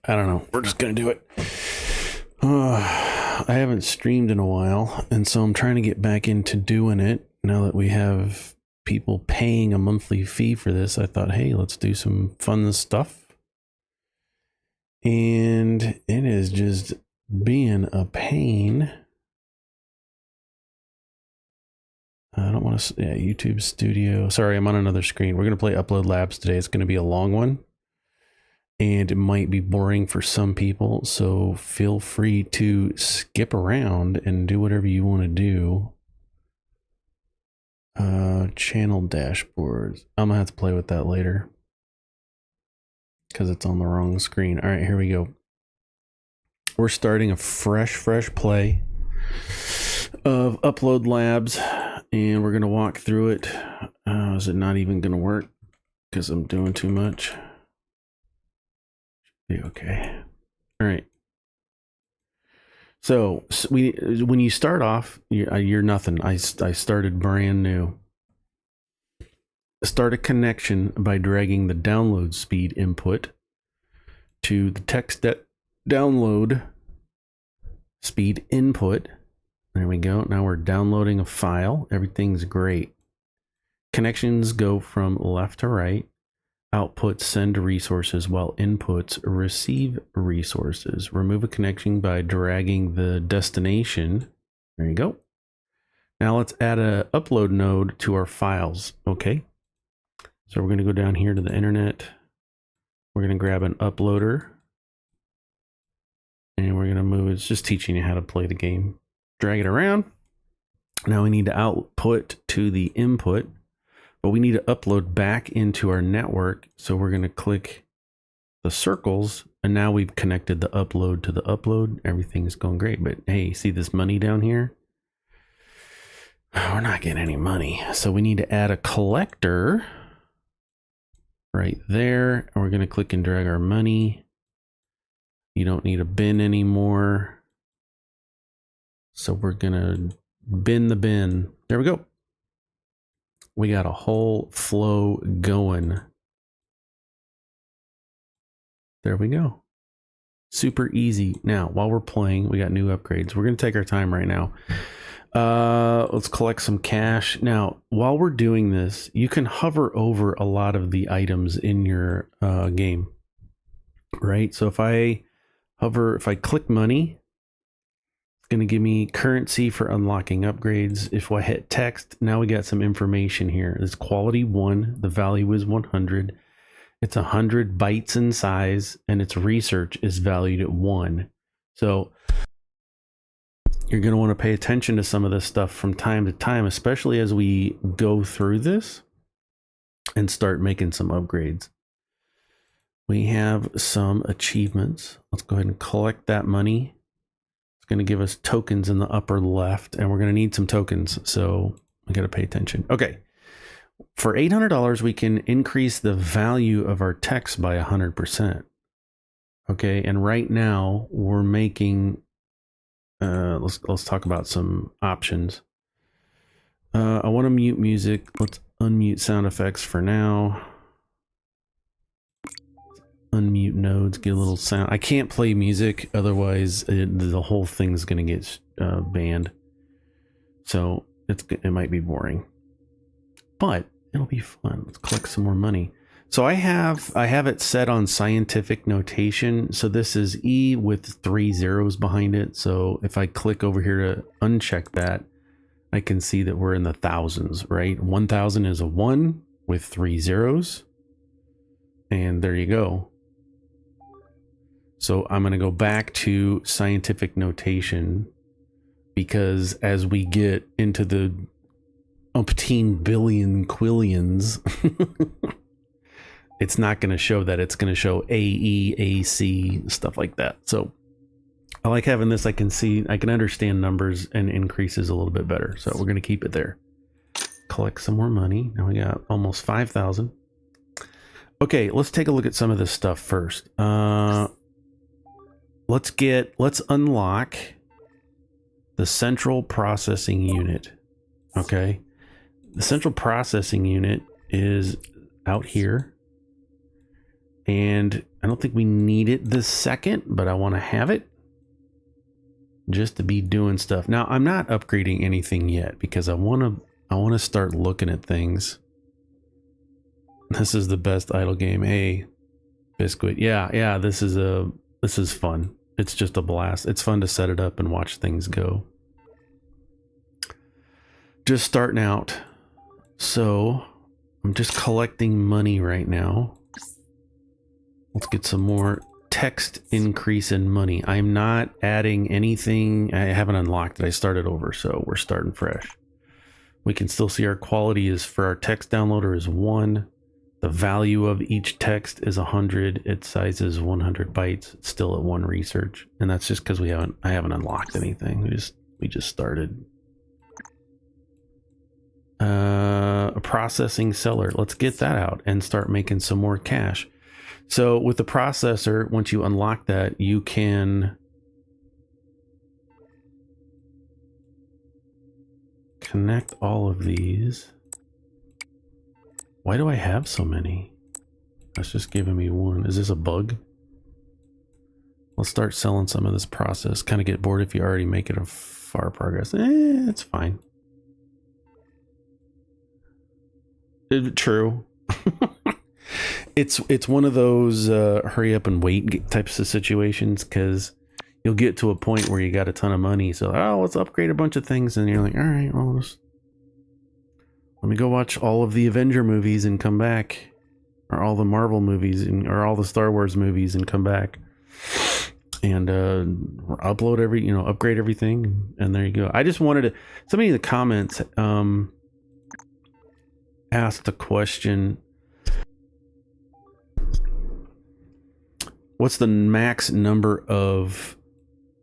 I don't know. We're just going to do it. I haven't streamed in a while, and so I'm trying to get back into doing it now that we have people paying a monthly fee for this. I thought, hey, let's do some fun stuff. And it is just being a pain. I don't want to, yeah, YouTube Studio. Sorry, I'm on another screen. We're going to play Upload Labs today. It's going to be a long one, and it might be boring for some people. So feel free to skip around and do whatever you want to do. Channel dashboards. I'm going to have to play with that later because it's on the wrong screen. All right, here we go. We're starting a fresh play of Upload Labs, and we're going to walk through it. Is it not even going to work because I'm doing too much? Should be okay. All right. So when you start off, you're nothing. I started brand new. Start a connection by dragging the download speed input to the text download speed input. There we go. Now we're downloading a file. Everything's great. Connections go from left to right. Outputs send resources while inputs receive resources. Remove a connection by dragging the destination. There you go. Now let's add a upload node to our files. Okay. So we're going to go down here to the internet. We're going to grab an uploader. And we're going to move. It's just teaching you how to play the game. Drag it around. Now we need to output to the input, but we need to upload back into our network. So we're going to click the circles, and now we've connected the upload to the upload. Everything's going great, but hey, see this money down here? We're not getting any money. So we need to add a collector right there. And we're going to click and drag our money. You don't need a bin anymore. So we're going to bin the bin. There we go. We got a whole flow going. There we go. Super easy. Now, while we're playing, we got new upgrades. We're going to take our time right now. Let's collect some cash. Now, while we're doing this, you can hover over a lot of the items in your game, right? So if I click money, it's going to give me currency for unlocking upgrades. If I hit text, now we got some information here. It's quality 1. The value is 100. It's 100 bytes in size, and its research is valued at 1. So you're going to want to pay attention to some of this stuff from time to time, especially as we go through this and start making some upgrades. We have some achievements. Let's go ahead and collect that money. It's going to give us tokens in the upper left, and we're going to need some tokens. So we got to pay attention. Okay. For $800, we can increase the value of our text by 100%. Okay. And right now we're making, let's talk about some options. I want to mute music. Let's unmute sound effects for now. Unmute nodes, get a little sound. I can't play music, otherwise the whole thing's gonna get banned. So it might be boring, but it'll be fun. Let's collect some more money. So I have it set on scientific notation. So this is E with 3 zeros behind it. So if I click over here to uncheck that, I can see that we're in the thousands, right? 1000 is a 1 with 3 zeros. And there you go. So I'm going to go back to scientific notation, because as we get into the umpteen billion quillions, it's not going to show that. It's going to show AE, AC, stuff like that. So I like having this. I can understand numbers and increases a little bit better. So we're going to keep it there. Collect some more money. Now we got almost 5,000. Okay, let's take a look at some of this stuff first. Let's unlock the central processing unit. Okay. The central processing unit is out here, And I don't think we need it this second, but I want to have it just to be doing stuff. Now, I'm not upgrading anything yet because I want to start looking at things. This is the best idle game. Hey, Biscuit. Yeah, this is fun. It's just a blast. It's fun to set it up and watch things go. Just starting out. So, I'm just collecting money right now. Let's get some more text increase in money. I'm not adding anything. I haven't unlocked it. I started over, so we're starting fresh. We can still see our quality is for our text downloader is 1. The value of each text is 100. Its size is 100 bytes. It's still at 1 research, and that's just because I haven't unlocked anything. We just started. A processing seller. Let's get that out and start making some more cash. So with the processor, once you unlock that, you can connect all of these. Why do I have so many? That's just giving me 1. Is this a bug? Let's start selling some of this process. Kind of get bored if you already make it a far progress. It's fine. True. It's one of those hurry up and wait types of situations, because you'll get to a point where you got a ton of money. So, let's upgrade a bunch of things. And you're like, all right, well, let me go watch all of the Avenger movies and come back. Or all the Marvel movies or all the Star Wars movies and come back. And upload upgrade everything. And there you go. I just wanted to, somebody in the comments asked a question. What's the max number of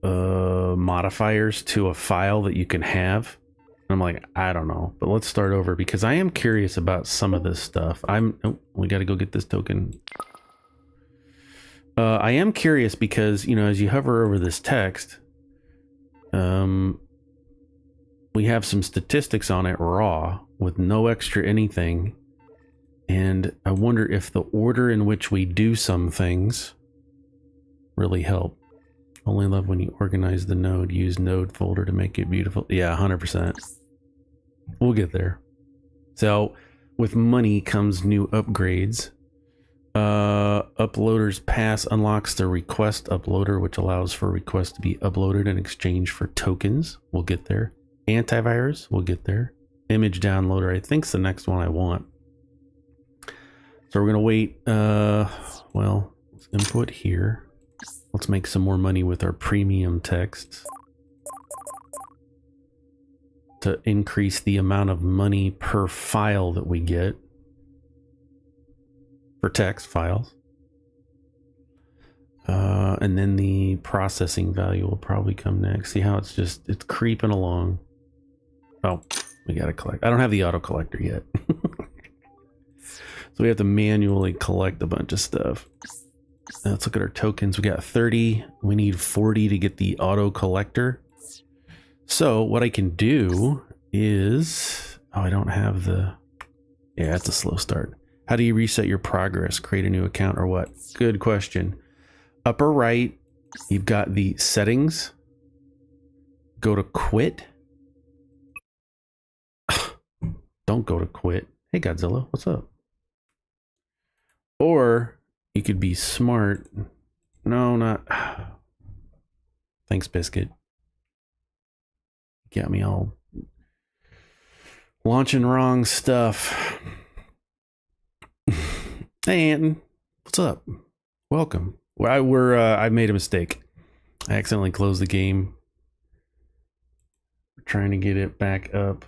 modifiers to a file that you can have? And I'm like, I don't know, but let's start over because I am curious about some of this stuff. We got to go get this token. I am curious because, as you hover over this text, we have some statistics on it raw with no extra anything. And I wonder if the order in which we do some things really help. Only love when you organize the node. Use node folder to make it beautiful. Yeah, 100%. We'll get there. So with money comes new upgrades. Uploader's pass unlocks the request uploader, which allows for requests to be uploaded in exchange for tokens. We'll get there. Antivirus, we'll get there. Image downloader, I think's the next one I want. So we're gonna wait. Well, let's input here. Let's make some more money with our premium texts to increase the amount of money per file that we get for text files. And then the processing value will probably come next. See how it's creeping along. Oh, we got to collect. I don't have the auto collector yet. So we have to manually collect a bunch of stuff. Now let's look at our tokens. We got 30. We need 40 to get the auto collector. So what I can do is, I don't have the, yeah, it's a slow start. How do you reset your progress? Create a new account or what? Good question. Upper right, you've got the settings. Go to quit. Don't go to quit. Hey Godzilla, what's up? Or you could be smart. No, not. Thanks, Biscuit. Got me all launching wrong stuff. Hey, Anton. What's up? Welcome. I made a mistake. I accidentally closed the game. We're trying to get it back up.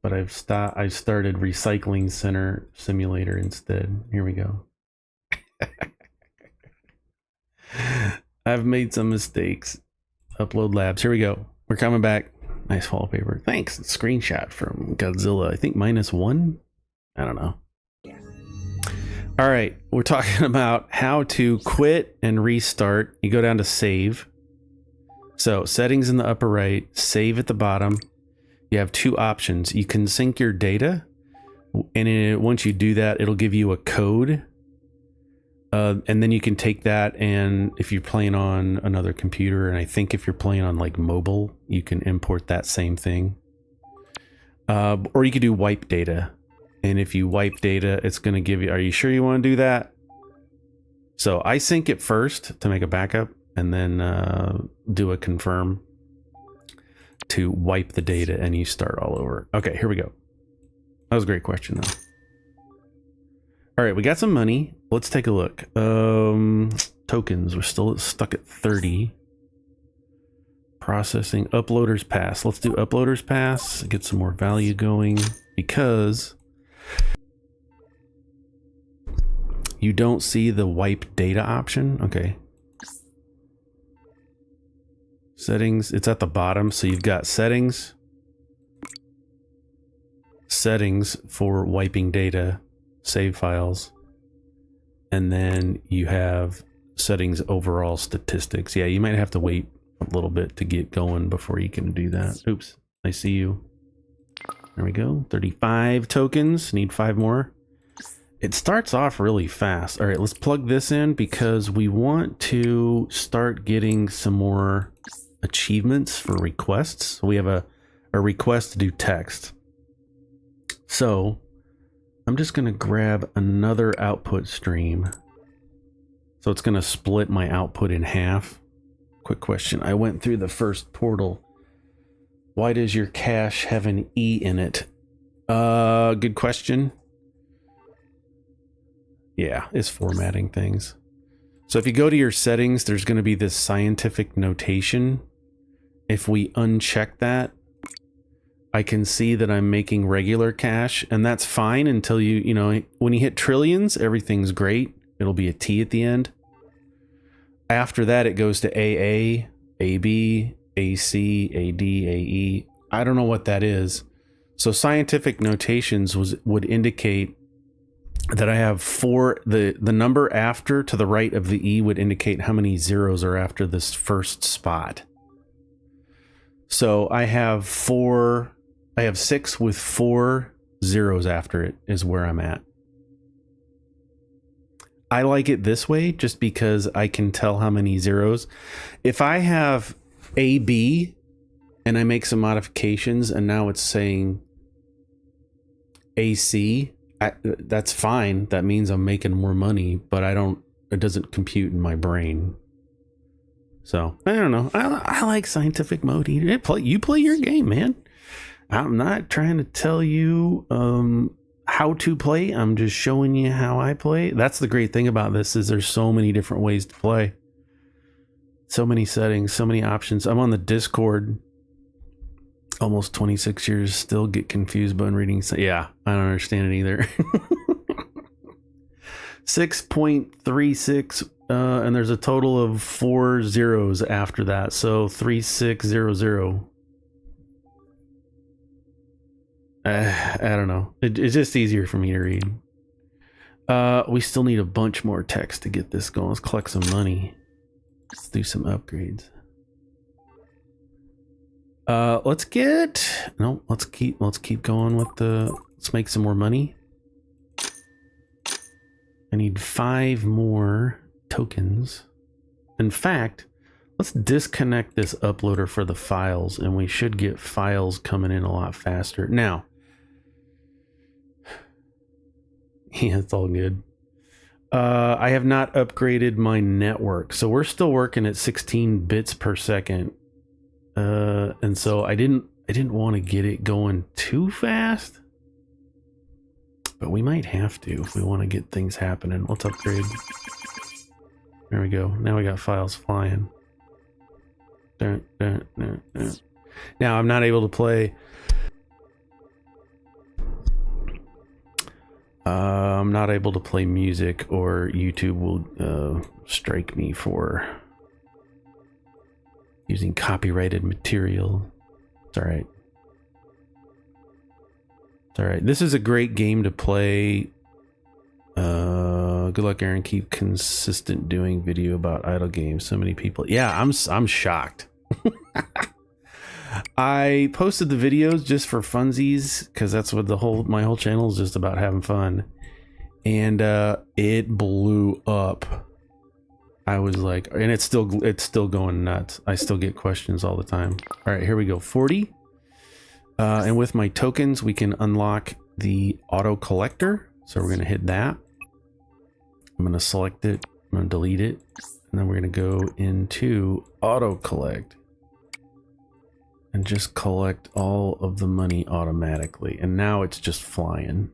But I've started Recycling Center Simulator instead. Here we go. I've made some mistakes. Upload labs. Here we go. We're coming back. Nice wallpaper. Thanks. Screenshot from Godzilla. I think -1. I don't know. All right. We're talking about how to quit and restart. You go down to save. So settings in the upper right, save at the bottom. You have two options. You can sync your data, And once you do that, it'll give you a code. And then you can take that, and if you're playing on another computer, and I think if you're playing on like mobile, you can import that same thing. Or you could do wipe data. And if you wipe data, it's going to give you, are you sure you want to do that? So I sync it first to make a backup, and then do a confirm to wipe the data, and you start all over. Okay, here we go. That was a great question, though. All right, we got some money. Let's take a look. Tokens, we're still stuck at 30. Processing, uploaders pass. Let's do uploaders pass, get some more value going, because you don't see the wipe data option. Okay. Settings, it's at the bottom. So you've got settings for wiping data, save files, and then you have settings overall statistics. Yeah, you might have to wait a little bit to get going before you can do that. Oops, I see you. There we go. 35 tokens, need 5 more. It starts off really fast. All right, let's plug this in because we want to start getting some more achievements for requests. We have a request to do text. So I'm just going to grab another output stream. So it's going to split my output in half. Quick question. I went through the first portal. Why does your cache have an E in it? Good question. Yeah, it's formatting things. So if you go to your settings, there's going to be this scientific notation. If we uncheck that, I can see that I'm making regular cache, and that's fine until you know, when you hit trillions, everything's great. It'll be a T at the end. After that, it goes to AA, AB, AC, AD, AE. I don't know what that is. So scientific notations would indicate that I have 4, the number after to the right of the E would indicate how many zeros are after this first spot. So I have 6 with 4 zeros after it is where I'm at. I like it this way just because I can tell how many zeros. If I have AB and I make some modifications and now it's saying AC, that's fine. That means I'm making more money, but it doesn't compute in my brain. So I don't know. I like scientific mode. You play your game, man. I'm not trying to tell you how to play. I'm just showing you how I play. That's the great thing about this is there's so many different ways to play. So many settings, so many options. I'm on the Discord. Almost 26 years, still get confused by reading. Yeah, I don't understand it either. 6.36, and there's a total of 4 zeros after that. So 3600. I don't know. It's just easier for me to read. We still need a bunch more text to get this going. Let's collect some money. Let's do some upgrades. Let's keep going with let's make some more money. I need 5 more tokens. In fact, let's disconnect this uploader for the files, and we should get files coming in a lot faster. Now, yeah, it's all good. I have not upgraded my network, so we're still working at 16 bits per second. And so I didn't want to get it going too fast, but we might have to if we want to get things happening. Let's upgrade. There we go. Now we got files flying. Now I'm not able to play. I'm not able to play music, or YouTube will strike me for using copyrighted material. It's all right. It's all right. This is a great game to play. Good luck, Aaron. Keep consistent doing video about idle games. So many people. Yeah, I'm shocked. I posted the videos just for funsies because that's what my whole channel is just about, having fun. And it blew up. I was like, and it's still going nuts. I still get questions all the time. All right, here we go. 40. And with my tokens, we can unlock the auto collector. So we're going to hit that. I'm going to select it. I'm going to delete it. And then we're going to go into auto collect and just collect all of the money automatically. And now it's just flying.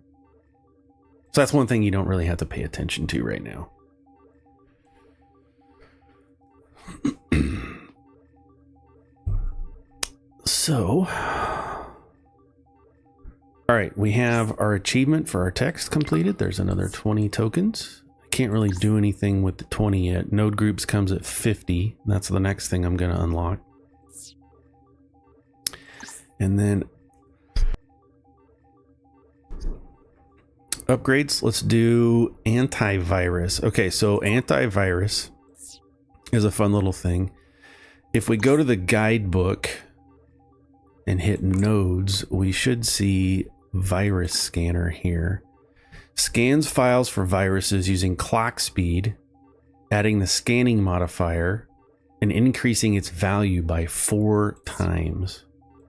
So that's one thing you don't really have to pay attention to right now. So, all right, we have our achievement for our text completed. There's another 20 tokens. I can't really do anything with the 20 yet. Node groups comes at 50. That's the next thing I'm going to unlock. And then upgrades. Let's do antivirus. Okay, so antivirus is a fun little thing. If we go to the guidebook and hit nodes, we should see virus scanner here. Scans files for viruses using clock speed, adding the scanning modifier, and increasing its value by 4 times.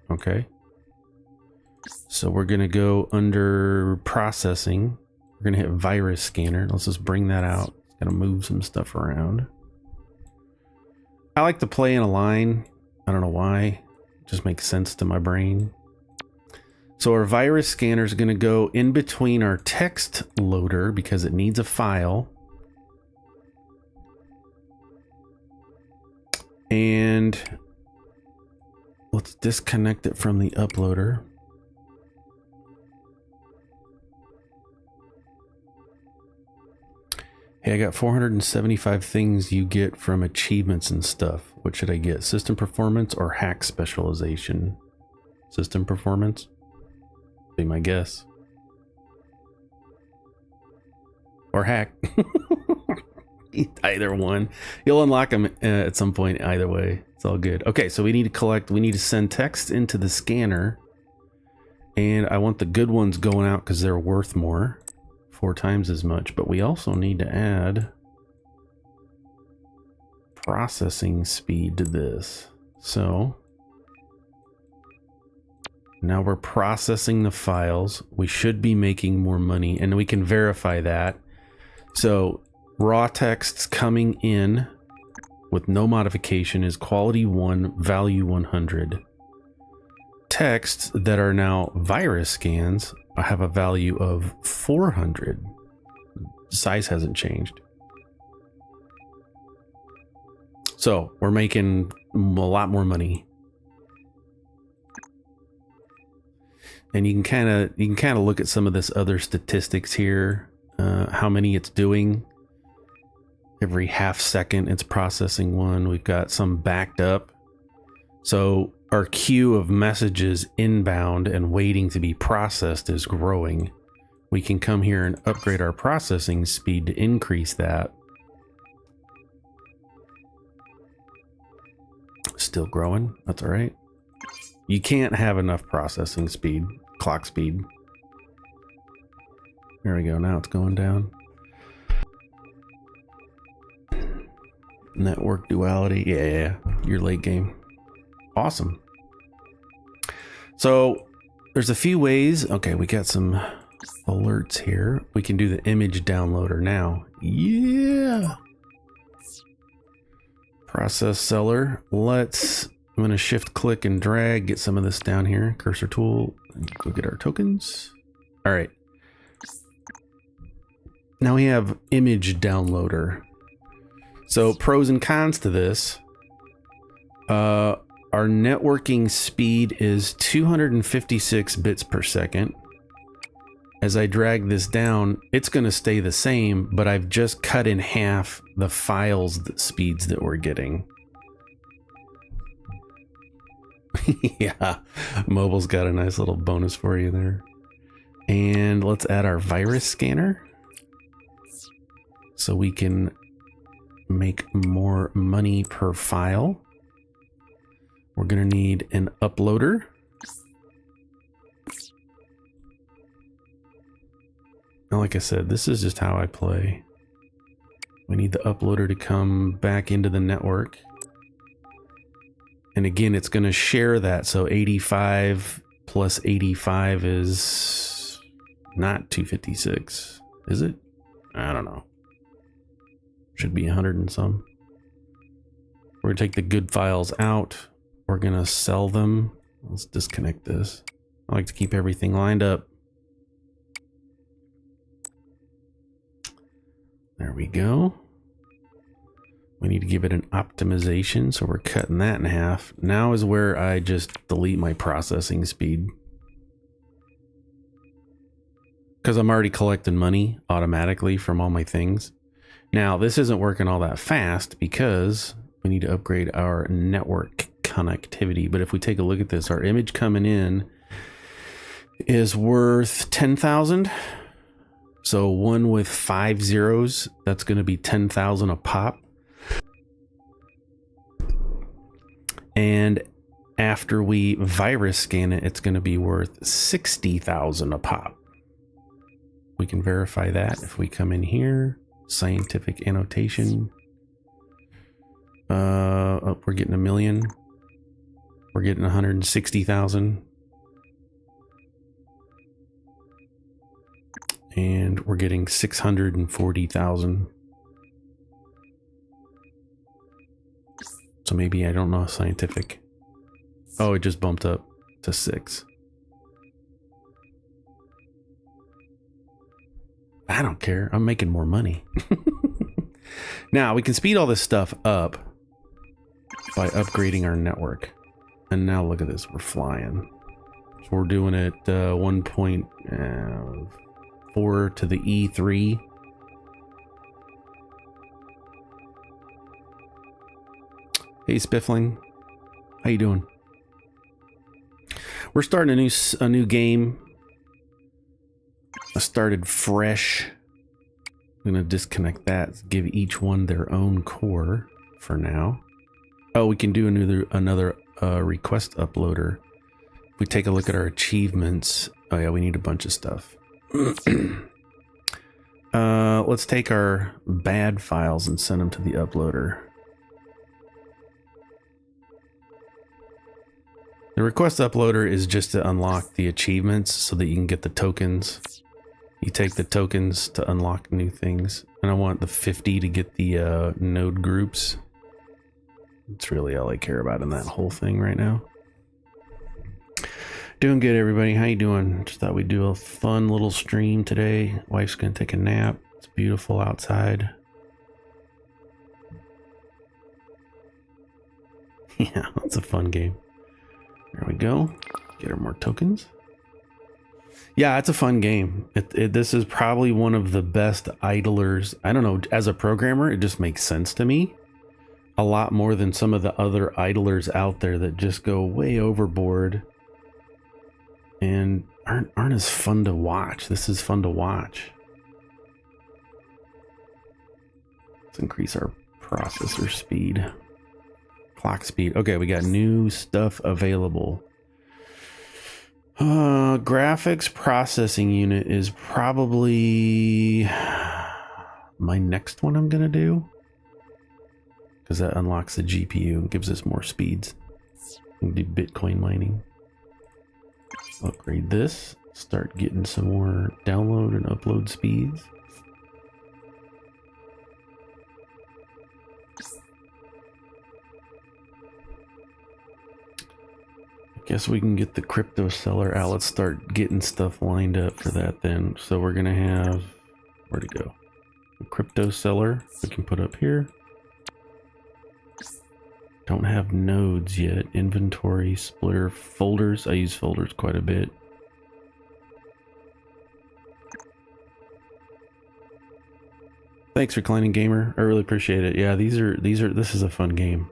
Okay. So we're going to go under processing. We're going to hit virus scanner. Let's just bring that out. Got to move some stuff around. I like to play in a line. I don't know why. It just makes sense to my brain. So our virus scanner is going to go in between our text loader because it needs a file. And let's disconnect it from the uploader. Hey, I got 475 things you get from achievements and stuff. What should I get? System performance or hack specialization? System performance? Be my guess. Or hack. Either one. You'll unlock them at some point either way. It's all good. Okay, so we need to send text into the scanner. And I want the good ones going out because they're worth more. 4 times as much, but we also need to add processing speed to this. So now we're processing the files. We should be making more money, and we can verify that. So raw texts coming in with no modification is quality 1, value 100. Texts that are now virus scans have a value of 400. Size hasn't changed. So we're making a lot more money. And you can kind of look at some of this other statistics here. How many it's doing. Every half second it's processing one. We've got some backed up. So our queue of messages inbound and waiting to be processed is growing. We can come here and upgrade our processing speed to increase that. Still growing. That's all right. You can't have enough processing speed, clock speed. There we go. Now it's going down. Network duality. Yeah. You're late game. Awesome. So there's a few ways. Okay, we got some alerts here. We can do the image downloader now. Yeah. Process seller. I'm going to shift click and drag, get some of this down here. Cursor tool. Go get our tokens. All right. Now we have image downloader. So pros and cons to this. Our networking speed is 256 bits per second. As I drag this down, it's going to stay the same, but I've just cut in half the files speeds that we're getting. Yeah, mobile's got a nice little bonus for you there. And let's add our virus scanner so we can make more money per file. We're going to need an uploader. Now, like I said, this is just how I play. We need the uploader to come back into the network. And again, it's going to share that. So 85 plus 85 is not 256. Is it? I don't know. Should be 100 and some. We're going to take the good files out. We're going to sell them. Let's disconnect this. I like to keep everything lined up. There we go. We need to give it an optimization, so we're cutting that in half. Now is where I just delete my processing speed. Because I'm already collecting money automatically from all my things. Now, this isn't working all that fast because we need to upgrade our network connectivity. But if we take a look at this, our image coming in is worth 10,000. So one with 5 zeros, that's going to be 10,000 a pop. And after we virus scan it, it's going to be worth 60,000 a pop. We can verify that if we come in here, scientific annotation. Oh, we're getting 1 million. We're getting 160,000. And we're getting 640,000. So maybe, I don't know, scientific. Oh, it just bumped up to 6. I don't care. I'm making more money. Now, we can speed all this stuff up by upgrading our network. And now look at this. We're flying. So we're doing it 1.4 to the E3. Hey, Spiffling. How you doing? We're starting a new game. I started fresh. I'm going to disconnect that. Give each one their own core for now. Oh, we can do another request uploader. If we take a look at our achievements. Oh yeah, we need a bunch of stuff. Let's take our bad files and send them to the uploader. The request uploader is just to unlock the achievements so that you can get the tokens. You take the tokens to unlock new things. And I want the 50 to get the node groups. That's really all I care about in that whole thing right now. Doing good, everybody. How you doing? Just thought we'd do a fun little stream today. Wife's gonna take a nap. It's beautiful outside. Yeah, that's a fun game. There we go. Get her more tokens. Yeah, it's a fun game. This is probably one of the best idlers. I don't know, as a programmer, it just makes sense to me. A lot more than some of the other idlers out there that just go way overboard and aren't as fun to watch. This is fun to watch. Let's increase our processor speed. Clock speed. Okay, we got new stuff available. Graphics processing unit is probably my next one I'm gonna do, because that unlocks the GPU and gives us more speeds. We can do Bitcoin mining. Upgrade this. Start getting some more download and upload speeds. Guess we can get the crypto seller out. Let's start getting stuff lined up for that then. So we're gonna have, where'd it go? The crypto seller we can put up here. Don't have nodes yet. Inventory, splitter, folders. I use folders quite a bit. Thanks, Reclining Gamer. I really appreciate it. Yeah, this is a fun game.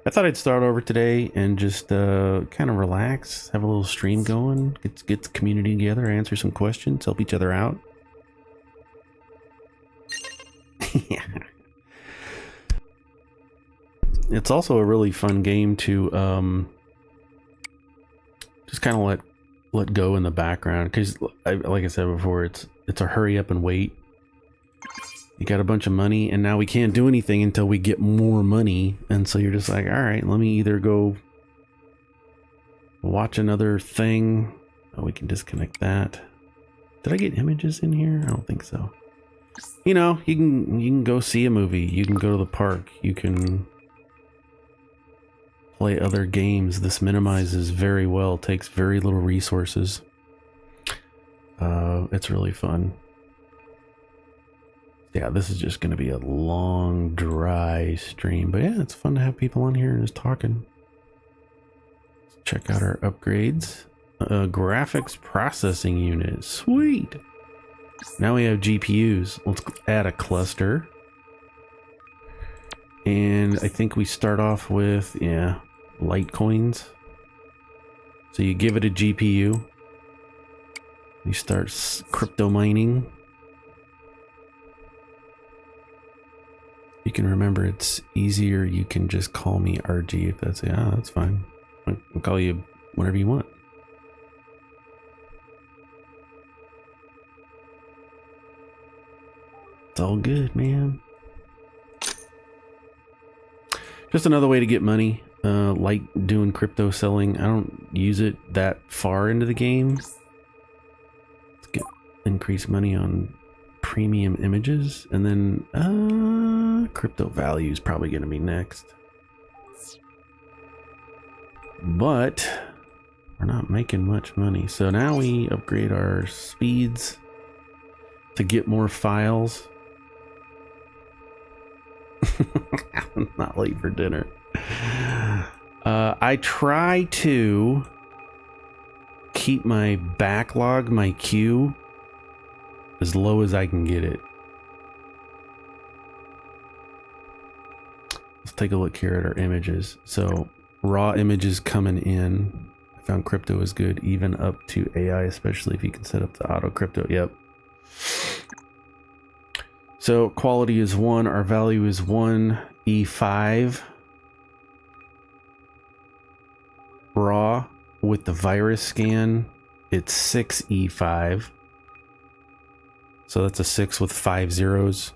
I thought I'd start over today and just kind of relax, have a little stream going, get the community together, answer some questions, help each other out. Yeah. It's also a really fun game to just kind of let go in the background, because like I said before, it's a hurry up and wait. You got a bunch of money, and now we can't do anything until we get more money, and so you're just like, all right, let me either go watch another thing. Oh, we can disconnect that. Did I get images in here? I don't think so. You know, you can go see a movie, you can go to the park, you can play other games. This minimizes very well, takes very little resources. It's really fun. Yeah, this is just going to be a long, dry stream, but yeah, it's fun to have people on here and just talking. Let's check out our upgrades. Graphics processing unit, sweet. Now we have GPUs. Let's add a cluster. And I think we start off with, yeah, Litecoins. So you give it a GPU. You start crypto mining. You can remember it's easier. You can just call me RG if that's, yeah, that's fine. I'll call you whatever you want. It's all good, man. Just another way to get money, like doing crypto selling. I don't use it that far into the game. Let's get increased money on premium images, and then crypto value is probably going to be next. But we're not making much money, so now we upgrade our speeds to get more files. I'm not late for dinner. I try to keep my backlog, my queue, as low as I can get it. Let's take a look here at our images. So raw images coming in. I found crypto is good, even up to AI, especially if you can set up the auto crypto. Yep. So quality is 1, our value is 1 E5. Raw with the virus scan, it's 6 E5. So that's a 6 with 5 zeros.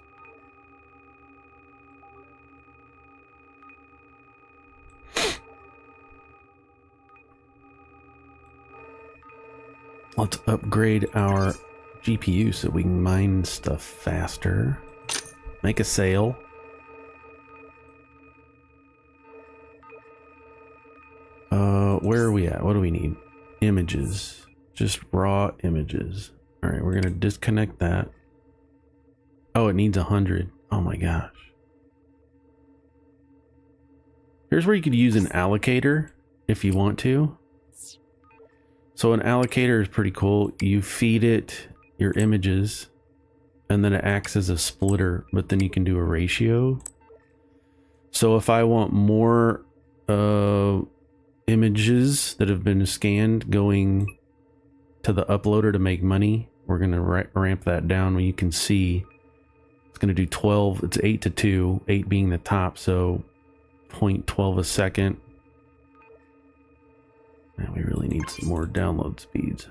Let's upgrade our GPU so we can mine stuff faster. Make a sale. Where are we at? What do we need? Images. Just raw images. All right, we're gonna disconnect that. Oh, it needs 100. Oh my gosh. Here's where you could use an allocator if you want to. So an allocator is pretty cool. You feed it your images, and then it acts as a splitter, but then you can do a ratio. So if I want more images that have been scanned going to the uploader to make money, we're going to ramp that down. Where you can see it's going to do 12. It's 8 to 2, 8 being the top, so 0.12 a second. And we really need some more download speeds.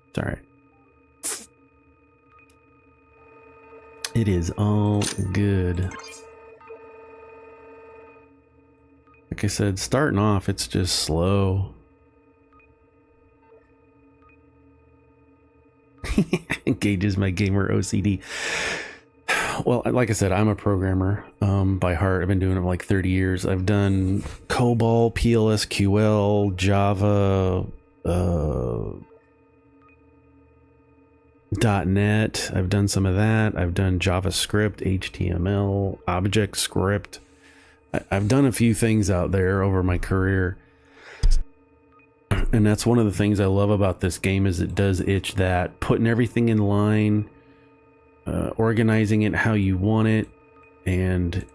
It's all right. It is all good. Like I said, starting off, it's just slow. Engages my gamer OCD. Well, like I said, I'm a programmer by heart. I've been doing it for like 30 years. I've done COBOL, PLSQL, Java, .NET. I've done some of that. I've done JavaScript, HTML, ObjectScript. I've done a few things out there over my career. And that's one of the things I love about this game, is it does itch that. Putting everything in line, organizing it how you want it, and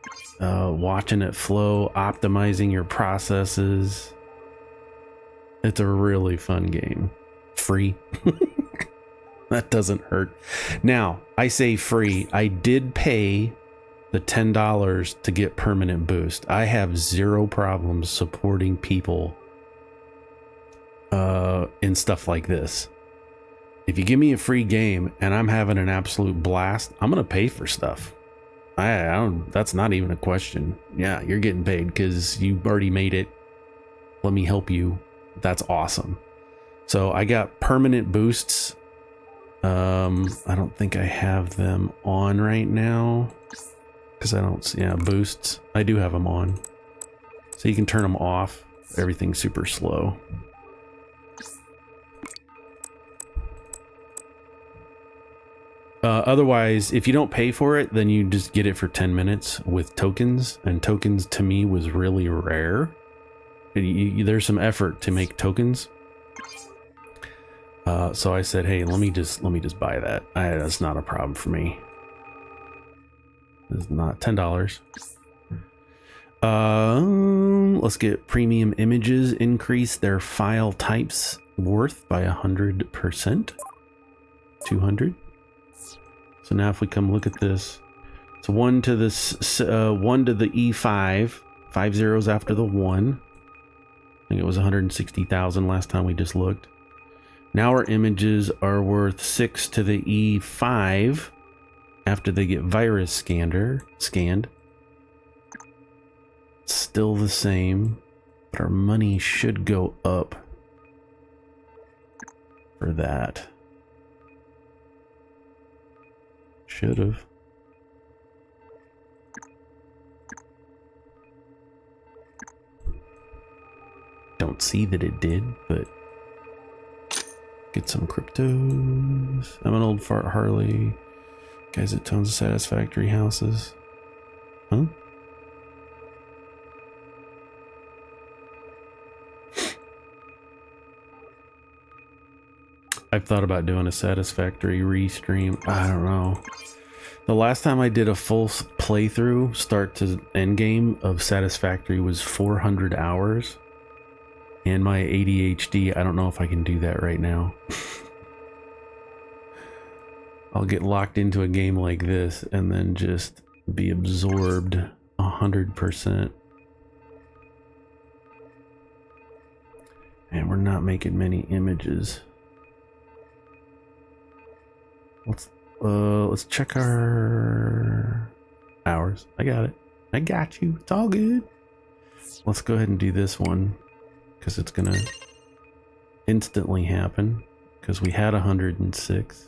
watching it flow, optimizing your processes. It's a really fun game. Free. That doesn't hurt. Now, I say free. I did pay the $10 to get permanent boost. I have zero problems supporting people in stuff like this. If you give me a free game and I'm having an absolute blast, I'm gonna pay for stuff. I don't, that's not even a question. Yeah, you're getting paid because you already made it. Let me help you. That's awesome. So I got permanent boosts. I don't think I have them on right now because I don't see, yeah, boosts. I do have them on. So you can turn them off. Everything's super slow. Otherwise, if you don't pay for it, then you just get it for 10 minutes with tokens. And tokens to me was really rare. There's some effort to make tokens. So I said, hey, let me just buy that. That's not a problem for me. It's not $10. Let's get premium images, increase their file types worth by 100%. 200. So now if we come look at this, it's 1 to this, 1 to the E5, 5 zeros after the 1. I think it was 160,000 last time we just looked. Now our images are worth 6 to the E5 after they get virus scanned. Still the same, but our money should go up for that. Should have. Don't see that it did, but get some cryptos. I'm an old fart Harley. Guys that tons of satisfactory houses. Huh? I've thought about doing a Satisfactory restream. I don't know. The last time I did a full playthrough, start to end game of Satisfactory was 400 hours. And my ADHD, I don't know if I can do that right now. I'll get locked into a game like this and then just be absorbed 100%. And we're not making many images. Let's check our hours. I got it. I got you. It's all good. Let's go ahead and do this one because it's gonna instantly happen because we had 106.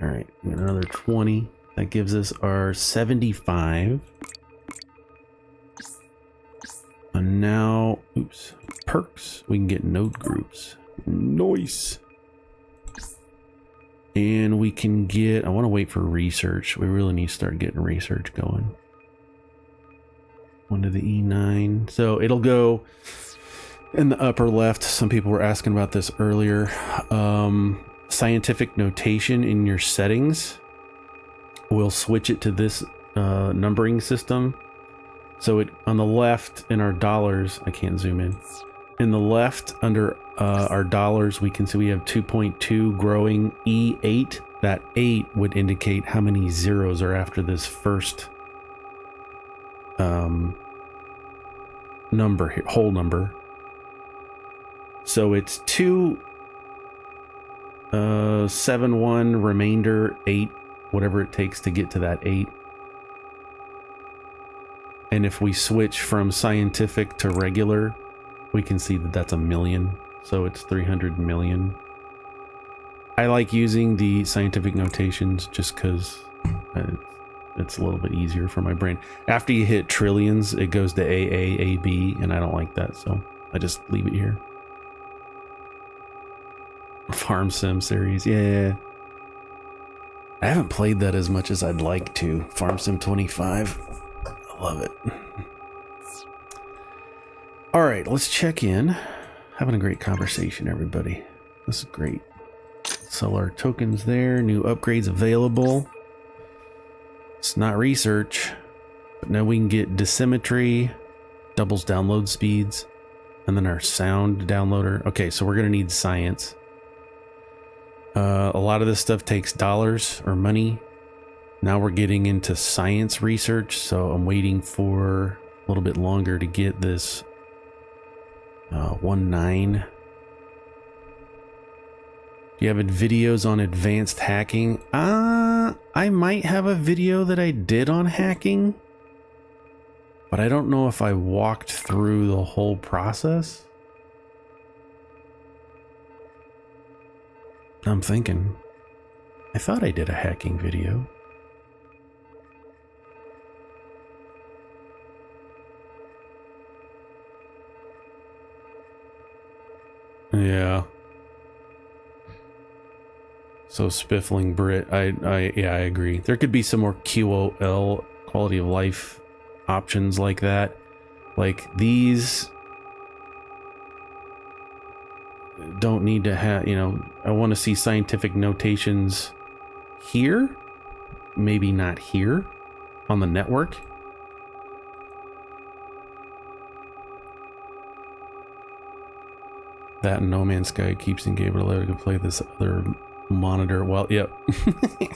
All right, we got another 20. That gives us our 75. And now, oops, perks. We can get node groups. Nice. And we can get, I want to wait for research. We really need to start getting research going. 1 to the E9. So it'll go in the upper left. Some people were asking about this earlier. Scientific notation in your settings. We'll switch it to this numbering system. So it on the left in our dollars, I can't zoom in. In the left under our dollars, we can see we have 2.2 growing E8. That 8 would indicate how many zeros are after this first number here, whole number. So it's 271 remainder 8, whatever it takes to get to that 8. And if we switch from scientific to regular, we can see that that's 1,000,000. So it's 300 million. I like using the scientific notations just because it's a little bit easier for my brain. After you hit trillions, it goes to AAAB, and I don't like that, so I just leave it here. Farm Sim series, yeah. I haven't played that as much as I'd like to. Farm Sim 25. I love it. All right, let's check in. Having a great conversation, everybody. This is great. Sell our tokens there. New upgrades available. It's not research, but now we can get dosimetry, doubles download speeds, and then our sound downloader. Okay, so we're going to need science. A lot of this stuff takes dollars or money. Now we're getting into science research, so I'm waiting for a little bit longer to get this 1.9. Do you have videos on advanced hacking? I might have a video that I did on hacking, but I don't know if I walked through the whole process. I'm thinking, I thought I did a hacking video. Yeah. So spiffling Brit, yeah, I agree. There could be some more QOL, quality of life options like that. Like these don't need to have, you know, I want to see scientific notations here, maybe not here on the network. That and No Man's Sky keeps Gabriel allowed to play this other monitor. Well, yep.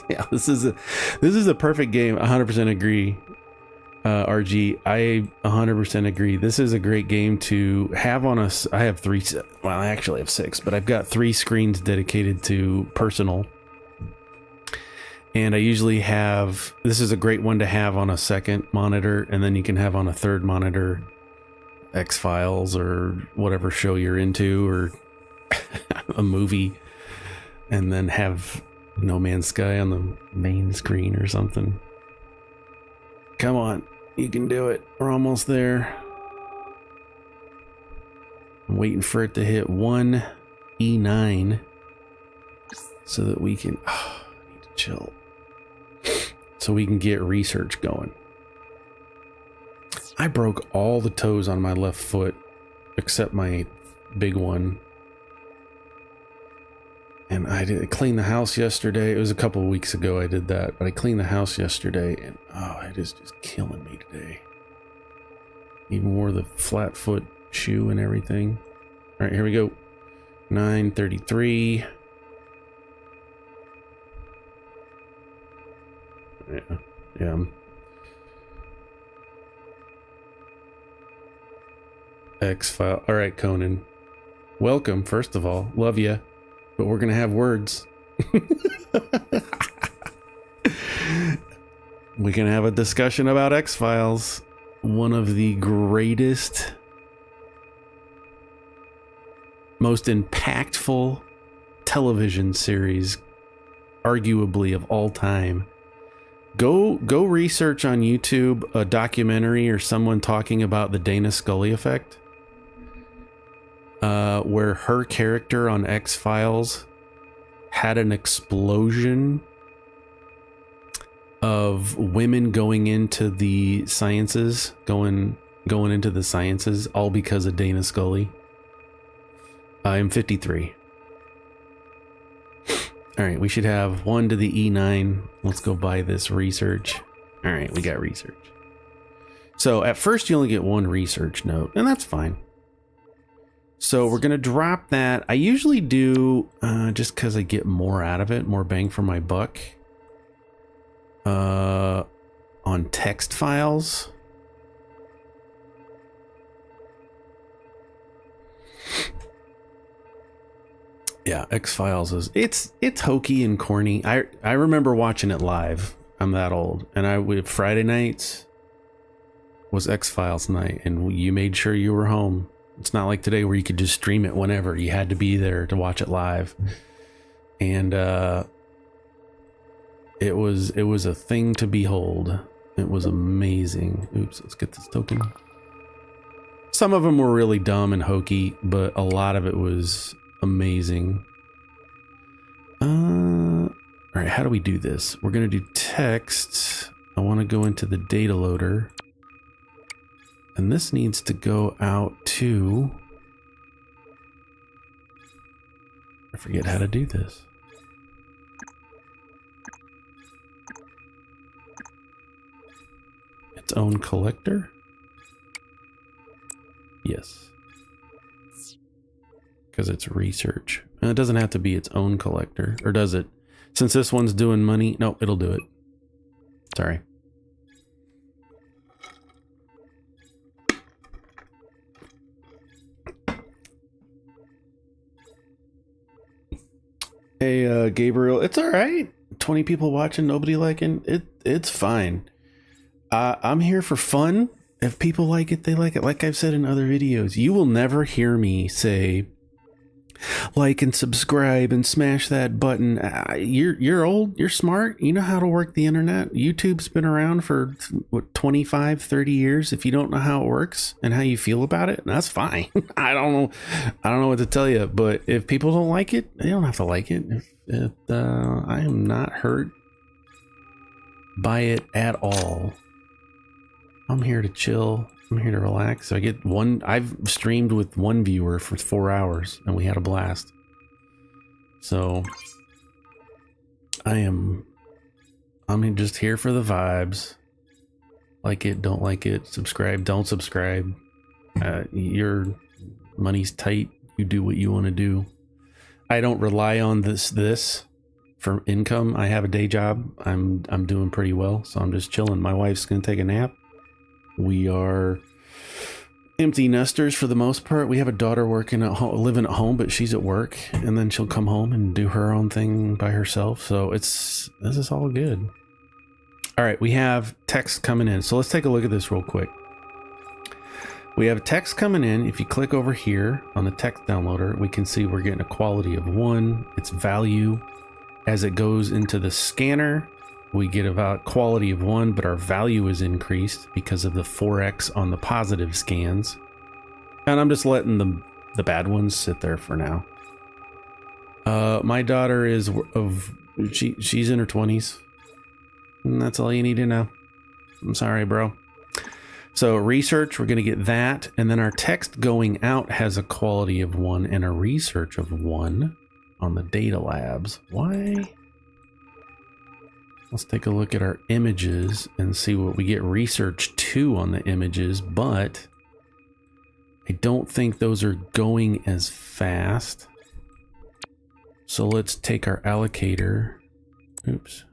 Yeah, this is a perfect game. 100% agree. RG, I 100% agree. This is a great game to have on us. I have three, well, I actually have six, but I've got 3 screens dedicated to personal. And I usually have, this is a great one to have on a second monitor, and then you can have on a third monitor X-Files or whatever show you're into, or a movie, and then have No Man's Sky on the main screen or something. Come on, you can do it. We're almost there. I'm waiting for it to hit 1 E9 so that we can, I need to chill, so we can get research going. I broke all the toes on my left foot except my big one. And I cleaned the house yesterday. It was a couple of weeks ago I did that, but I cleaned the house yesterday, and oh, it is just killing me today. Even wore the flat foot shoe and everything. All right, here we go. 9:33. Yeah. X-File. All right, Conan. Welcome, first of all. Love you. But we're going to have words. We can have a discussion about X-Files. One of the greatest, most impactful television series, arguably of all time. Go research on YouTube a documentary or someone talking about the Dana Scully effect. Where her character on X-Files had an explosion of women going into the sciences, going into the sciences, all because of Dana Scully. I'm 53. All right, we should have 1 to the E9. Let's go buy this research. All right, we got research. So at first you only get 1 research note, and that's fine. So we're going to drop that. I usually do, just because I get more out of it, more bang for my buck, on text files. Yeah, X-Files is, it's hokey and corny. I remember watching it live. I'm that old. And Friday nights was X-Files night, and you made sure you were home. It's not like today where you could just stream it whenever. You had to be there to watch it live. And it was a thing to behold. It was amazing. Oops, let's get this token. Some of them were really dumb and hokey, but a lot of it was amazing. All right, how do we do this? We're going to do text. I want to go into the data loader. And this needs to go out to, I forget how to do this. Its own collector? Yes. because it's research. And it doesn't have to be its own collector, or does it? Since this one's doing money, no, it'll do it. Sorry. Hey, Gabriel, it's all right. 20 people watching, nobody liking it. It's fine. I'm here for fun. If people like it, they like it. Like I've said in other videos, you will never hear me say like and subscribe and smash that button. You're old, you're smart, you know how to work the internet. YouTube's been around for what, 25, 30 years. If you don't know how it works and how you feel about it, that's fine. I don't know what to tell you, but if people don't like it, they don't have to like it. I am not hurt by it at all. I'm here to chill. I'm here to relax. I've streamed with one viewer for 4 hours and we had a blast. So I'm just here for the vibes. Like it, don't like it, subscribe, don't subscribe. Your money's tight. You do what you want to do. I don't rely on this for income. I have a day job. I'm doing pretty well, so I'm just chilling. My wife's gonna take a nap. We are empty nesters for the most part. We have a daughter working at home, living at home, but she's at work, and then she'll come home and do her own thing by herself. So this is all good. All right, we have text coming in. So let's take a look at this real quick. We have text coming in. If you click over here on the text downloader, we can see we're getting a quality of 1. Its value as it goes into the scanner, we get about quality of 1, but our value is increased because of the 4x on the positive scans. And I'm just letting the bad ones sit there for now. My daughter is she's in her 20s. And that's all you need to know. I'm sorry, bro. So research, we're going to get that. And then our text going out has a quality of 1 and a research of 1 on the data labs. Why? Let's take a look at our images and see what we get. Research 2 on the images, but I don't think those are going as fast. So let's take our allocator, oops,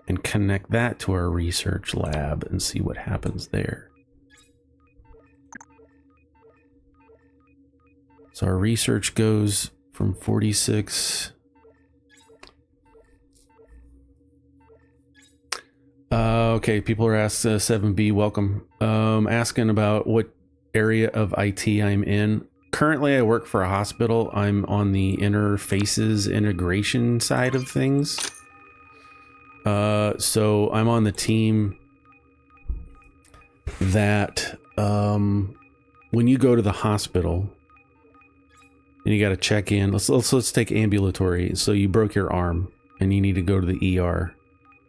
and connect that to our research lab and see what happens there. So our research goes from 46. Okay, people are asking, 7B, welcome. Asking about what area of IT I'm in. Currently, I work for a hospital. I'm on the interfaces integration side of things. So I'm on the team that when you go to the hospital and you got to check in, let's take ambulatory. So you broke your arm and you need to go to the ER,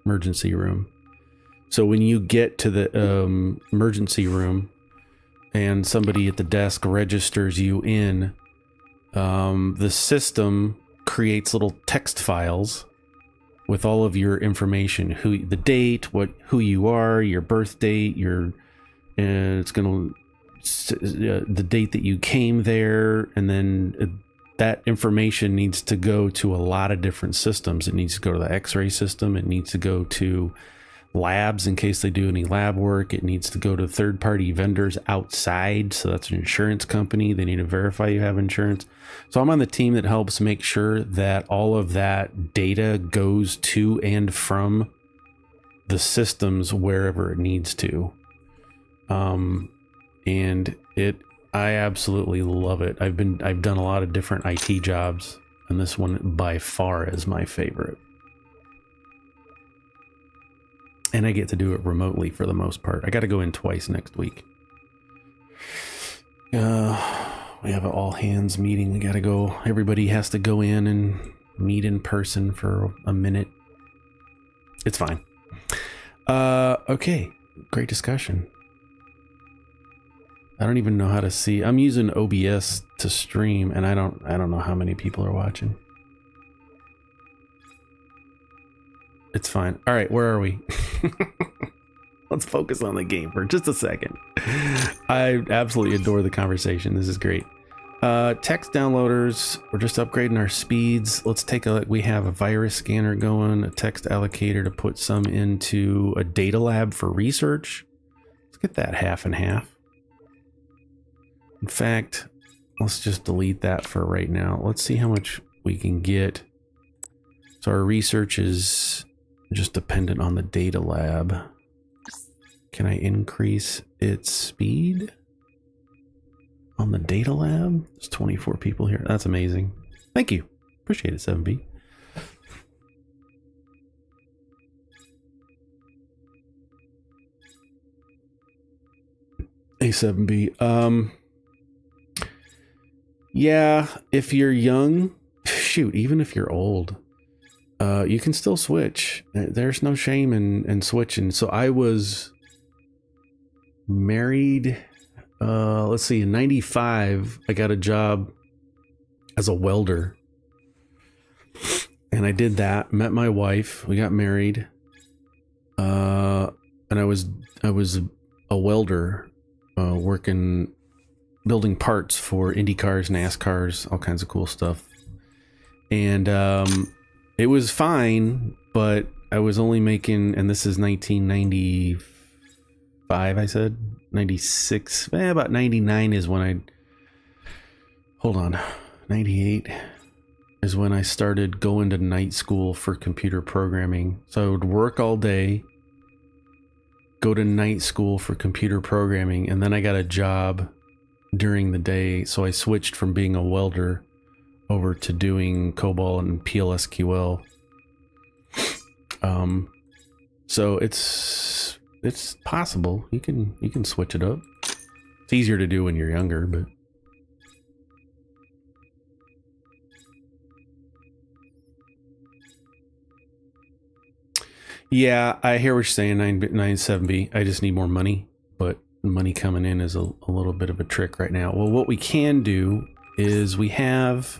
emergency room. So when you get to the emergency room and somebody at the desk registers you in, the system creates little text files with all of your information, the date, who you are, your birth date, it's going to the date that you came there, and then that information needs to go to a lot of different systems. It needs to go to the X-ray system. It needs to go to labs in case they do any lab work. It needs to go to third-party vendors outside. So that's an insurance company. They need to verify you have insurance. So I'm on the team that helps make sure that all of that data goes to and from the systems wherever it needs to. And I absolutely love it. I've done a lot of different IT jobs, and this one by far is my favorite. And I get to do it remotely for the most part. I got to go in twice next week. We have an all hands meeting. We got to go. Everybody has to go in and meet in person for a minute. It's fine. Okay. Great discussion. I don't even know how to see. I'm using OBS to stream, and I don't know how many people are watching. It's fine. All right, where are we? Let's focus on the game for just a second. I absolutely adore the conversation. This is great. Text downloaders, we're just upgrading our speeds. Let's take a look. We have a virus scanner going, a text allocator to put some into a data lab for research. Let's get that half and half. In fact, let's just delete that for right now. Let's see how much we can get. So our research is just dependent on the data lab. Can I increase its speed on the data lab? There's 24 people here. That's amazing. Thank you. Appreciate it, 7B. A7B. Yeah, if you're young, shoot, even if you're old, you can still switch. There's no shame in switching. So I was married, let's see, in 95, I got a job as a welder. And I did that, met my wife, we got married. And I was a welder, building parts for Indy cars, NASCARs, all kinds of cool stuff. And it was fine, but I was only making, and this is 1995, I said 96, about 99 is when hold on, 98 is when I started going to night school for computer programming. So I would work all day, go to night school for computer programming, and then I got a job during the day. So I switched from being a welder over to doing COBOL and PLSQL. So it's possible. You can switch it up. It's easier to do when you're younger, but yeah, I hear what you're saying, 97B. I just need more money, but money coming in is a little bit of a trick right now. Well, what we can do is we have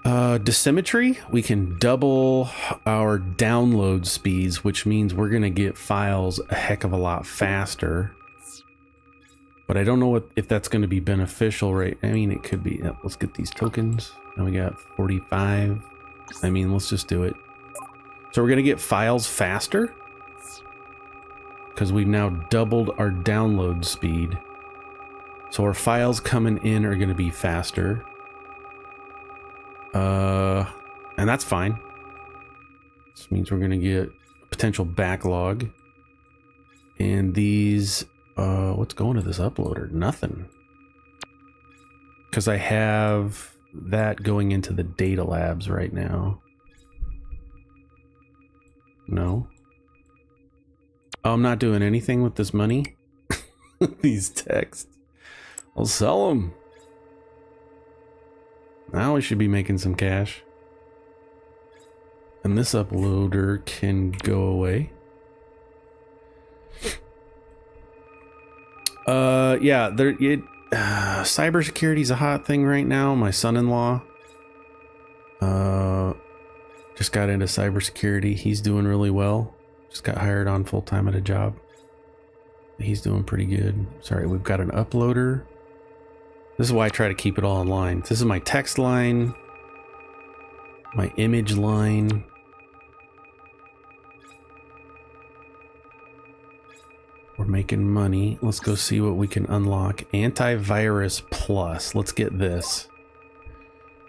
dosimetry. We can double our download speeds, which means we're going to get files a heck of a lot faster. But I don't know if that's going to be beneficial, right? I mean, it could be. Let's get these tokens. And we got 45. I mean, let's just do it. So we're going to get files faster because we've now doubled our download speed. So our files coming in are going to be faster. And that's fine. This means we're going to get a potential backlog. And these, what's going to this uploader? Nothing. Because I have that going into the data labs right now. No. Oh, I'm not doing anything with this money. These texts. I'll sell them. Now we should be making some cash. And this uploader can go away. Yeah, cybersecurity is a hot thing right now. My son-in-law just got into cybersecurity. He's doing really well. Just got hired on full-time at a job. He's doing pretty good. Sorry, we've got an uploader. This is why I try to keep it all in line. This is my text line, my image line. We're making money. Let's go see what we can unlock. Antivirus Plus. Let's get this.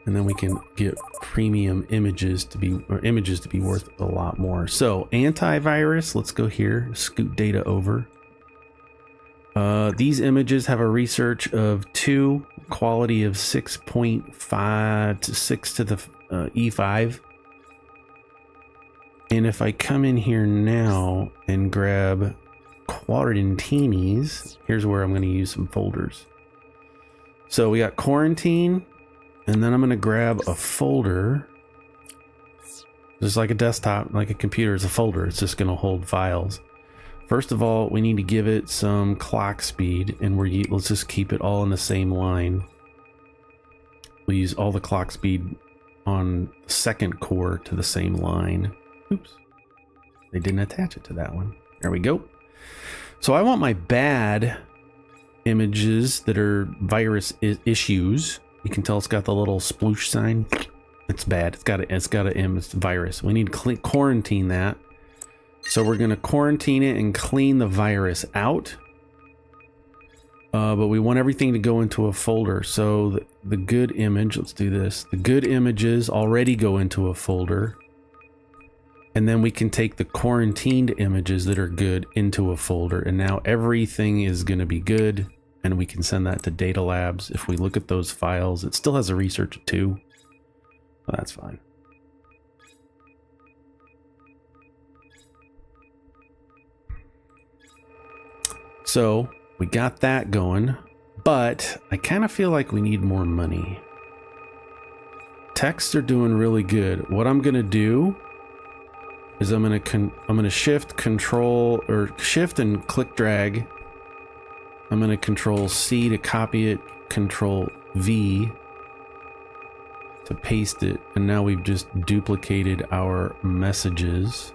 And then we can get premium images to be worth a lot more. So antivirus, let's go here, scoot data over. These images have a research of 2, quality of 6.5 to 6 to the E5. And if I come in here now and grab quarantinis, here's where I'm going to use some folders. So we got quarantine, and then I'm going to grab a folder. Just like a desktop, like a computer, it's a folder. It's just going to hold files. First of all, we need to give it some clock speed, and let's just keep it all in the same line. We use all the clock speed on the second core to the same line. Oops, they didn't attach it to that one. There we go. So I want my bad images that are virus issues. You can tell it's got the little sploosh sign. It's bad. It's got it's virus. We need to quarantine that. So we're going to quarantine it and clean the virus out. But we want everything to go into a folder. So the good image, let's do this. The good images already go into a folder. And then we can take the quarantined images that are good into a folder. And now everything is going to be good. And we can send that to Data Labs. If we look at those files, it still has a research 2. Well, that's fine. So we got that going, but I kind of feel like we need more money. Texts are doing really good. What I'm going to do is I'm going to shift and click drag. I'm going to control C to copy it, control V to paste it. And now we've just duplicated our messages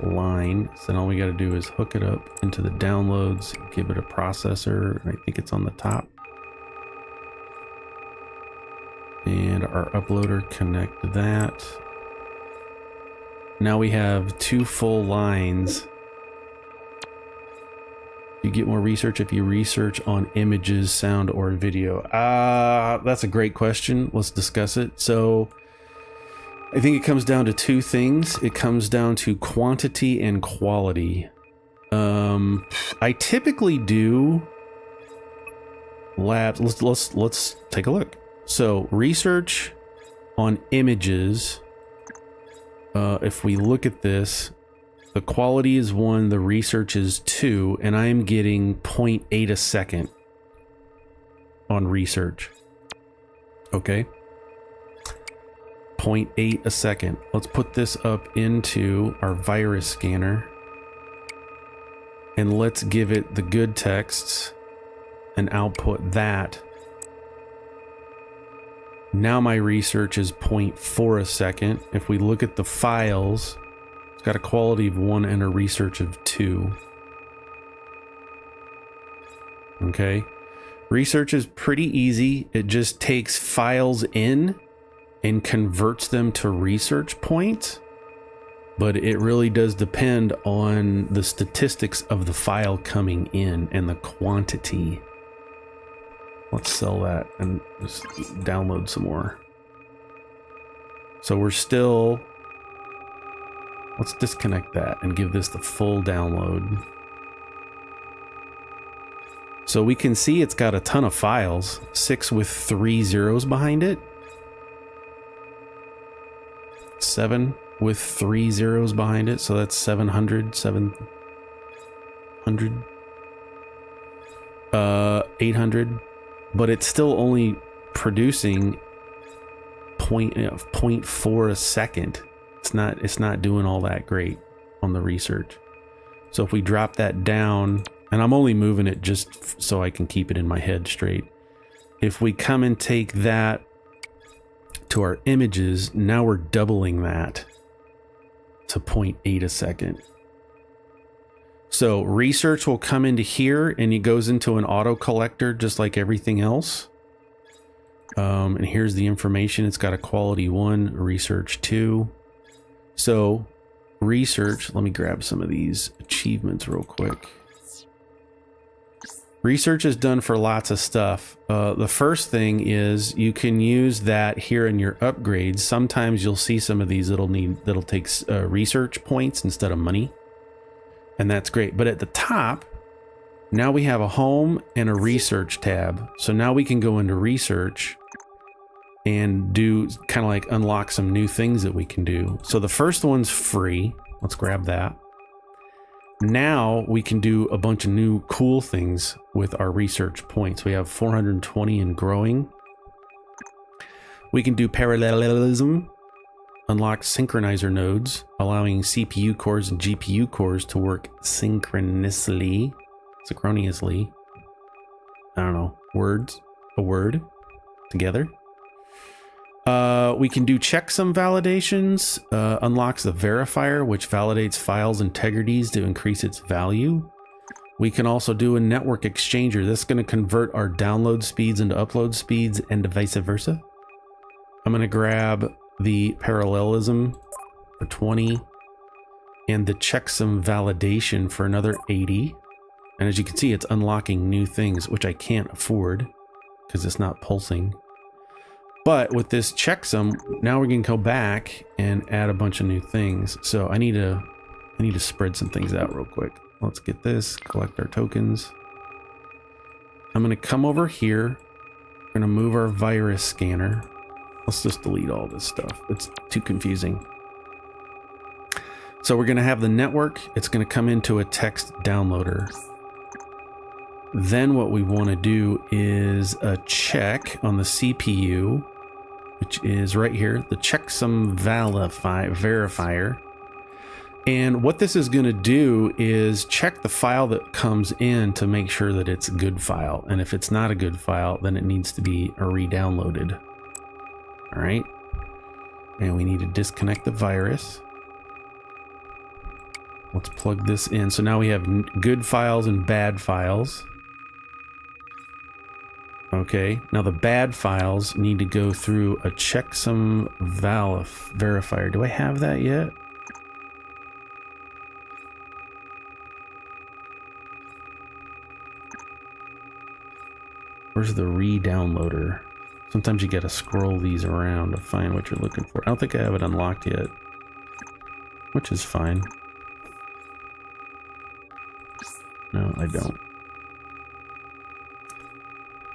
line. So now all we got to do is hook it up into the downloads, give it a processor. I think it's on the top. And our uploader, connect that. Now we have 2 full lines. You get more research if you research on images, sound, or video. That's a great question. Let's discuss it. So I think it comes down to 2 things. It comes down to quantity and quality. I typically do labs. Let's take a look. So research on images. If we look at this, the quality is 1, the research is 2, and I am getting 0.8 a second on research. Okay. 0.8 a second. Let's put this up into our virus scanner. And let's give it the good texts and output that. Now my research is 0.4 a second. If we look at the files, it's got a quality of 1 and a research of 2. Okay. Research is pretty easy. It just takes files in and converts them to research points. But it really does depend on the statistics of the file coming in and the quantity. Let's sell that and just download some more. So we're still... Let's disconnect that and give this the full download. So we can see it's got a ton of files, 6 with 3 zeros behind it. 7 with 3 zeros behind it. So that's 700, 800. But it's still only producing 0.4 a second. It's not doing all that great on the research. So if we drop that down, and I'm only moving it just so I can keep it in my head straight. If we come and take that to our images, now we're doubling that to 0.8 a second. So research will come into here and it goes into an auto collector just like everything else. And here's the information. It's got a quality 1, research 2. So research, let me grab some of these achievements real quick. Research is done for lots of stuff. The first thing is you can use that here in your upgrades. Sometimes you'll see some of these that'll take research points instead of money. And that's great. But at the top, now we have a home and a research tab. So now we can go into research and do kind of like unlock some new things that we can do. So the first one's free. Let's grab that. Now we can do a bunch of new cool things with our research points. We have 420 and growing. We can do parallelism. Unlock synchronizer nodes, allowing CPU cores and GPU cores to work synchronously. I don't know, a word together. We can do checksum validations, unlocks the verifier, which validates files' integrities to increase its value. We can also do a network exchanger. This is going to convert our download speeds into upload speeds and vice versa. I'm going to grab the parallelism for 20 and the checksum validation for another 80. And as you can see, it's unlocking new things, which I can't afford because it's not pulsing. But with this checksum, now we can go back and add a bunch of new things. So I need to spread some things out real quick. Let's get this, collect our tokens. I'm going to come over here. We're going to move our virus scanner. Let's just delete all this stuff. It's too confusing. So we're going to have the network. It's going to come into a text downloader. Then what we want to do is a check on the CPU, which is right here, the checksum verifier. And what this is going to do is check the file that comes in to make sure that it's a good file. And if it's not a good file, then it needs to be re-downloaded. All right. And we need to disconnect the virus. Let's plug this in. So now we have good files and bad files. Okay. Now the bad files need to go through a checksum verifier. Do I have that yet? Where's the re-downloader? Sometimes you gotta scroll these around to find what you're looking for. I don't think I have it unlocked yet, which is fine. No, I don't.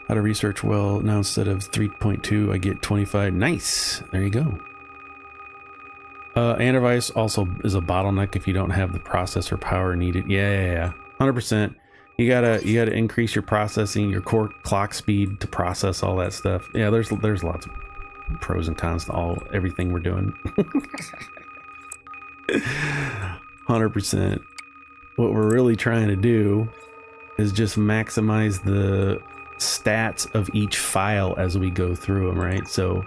How to research well. Now instead of 3.2, I get 25. Nice. There you go. Antivirus also is a bottleneck if you don't have the processor power needed. Yeah. 100%. You gotta increase your processing, your core clock speed to process all that stuff. Yeah, there's lots of pros and cons to everything we're doing. 100%. What we're really trying to do is just maximize the stats of each file as we go through them, right? So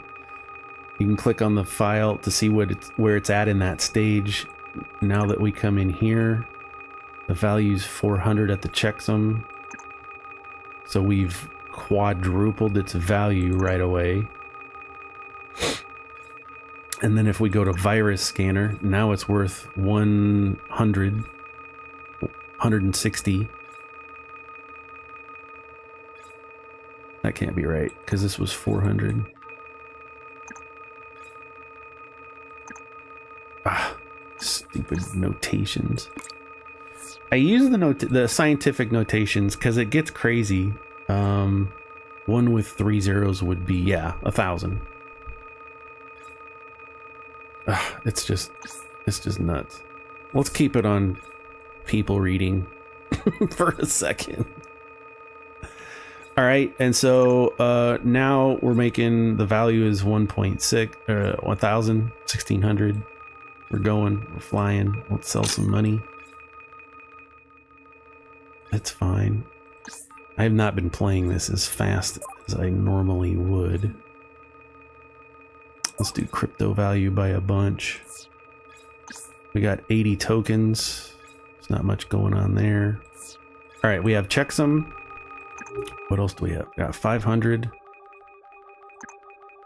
you can click on the file to see where it's at in that stage. Now that we come in here, the value's 400 at the checksum. So we've quadrupled its value right away. And then if we go to virus scanner, now it's worth 160. That can't be right because this was 400. Stupid notations. I use the scientific notations because it gets crazy. One with 3 zeros would be 1,000. It's just nuts. Let's keep it on people reading for a second. All right, and so now we're making the value is 1.6, 1,000, 1,600. We're flying. Let's sell some money. It's fine. I have not been playing this as fast as I normally would. Let's do crypto value by a bunch. We got 80 tokens. There's not much going on there. All right, we have checksum. What else do we have? We got 500.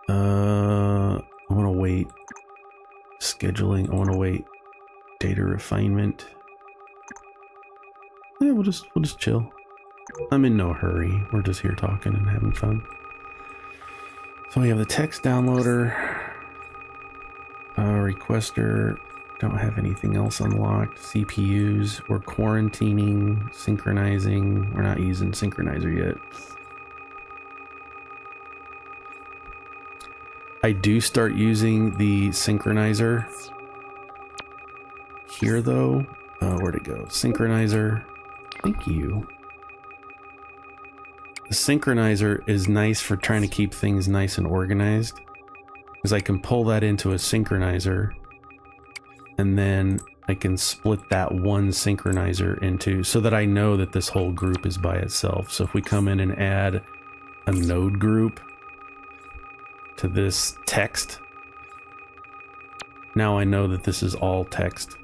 I want to wait. Scheduling. I want to wait. Data refinement. Yeah, we'll just chill. I'm in no hurry. We're just here talking and having fun. So we have the text downloader, requester. Don't have anything else unlocked. CPUs. We're quarantining, synchronizing. We're not using synchronizer yet. I do start using the synchronizer here though. Where'd it go? Synchronizer. Thank you. The synchronizer is nice for trying to keep things nice and organized, because I can pull that into a synchronizer and then I can split that one synchronizer into, so that I know that this whole group is by itself. So if we come in and add a node group to this text, now I know that this is all text.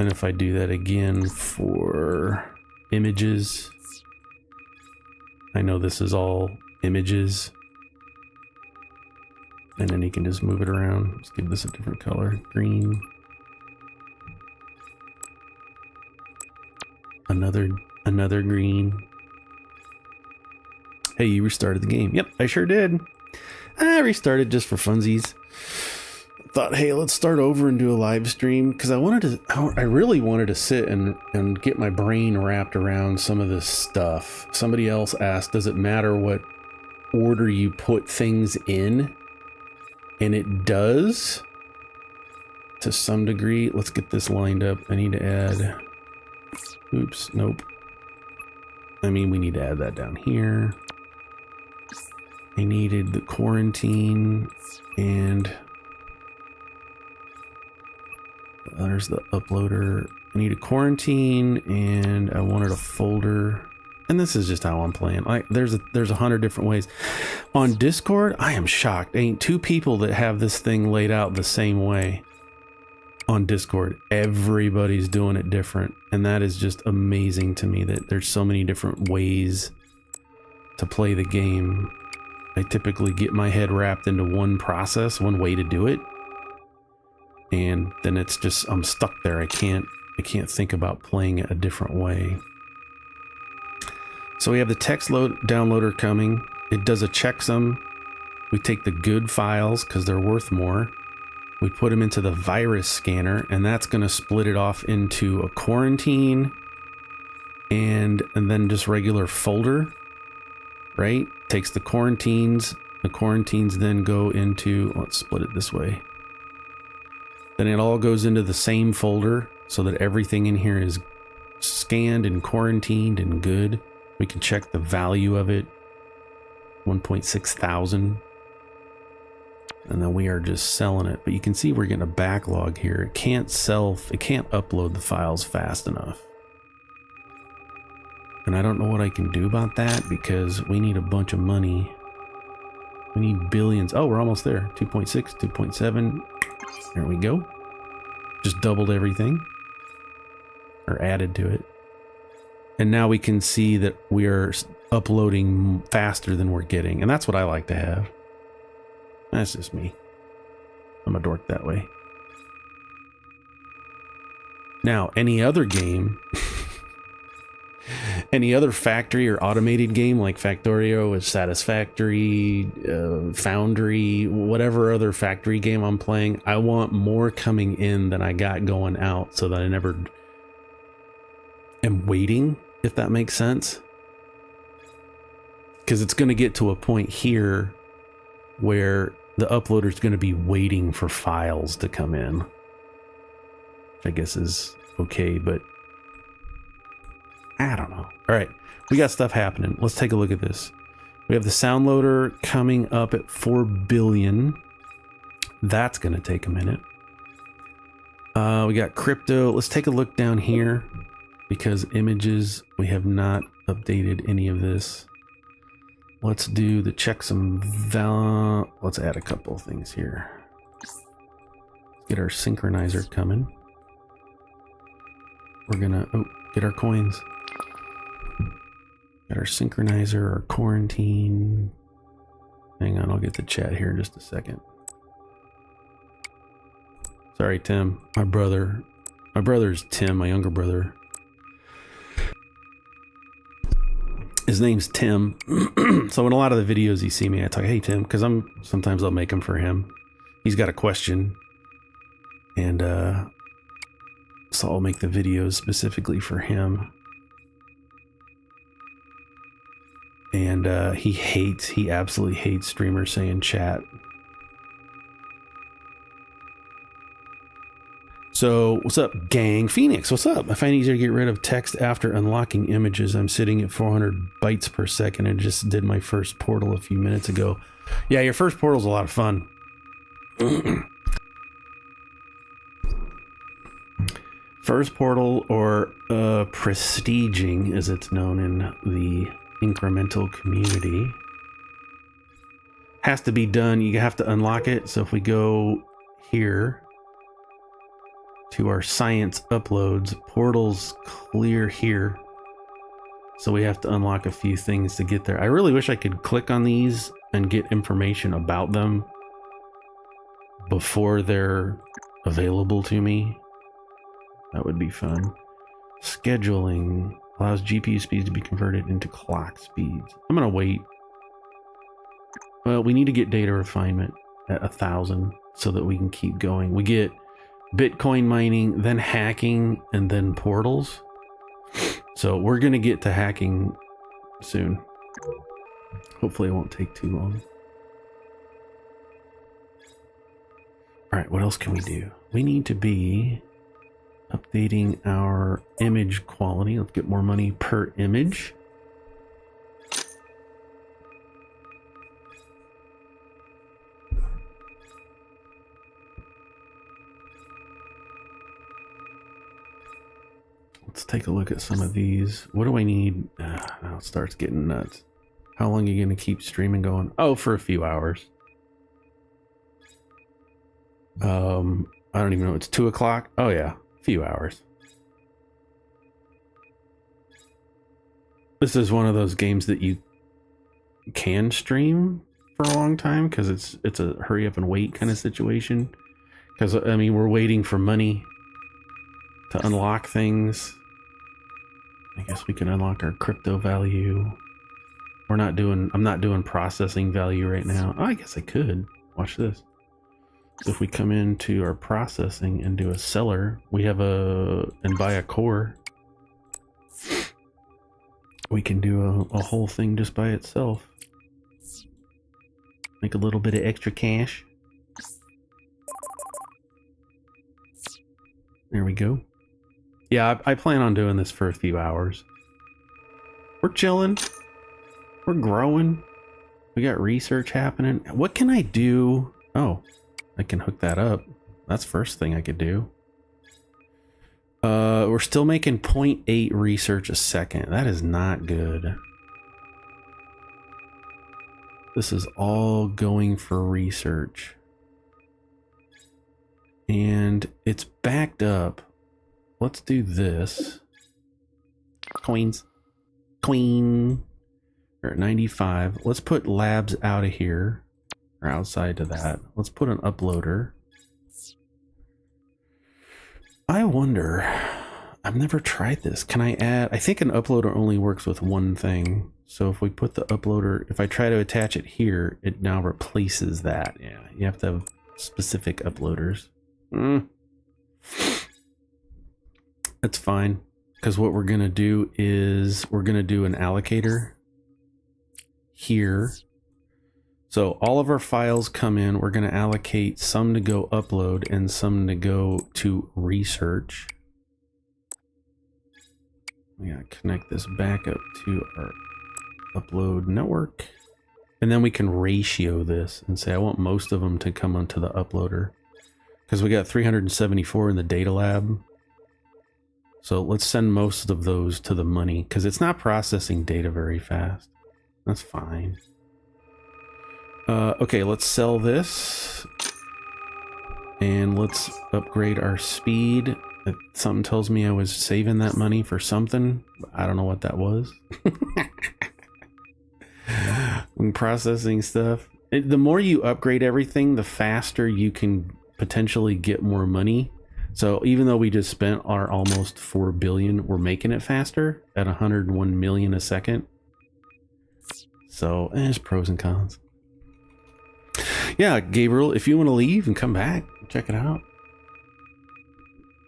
And if I do that again for images, I know this is all images. And then you can just move it around. Let's give this a different color. Green. Another green. Hey, you restarted the game. Yep, I sure did. I restarted just for funsies. Thought, hey, let's start over and do a live stream, because I really wanted to sit and get my brain wrapped around some of this stuff. Somebody else asked, does it matter what order you put things in? And it does to some degree. Let's get this lined up. I need to add, oops, nope. I mean, we need to add that down here. I needed the quarantine, and there's the uploader. I need a quarantine, and I wanted a folder. And this is just how I'm playing. There's 100 different ways. On Discord, I am shocked. Ain't two people that have this thing laid out the same way. On Discord, everybody's doing it different, and that is just amazing to me that there's so many different ways to play the game. I typically get my head wrapped into one process, one way to do it, and then it's just, I'm stuck there. I can't think about playing it a different way. So we have the text downloader coming. It does a checksum. We take the good files because they're worth more. We put them into the virus scanner, and that's going to split it off into a quarantine and then just regular folder, right? Takes the quarantines then go into, let's split it this way. Then it all goes into the same folder so that everything in here is scanned and quarantined and good. We can check the value of it, 1.6 thousand. And then we are just selling it. But you can see we're getting a backlog here. It can't upload the files fast enough. And I don't know what I can do about that, because we need a bunch of money. We need billions. Oh, we're almost there. 2.6, 2.7. There we go. Just doubled everything. Or added to it. And now we can see that we are uploading faster than we're getting. And that's what I like to have. That's just me. I'm a dork that way. Now, any other game, any other factory or automated game like Factorio with Satisfactory, Foundry, whatever other factory game I'm playing, I want more coming in than I got going out, so that I never am waiting, if that makes sense. Because it's going to get to a point here where the uploader is going to be waiting for files to come in, which I guess is okay, but I don't know. All right, we got stuff happening. Let's take a look at this. We have the sound loader coming up at 4 billion. That's going to take a minute. We got crypto. Let's take a look down here, because images, we have not updated any of this. Let's do the checksum. Let's add a couple of things here. Get our synchronizer coming. We're gonna get our coins. Got our synchronizer, our quarantine. Hang on, I'll get the chat here in just a second. Sorry, Tim, my brother. My brother's Tim, my younger brother. His name's Tim. So in a lot of the videos you see me, I talk, hey Tim, because sometimes I'll make them for him. He's got a question, and so I'll make the videos specifically for him. And he absolutely hates streamers saying chat. So what's up, gang? Phoenix, what's up? I find it easier to get rid of text after unlocking images. I'm sitting at 400 bytes per second and just did my first portal a few minutes ago. Yeah, your first portal's a lot of fun. First portal, or prestiging as it's known in the incremental community, has to be done. You have to unlock it. So if we go here, to our science uploads. Portals clear here. So we have to unlock a few things to get there. I really wish I could click on these and get information about them before they're available to me. That would be fun. Scheduling allows GPU speeds to be converted into clock speeds. I'm gonna wait. Well, we need to get data refinement at 1,000 so that we can keep going. We get Bitcoin mining, then hacking, and then portals. So we're gonna get to hacking soon. Hopefully it won't take too long. All right, what else can we do? We need to be updating our image quality. Let's get more money per image. Let's take a look at some of these. What do I need? Now it starts getting nuts. How long are you going to keep streaming going? Oh, for a few hours. I don't even know. It's 2 o'clock. Oh yeah, a few hours. This is one of those games that you can stream for a long time because it's a hurry up and wait kind of situation. Because I mean, we're waiting for money to unlock things. I guess we can unlock our crypto value. I'm not doing processing value right now. Oh, I guess I could. Watch this. If we come into our processing and do a seller, we have and buy a core. We can do a whole thing just by itself. Make a little bit of extra cash. There we go. Yeah, I plan on doing this for a few hours. We're chilling. We're growing. We got research happening. What can I do? Oh, I can hook that up. That's first thing I could do. We're still making 0.8 research a second. That is not good. This is all going for research. And it's backed up. Let's do this. Coins. Queen. We're at 95. Let's put labs out of here. Or outside to that. Let's put an uploader. I wonder. I've never tried this. Can I add? I think an uploader only works with one thing. So if we put the uploader, if I try to attach it here, it now replaces that. Yeah, you have to have specific uploaders. That's fine. Because what we're going to do is we're going to do an allocator here. So all of our files come in. We're going to allocate some to go upload and some to go to research. We got to connect this back up to our upload network. And then we can ratio this and say I want most of them to come onto the uploader. Because we got 374 in the data lab. So let's send most of those to the money because it's not processing data very fast. That's fine. Okay, let's sell this. And let's upgrade our speed. Something tells me I was saving that money for something. I don't know what that was. When processing stuff. The more you upgrade everything, the faster you can potentially get more money. So even though we just spent our almost 4 billion, we're making it faster at 101 million a second. So there's pros and cons. Yeah, Gabriel, if you want to leave and come back, check it out.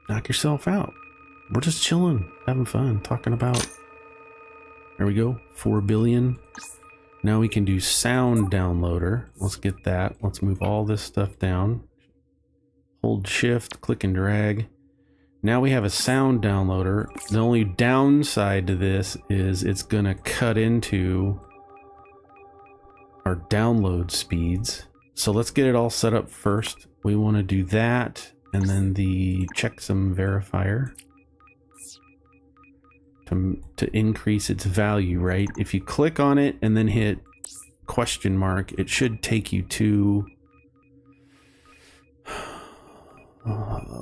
Knock yourself out. We're just chilling, having fun, talking about. There we go, 4 billion. Now we can do sound downloader. Let's get that. Let's move all this stuff down. Hold shift, click and drag. Now we have a sound downloader. The only downside to this is it's gonna cut into our download speeds. So let's get it all set up first. We want to do that and then the checksum verifier to increase its value, right? If you click on it and then hit question mark, it should take you to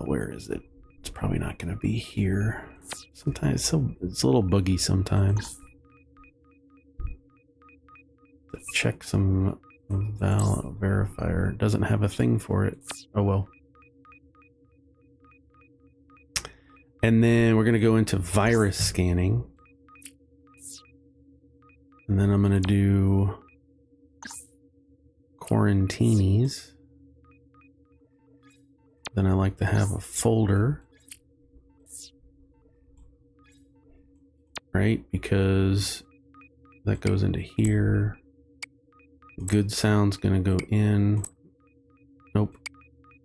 where is it? It's probably not going to be here. Sometimes it's a little buggy sometimes. Check some verifier. Doesn't have a thing for it. Oh well. And then we're going to go into virus scanning. And then I'm going to do quarantinis. Then I like to have a folder. Right? Because that goes into here. Good sound's going to go in. Nope.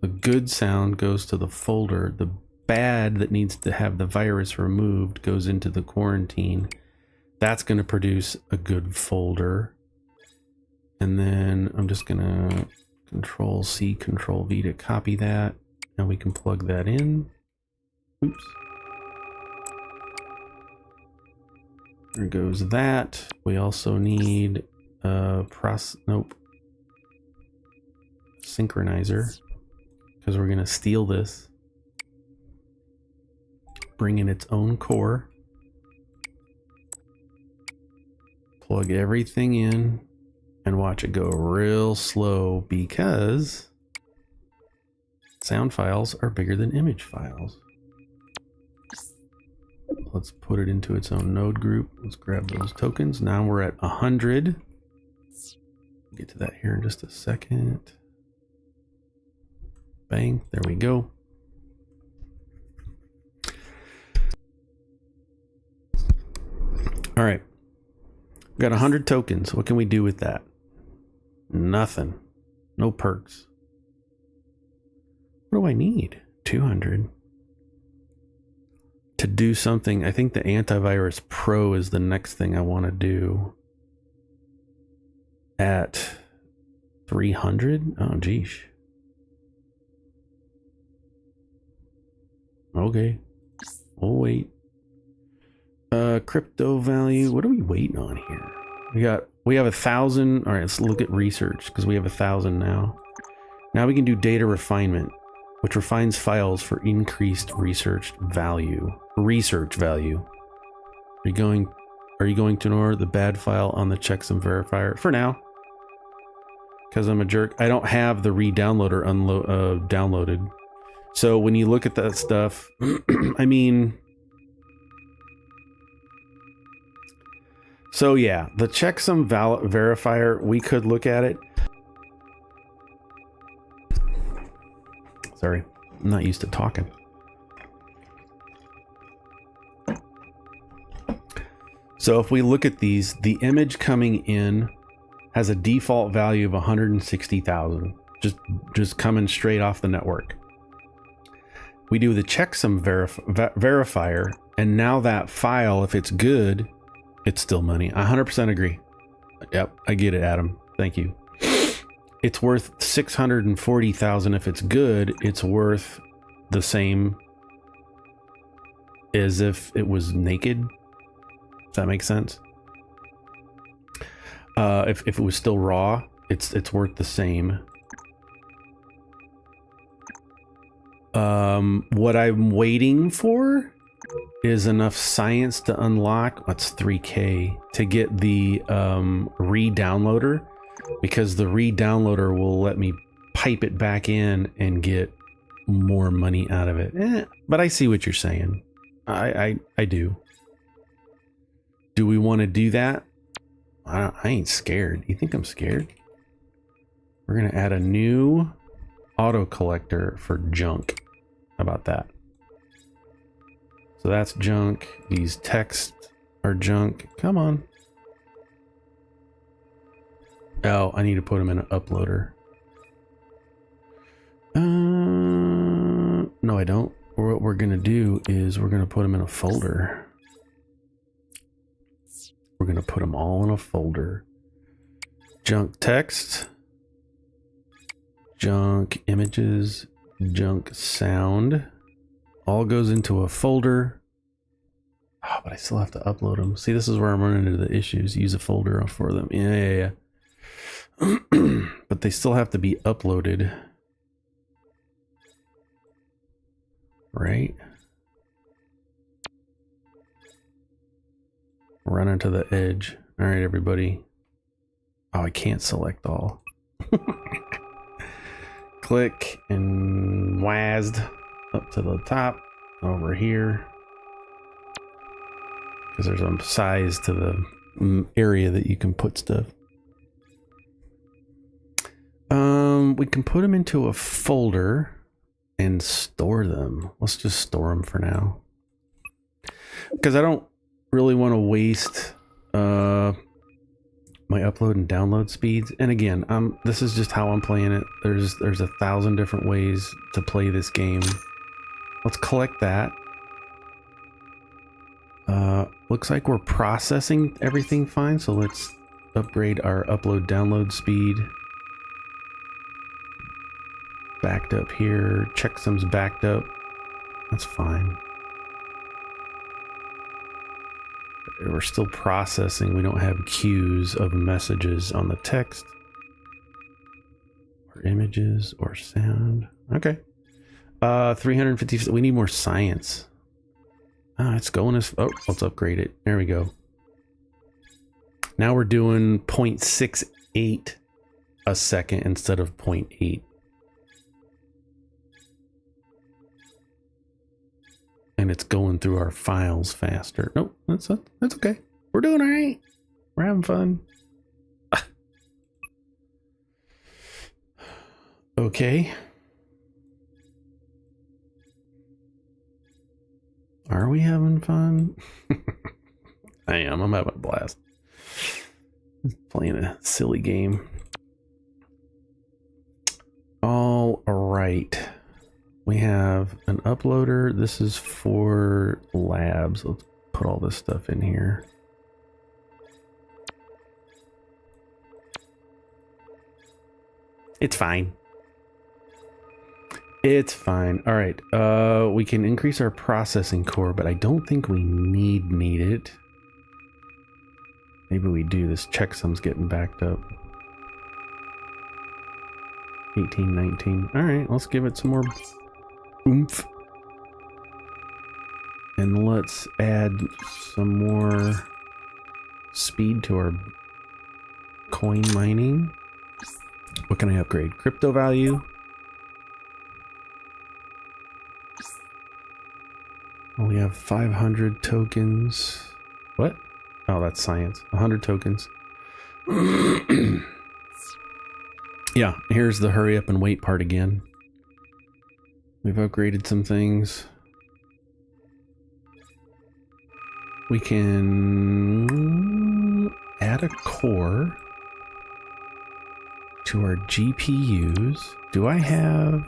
The good sound goes to the folder. The bad that needs to have the virus removed goes into the quarantine. That's going to produce a good folder. And then I'm just going to Control C, Control V to copy that. And we can plug that in. Oops. There goes that. We also need synchronizer, because we're going to steal this. Bring in its own core. Plug everything in and watch it go real slow, because sound files are bigger than image files. Let's put it into its own node group. Let's grab those tokens. Now we're at 100. We'll get to that here in just a second. Bang, there we go. All right. We've got 100 tokens. What can we do with that? Nothing. No perks. What do I need? 200. To do something, I think the Antivirus Pro is the next thing I want to do. At 300? Oh, geesh. Okay. We'll wait. Crypto value. What are we waiting on here? We have 1,000. All right, let's look at research, because we have 1,000 now. Now we can do data refinement, which refines files for increased research value. Research value. Are you going to ignore the bad file on the checksum verifier for now? Because I'm a jerk. I don't have the re-downloader downloaded. So when you look at that stuff, I mean, so yeah, the checksum verifier, we could look at it. Sorry, I'm not used to talking. So if we look at these, the image coming in has a default value of 160,000, just coming straight off the network. We do the checksum verifier, and now that file, if it's good, it's still money. I 100% agree. Yep, I get it, Adam. Thank you. It's worth 640,000 if it's good. It's worth the same as if it was naked. Does that make sense? If it was still raw, it's worth the same. What I'm waiting for is enough science to unlock, what's 3K, to get the re-downloader, because the re-downloader will let me pipe it back in and get more money out of it. But I see what you're saying. I do. Do we want to do that? I ain't scared. You think I'm scared? We're going to add a new auto collector for junk. How about that? So that's junk. These texts are junk. Come on. Oh, I need to put them in an uploader. No, I don't. What we're going to do is we're going to put them in a folder. We're going to put them all in a folder. Junk text. Junk images. Junk sound. All goes into a folder. Oh, but I still have to upload them. See, this is where I'm running into the issues. Use a folder for them. Yeah. But they still have to be uploaded. Right? running to the edge. All right, everybody. Oh, I can't select all. Click and WASD up to the top over here. Because there's a size to the area that you can put stuff. We can put them into a folder and store them. Let's just store them for now. Because I don't really want to waste my upload and download speeds. And again, this is just how I'm playing it. There's 1,000 different ways to play this game. Let's collect that. Looks like we're processing everything fine, so let's upgrade our upload download speed. Backed up here. Checksum's backed up. That's fine. We're still processing. We don't have queues of messages on the text or images or sound. Okay. 350. We need more science. It's going as... Oh, let's upgrade it. There we go. Now we're doing 0.68 a second instead of 0.8. And it's going through our files faster. Nope, that's okay. We're doing all right. We're having fun. Okay. Are we having fun? I am. I'm having a blast. Playing a silly game. All right. We have an uploader. This is for labs. Let's put all this stuff in here. It's fine. It's fine. All right. We can increase our processing core, but I don't think we need it. Maybe we do. This checksum's getting backed up. 18, 19. All right. Let's give it some more oomph. And let's add some more speed to our coin mining. What can I upgrade? Crypto value. We have 500 tokens. What? Oh, that's science. 100 tokens. Yeah, here's the hurry up and wait part again. We've upgraded some things. We can add a core to our GPUs. Do I have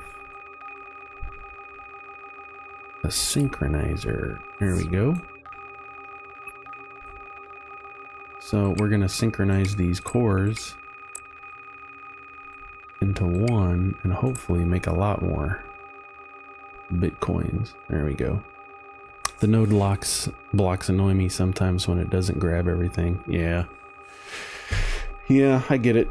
a synchronizer? There we go. So we're going to synchronize these cores into one and hopefully make a lot more Bitcoins. There we go. The node blocks annoy me sometimes when it doesn't grab everything. Yeah. Yeah, I get it.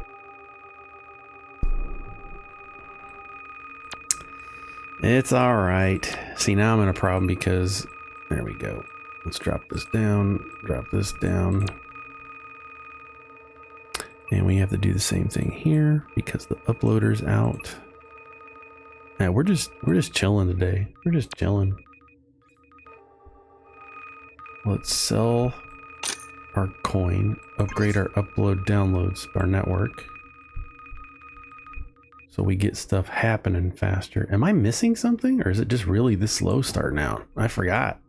It's all right. See, now I'm in a problem because there we go. Let's drop this down, drop this down. And we have to do the same thing here because the uploader's out. Yeah, we're just chilling today. We're just chilling. Let's sell our coin, upgrade our upload downloads, our network. So we get stuff happening faster. Am I missing something, or is it just really this slow starting out? I forgot.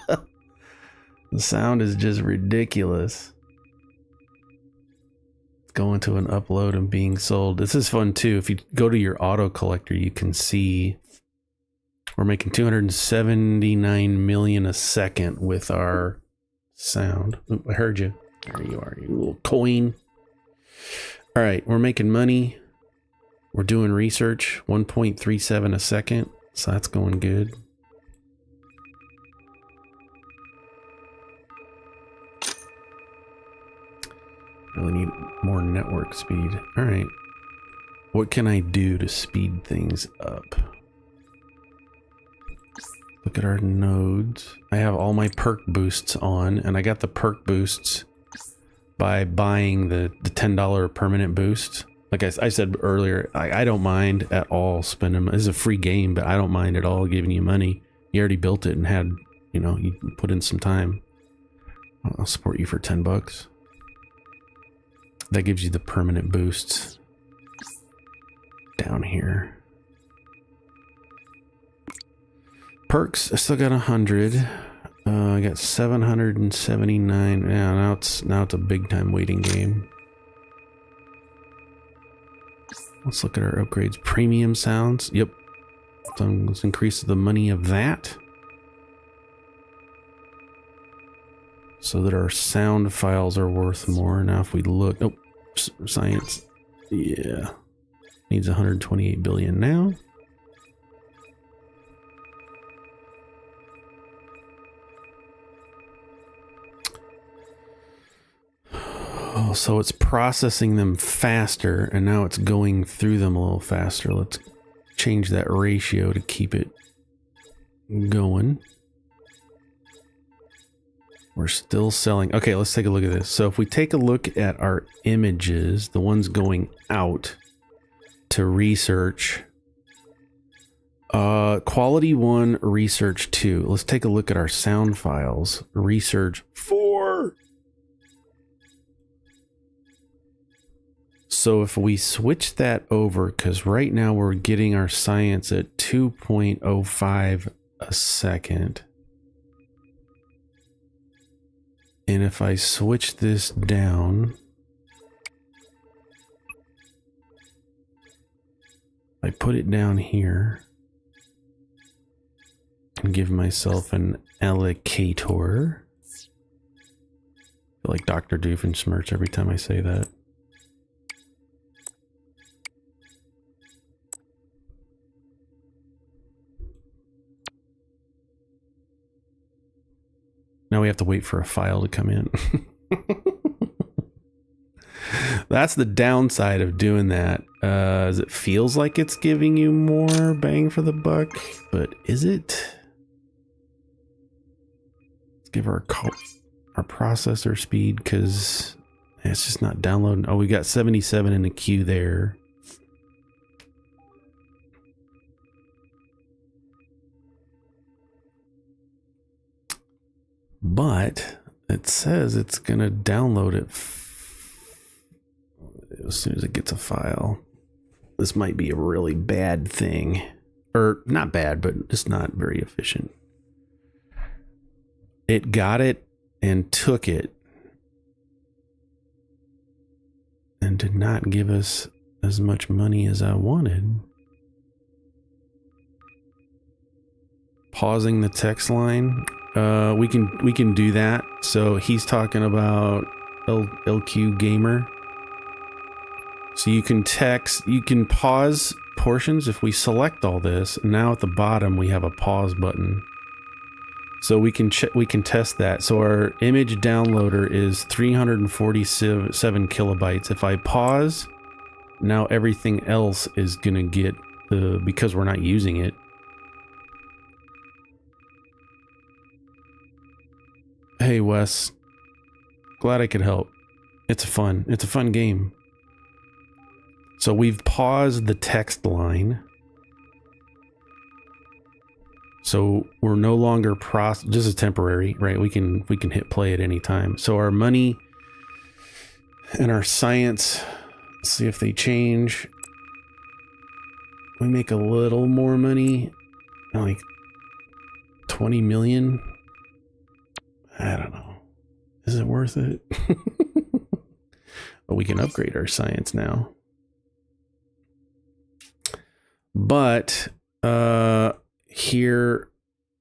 The sound is just ridiculous. It's going to an upload and being sold. This is fun too. If you go to your auto collector, you can see we're making 279 million a second with our sound. Oop, I heard you. There you are, you little coin. All right, we're making money. We're doing research, 1.37 a second, so that's going good. Really need more network speed. All right, what can I do to speed things up? Look at our nodes. I have all my perk boosts on, and I got the perk boosts by buying the $10 permanent boost. Like I said earlier, I don't mind at all spending. This is a free game, but I don't mind at all giving you money. You already built it and had, you know, you put in some time. I'll support you for $10. That gives you the permanent boosts down here. Perks, I still got 100. I got 779. Yeah, now it's a big time waiting game. Let's look at our upgrades. Premium sounds. Yep. So let's increase the money of that, so that our sound files are worth more. Now if we look, oh, science, yeah, needs 128 billion now. Oh, so it's processing them faster, and now it's going through them a little faster. Let's change that ratio to keep it going. We're still selling. Okay, let's take a look at this. So if we take a look at our images, the ones going out to research, quality 1, research 2. Let's take a look at our sound files. Research 4. So if we switch that over, because right now we're getting our science at 2.05 a second. And if I switch this down, I put it down here and give myself an allocator. I feel like Dr. Doofenshmirtz every time I say that. Now we have to wait for a file to come in. That's the downside of doing that. As it feels like it's giving you more bang for the buck, but is it? Let's give our processor speed, because it's just not downloading. Oh, we got 77 in the queue there. But it says it's going to download it as soon as it gets a file. This might be a really bad thing. Or not bad, but just not very efficient. It got it and took it and did not give us as much money as I wanted. Pausing the text line. We can do that. So he's talking about LQ Gamer. So you can pause portions if we select all this. Now at the bottom we have a pause button. So we can test that. So our image downloader is 347 kilobytes. If I pause, now everything else is gonna get because we're not using it. Hey Wes, glad I could help. It's a fun game. So we've paused the text line. So we're no longer this is temporary, right? We can hit play at any time. So our money and our science, let's see if they change. We make a little more money, like 20 million. I don't know. Is it worth it? But we can upgrade our science now. But here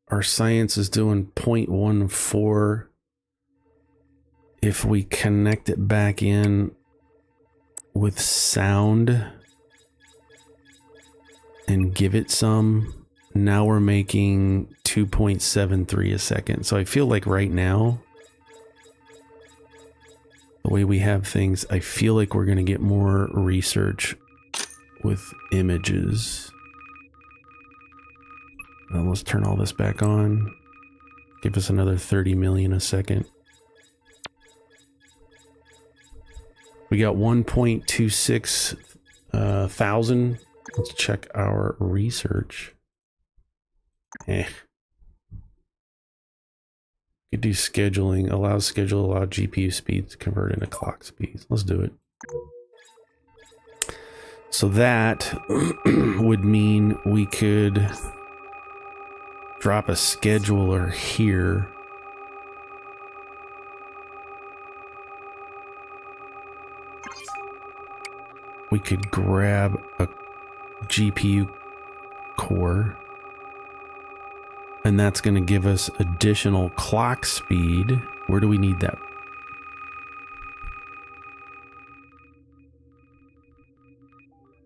our science is doing 0.14. If we connect it back in with sound and give it some, now we're making 2.73 a second. So I feel like right now, the way we have things, I feel like we're going to get more research with images. Let's turn all this back on. Give us another 30 million a second. We got 1.26 thousand. Let's check our research. Could do scheduling, allow GPU speeds to convert into clock speeds. Let's do it. So that would mean we could drop a scheduler here. We could grab a GPU core, and that's going to give us additional clock speed. Where do we need that?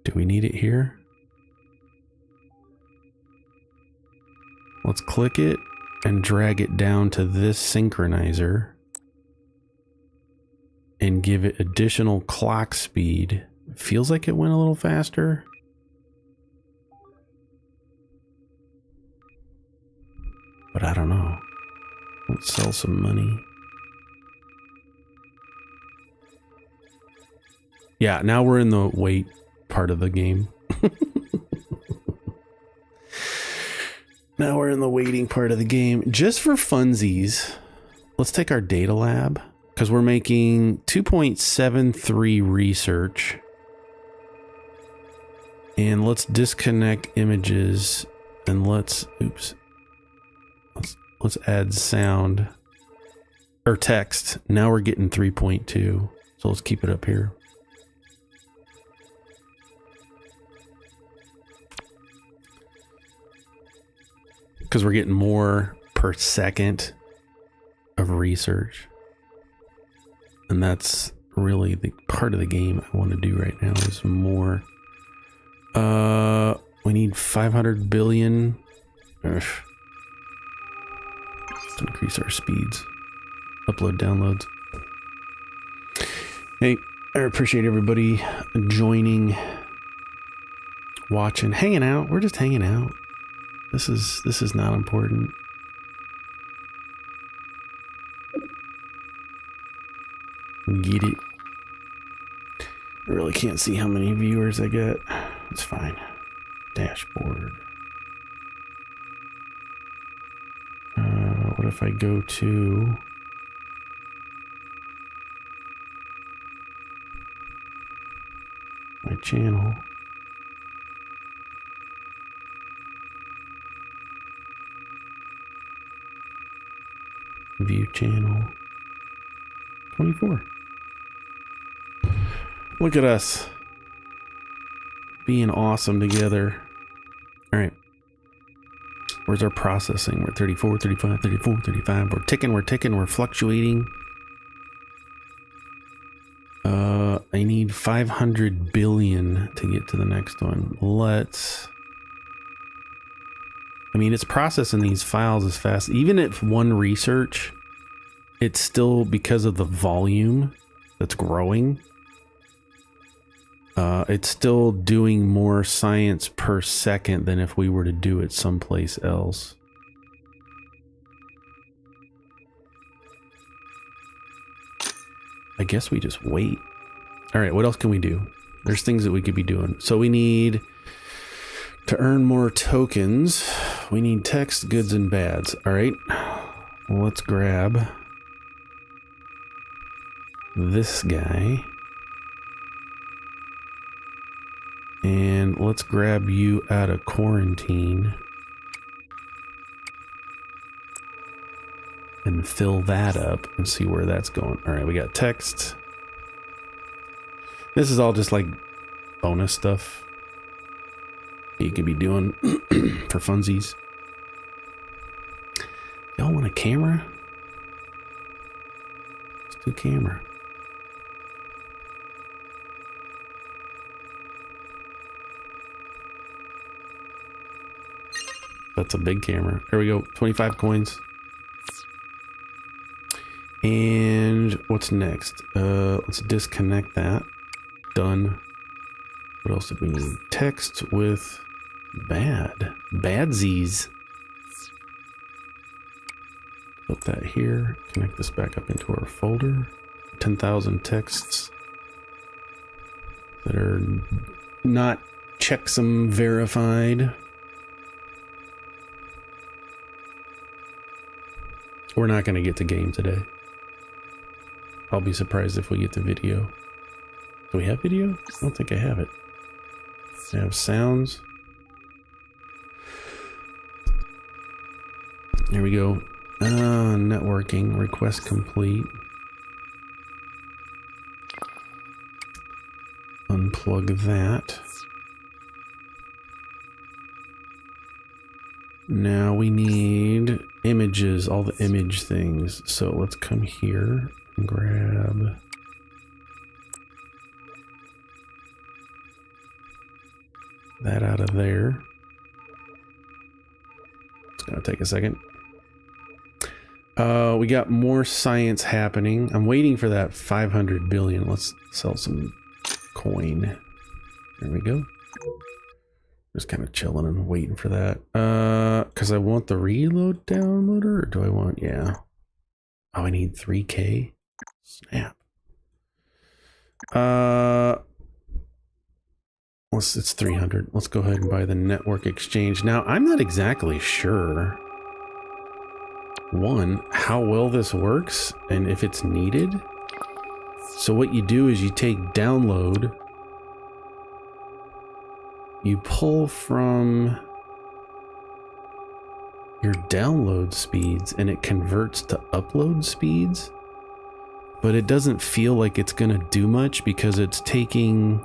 Do we need it here? Let's click it and drag it down to this synchronizer and give it additional clock speed. It feels like it went a little faster. But I don't know. Let's sell some money. Yeah, now we're in the wait part of the game. Now we're in the waiting part of the game. Just for funsies, let's take our data lab, because we're making 2.73 research. And let's disconnect images and let's add sound or text. Now we're getting 3.2. So let's keep it up here. Because we're getting more per second of research. And that's really the part of the game I want to do right now is more. We need 500 billion. Let's increase our speeds. Upload, downloads. Hey, I appreciate everybody joining, watching, hanging out. We're just hanging out. This is not important. Get it. I really can't see how many viewers I get. It's fine. Dashboard. What if I go to my channel? View channel. 24. Look at us being awesome together. All right. Where's our processing? We're 34, 35, 34, 35. We're ticking, we're fluctuating. I need 500 billion to get to the next one. I mean, it's processing these files as fast. Even if one research, it's still, because of the volume that's growing, it's still doing more science per second than if we were to do it someplace else. I guess we just wait. All right, what else can we do? There's things that we could be doing. So we need to earn more tokens. We need text, goods, and bads. All right, well, let's grab this guy. And let's grab you out of quarantine and fill that up and see where that's going. All right, we got text. This is all just like bonus stuff you could be doing for funsies. Y'all want a camera? Let's do camera. That's a big camera. There we go. 25 coins. And what's next? Let's disconnect that. Done. What else did we need? Text with badsies. Put that here. Connect this back up into our folder. 10,000 texts that are not checksum verified. We're not going to get to game today. I'll be surprised if we get to video. Do we have video? I don't think I have it. I have sounds. There we go. Networking. Request complete. Unplug that. Now we need images, all the image things. So let's come here and grab that out of there. It's gonna take a second. We got more science happening. I'm waiting for that 500 billion. Let's sell some coin. There we go. Just kind of chilling and waiting for that. Because I want the reload downloader, or do I want, yeah. Oh, I need 3K. Snap. It's 300. Let's go ahead and buy the network exchange. Now, I'm not exactly sure, one, how well this works and if it's needed. So what you do is you take download, you pull from your download speeds and it converts to upload speeds, but it doesn't feel like it's gonna do much because it's taking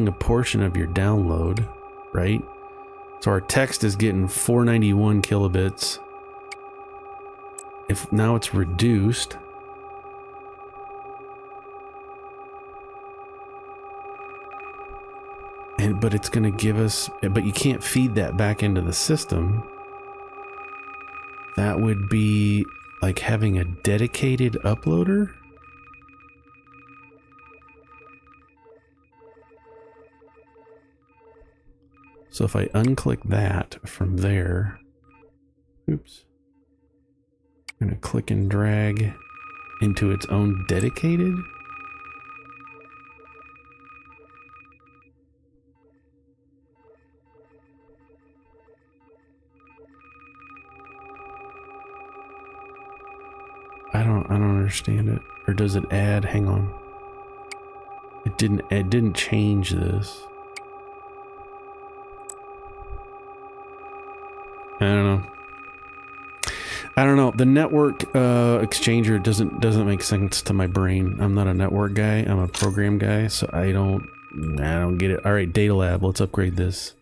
a portion of your download, right? So our text is getting 491 kilobits. If now it's reduced, but it's going to give us, but you can't feed that back into the system. That would be like having a dedicated uploader. So if I unclick that from there, oops, I'm going to click and drag into its own dedicated. I don't understand it. Or does it add? Hang on. It didn't change this. I don't know. The network exchanger doesn't make sense to my brain. I'm not a network guy. I'm a program guy, so I don't get it. All right, data lab. Let's upgrade this.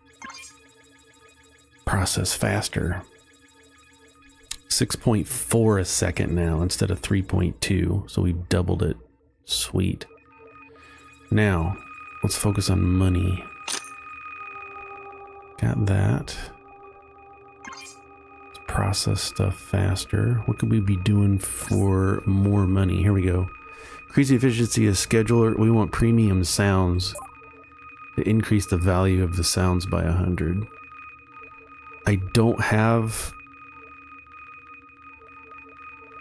Process faster. 6.4 a second now instead of 3.2. So we doubled it. Sweet. Now, let's focus on money. Got that. Process stuff faster. What could we be doing for more money? Here we go. Increase the efficiency of scheduler. We want premium sounds to increase the value of the sounds by 100. I don't have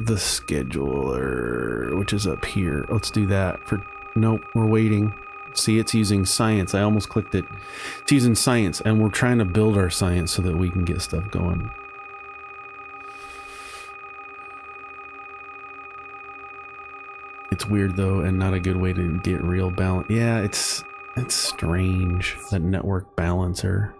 the scheduler, which is up here. Let's do that for, nope, we're waiting. See, it's using science. I almost clicked it. It's using science, and we're trying to build our science so that we can get stuff going. It's weird though, and not a good way to get real balance. Yeah, it's strange, that network balancer.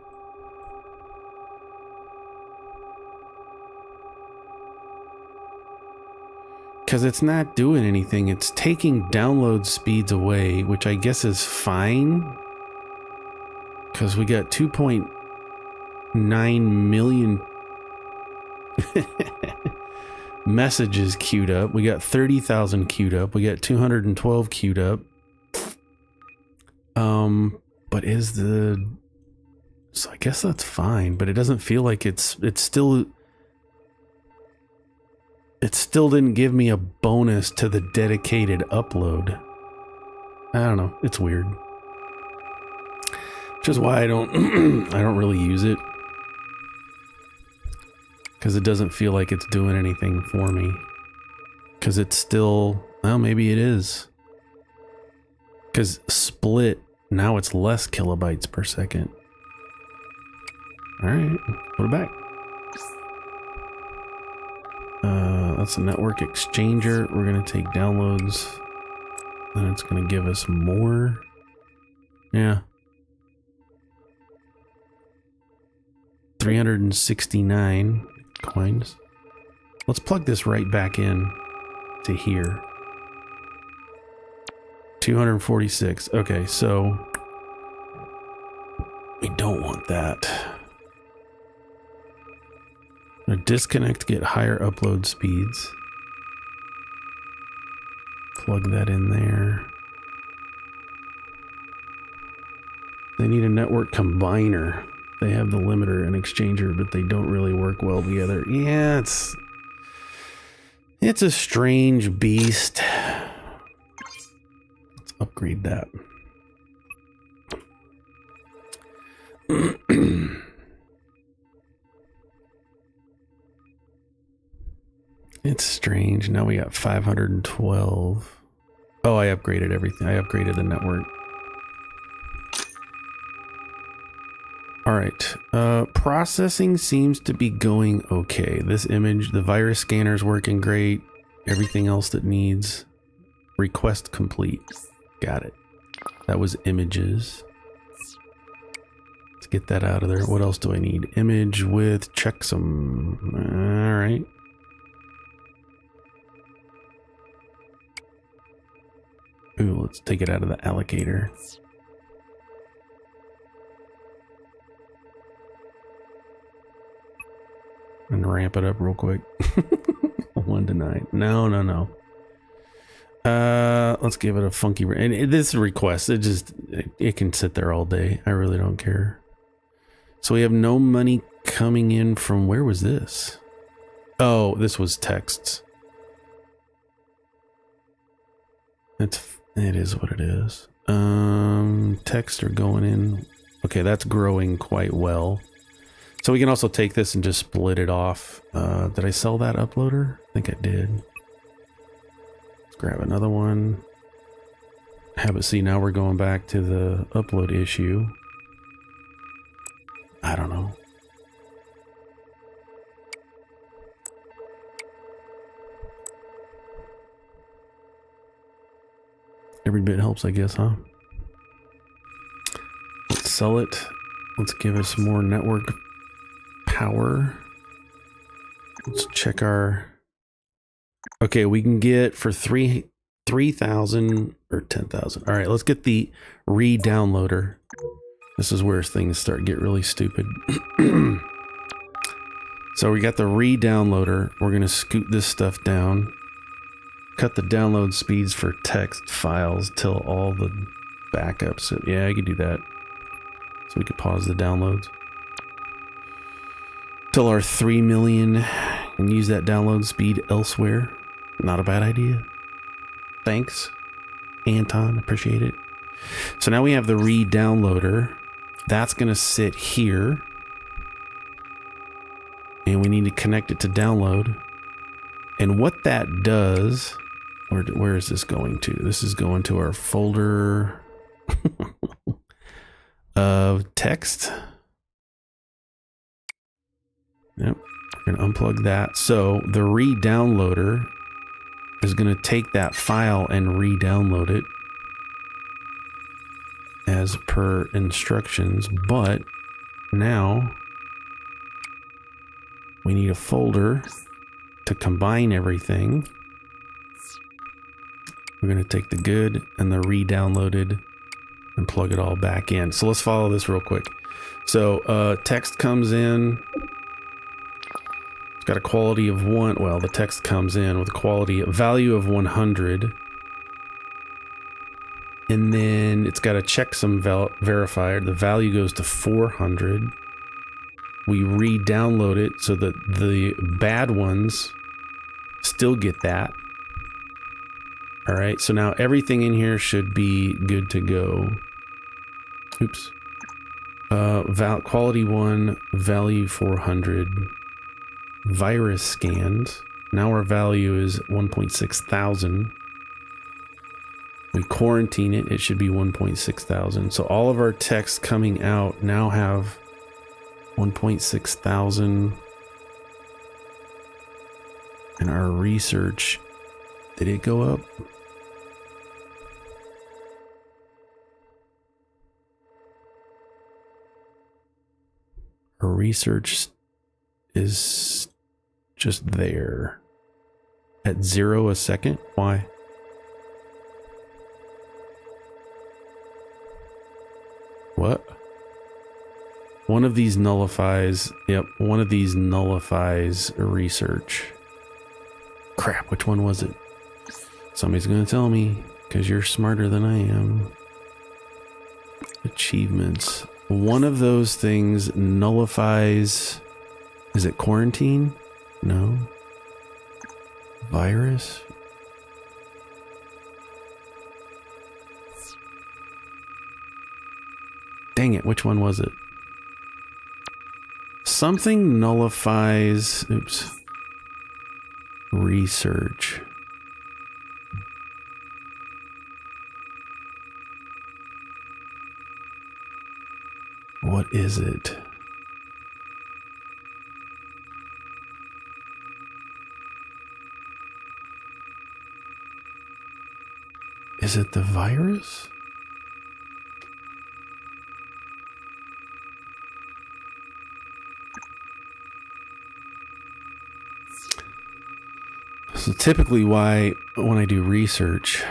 Because it's not doing anything. It's taking download speeds away, which I guess is fine. Because we got 2.9 million messages queued up. We got 30,000 queued up. We got 212 queued up. But is the... So I guess that's fine, but it doesn't feel like it's still... It still didn't give me a bonus to the dedicated upload. I don't know. It's weird. which is why I don't I don't really use it, because it doesn't feel like it's doing anything for me, because it's still, well, maybe it is, because split, now it's less kilobytes per second. All right, put it back. That's a network exchanger. We're gonna take downloads, and it's gonna give us more. Yeah. 369 coins. Let's plug this right back in to here. 246. Okay, so we don't want that. I'm gonna disconnect, get higher upload speeds. Plug that in there. They need a network combiner. They have the limiter and exchanger, but they don't really work well together. Yeah, it's a strange beast. Let's upgrade that. It's strange. Now we got 512. Oh, I upgraded everything. I upgraded the network. All right. Processing seems to be going okay. This image, the virus scanner is working great. Everything else that needs request complete. Got it. That was images. Let's get that out of there. What else do I need? Image with checksum. All right. Ooh, let's take it out of the allocator. And ramp it up real quick. 1 to 9. No. Let's give it a funky. And this request, it can sit there all day. I really don't care. So we have no money coming in from, where was this? Oh, this was texts. It is what it is. Texts are going in. Okay, that's growing quite well. So we can also take this and just split it off. Did I sell that uploader? I think I did. Let's grab another one. Have it see, now we're going back to the upload issue. I don't know. Every bit helps, I guess, huh? Let's sell it. Let's give us more network power. Let's check our... Okay, we can get for 3,000 or 10,000. All right, let's get the re-downloader. This is where things start to get really stupid. So we got the re-downloader. We're going to scoot this stuff down. Cut the download speeds for text files till all the backups. Yeah, I could do that. So we could pause the downloads till our 3 million and use that download speed elsewhere. Not a bad idea. Thanks, Anton. Appreciate it. So now we have the re-downloader. That's going to sit here. And we need to connect it to download. And what that does... Where is this going to? This is going to our folder of text. Yep, we're going to unplug that. So the re-downloader is going to take that file and re-download it as per instructions. But now we need a folder to combine everything. We're going to take the good and the re-downloaded and plug it all back in. So let's follow this real quick. So text comes in. It's got a quality of 1. Well, the text comes in with a value of 100. And then it's got a checksum verifier. The value goes to 400. We re-download it so that the bad ones still get that. All right, so now everything in here should be good to go. Oops. Quality 1, value 400. Virus scanned. Now our value is 1.6 thousand. We quarantine it, it should be 1.6 thousand. So all of our texts coming out now have 1.6 thousand. And our research, did it go up? Our research is just there at 0 a second. Why? What? One of these nullifies. Yep, one of these nullifies research. Crap, which one was it? Somebody's gonna tell me, because you're smarter than I am. Achievements. One of those things nullifies. Is it quarantine? No. Virus? Dang it, which one was it? Something nullifies. Oops. Research. What is it? Is it the virus? So typically when I do research,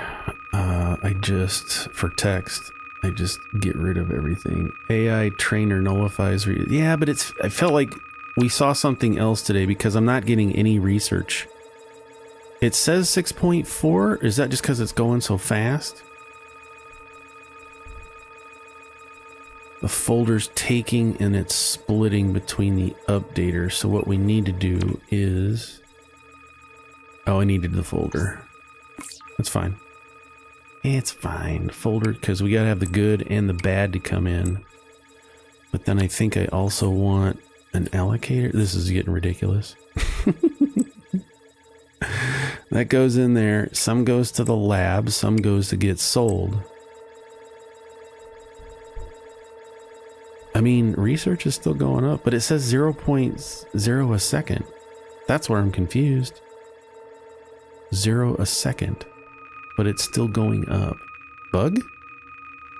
I just, for text, I just get rid of everything. AI trainer nullifies. Yeah, but I felt like we saw something else today because I'm not getting any research. It says 6.4. Is that just because it's going so fast? The folder's taking and it's splitting between the updaters. So what we need to do is... Oh, I needed the folder. That's fine. It's fine. Folder, because we got to have the good and the bad to come in. But then I think I also want an allocator. This is getting ridiculous. That goes in there. Some goes to the lab. Some goes to get sold. I mean, research is still going up, but it says 0.0 a second. That's where I'm confused. 0 a second, but it's still going up. Bug?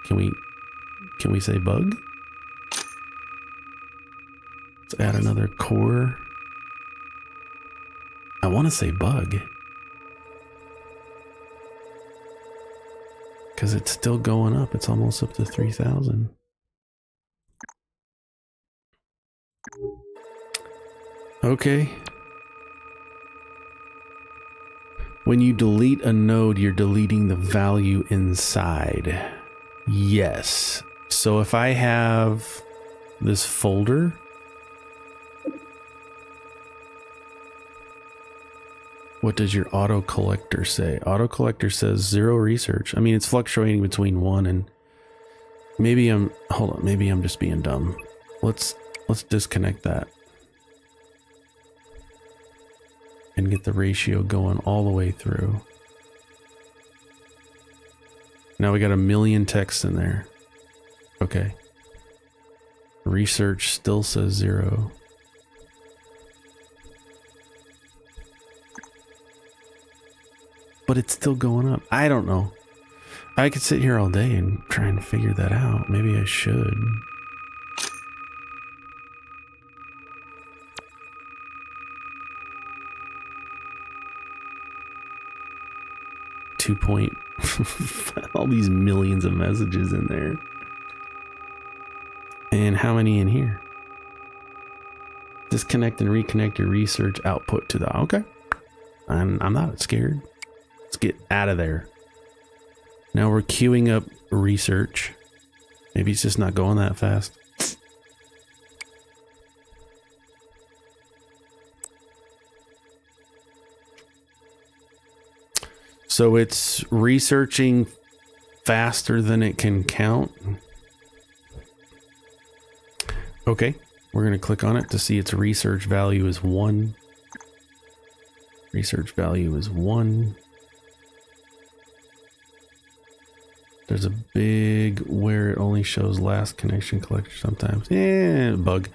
Can we say bug? Let's add another core. I want to say bug because it's still going up. It's almost up to 3,000. Okay. When you delete a node, you're deleting the value inside. Yes. So if I have this folder, what does your auto collector say? Auto collector says 0 research. I mean, it's fluctuating between 1 and maybe hold on, maybe I'm just being dumb. Let's disconnect that. And get the ratio going all the way through. Now we got 1 million texts in there. Okay. Research still says 0. But it's still going up. I don't know. I could sit here all day and try and figure that out. Maybe I should. All these millions of messages in there. And how many in here? Disconnect and reconnect your research output to the... Okay. I'm not scared. Let's get out of there. Now we're queuing up research. Maybe it's just not going that fast. So it's researching faster than it can count. Okay, we're going to click on it to see its research value is 1. Research value is 1. There's a big where it only shows last connection collector sometimes. Yeah, bug.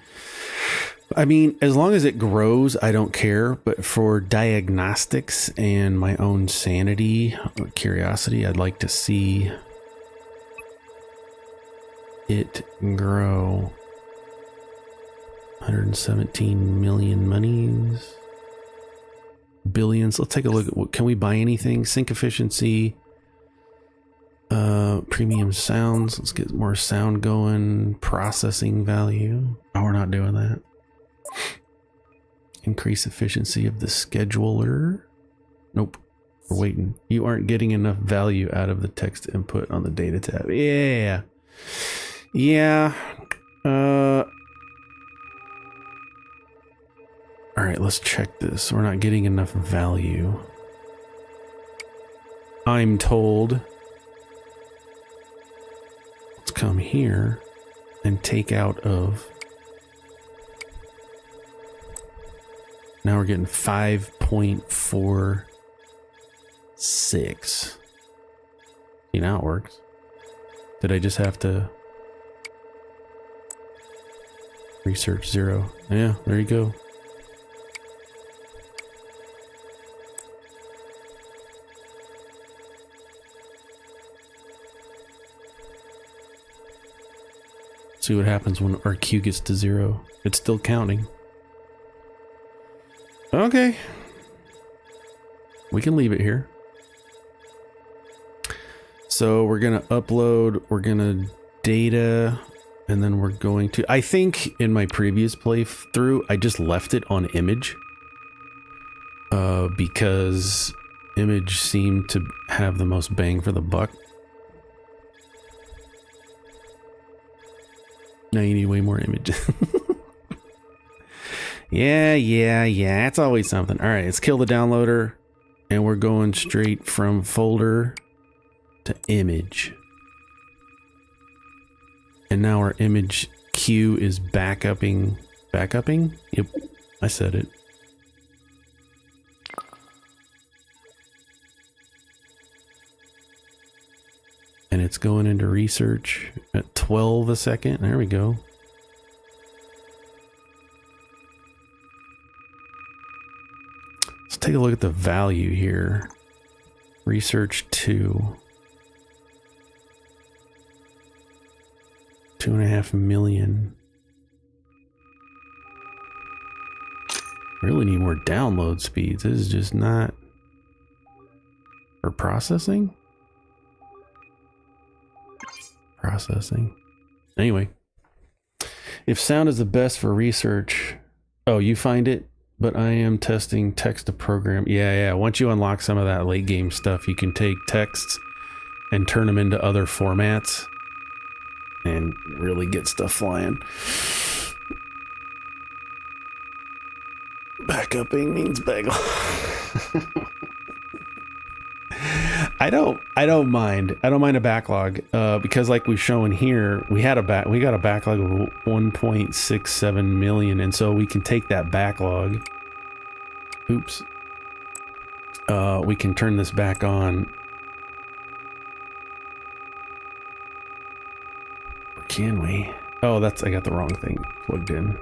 I mean, as long as it grows, I don't care. But for diagnostics and my own sanity, curiosity, I'd like to see it grow. 117 million monies. Billions. Let's take a look at what can we buy anything? Sync efficiency. Premium sounds. Let's get more sound going. Processing value. Oh, we're not doing that. Increase efficiency of the scheduler. Nope. We're waiting. You aren't getting enough value out of the text input on the data tab. Yeah. Yeah. All right, let's check this. We're not getting enough value. I'm told. Let's come here and take out of. Now we're getting 5.46. See, now it works. Did I just have to research 0? Yeah, there you go. See what happens when our Q gets to 0. It's still counting. Okay. We can leave it here. So we're going to upload, we're going to data, and then we're going to, I think in my previous playthrough, I just left it on image. Because image seemed to have the most bang for the buck. Now you need way more images. Yeah. It's always something. All right, let's kill the downloader. And we're going straight from folder to image. And now our image queue is backupping. Backupping? Yep, I said it. And it's going into research at 12 a second. There we go. Let's take a look at the value here. Research 2. 2.5 million. Really need more download speeds. This is just not for processing. Anyway, if sound is the best for research, oh, you find it, but I am testing text to program. Yeah. Once you unlock some of that late game stuff, you can take texts and turn them into other formats and really get stuff flying. Backupping means bagel. I don't mind a backlog because like we've shown here, we got a backlog of 1.67 million, and so we can take that backlog. Oops. We can turn this back on. Or can we? Oh, I got the wrong thing plugged in.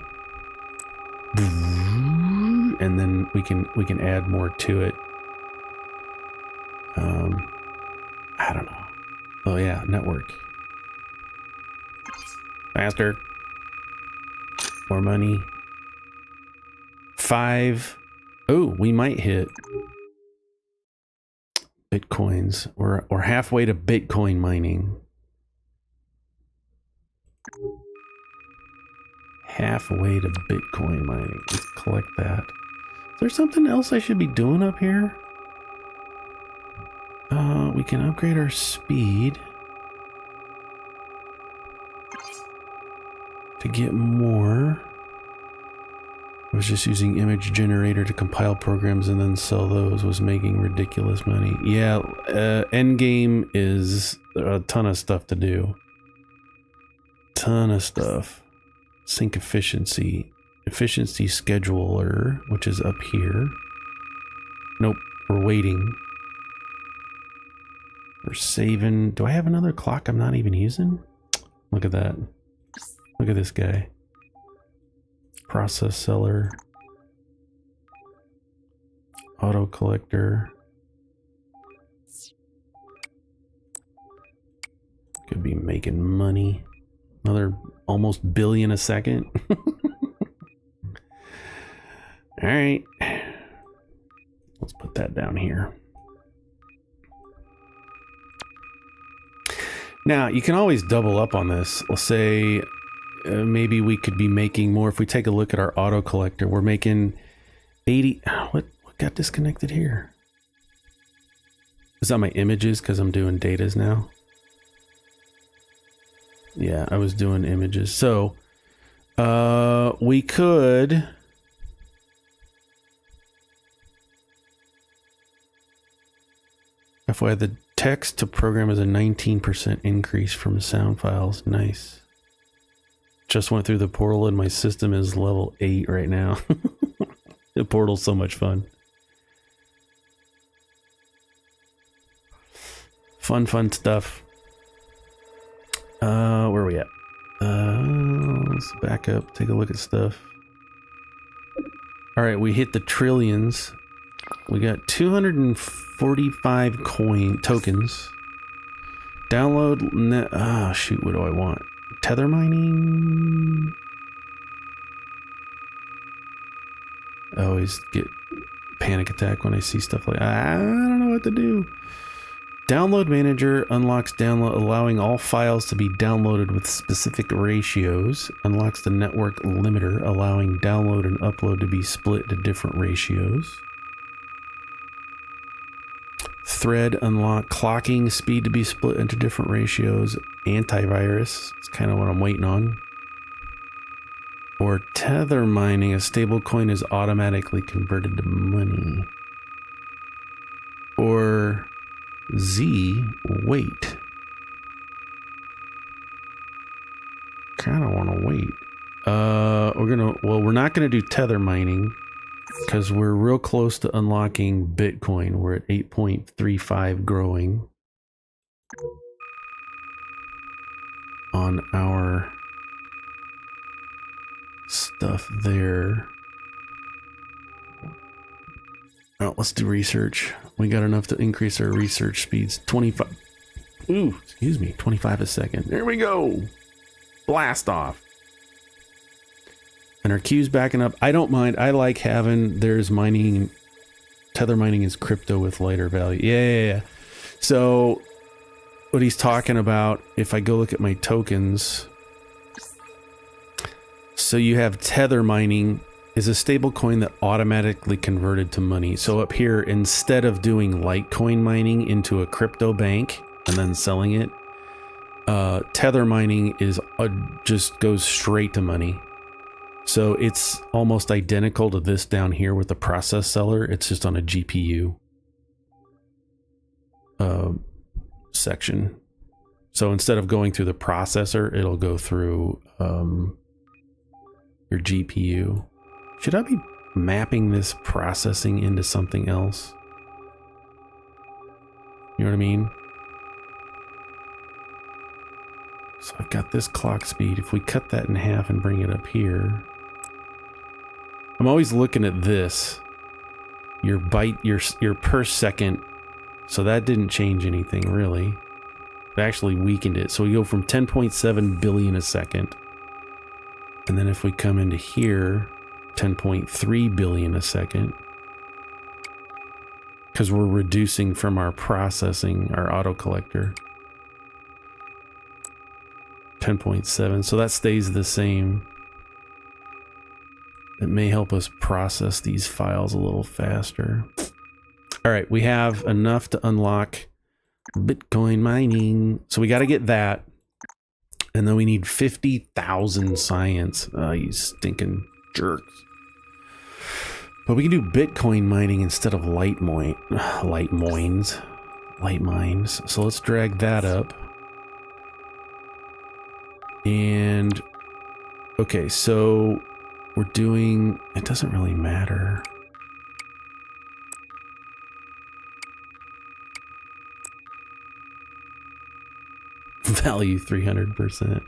And then we can add more to it. I don't know. Oh yeah, network. Faster. More money. 5. Oh, we might hit Bitcoins. We're halfway to Bitcoin mining. Halfway to Bitcoin mining. Let's collect that. Is there something else I should be doing up here? We can upgrade our speed to get more. I was just using image generator to compile programs and then sell those, was making ridiculous money. Yeah, end game is a ton of stuff to do. Ton of stuff. Sync efficiency. Efficiency scheduler, which is up here. Nope, we're waiting. We're saving. Do I have another clock I'm not even using? Look at that. Look at this guy. Process seller. Auto collector. Could be making money. Another almost billion a second. All right. Let's put that down here. Now, you can always double up on this. Let's say maybe we could be making more. If we take a look at our auto collector, we're making 80. What got disconnected here? Is that my images because I'm doing datas now? Yeah, I was doing images. So we could FYI, the text to program is a 19% increase from sound files. Nice. Just went through the portal and my system is level 8 right now. The portal's so much fun. Fun stuff. Where are we at? Let's back up, take a look at stuff. All right, we hit the trillions. We got 245 tokens. Download. Shoot, what do I want? Tether mining. I always get panic attack when I see stuff like I don't know what to do. Download manager unlocks download, allowing all files to be downloaded with specific ratios. Unlocks the network limiter, allowing download and upload to be split to different ratios. Thread unlock clocking speed to be split into different ratios. Antivirus, it's kind of what I'm waiting on. Or tether mining, a stable coin is automatically converted to money. Or wait. Kind of want to wait. We're not gonna do tether mining because we're real close to unlocking Bitcoin. We're at 8.35 growing on our stuff there. Oh, let's do research. We got enough to increase our research speeds. 25. Ooh, excuse me. 25 a second. There we go. Blast off. And our queue's backing up. I don't mind. I like having there's mining. Tether mining is crypto with lighter value. Yeah. So what he's talking about, if I go look at my tokens. So you have tether mining is a stable coin that automatically converted to money. So up here, instead of doing Litecoin mining into a crypto bank and then selling it, tether mining is just goes straight to money. So it's almost identical to this down here with the process seller. It's just on a GPU section. So instead of going through the processor, it'll go through your GPU. Should I be mapping this processing into something else? You know what I mean? So I've got this clock speed. If we cut that in half and bring it up here, I'm always looking at this. Your byte, your per second. So that didn't change anything really. It actually weakened it. So we go from 10.7 billion a second. And then if we come into here, 10.3 billion a second, because we're reducing from our processing, our auto collector. 10.7, so that stays the same. It may help us process these files a little faster. All right, we have enough to unlock Bitcoin mining, so we got to get that, and then we need 50,000 science. You stinking jerks. But we can do Bitcoin mining instead of light mines. So let's drag that up. And Okay, so we're doing, it doesn't really matter. Value 300%.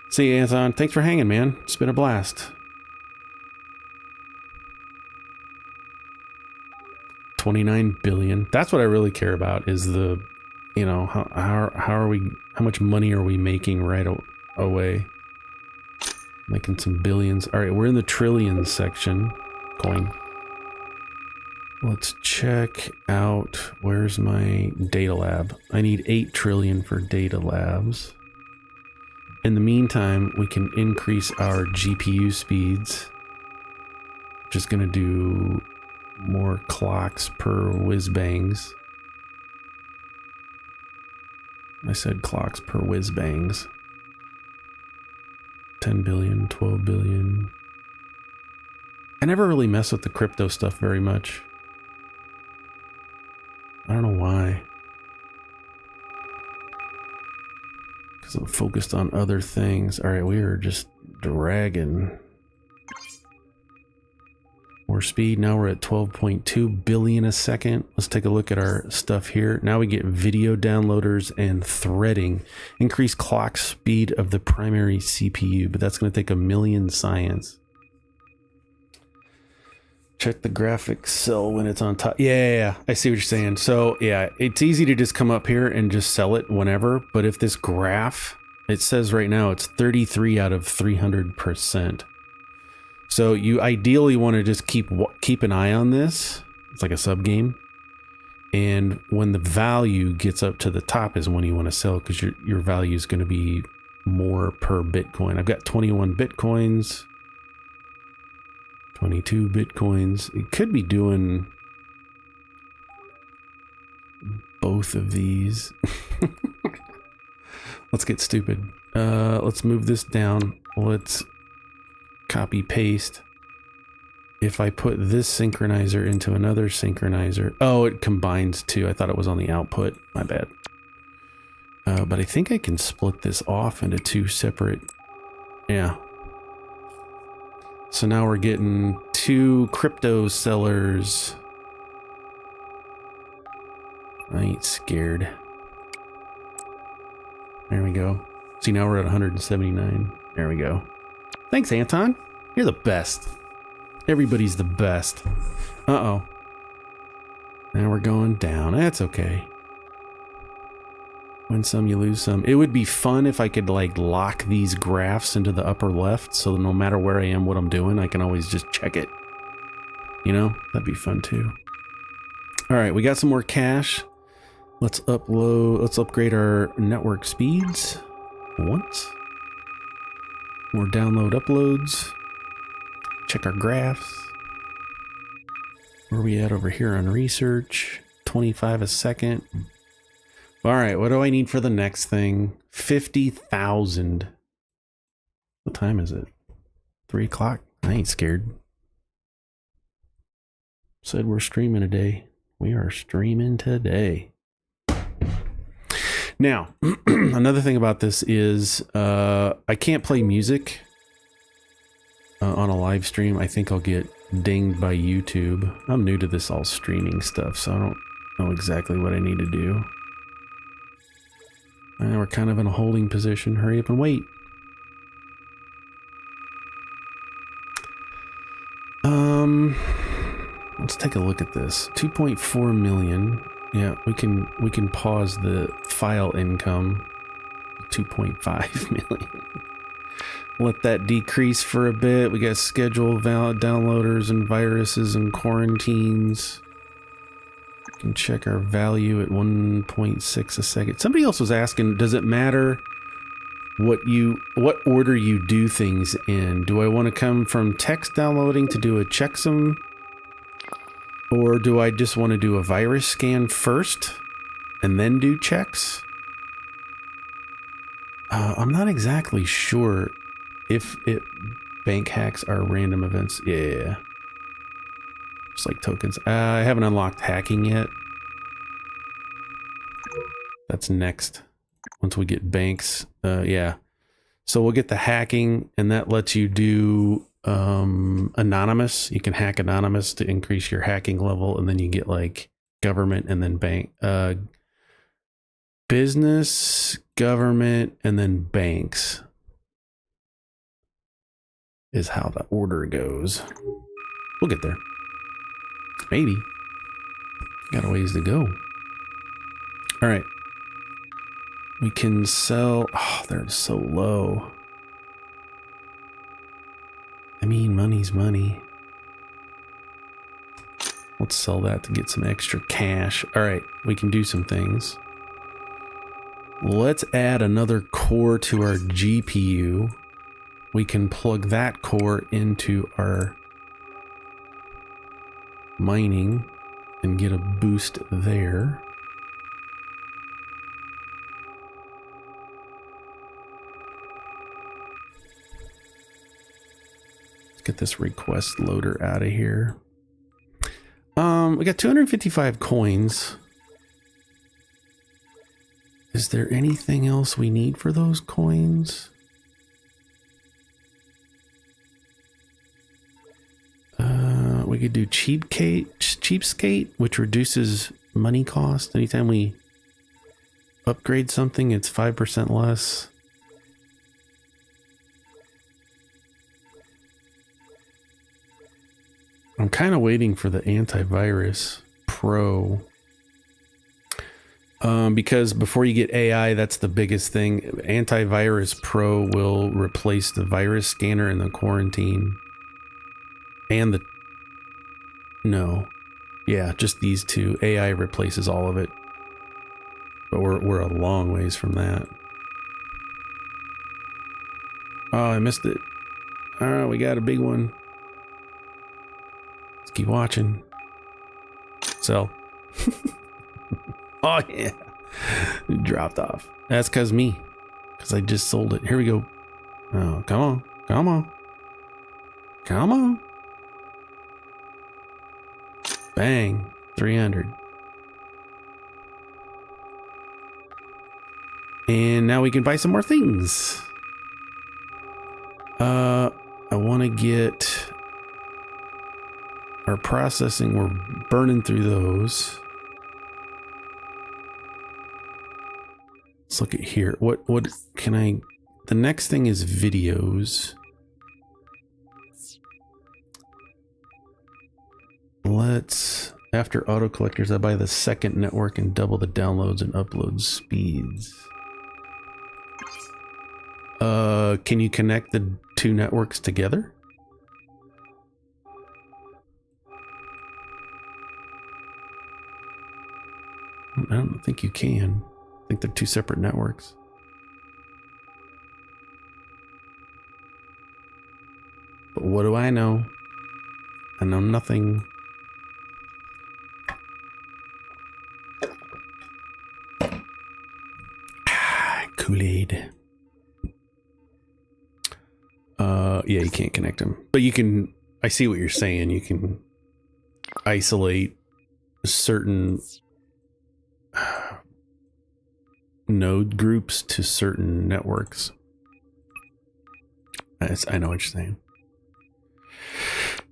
See you, Anton. Thanks for hanging, man. It's been a blast. 29 billion. That's what I really care about is the, you know, how are we, how much money are we making right away? Making some billions. All right, we're in the trillions section. Coin. Let's check out, where's my data lab? I need 8 trillion for data labs. In the meantime, we can increase our GPU speeds. Just gonna do more clocks per whiz bangs. I said clocks per whiz bangs. 10 billion, 12 billion. I never really mess with the crypto stuff very much. I don't know why. Because I'm focused on other things. All right, we are just dragging. More speed. Now we're at 12.2 billion a second. Let's take a look at our stuff here. Now we get video downloaders and threading. Increase clock speed of the primary CPU, but that's going to take 1 million science. Check the graphics cell when it's on top. Yeah, I see what you're saying. So yeah, it's easy to just come up here and just sell it whenever. But if this graph, it says right now it's 33 out of 300%. So you ideally want to just keep an eye on this. It's like a sub game. And when the value gets up to the top is when you want to sell, because your value is going to be more per Bitcoin. I've got 21 Bitcoins. 22 Bitcoins. It could be doing both of these. Let's get stupid. Let's move this down. Let's copy paste. If I put this synchronizer into another synchronizer. Oh, it combines two. I thought it was on the output. My bad. But I think I can split this off into 2 separate. Yeah. So now we're getting 2 crypto sellers. I ain't scared. There we go. See, now we're at 179. There we go. Thanks, Anton. You're the best. Everybody's the best. Uh-oh. Now we're going down. That's okay. Win some, you lose some. It would be fun if I could like lock these graphs into the upper left, so no matter where I am, what I'm doing, I can always just check it. You know, that'd be fun too. All right, we got some more cash. Let's upgrade our network speeds once. More download uploads. Check our graphs. Where are we at over here on research? 25 a second. All right, what do I need for the next thing? 50,000. What time is it? 3 o'clock? I ain't scared. Said we're streaming today. We are streaming today. Now, another thing about this is I can't play music on a live stream. I think I'll get dinged by YouTube. I'm new to this all streaming stuff, so I don't know exactly what I need to do. And we're kind of in a holding position. Hurry up and wait. Let's take a look at this. 2.4 million. Yeah, we can pause the file income. 2.5 million. Let that decrease for a bit. We got scheduled downloaders and viruses and quarantines. We can check our value at 1.6 a second. Somebody else was asking, does it matter what order you do things in? Do I want to come from text downloading to do a checksum? Or do I just want to do a virus scan first and then do checks? I'm not exactly sure if bank hacks are random events. Yeah. Just like tokens. I haven't unlocked hacking yet. That's next. Once we get banks. Yeah. So we'll get the hacking, and that lets you do anonymous. You can hack anonymous to increase your hacking level, and then you get like government and then bank, business, government, and then banks is how the order goes. We'll get there. Maybe. Got a ways to go. All right. We can sell. Oh, they're so low. I mean, money's money. Let's sell that to get some extra cash. All right, we can do some things. Let's add another core to our GPU. We can plug that core into our mining and get a boost there. Get this request loader out of here. We got 255 coins. Is there anything else we need for those coins? We could do cheapskate, which reduces money cost. Anytime we upgrade something, it's 5% less. I'm kind of waiting for the antivirus pro because before you get AI, that's the biggest thing. Antivirus pro will replace the virus scanner and the quarantine and just these two. AI replaces all of it, but we're a long ways from that. Oh, I missed it. All right, we got a big one. Keep watching. Sell. Oh yeah, it dropped off. That's because I just sold it. Here we go. Oh, come on, come on, come on. Bang, 300. And now we can buy some more things. I want to get our processing. We're burning through those. Let's look at here. What can I... The next thing is videos. Let's... After auto collectors, I buy the second network and double the downloads and upload speeds. Can you connect the two networks together? I don't think you can. I think they're two separate networks. But what do I know? I know nothing. Kool-Aid. Yeah, you can't connect them. But you can... I see what you're saying. You can isolate certain... node groups to certain networks. I know what you're saying.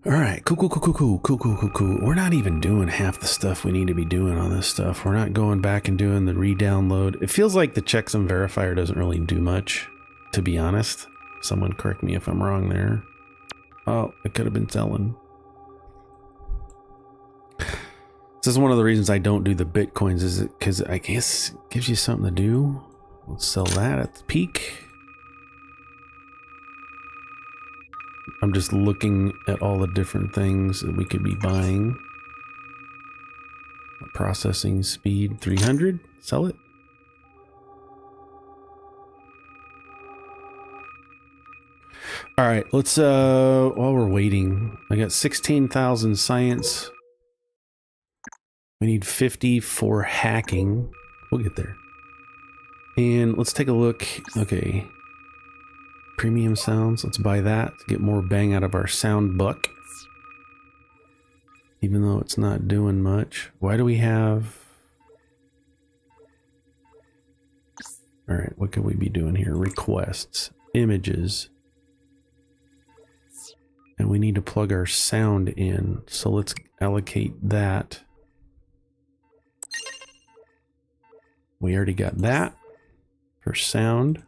All right, cool. We're not even doing half the stuff we need to be doing on this stuff. We're not going back and doing the re-download. It feels like the checksum verifier doesn't really do much, to be honest. Someone correct me if I'm wrong there. Oh, it could have been selling. This is one of the reasons I don't do the Bitcoins, is it because I guess it gives you something to do. Let's sell that at the peak. I'm just looking at all the different things that we could be buying. Processing speed 300, sell it. All right, let's while we're waiting, I got 16,000 science. We need 50 for hacking. We'll get there. And let's take a look. Okay. Premium sounds. Let's buy that to get more bang out of our sound buck. Even though it's not doing much. Why do we have... All right, what could we be doing here? Requests. images. And we need to plug our sound in. So let's allocate that. We already got that for sound.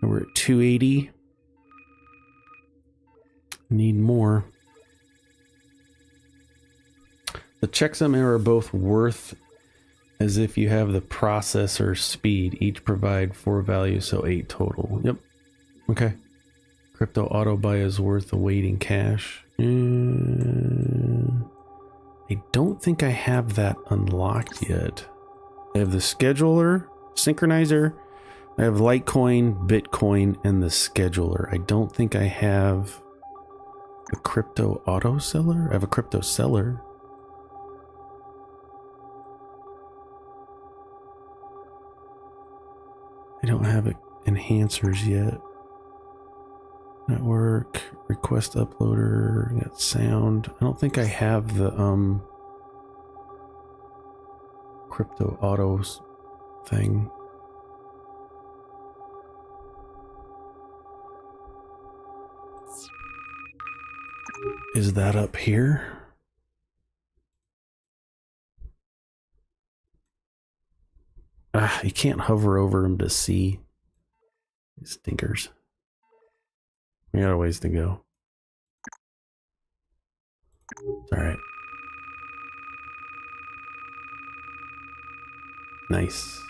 And we're at 280. Need more. The checksum are both worth as if you have the processor speed. Each provide 4 values, so 8 total. Yep. Okay. Crypto auto buy is worth awaiting cash. I don't think I have that unlocked yet. I have the scheduler, synchronizer, I have Litecoin, Bitcoin, and the scheduler. I don't think I have a crypto auto seller. I have a crypto seller. I don't have enhancers yet. Network, request uploader, got sound. I don't think I have the crypto autos thing. Is that up here? You can't hover over them to see. Stinkers. We got a ways to go. It's all right. Nice.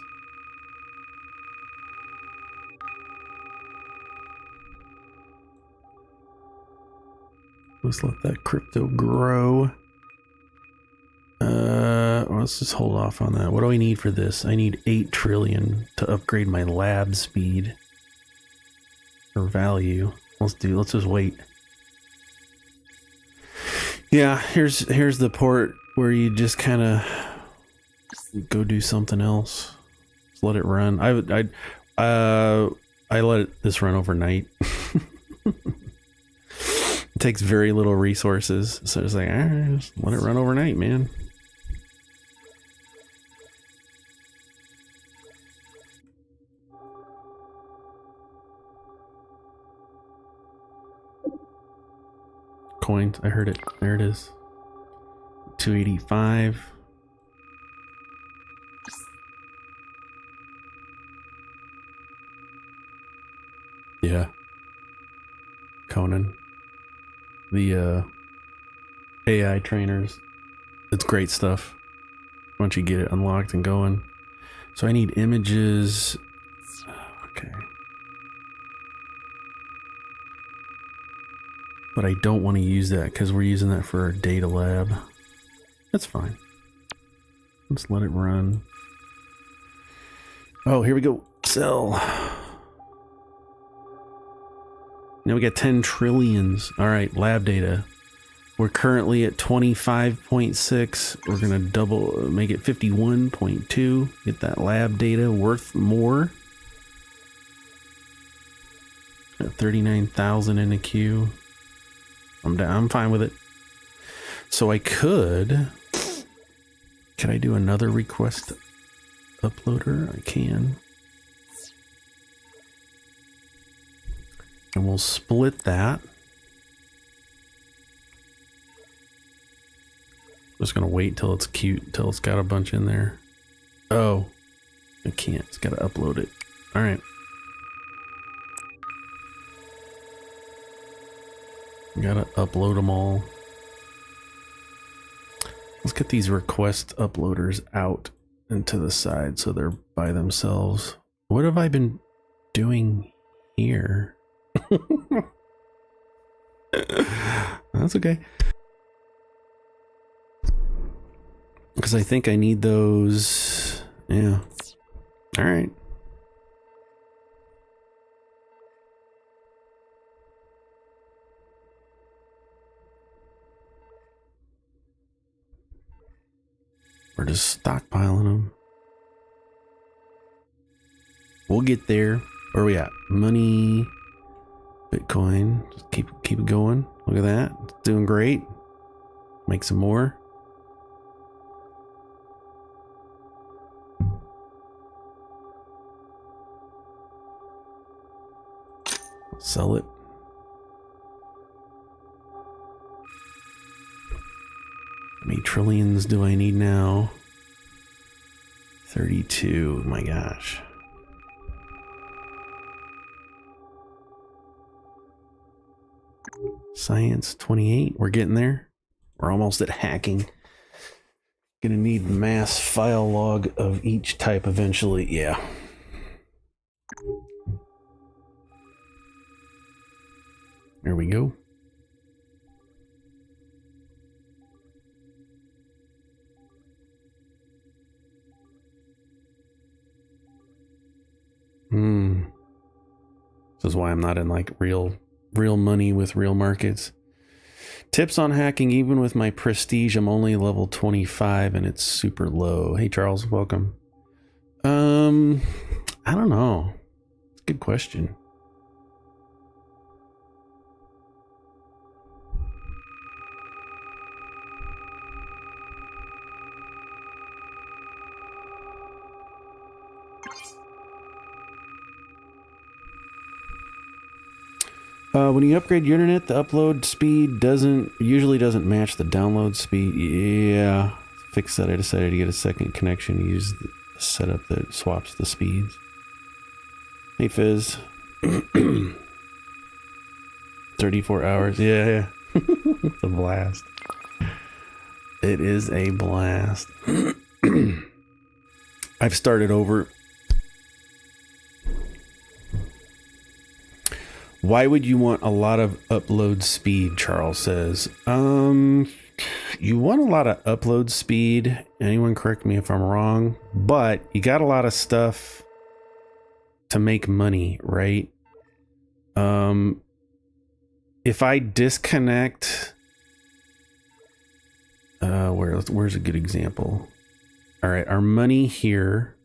Let's let that crypto grow. Let's just hold off on that. What do I need for this? I need 8 trillion to upgrade my lab speed or value. Let's just wait. Yeah, here's the port where you just kind of go do something else. Just let it run. I let this run overnight. It takes very little resources, so it's like, just let it run overnight, man. Coins, I heard it. There it is. 285. Yeah. Conan. The AI trainers. It's great stuff once you get it unlocked and going. So I need images. Okay. But I don't want to use that because we're using that for our data lab. That's fine. Let's let it run. Oh, here we go. Sell. Now we got 10 trillions. All right, lab data. We're currently at 25.6. We're going to double, make it 51.2. Get that lab data worth more. Got 39,000 in the queue. I'm down. I'm fine with it. So I could I do another request uploader? I can. And we'll split that. Just gonna wait till it's cute, till it's got a bunch in there. Oh, I can't. It's gotta upload it. All right. Gotta upload them all. Let's get these request uploaders out and to the side so they're by themselves. What have I been doing here? That's okay. Because I think I need those. Yeah. All right. We're just stockpiling them. We'll get there. Where are we at? Money, Bitcoin. Just keep it going. Look at that. It's doing great. Make some more. Sell it. How many trillions do I need now? 32. My gosh. Science 28. We're getting there. We're almost at hacking. Gonna need mass file log of each type eventually. Yeah. There we go. This is why I'm not in like real money with real markets. Tips on hacking. Even with my prestige, I'm only level 25 and it's super low. Hey Charles, welcome. I don't know. Good question. When you upgrade your internet, the upload speed usually doesn't match the download speed. Yeah, fix that. I decided to get a second connection. Use the setup that swaps the speeds. Hey Fizz. 34 hours. Yeah. It's a blast. It is a blast. I've started over. Why would you want a lot of upload speed? Charles says. You want a lot of upload speed. Anyone correct me if I'm wrong, but you got a lot of stuff to make money, right? If I disconnect, where's a good example? All right, our money here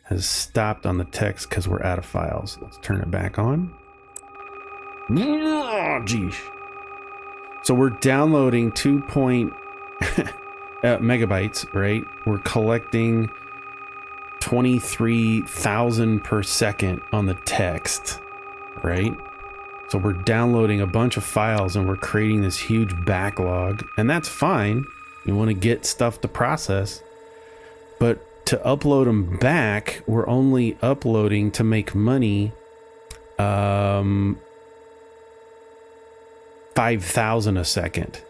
has stopped on the text because we're out of files. Let's turn it back on. Oh, geez. So we're downloading 2 megabytes, right? We're collecting 23,000 per second on the text, right? So we're downloading a bunch of files and we're creating this huge backlog, and that's fine. You want to get stuff to process, but to upload them back, we're only uploading to make money 5,000 a second.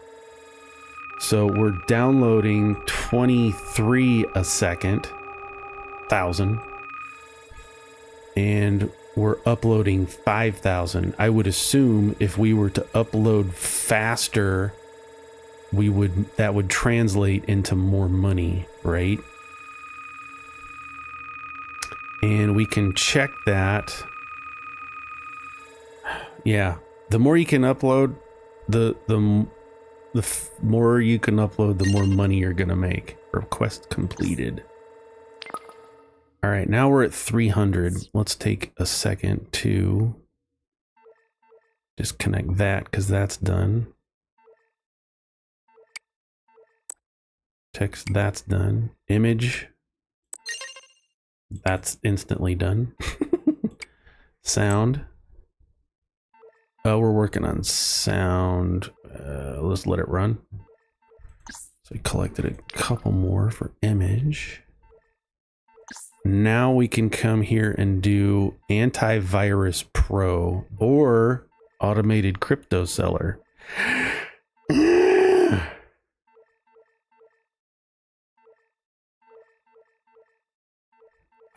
So we're downloading 23 a second, 1,000, and we're uploading 5,000. I would assume if we were to upload faster, that would translate into more money, right? And we can check that. Yeah, the more you can upload, the more you can upload, the more money you're gonna make. Request completed. All right, now we're at 300. Let's take a second to disconnect that because that's done. Text, that's done. Image, that's instantly done. Sound. We're working on sound. Let's let it run. So we collected a couple more for image. Now we can come here and do Antivirus Pro or Automated Crypto Seller.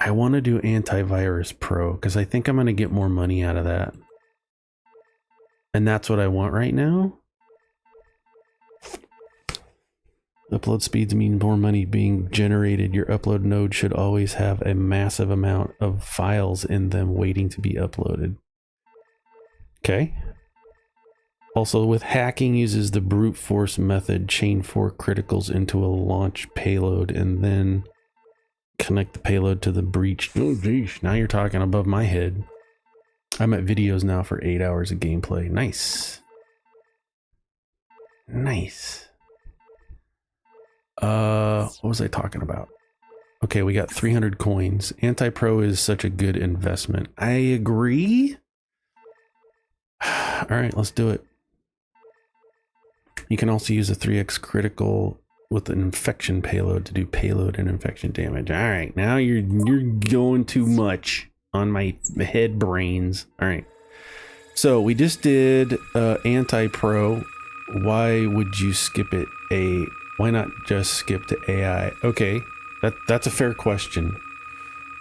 I want to do Antivirus Pro because I think I'm going to get more money out of that. And that's what I want right now. Upload speeds mean more money being generated. Your upload node should always have a massive amount of files in them waiting to be uploaded. Okay. Also, with hacking, uses the brute force method, chain 4 criticals into a launch payload, and then connect the payload to the breach. Oh, geez. Now you're talking above my head. I'm at videos now for 8 hours of gameplay. Nice. Nice. What was I talking about? Okay, we got 300 coins. Anti-Pro is such a good investment. I agree. All right, let's do it. You can also use a 3x critical with an infection payload to do payload and infection damage. All right, now you're going too much on my head brains. All right. So we just did anti-pro. Why would you skip it? Why not just skip to AI? Okay, that's a fair question.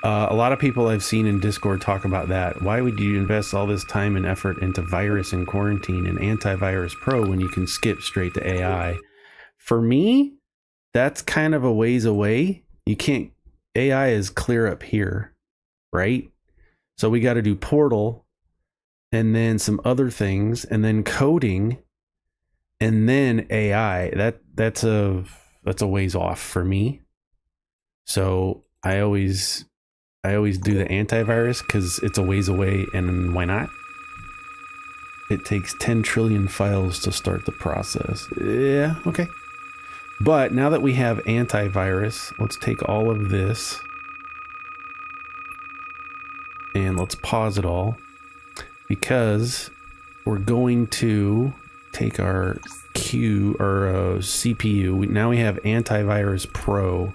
A lot of people I've seen in Discord talk about that. Why would you invest all this time and effort into virus and quarantine and antivirus pro when you can skip straight to AI? For me, that's kind of a ways away. You can't. AI is clear up here, right? So we got to do portal. And then some other things, and then coding, and then AI. That's a ways off for me. So I always do the antivirus because it's a ways away, and why not? It takes 10 trillion files to start the process. Yeah, okay. But now that we have antivirus, let's take all of this and let's pause it all. Because we're going to take our CPU. Now we have Antivirus Pro.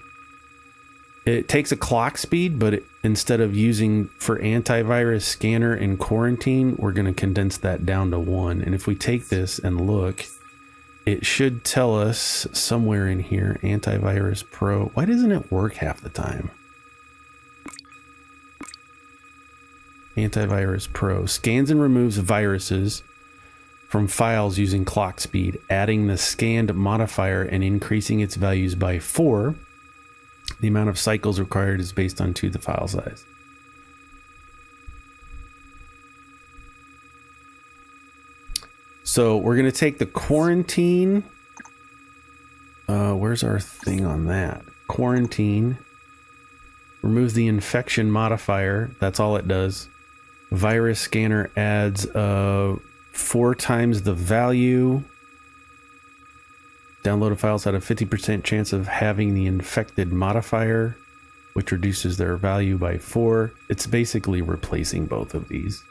It takes a clock speed, but instead of using for antivirus scanner and quarantine, we're going to condense that down to 1. And if we take this and look, it should tell us somewhere in here, Antivirus Pro. Why doesn't it work half the time? Antivirus Pro scans and removes viruses from files using clock speed, adding the scanned modifier and increasing its values by 4. The amount of cycles required is based on the file size. So we're going to take the quarantine. Where's our thing on that? Quarantine removes the infection modifier. That's all it does. Virus scanner adds 4 times the value. Downloaded files had a 50% chance of having the infected modifier, which reduces their value by 4. It's basically replacing both of these,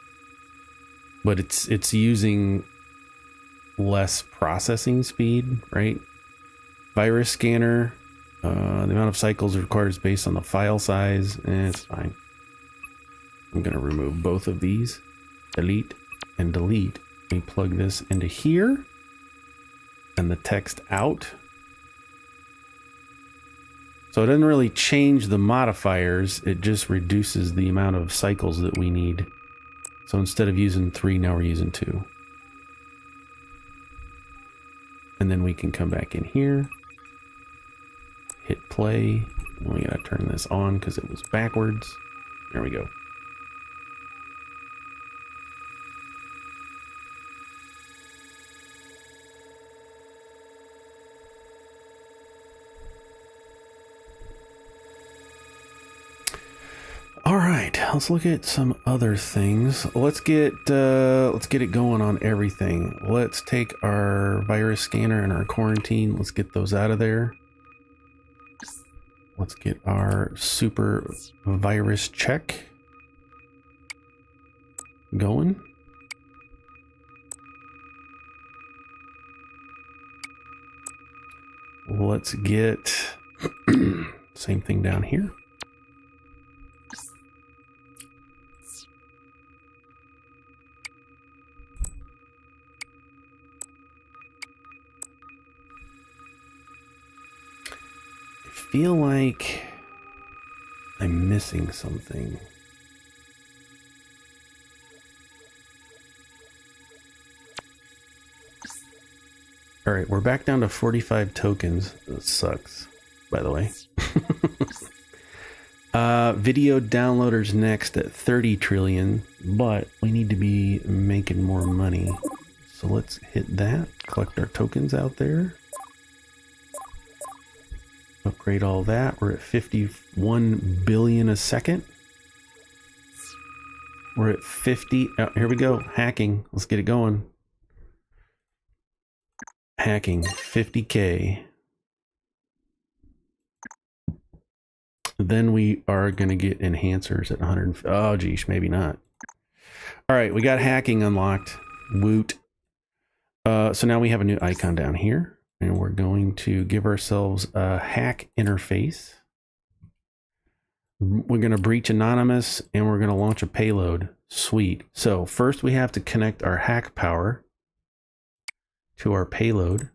but it's using less processing speed, right? Virus scanner, the amount of cycles required is based on the file size. It's fine. I'm going to remove both of these, delete and delete. We plug this into here and the text out. So it doesn't really change the modifiers. It just reduces the amount of cycles that we need. So instead of using 3, now we're using 2. And then we can come back in here, hit play. And we got to turn this on because it was backwards. There we go. All right, let's look at some other things. Let's get it going on everything. Let's take our virus scanner and our quarantine. Let's get those out of there. Let's get our super virus check going. Let's get same thing down here. I feel like I'm missing something. All right, we're back down to 45 tokens. That sucks, by the way. Video downloaders next at 30 trillion, but we need to be making more money. So let's hit that, collect our tokens out there. Upgrade all that. We're at 51 billion a second. We're at 50. Oh, here we go. Hacking. Let's get it going. Hacking 50K. then we are going to get enhancers at 100. Oh, geez, maybe not. All right, we got hacking unlocked. Woot. So now we have a new icon down here, and we're going to give ourselves a hack interface. We're going to breach anonymous, and we're going to launch a payload. Sweet. So first we have to connect our hack power to our payload.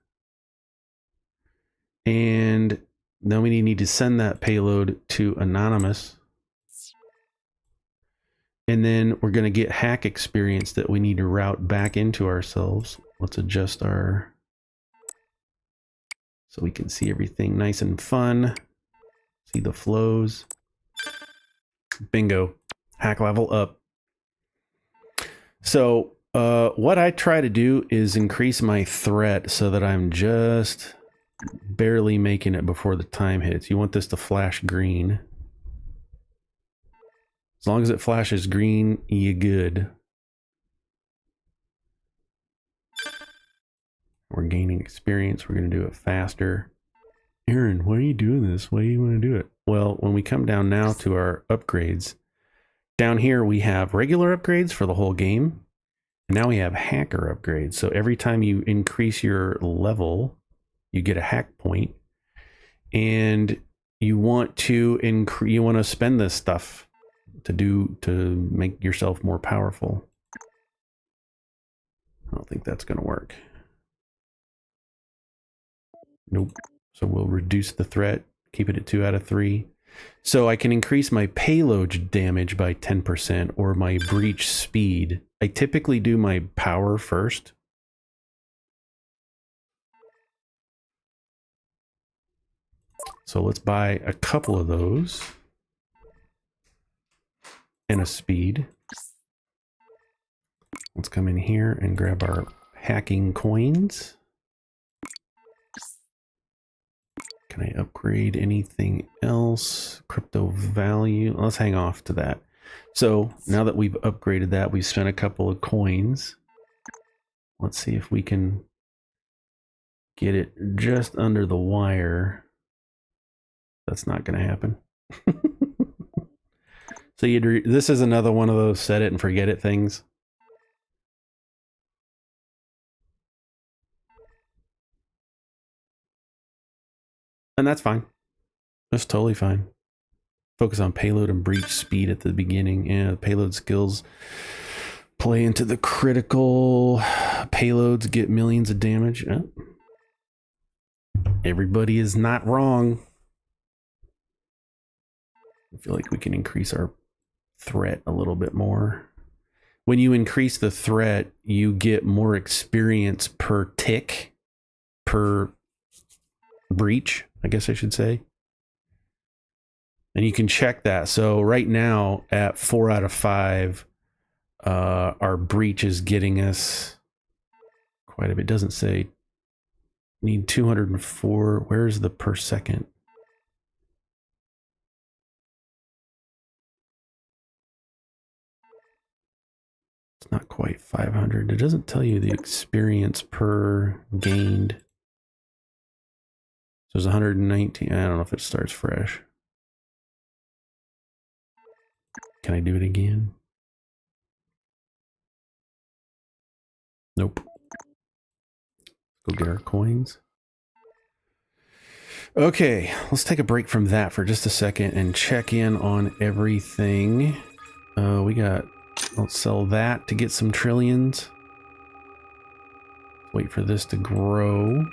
And then we need to send that payload to anonymous. And then we're going to get hack experience that we need to route back into ourselves. Let's adjust our, so we can see everything nice and fun. See the flows. Bingo. Hack level up. So what I try to do is increase my threat so that I'm just barely making it before the time hits. You want this to flash green. As long as it flashes green, you good. We're gaining experience. We're going to do it faster. Aaron, why are you doing this? Why do you want to do it? Well, when we come down now to our upgrades, down here we have regular upgrades for the whole game. And now we have hacker upgrades. So every time you increase your level, you get a hack point. And you want to spend this stuff to make yourself more powerful. I don't think that's going to work. Nope. So we'll reduce the threat, keep it at 2 out of 3. So I can increase my payload damage by 10% or my breach speed. I typically do my power first. So let's buy a couple of those. And a speed. Let's come in here and grab our hacking coins. Can I upgrade anything else? Crypto value. Let's hang off to that. So now that we've upgraded that, we've spent a couple of coins. Let's see if we can get it just under the wire. That's not going to happen. So this is another one of those set it and forget it things. And that's fine. That's totally fine. Focus on payload and breach speed at the beginning. Yeah, the payload skills play into the critical. Payloads get millions of damage. Oh. Everybody is not wrong. I feel like we can increase our threat a little bit more. When you increase the threat, you get more experience per tick, per breach, I guess I should say. And you can check that. So right now at 4 out of 5, our breach is getting us quite a bit. It doesn't say need 204. Where's the per second? It's not quite 500. It doesn't tell you the experience per gained. So it's 119. I don't know if it starts fresh. Can I do it again? Nope. Go get our coins. Okay, let's take a break from that for just a second and check in on everything. Let's sell that to get some trillions. Wait for this to grow.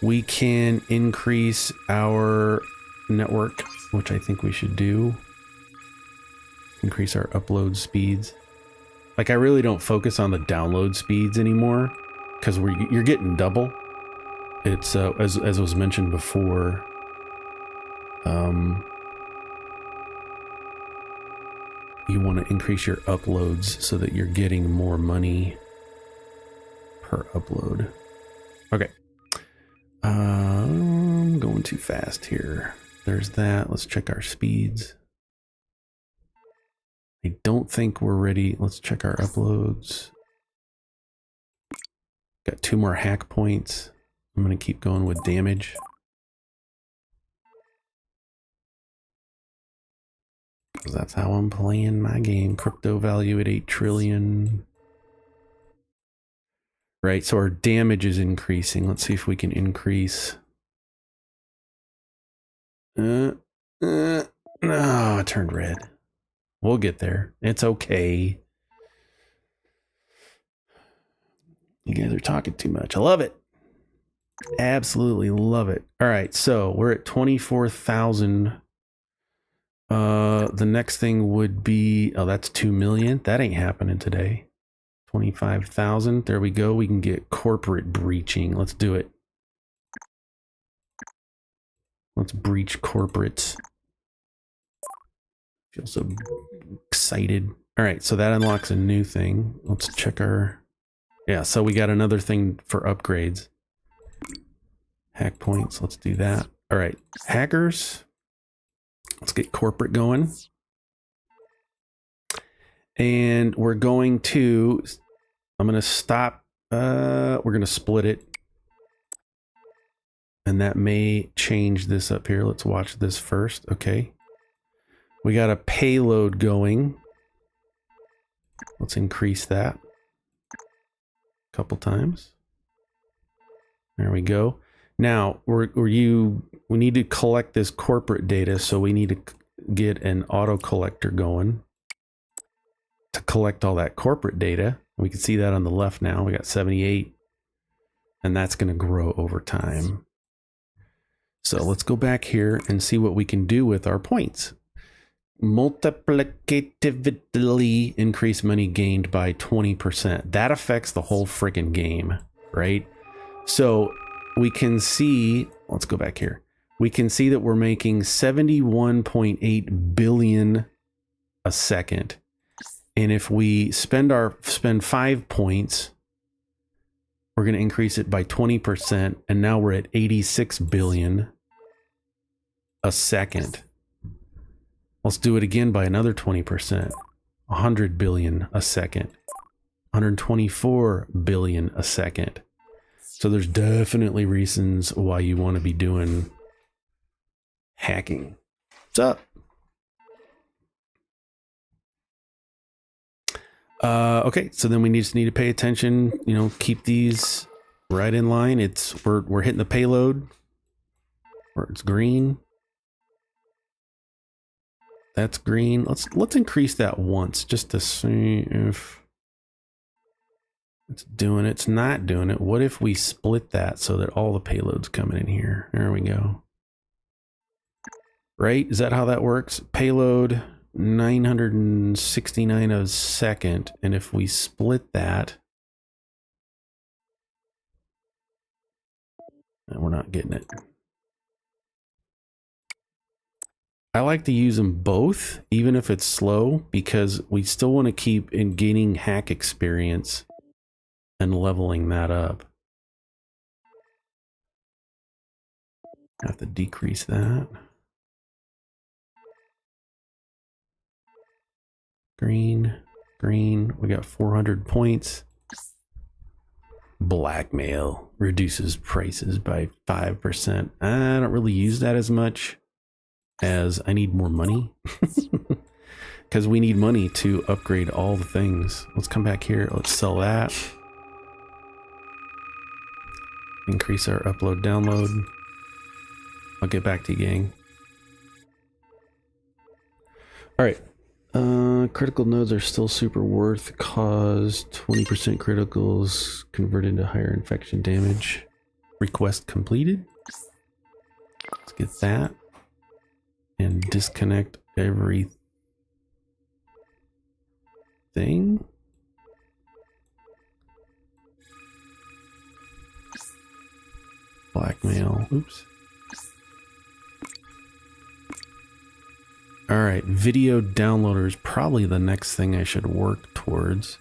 We can increase our network, which I think we should do. Increase our upload speeds. Like, I really don't focus on the download speeds anymore because you're getting double. It's as was mentioned before. You want to increase your uploads so that you're getting more money per upload. Okay. I'm going too fast here. There's that. Let's check our speeds. I don't think we're ready. Let's check our uploads. Got 2 more hack points. I'm going to keep going with damage. because that's how I'm playing my game. Crypto value at 8 trillion. Right, so our damage is increasing. Let's see if we can increase. No, it turned red. We'll get there. It's okay. You guys are talking too much. I love it. Absolutely love it. All right, so we're at 24,000. The next thing would be, oh, that's 2 million. That ain't happening today. 25,000. There we go. We can get corporate breaching. Let's do it. Let's breach corporates. Feel so excited. All right, so that unlocks a new thing. Let's check our... Yeah, so we got another thing for upgrades. Hack points. Let's do that. All right, hackers. Let's get corporate going. And we're going to... I'm going to stop. We're going to split it. And that may change this up here. Let's watch this first. Okay. We got a payload going. Let's increase that a couple times. There we go. Now we need to collect this corporate data, so we need to get an auto collector going to collect all that corporate data. We can see that on the left now. We got 78, and that's going to grow over time. So let's go back here and see what we can do with our points. Multiplicatively increase money gained by 20%. That affects the whole freaking game, right? So we can see, let's go back here. We can see that we're making 71.8 billion a second. And if we spend 5 points, we're going to increase it by 20%. And now we're at 86 billion a second. Let's do it again by another 20%. 100 billion a second. 124 billion a second. So there's definitely reasons why you want to be doing hacking. What's up? Okay, so then we just need to pay attention, you know, keep these right in line. We're hitting the payload where it's green. That's green. Let's increase that once just to see if it's doing it. It's not doing it. What if we split that so that all the payloads coming in here? There we go. Right? Is that how that works? Payload 969 a second. And if we split that, we're not getting it. I like to use them both, even if it's slow, because we still want to keep in gaining hack experience and leveling that up. Have to decrease that. Green, green. We got 400 points. Blackmail reduces prices by 5%. I don't really use that as much, as I need more money. Because we need money to upgrade all the things. Let's come back here. Let's sell that. Increase our upload download. I'll get back to you, gang. All right. Critical nodes are still super worth, cause 20% criticals converted into higher infection damage. Request completed. Let's get that. And disconnect everything. Blackmail. Oops. All right, video downloader is probably the next thing I should work towards.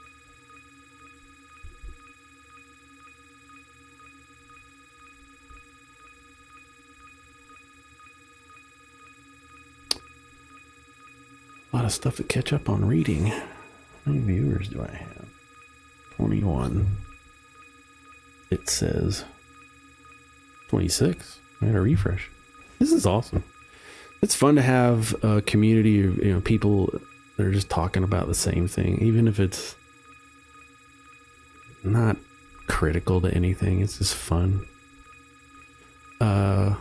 A lot of stuff to catch up on reading. How many viewers do I have? 21. It says 26. I had a refresh. This is awesome. It's fun to have a community of, you know, people that are just talking about the same thing, even if it's not critical to anything. It's just fun. All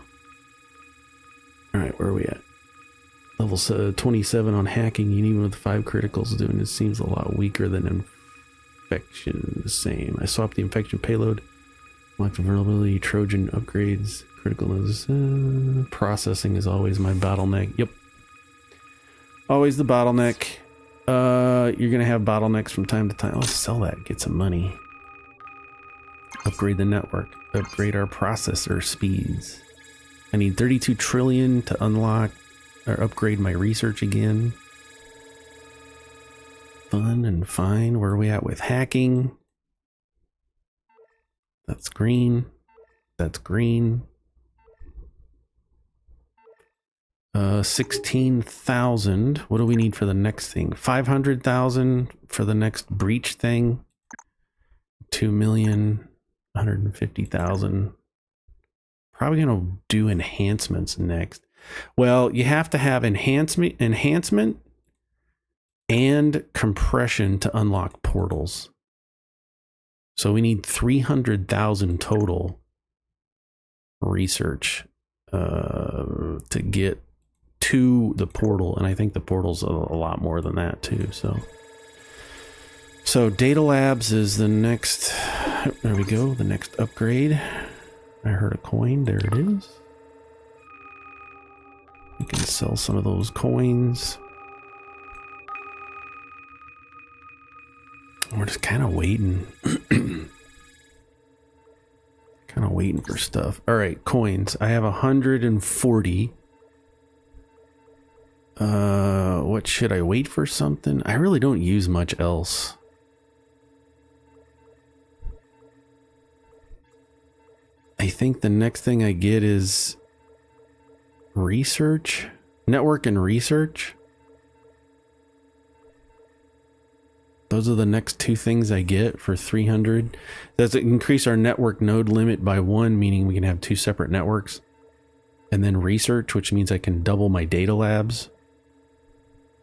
right, where are we at? Level 27 on hacking, and even with 5 criticals doing this seems a lot weaker than infection. The same. I swapped the infection payload. Locked vulnerability, Trojan upgrades, critical nodes. Processing is always my bottleneck. Yep. Always the bottleneck. You're gonna have bottlenecks from time to time. Let's sell that, get some money. Upgrade the network. Upgrade our processor speeds. I need 32 trillion to unlock or upgrade my research again. Fun and fine. Where are we at with hacking? That's green. That's green. 16,000. What do we need for the next thing? 500,000 for the next breach thing. 2,150,000. Probably gonna do enhancements next. Well, you have to have enhancement and compression to unlock portals. So we need 300,000 total research to get to the portal, and I think the portal's a lot more than that too. So data labs is the next. There we go. The next upgrade. I heard a coin. There it is. You can sell some of those coins. We're just kind of waiting. Kind of waiting for stuff. All right, coins. I have 140. What should I wait for something? I really don't use much else. I think the next thing I get is research, network and research. Those are the next 2 things I get for 300. Does it increase our network node limit by 1, meaning we can have 2 separate networks? And then research, which means I can double my data labs.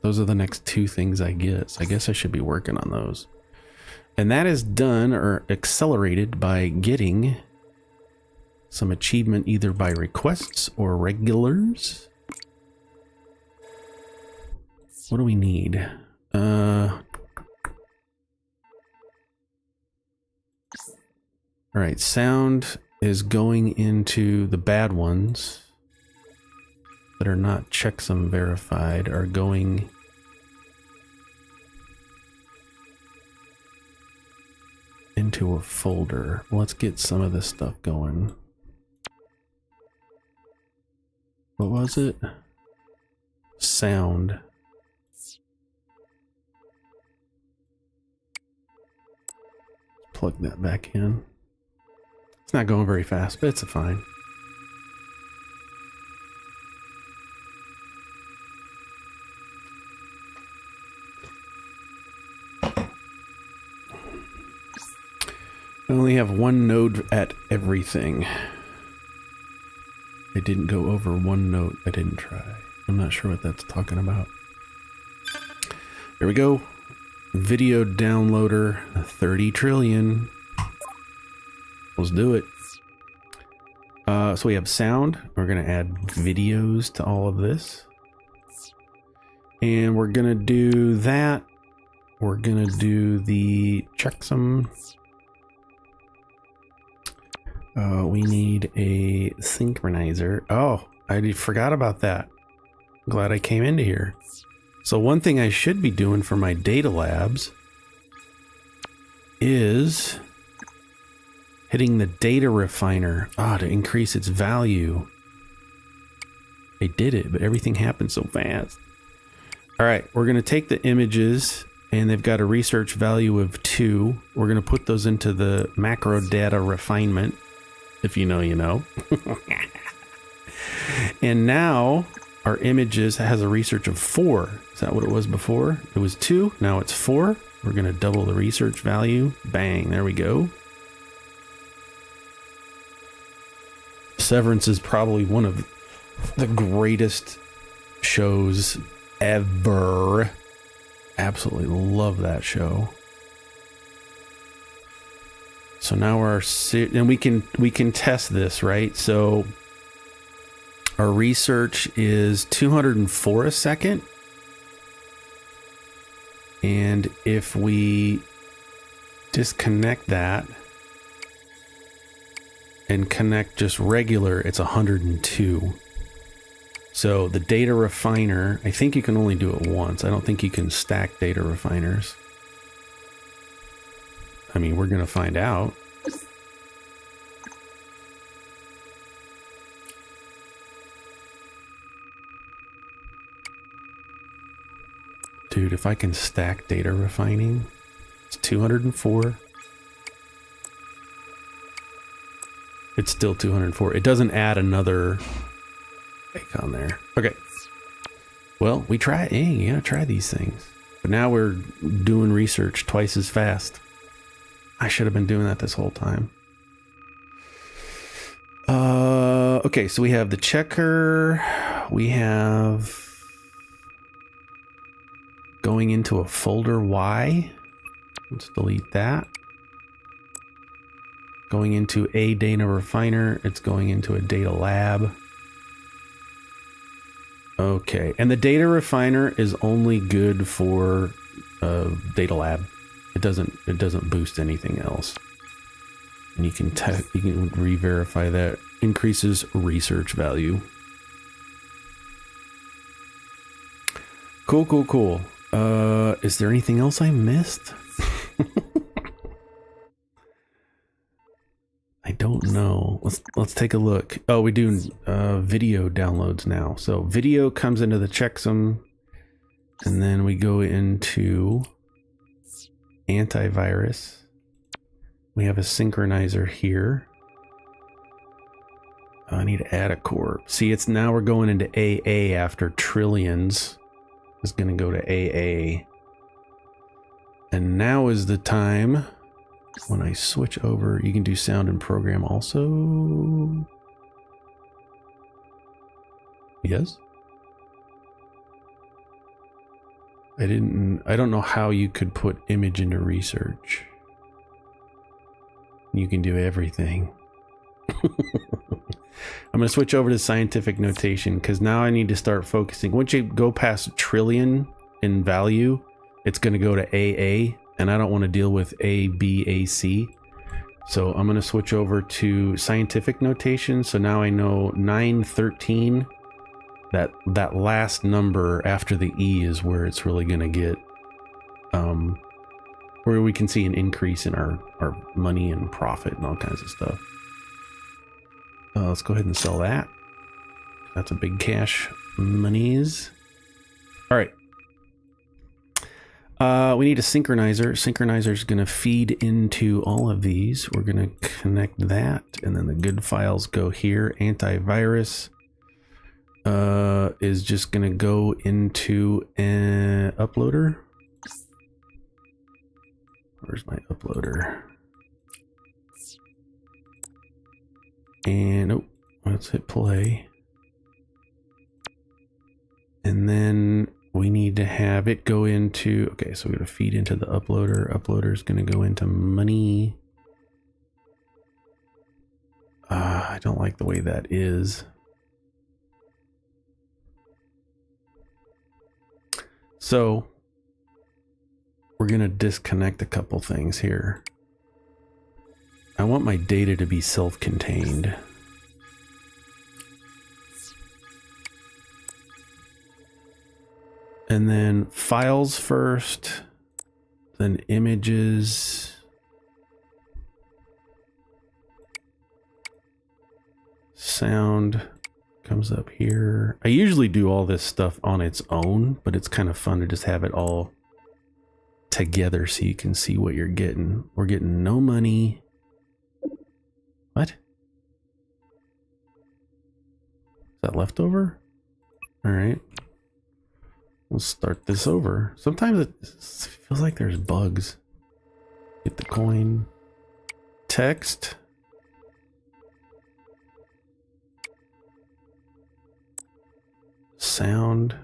Those are the next 2 things I get. So I guess I should be working on those. And that is done or accelerated by getting some achievement either by requests or regulars. What do we need? All right, sound is going into the bad ones that are not checksum verified are going into a folder. Let's get some of this stuff going. What was it? Sound. Plug that back in. It's not going very fast, but it's fine. I only have 1 node at everything. I didn't go over 1 note. I didn't try. I'm not sure what that's talking about. There we go. Video downloader, 30 trillion. Let's do it. So we have sound. We're going to add videos to all of this. And we're going to do that. We're going to do the checksum. We need a synchronizer. Oh, I forgot about that. Glad I came into here. So one thing I should be doing for my data labs is hitting the data refiner to increase its value. I did it, but everything happened so fast. All right, we're going to take the images, and they've got a research value of 2. We're going to put those into the macro data refinement. If you know, you know. And now our images has a research of 4. Is that what it was before? It was 2. Now it's 4. We're going to double the research value. Bang. There we go. Severance is probably one of the greatest shows ever. Absolutely love that show. So now and we can test this, right? So our research is 204 a second. And if we disconnect that and connect just regular, it's 102. So the data refiner, I think you can only do it once. I don't think you can stack data refiners. I mean, we're going to find out. Dude, if I can stack data refining, it's 204. It's still 204. It doesn't add another icon there. Okay. Well, we try. Hey, you gotta try these things. But now we're doing research twice as fast. I should have been doing that this whole time. Okay, so we have the checker. We have going into a folder Y. Let's delete that. Going into a data refiner. It's going into a data lab. Okay, and the data refiner is only good for data lab. It doesn't boost anything else. And you can re-verify that. Increases research value. Cool. Is there anything else I missed? I don't know. Let's take a look. Oh, we do video downloads now. So video comes into the checksum, and then we go into antivirus. We have a synchronizer here. I need to add a core. See, it's now we're going into AA after trillions. Is going to go to AA. And now is the time when I switch over. You can do sound and program also. Yes. I don't know how you could put image into research. You can do everything. I'm going to switch over to scientific notation because now I need to start focusing. Once you go past a trillion in value, it's going to go to AA, and I don't want to deal with A, B, A, C. So I'm going to switch over to scientific notation. So now I know 913, that last number after the E is where it's really going to get, where we can see an increase in our money and profit and all kinds of stuff. Let's go ahead and sell that. That's a big cash monies. All right. We need a synchronizer. Synchronizer is going to feed into all of these. We're going to connect that, and then the good files go here. Antivirus is just going to go into an uploader. Where's my uploader? And oh, let's hit play. And then we need to have it go into, okay, so we're going to feed into the uploader. Uploader is going to go into money. I don't like the way that is. So we're going to disconnect a couple things here. I want my data to be self-contained. And then files first, then images, sound comes up here. I usually do all this stuff on its own, but it's kind of fun to just have it all together so you can see what you're getting. We're getting no money. What? Is that leftover? All right. We'll start this over. Sometimes it feels like there's bugs. Get the coin. Text. sound,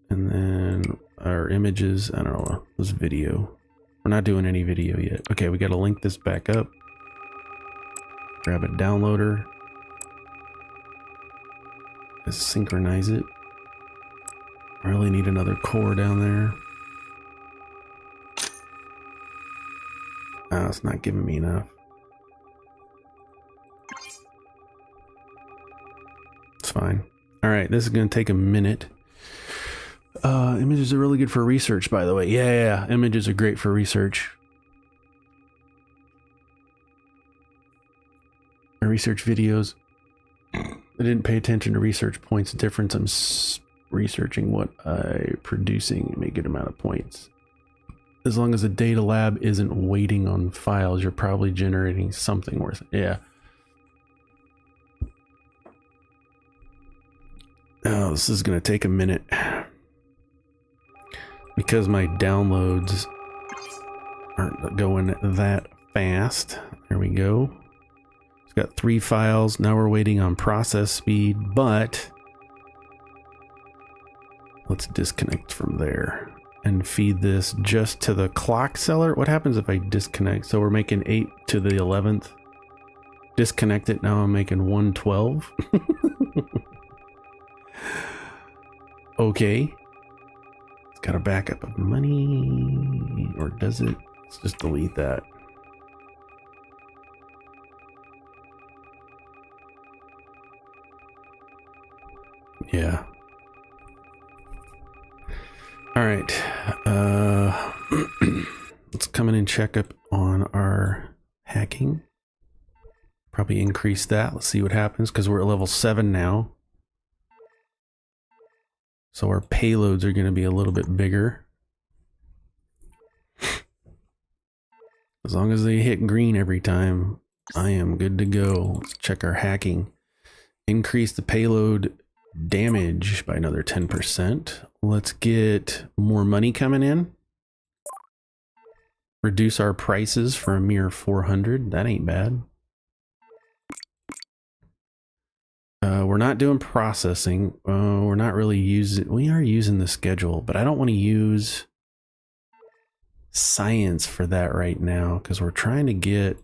and then our images. I don't know, this video. We're not doing any video yet. Okay, we got to link this back up. Grab a downloader. Just synchronize it. I really need another core down there. Oh, it's not giving me enough. It's fine. All right, this is going to take a minute. Images are really good for research, by the way. Yeah, images are great for research. I research videos. I didn't pay attention to research points difference. I'm researching what I'm producing and make a good amount of points. As long as the data lab isn't waiting on files, you're probably generating something worth it. Yeah. Oh, this is going to take a minute. Because my downloads aren't going that fast. There we go. It's got 3 files. Now we're waiting on process speed, but let's disconnect from there and feed this just to the clock seller. What happens if I disconnect? So we're making 8 to the 11th. Disconnect it. Now I'm making 112. Okay. It's got a backup of money, or does it? Let's just delete that. Yeah. All right. Let's come in and check up on our hacking. Probably increase that. Let's see what happens, because we're at level 7 now. So our payloads are going to be a little bit bigger. As long as they hit green every time, I am good to go. Let's check our hacking. Increase the payload damage by another 10%. Let's get more money coming in. Reduce our prices for a mere 400. That ain't bad. We're not doing processing. We're not really using, we are using the schedule, but I don't want to use science for that right now because we're trying to get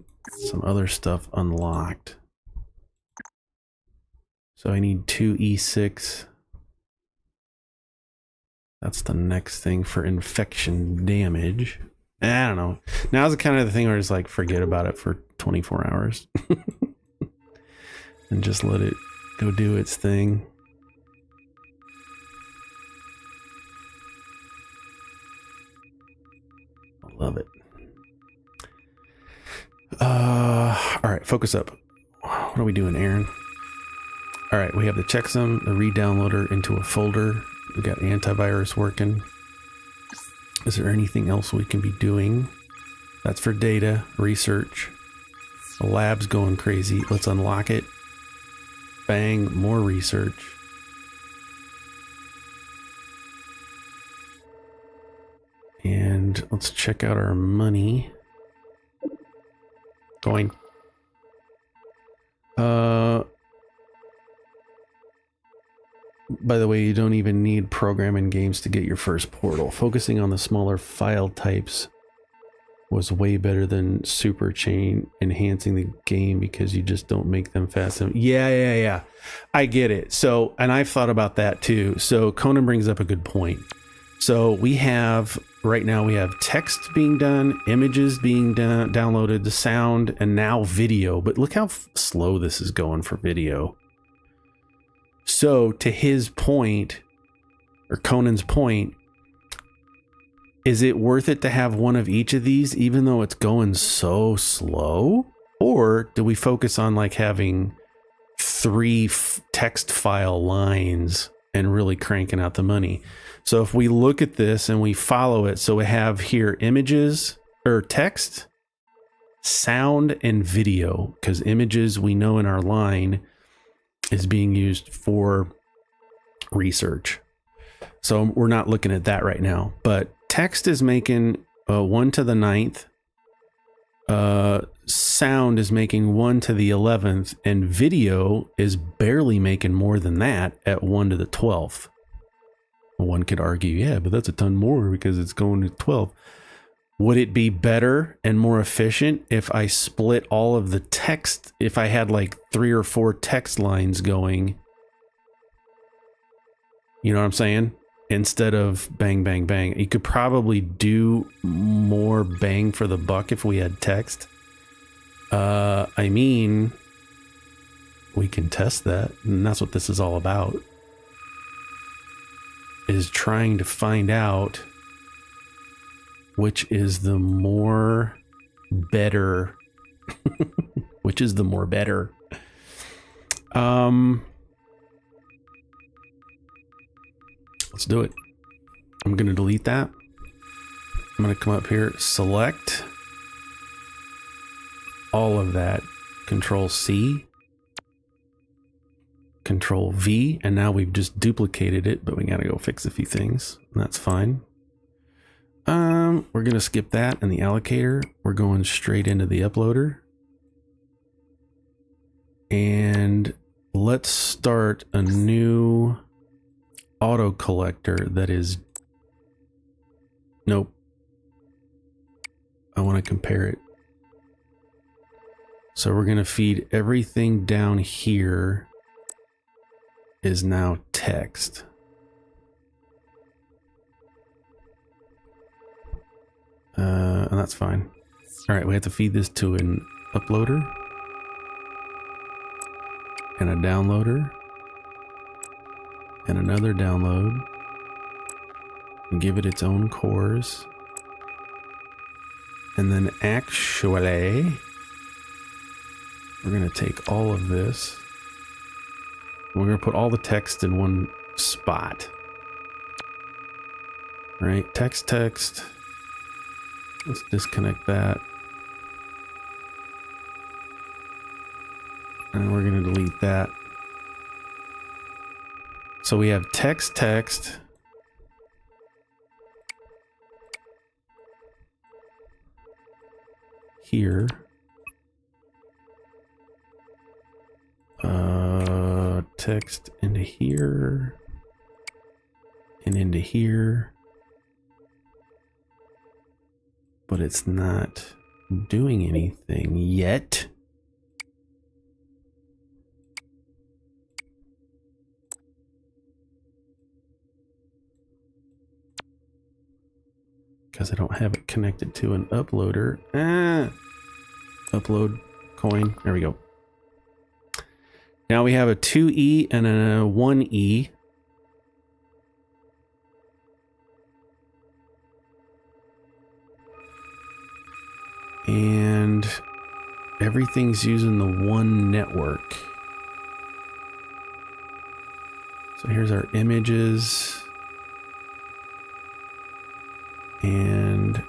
some other stuff unlocked. So I need 2 E6. That's the next thing for infection damage. I don't know. Now's the kind of the thing where it's like, forget about it for 24 hours. And just let it go do its thing. I love it. All right, focus up. What are we doing, Aaron? All right, we have the checksum, the re-downloader into a folder. We got antivirus working. Is there anything else we can be doing? That's for data, research. The lab's going crazy. Let's unlock it. Bang, more research. And let's check out our money. Going. By the way, you don't even need programming games to get your first portal. Focusing on the smaller file types was way better than super chain enhancing the game because you just don't make them fast. Yeah. I get it. So, and I've thought about that too. So Conan brings up a good point. So we have, right now we have text being done, images being downloaded, the sound, and now video. But look how slow this is going for video. So to his point, or Conan's point, is it worth it to have one of each of these, even though it's going so slow? Or do we focus on like having 3 text file lines and really cranking out the money? So if we look at this and we follow it, so we have here images or text, sound, and video, because images we know in our line is being used for research. So we're not looking at that right now, but text is making 1 to the 9th. sound is making 1 to the 11th, and video is barely making more than that at 1 to the 12th. One could argue, yeah, but that's a ton more because it's going to 12. Would it be better and more efficient if I split all of the text, if I had like 3 or 4 text lines going? You know what I'm saying? Instead of bang, bang, bang. You could probably do more bang for the buck if we had text. I mean, we can test that, and that's what this is all about. Is trying to find out which is the more better. Which is the more better. Let's do it. I'm going to delete that. I'm going to come up here, select all of that, Control C, Control V, and now we've just duplicated it, but we got to go fix a few things, and that's fine. We're going to skip that and the allocator. We're going straight into the uploader. And let's start a new auto collector that is, nope, I want to compare it. So we're going to feed everything down here is now text. And that's fine. All right, we have to feed this to an uploader and a downloader and another download and give it its own cores. And then actually, we're going to take all of this. We're going to put all the text in one spot. All right, text. Let's disconnect that. And we're going to delete that. So we have text here. Text into here and into here, but it's not doing anything yet. Because I don't have it connected to an uploader. Upload coin. There we go. Now we have a 2E and a 1E. And everything's using the one network. So here's our images. And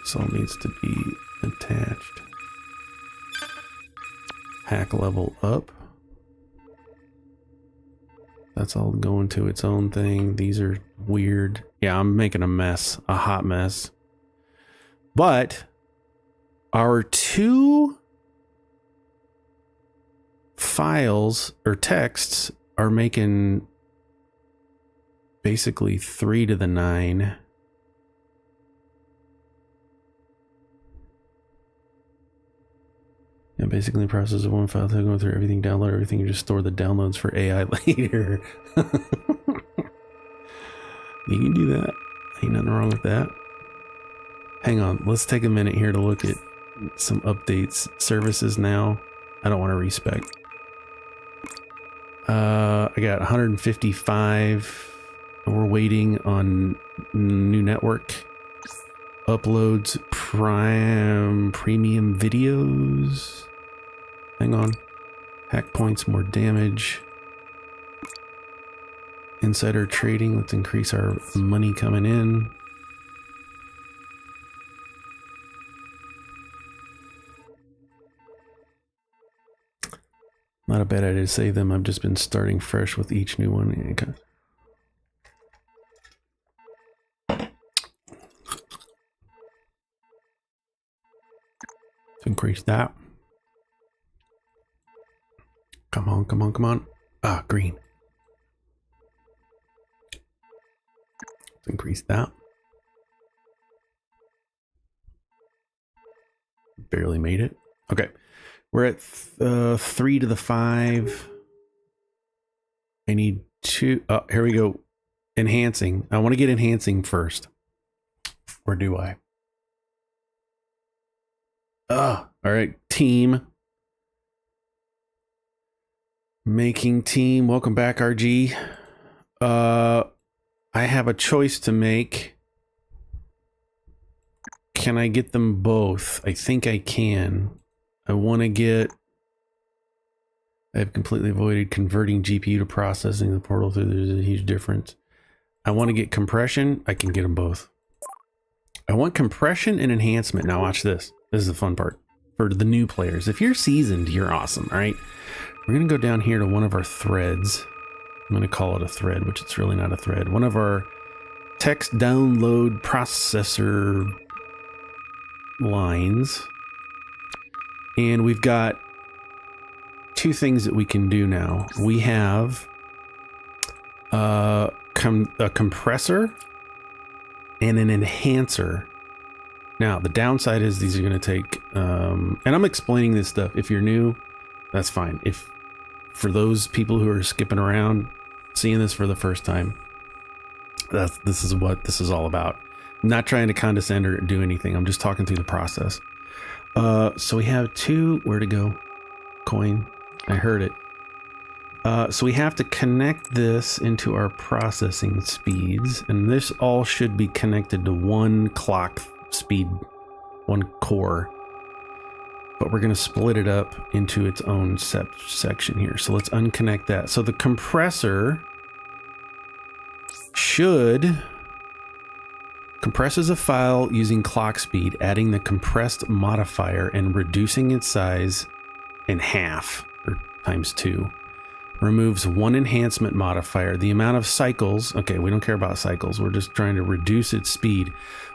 this all needs to be attached. Hack level up. That's all going to its own thing. These are weird. Yeah, I'm making a mess, a hot mess. But our 2 files or texts are making basically 3 to the 9. And basically process of one file to go through everything, download everything, you just store the downloads for AI later. You can do that. Ain't nothing wrong with that. Hang on, let's take a minute here to look at some updates. Services now. I don't want to respec. I got 155. We're waiting on new network. Uploads premium videos. Hang on. Hack points, more damage. Insider trading. Let's increase our money coming in. Not a bad idea to save them. I've just been starting fresh with each new one. Okay. increase that. Come on, come on, come on. Ah, green. Let's increase that. Barely made it. Okay. We're at 3 to the 5. I need 2. Oh, here we go. Enhancing. I want to get enhancing first. Or do I? Oh, all right. Team. Making team. Welcome back, RG. I have a choice to make. Can I get them both? I think I can. I want to get... I have completely avoided converting GPU to processing the portal through. There's a huge difference. I want to get compression. I can get them both. I want compression and enhancement. Now watch this. This is the fun part for the new players. If you're seasoned, you're awesome. All right. We're going to go down here to one of our threads. I'm going to call it a thread, which it's really not a thread. One of our text download processor lines. And we've got 2 things that we can do now. We have a compressor and an enhancer. Now, the downside is these are going to take, and I'm explaining this stuff. If you're new, that's fine. If for those people who are skipping around, seeing this for the first time, this is what this is all about. I'm not trying to condescend or do anything. I'm just talking through the process. So we have 2, where to go? Coin. I heard it. So we have to connect this into our processing speeds, and this all should be connected to 1 clock speed, 1 core. But we're going to split it up into its own section here. So let's unconnect that. So the compressor should compresses a file using clock speed, adding the compressed modifier and reducing its size in half, or times 2. Removes 1 enhancement modifier. The amount of cycles, okay, we don't care about cycles. We're just trying to reduce its speed.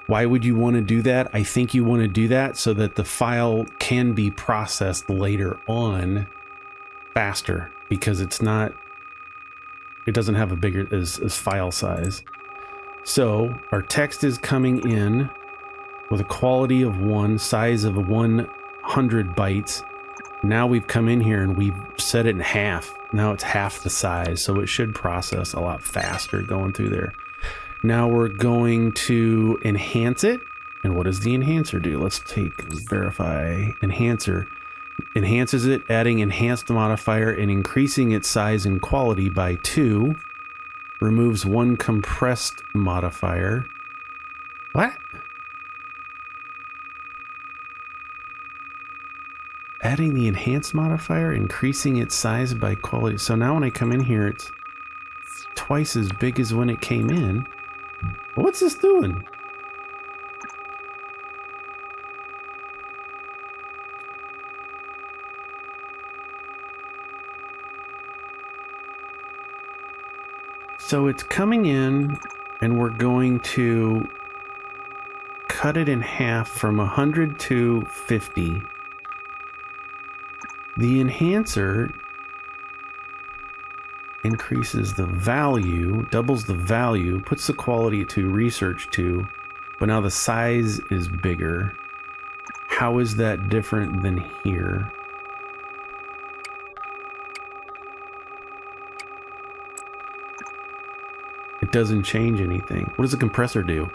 Why would you want to do that? I think you want to do that so that the file can be processed later on faster, because it doesn't have a bigger as file size. So our text is coming in with a quality of 1, size of 100 bytes. Now we've come in here and we've set it in half. Now it's half the size, so it should process a lot faster going through there. Now we're going to enhance it. And what does the enhancer do? Let's verify enhancer. Enhances it, adding enhanced modifier and increasing its size and quality by 2. Removes 1 compressed modifier. What? Adding the enhanced modifier, increasing its size by quality. So now when I come in here, it's twice as big as when it came in. What's this doing? So it's coming in, and we're going to cut it in half from 100 to 50. The enhancer increases the value, doubles the value, puts the quality to research 2, but now the size is bigger. How is that different than here? It doesn't change anything. What does the compressor do?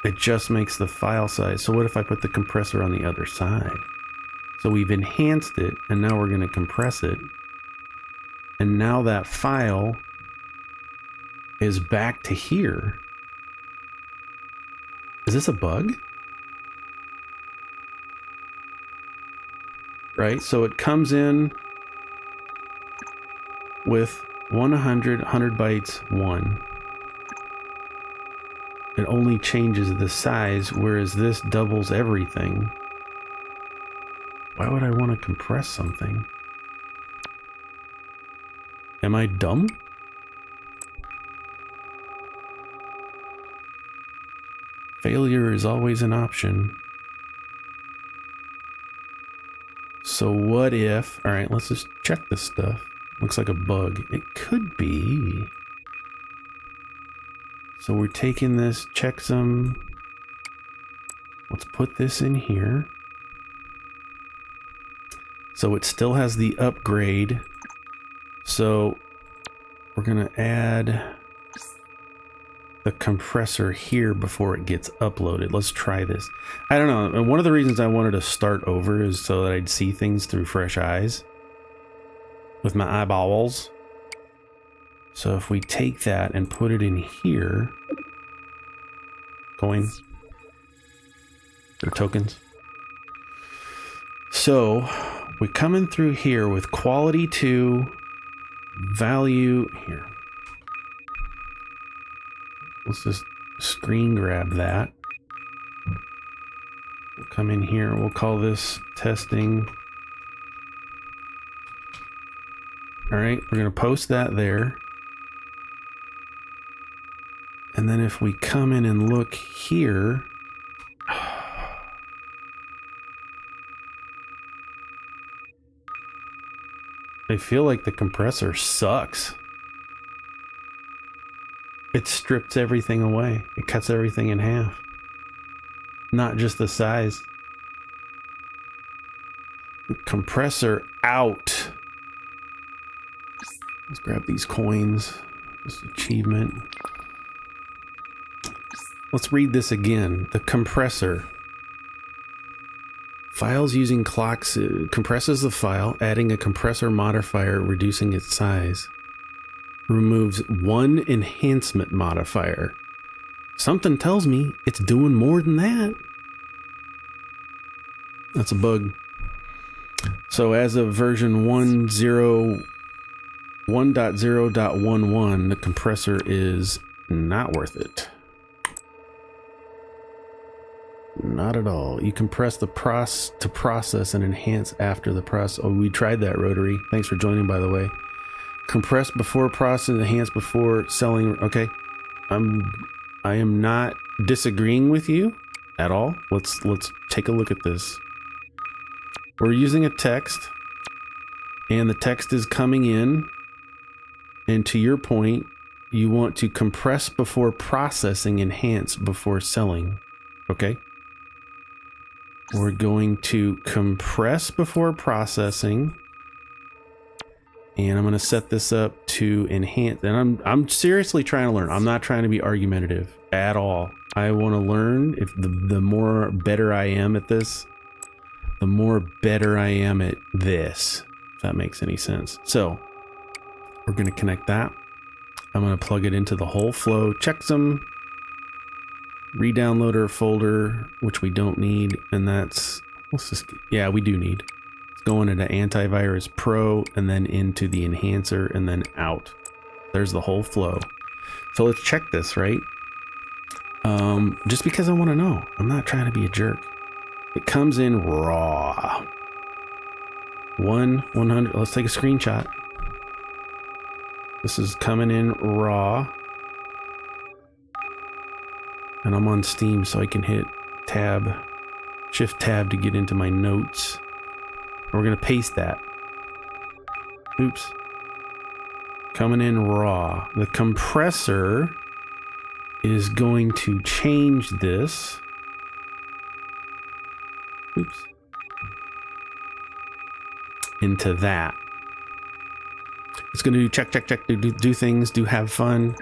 It just makes the file size. So what if I put the compressor on the other side? So we've enhanced it, and now we're going to compress it. And now that file is back to here. Is this a bug? Right? So it comes in with 100 bytes, 1. It only changes the size, whereas this doubles everything. Why would I want to compress something? Am I dumb? Failure is always an option. So what if, all right, let's just check this stuff. Looks like a bug. It could be. So we're taking this checksum. Let's put this in here. So it still has the upgrade. So we're gonna add the compressor here before it gets uploaded. Let's try this. I don't know. One of the reasons I wanted to start over is so that I'd see things through fresh eyes with my eyeballs. So if we take that and put it in here, coin or tokens. So we're coming through here with quality 2, value here. Let's just screen grab that. We'll come in here. We'll call this testing. All right, we're going to post that there. And then if we come in and look here, I feel like the compressor sucks. It strips everything away. It cuts everything in half. Not just the size. Compressor out. Let's grab these coins. This achievement. Let's read this again. The compressor. Files using clocks compresses the file, adding a compressor modifier, reducing its size. Removes one enhancement modifier. Something tells me it's doing more than that. That's a bug. So as of version 1.0.11, the compressor is not worth it. Not at all. You compress the to process and enhance after the process. Oh, we tried that, Rotary. Thanks for joining, by the way. Compress before process, enhance before selling. Okay. I am not disagreeing with you at all. Let's take a look at this. We're using a text, and the text is coming in. And to your point, you want to compress before processing, enhance before selling. Okay. We're going to compress before processing, and I'm going to set this up to enhance. And I'm seriously trying to learn. I'm not trying to be argumentative at all. I want to learn. If the more better I am at this, the more better I am at this, if that makes any sense. So we're going to connect that. I'm going to plug it into the whole flow, checksum, redownloader folder, which we don't need, and that's, let's just, yeah, we do need. It's going into Antivirus Pro, and then into the enhancer, and then out. There's the whole flow. So let's check this, right? Just because I want to know. I'm not trying to be a jerk. It comes in raw. 100. Let's take a screenshot. This is coming in raw. And I'm on Steam, so I can hit tab, shift tab to get into my notes. And we're going to paste that. Oops. Coming in raw. The compressor is going to change this. Oops. Into that. It's going to do check, do things, have fun.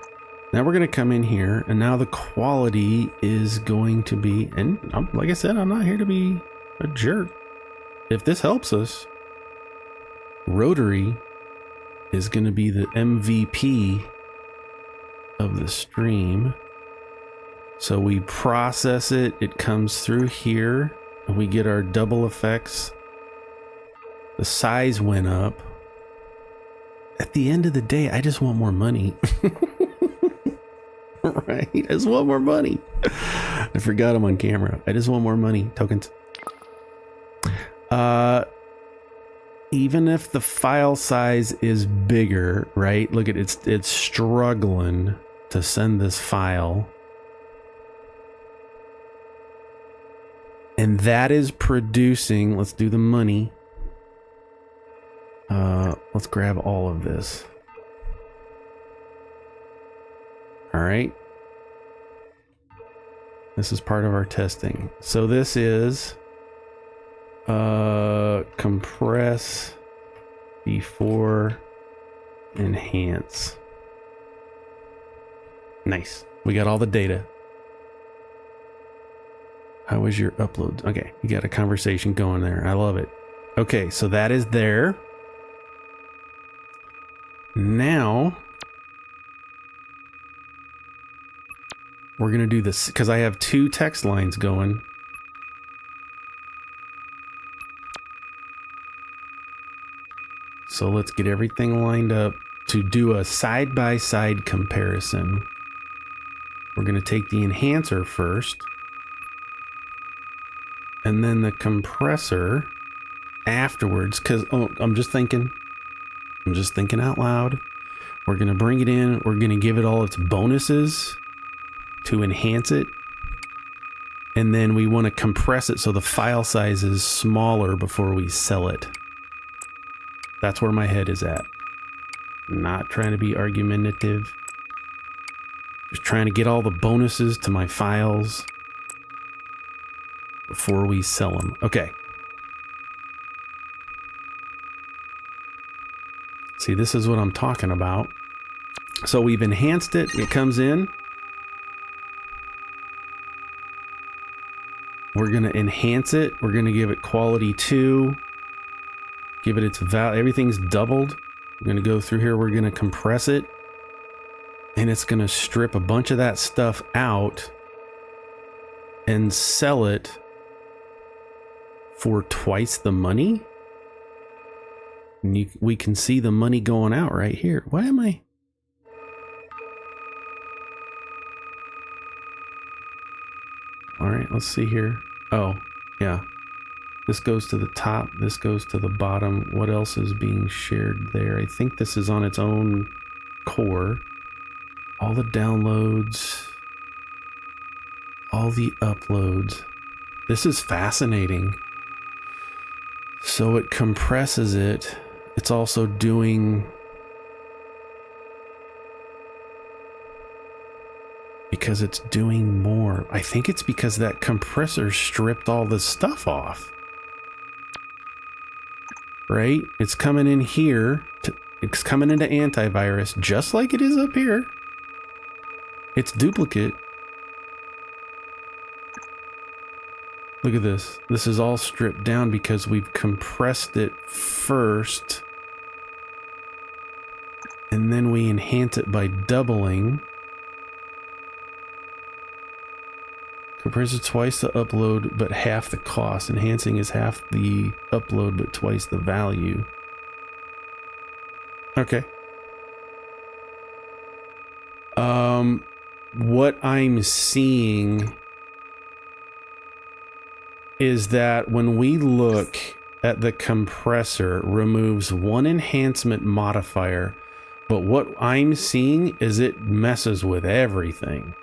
Now we're going to come in here, and now the quality is going to be, and like I said, I'm not here to be a jerk. If this helps us, Rotary is going to be the MVP of the stream. So we process it, it comes through here, and we get our double effects. The size went up. At the end of the day, I just want more money. Right? I just want more money. I forgot I'm on camera. I just want more money. Tokens. Even if the file size is bigger, right? Look at it's struggling to send this file. And that is producing, let's do the money. Let's grab all of this. All right. This is part of our testing. So this is compress before enhance. Nice. We got all the data. How was your upload? Okay, you got a conversation going there. I love it. Okay, so that is there. Now we're going to do this because I have 2 text lines going. So let's get everything lined up to do a side-by-side comparison. We're going to take the enhancer first, and then the compressor afterwards, because I'm just thinking out loud. We're going to bring it in. We're going to give it all its bonuses to enhance it. And then we want to compress it so the file size is smaller before we sell it. That's where my head is at. Not trying to be argumentative. Just trying to get all the bonuses to my files before we sell them. Okay. See, this is what I'm talking about. So we've enhanced it. It comes in. We're going to enhance it. We're going to give it quality 2. Give it its value. Everything's doubled. We're going to go through here. We're going to compress it. And it's going to strip a bunch of that stuff out and sell it for twice the money. And we can see the money going out right here. Why am I? All right, let's see here. Oh, yeah. This goes to the top. This goes to the bottom. What else is being shared there? I think this is on its own core. All the downloads. All the uploads. This is fascinating. So it compresses it. It's also doing... because it's doing more. I think it's because that compressor stripped all the stuff off. Right? It's coming in here. It's coming into antivirus just like it is up here. It's duplicate. Look at this. This is all stripped down because we've compressed it first. And then we enhance it by doubling. Compressor twice the upload, but half the cost. Enhancing is half the upload, but twice the value. Okay. What I'm seeing is that when we look at the compressor, removes one enhancement modifier, but what I'm seeing is it messes with everything.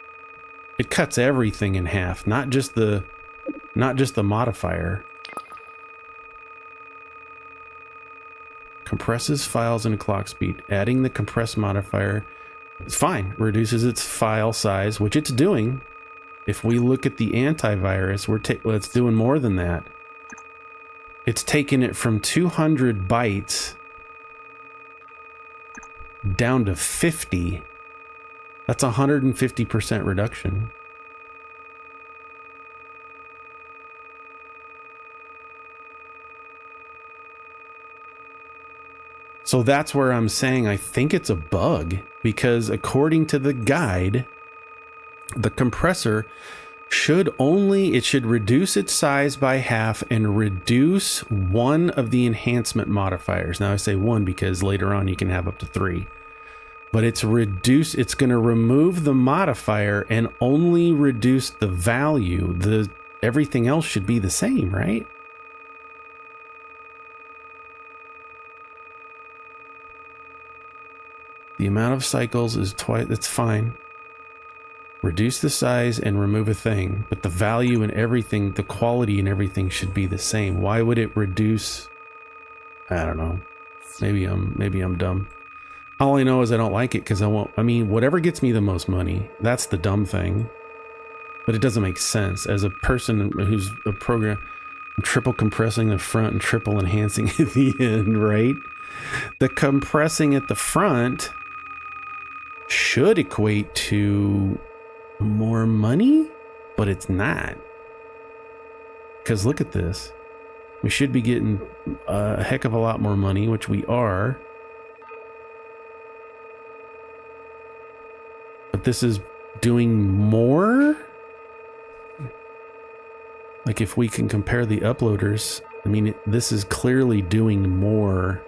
It cuts everything in half, not just the modifier. Compresses files in a clock speed. Adding the compress modifier is fine. Reduces its file size, which it's doing. If we look at the antivirus, it's doing more than that. It's taking it from 200 bytes down to 50. That's 150% reduction. So that's where I'm saying I think it's a bug, because according to the guide, the compressor should reduce its size by half and reduce one of the enhancement modifiers. Now I say one because later on you can have up to 3. But it's going to remove the modifier and only reduce the value. Everything else should be the same, right? The amount of cycles is twice. That's fine. Reduce the size and remove a thing, but the value and everything, the quality and everything should be the same. Why would it reduce? I don't know. Maybe I'm dumb. All I know is I don't like it because I mean, whatever gets me the most money, that's the dumb thing. But it doesn't make sense. As a person who's a program, I'm triple compressing the front and triple enhancing at the end, right? The compressing at the front should equate to more money, but it's not. Because look at this. We should be getting a heck of a lot more money, which we are. But this is doing more? Like if we can compare the uploaders, I mean, this is clearly doing more.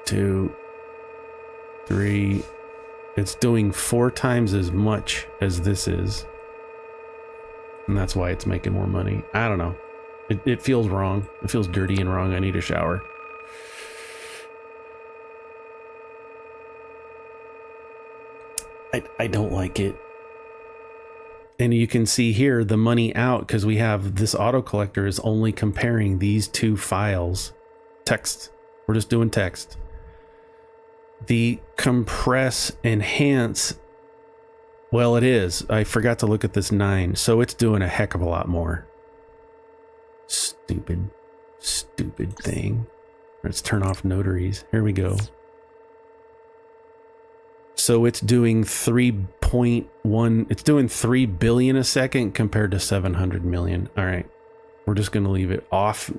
2, 3. It's doing 4 times as much as this is. And that's why it's making more money. I don't know. It feels wrong. It feels dirty and wrong. I need a shower. I don't like it. And you can see here the money out because we have this auto collector is only comparing these 2 files. Text. We're just doing text. The compress enhance, well, it is. I forgot to look at this 9, so it's doing a heck of a lot more. Stupid thing. Let's turn off notaries. Here we go. So it's doing 3.1, it's doing 3 billion a second compared to 700 million. All right, we're just going to leave it off.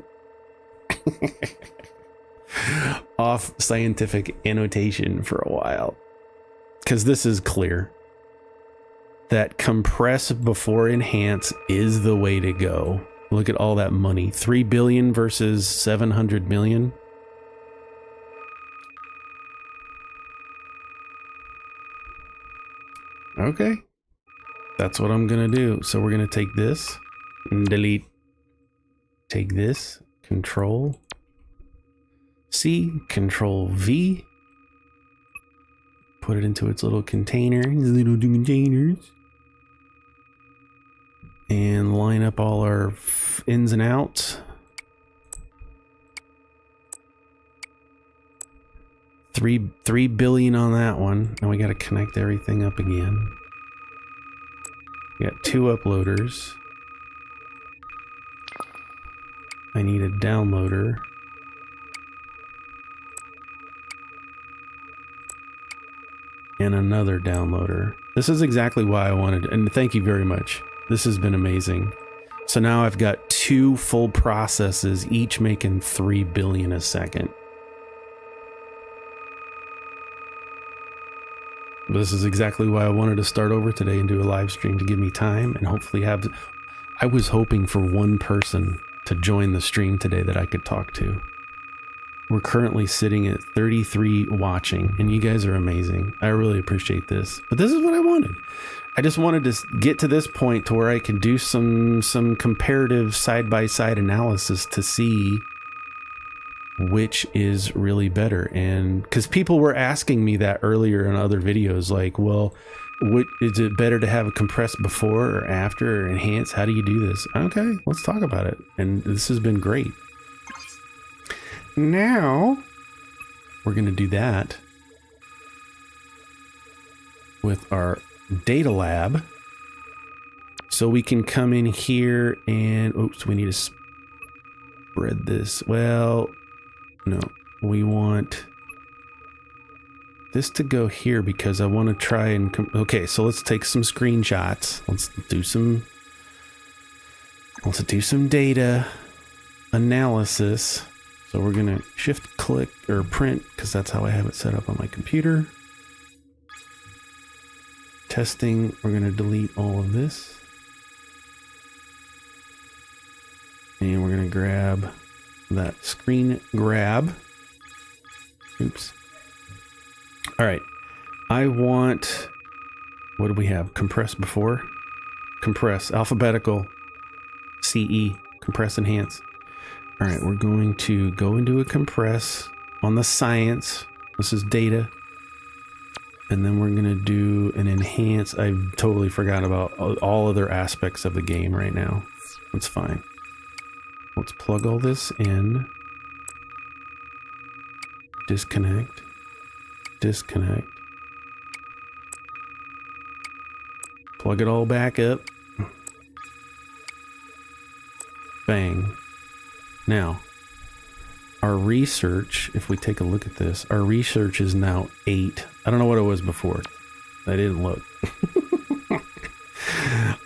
Off scientific annotation for a while, because this is clear that compress before enhance is the way to go. Look at all that money. 3 billion versus 700 million. Okay, that's what I'm gonna do. So we're gonna take this and delete. Take this, Control C, Control V, put it into its little containers, and line up all our ins and outs. 3 billion on that one. Now we got to connect everything up again. We got 2 uploaders. I need a downloader. And another downloader. This is exactly why I wanted, and thank you very much. This has been amazing. So now I've got 2 full processes, each making 3 billion a second. This is exactly why I wanted to start over today and do a live stream to give me time and hopefully have, I was hoping for 1 person to join the stream today that I could talk to. We're currently sitting at 33 watching, and you guys are amazing. I really appreciate this. But this is what I wanted. I just wanted to get to this point to where I can do some comparative side-by-side analysis to see which is really better. And because people were asking me that earlier in other videos, like, well, what is it better to have a compress before or after or enhance? How do you do this? Okay, let's talk about it. And this has been great. Now we're going to do that with our data lab, so we can come in here and oops, we need to spread this. Well, no, we want this to go here because I want to try and okay, so let's take some screenshots. Let's do some data analysis. So we're going to shift click or print because that's how I have it set up on my computer. Testing, we're going to delete all of this. And we're going to grab that screen grab. Oops. All right. I want, what do we have? Compress before? Compress, alphabetical, CE, compress, enhance. All right, we're going to go into a compress on the science. This is data. And then we're going to do an enhance. I totally forgot about all other aspects of the game right now. That's fine. Let's plug all this in. Disconnect. Disconnect. Plug it all back up. Bang. Now, our research, if we take a look at this, our research is now 8. I don't know what it was before. I didn't look.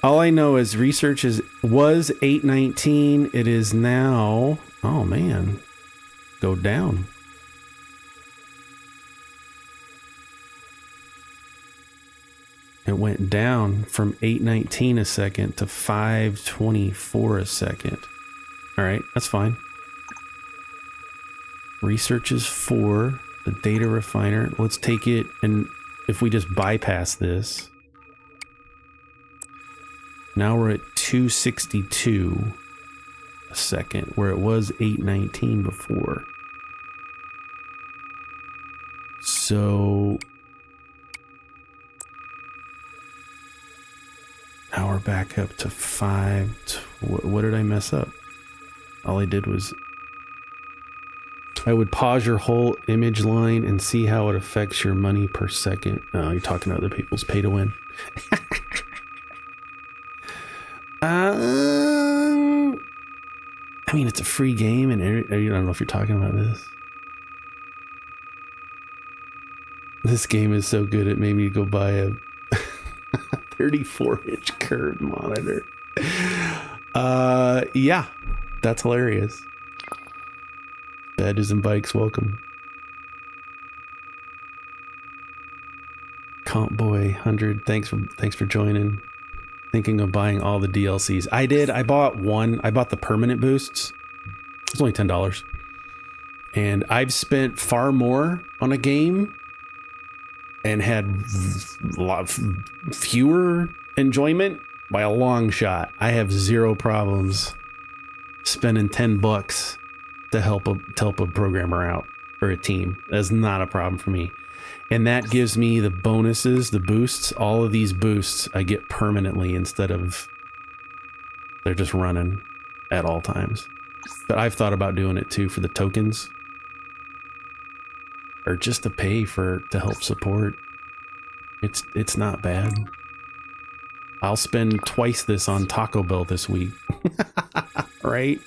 All I know is research was 819. It is now, oh man, go down. It went down from 819 a second to 524 a second. All right, that's fine. Research is 4. The data refiner. Let's take it, and if we just bypass this, now we're at 262 a second, where it was 819 before. So now we're back up to 5. What did I mess up? All I did was I would pause your whole image line and see how it affects your money per second. Oh, you're talking to other people's pay to win. I mean, it's a free game, and I don't know if you're talking about this. This game is so good, it made me go buy a 34-inch curved monitor. Yeah, that's hilarious. Badges and bikes, welcome. Comp Boy 100, thanks for joining. Thinking of buying all the DLCs. I did. I bought one. I bought the permanent boosts. It's only $10. And I've spent far more on a game and had a lot fewer enjoyment by a long shot. I have zero problems spending $10 to help a programmer out or a team. That's not a problem for me. And that gives me the bonuses, the boosts. All of these boosts I get permanently instead of they're just running at all times. But I've thought about doing it too for the tokens, or just to pay to help support. It's not bad. I'll spend twice this on Taco Bell this week. Right?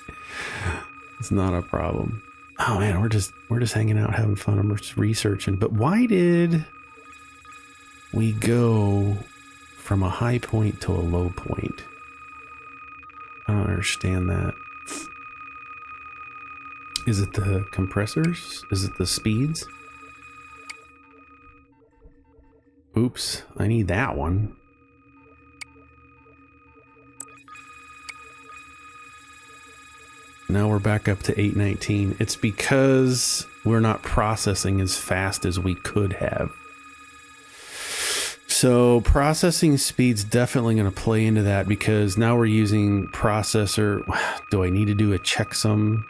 It's not a problem. Oh man, we're just hanging out, having fun. I'm just researching. But why did we go from a high point to a low point? I don't understand that. Is it the compressors? Is it the speeds? Oops, I need that one. Now we're back up to 819. It's because we're not processing as fast as we could have. So processing speed's definitely going to play into that, because now we're using processor. Do I need to do a checksum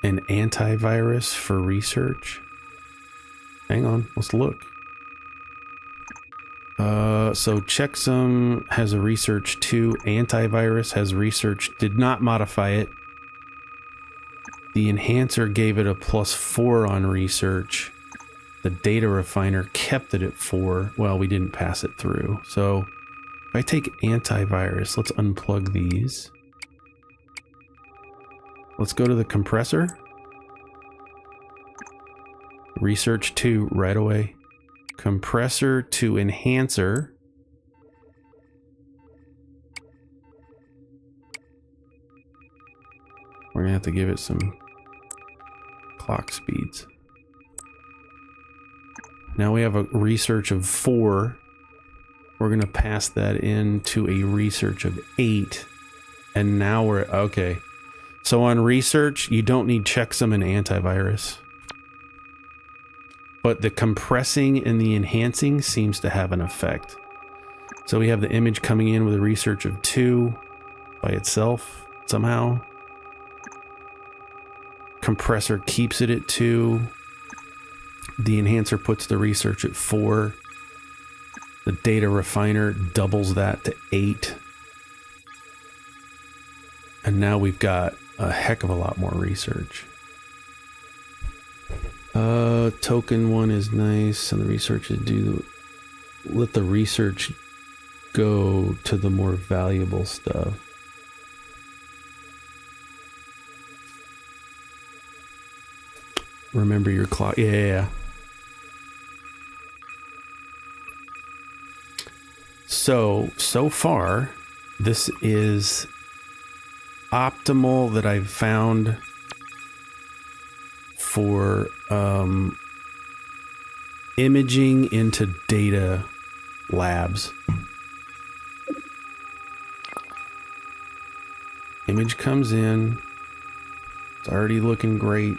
and antivirus for research? Hang on, let's look. So checksum has a research 2, antivirus has research, did not modify it. The enhancer gave it a +4 on research. The data refiner kept it at 4. Well, we didn't pass it through. So if I take antivirus, let's unplug these. Let's go to the compressor. Research 2 right away. Compressor to enhancer. We're gonna have to give it some clock speeds. Now we have a research of 4. We're gonna pass that into a research of 8. And now we're okay. So on research, you don't need checksum and antivirus. But the compressing and the enhancing seems to have an effect. So we have the image coming in with a research of 2 by itself somehow. Compressor keeps it at 2. The enhancer puts the research at 4. The data refiner doubles that to 8. And now we've got a heck of a lot more research. Token one is nice, and the research is let the research go to the more valuable stuff. Remember your clock. Yeah. So far, this is optimal that I've found for imaging into data labs. Image comes in. It's already looking great.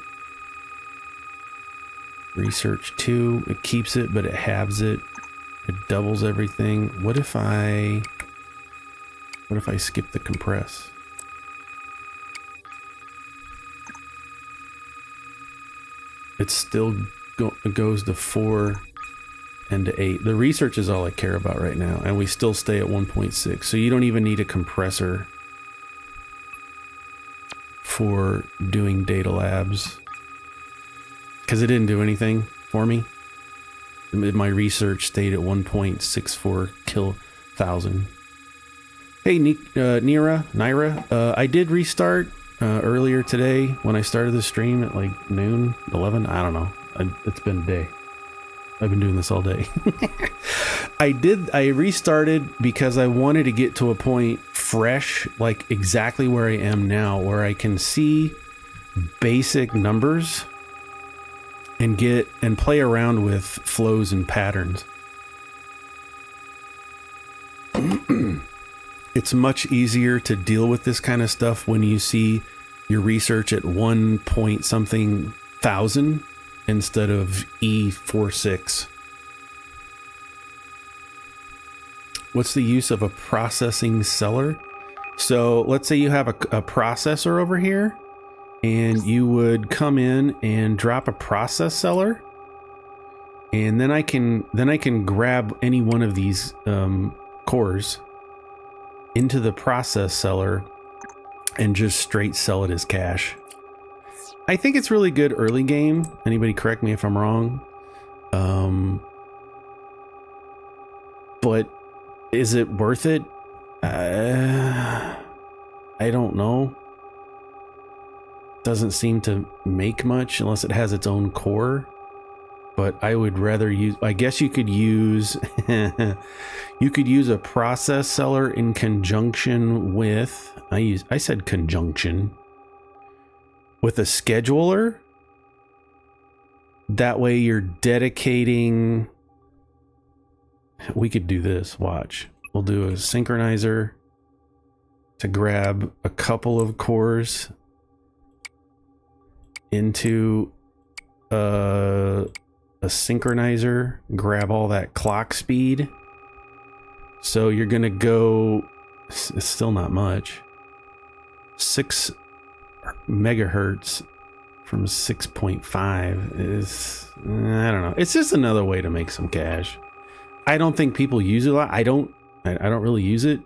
Research 2, it keeps it, but it halves it. It doubles everything. What if I skip the compress? It still goes to 4 and to 8. The research is all I care about right now, and we still stay at 1.6. So you don't even need a compressor for doing data labs, because it didn't do anything for me. My research stayed at 1.64 kil/1000. Hey, Nira, I did restart earlier today when I started the stream at like noon, 11. I don't know. It's been a day. I've been doing this all day. I restarted because I wanted to get to a point fresh, like exactly where I am now, where I can see basic numbers and play around with flows and patterns. It's much easier to deal with this kind of stuff when you see your research at 1 point something thousand instead of E46. What's the use of a processing seller? So let's say you have a processor over here, and you would come in and drop a process seller, and then I can grab any one of these cores into the process seller and just straight sell it as cash. I think it's really good early game. Anybody correct me if I'm wrong. But is it worth it? I don't know. Doesn't seem to make much unless it has its own core. But I would rather use, I guess you could use you could use a process seller in conjunction with, I said conjunction with a scheduler. That way you're dedicating, we could do this, watch. We'll do a synchronizer to grab a couple of cores into a synchronizer, grab all that clock speed. So you're gonna go, it's still not much, 6 megahertz from 6.5 is, I don't know, it's just another way to make some cash. I don't think people use it a lot. I don't really use it,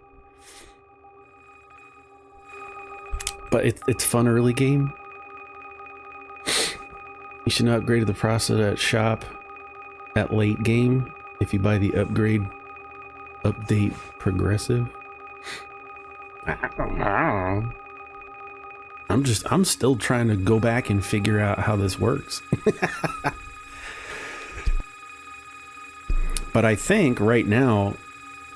but it's fun early game. You should not upgrade the processor at shop at late game if you buy the update progressive. I don't know. I'm still trying to go back and figure out how this works. But I think right now,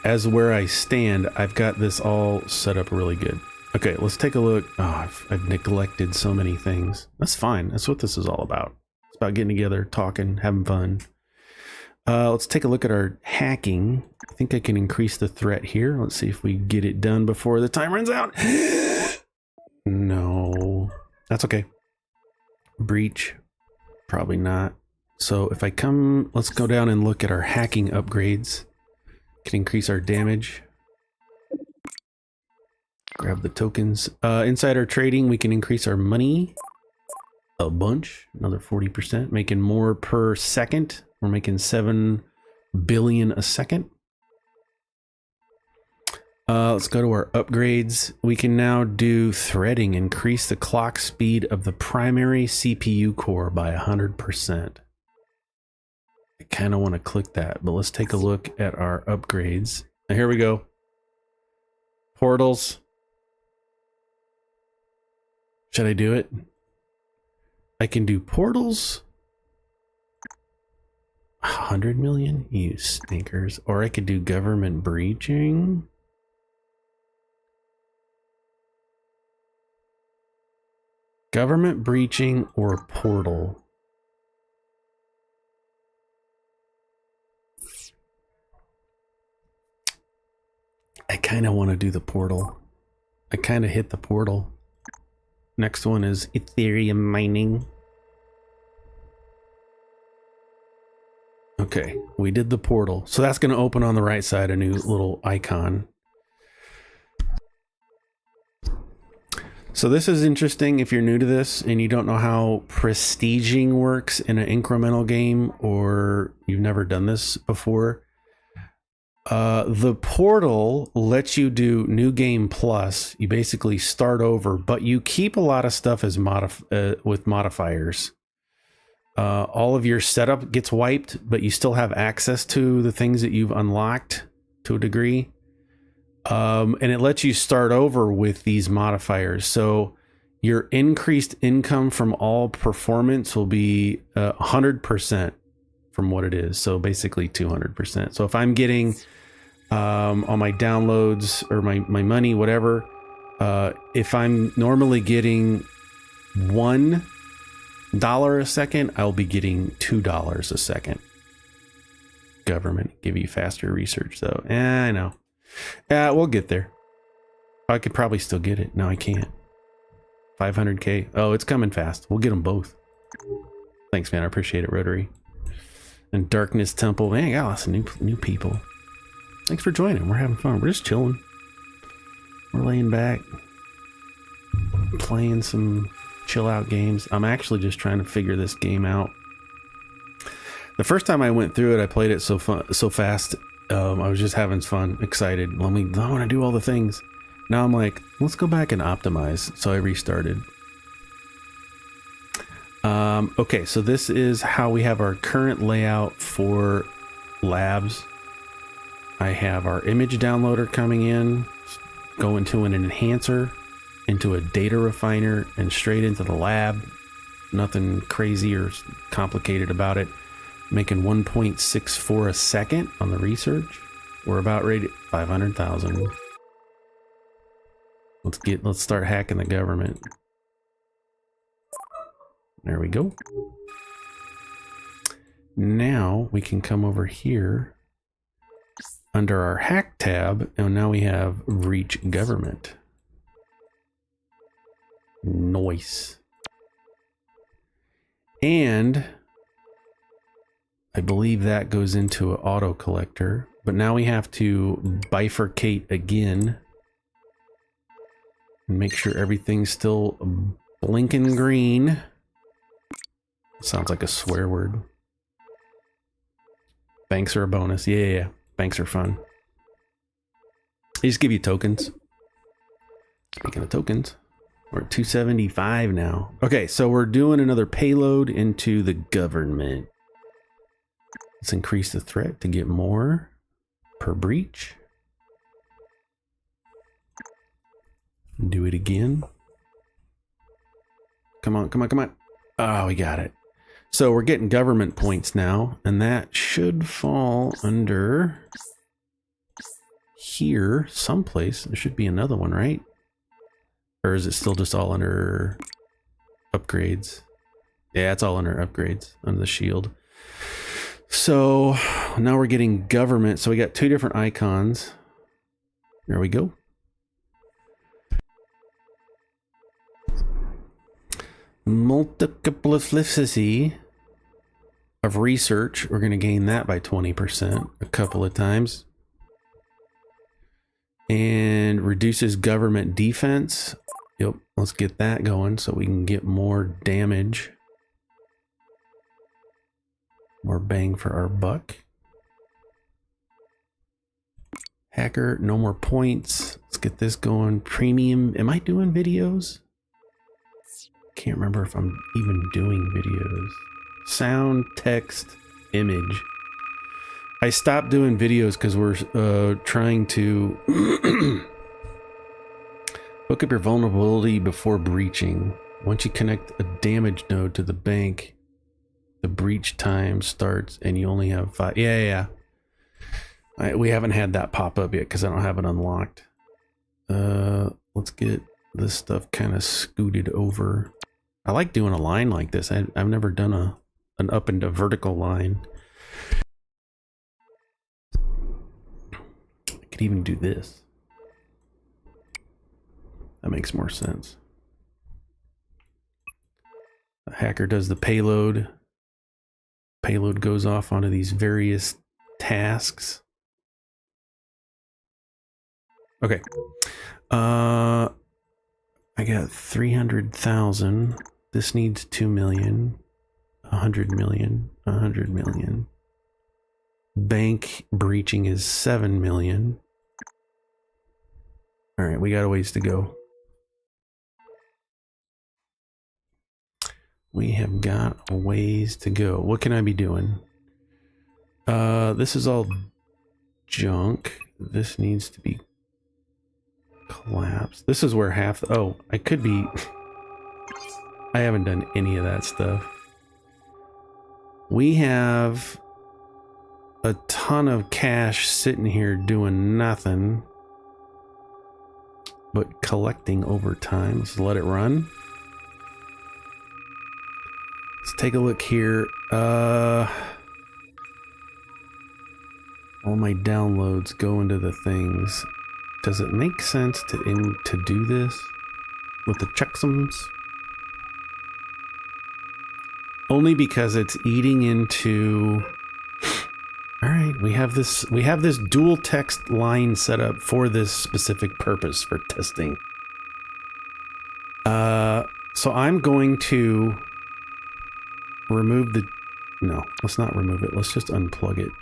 as where I stand, I've got this all set up really good. Okay, let's take a look. Oh, I've neglected so many things. That's fine. That's what this is all about. It's about getting together, talking, having fun. Let's take a look at our hacking. I think I can increase the threat here. Let's see if we get it done before the time runs out. No, that's okay. Breach, probably not. So if I come, let's go down and look at our hacking upgrades. Can increase our damage. Grab the tokens. Inside our trading, we can increase our money. a bunch, another 40%, making more per second. We're making 7 billion a second. Let's go to our upgrades. We can now do threading, increase the clock speed of the primary CPU core by 100%. I kind of want to click that, but let's take a look at our upgrades. Now, here we go. Portals. Should I do it? I can do portals. 100 million? You stinkers. Or I could do government breaching. Government breaching or portal. I kind of want to do the portal. I kind of hit the portal. Next one is Ethereum mining. Okay, we did the portal. So that's going to open on the right side a new little icon. So this is interesting if you're new to this and you don't know how prestiging works in an incremental game, or you've never done this before. The portal lets you do new game plus. You basically start over, but you keep a lot of stuff as with modifiers. All of your setup gets wiped, but you still have access to the things that you've unlocked to a degree. And it lets you start over with these modifiers. So your increased income from all performance will be 100% from what it is. So basically 200%. So if I'm getting on my downloads or my money, whatever, if I'm normally getting $1 a second, I'll be getting $2 a second. Government give you faster research though. I know. We'll get there. I could probably still get it. No, I can't. 500k. Oh, it's coming fast. We'll get them both. Thanks, man. I appreciate it, Rotary. And Darkness Temple. Man, I got lots of new people. Thanks for joining. We're having fun. We're just chilling. We're laying back, playing some chill out games. I'm actually just trying to figure this game out. The first time I went through it, I played it so fast. I was just having fun, excited. I want to do all the things. Now I'm like, let's go back and optimize. So I restarted. Okay, so this is how we have our current layout for labs. I have our image downloader coming in, go into an enhancer, into a data refiner, and straight into the lab. Nothing crazy or complicated about it. Making 1.64 a second on the research. We're about ready to 500,000. Let's start hacking the government. There we go. Now we can come over here under our hack tab, and now we have reach government. Nice. And I believe that goes into an auto collector, but now we have to bifurcate again and make sure everything's still blinking green. Sounds like a swear word. Banks are a bonus. Yeah. Banks are fun. They just give you tokens. Speaking of tokens, we're at 275 now. Okay, so we're doing another payload into the government. Let's increase the threat to get more per breach. Do it again. Come on. Oh, we got it. So we're getting government points now, and that should fall under here someplace. There should be another one, right? Or is it still just all under upgrades? Yeah, it's all under upgrades, under the shield. So now we're getting government. So we got two different icons. There we go. Multiplicity of research. We're going to gain that by 20% a couple of times. And reduces government defense. Yep, let's get that going so we can get more damage. More bang for our buck. Hacker, no more points. Let's get this going. Premium. Am I doing videos? Can't remember if I'm even doing videos. Sound, text, image. I stopped doing videos because we're trying to look up your vulnerability before breaching. Once you connect a damage node to the bank, the breach time starts and you only have 5. Yeah. We haven't had that pop up yet because I don't have it unlocked. Let's get this stuff kind of scooted over. I like doing a line like this. I've never done an up and a vertical line. I could even do this. That makes more sense. The hacker does the payload. Payload goes off onto these various tasks. Okay. I got 300,000. This needs 2 million. 100 million. 100 million. Bank breaching is 7 million. All right, we got a ways to go. We have got a ways to go. What can I be doing? This is all junk. This needs to be collapsed. This is where half... Oh, I could be... I haven't done any of that stuff. We have a ton of cash sitting here doing nothing but collecting over time. Let's let it run. Let's take a look here. All my downloads go into the things. Does it make sense to do this with the checksums? Only because it's eating into... All right, we have this dual text line set up for this specific purpose for testing. So I'm going to remove the... No, let's not remove it. Let's just unplug it.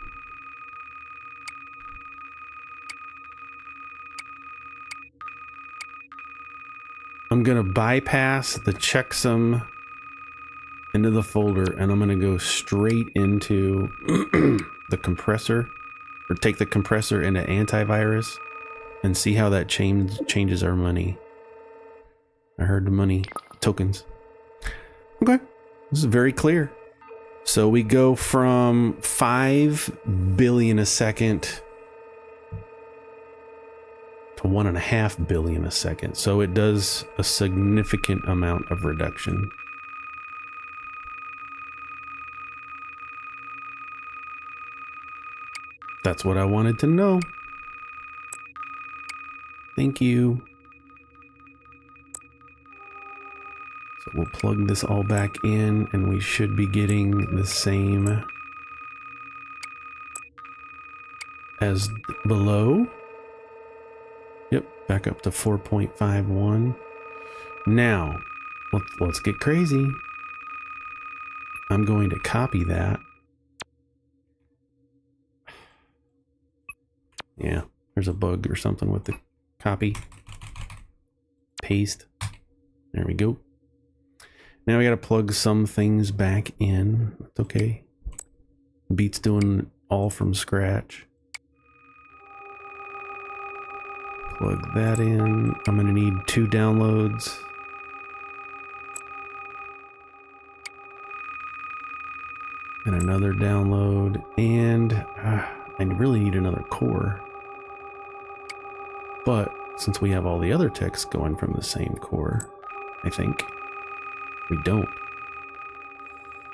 I'm going to bypass the checksum into the folder, and I'm going to go straight into the compressor, or take the compressor into antivirus and see how that changes our money. I heard the money tokens. Okay, this is very clear. So we go from 5 billion a second to 1.5 billion a second. So it does a significant amount of reduction. That's what I wanted to know. Thank you. So we'll plug this all back in and we should be getting the same as below. Yep, back up to 4.51. Now, let's get crazy. I'm going to copy that. Yeah, there's a bug or something with the copy. Paste. There we go. Now we got to plug some things back in. That's okay. Beat's doing all from scratch. Plug that in. I'm going to need 2 downloads. And another download. And I really need another core. But since we have all the other texts going from the same core, I think we don't.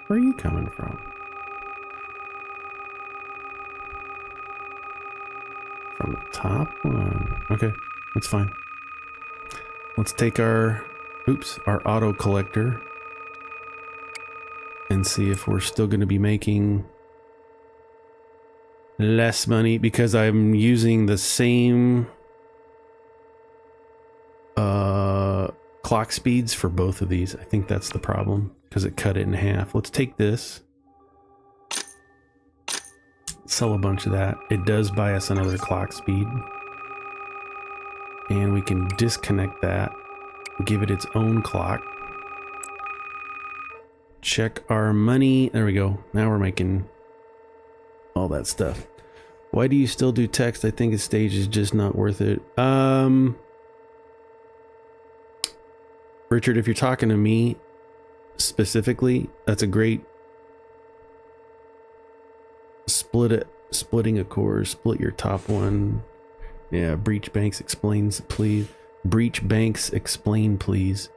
Where are you coming from? From the top one. Okay, that's fine. Let's take our auto collector and see if we're still going to be making less money because I'm using the same clock speeds for both of these. I think that's the problem because it cut it in half. Let's take this. Sell a bunch of that. It does buy us another clock speed. And we can disconnect that. Give it its own clock. Check our money. There we go. Now we're making all that stuff. Why do you still do text? I think a stage is just not worth it. Richard, if you're talking to me specifically, that's a great splitting a core. Split your top one. Yeah, Breach Banks explains, please. Breach Banks explain, please.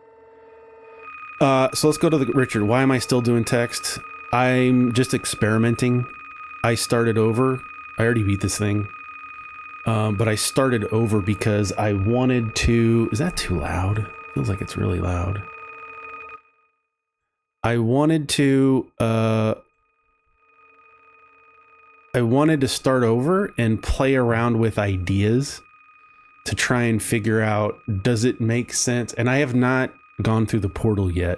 So let's go to the Richard. Why am I still doing text? I'm just experimenting. I started over. I already beat this thing. But I started over because I wanted to... Is that too loud? Feels like it's really loud. I wanted to start over and play around with ideas to try and figure out, does it make sense? And I have not gone through the portal yet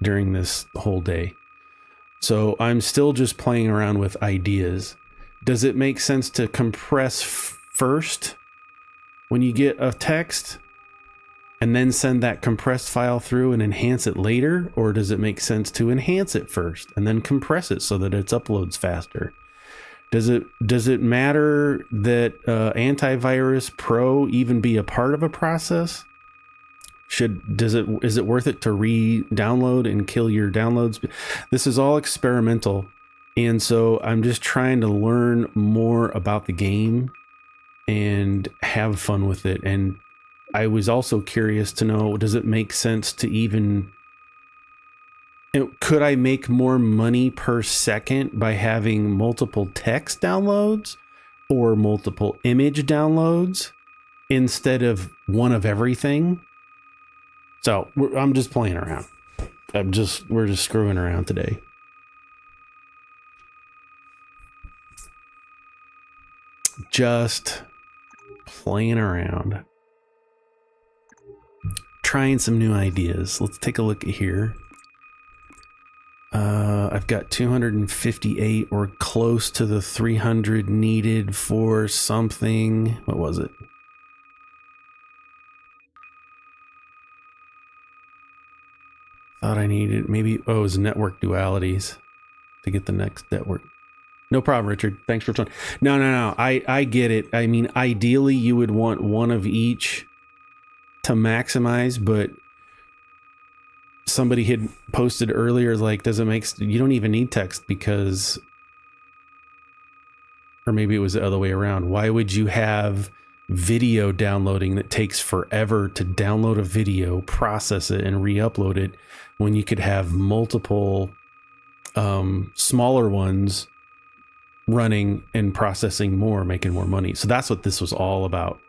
during this whole day. So I'm still just playing around with ideas. Does it make sense to compress first when you get a text and then send that compressed file through and enhance it later? Or does it make sense to enhance it first and then compress it so that it uploads faster? Does it matter that Antivirus Pro even be a part of a process? Is it worth it to re-download and kill your downloads? This is all experimental, and so I'm just trying to learn more about the game and have fun with it. And I was also curious to know, does it make sense to even... Could I make more money per second by having multiple text downloads or multiple image downloads instead of one of everything? So I'm just playing around. We're just screwing around today. Just playing around. Trying some new ideas. Let's take a look at here. I've got 258 or close to the 300 needed for something. What was it? Thought I needed maybe, it was network dualities to get the next network. No problem, Richard. Thanks for trying. No. I get it. I mean, ideally you would want one of each to maximize, but somebody had posted earlier, like, you don't even need text because, or maybe it was the other way around. Why would you have video downloading that takes forever to download a video, process it, and re-upload it when you could have multiple smaller ones running and processing more, making more money? So that's what this was all about.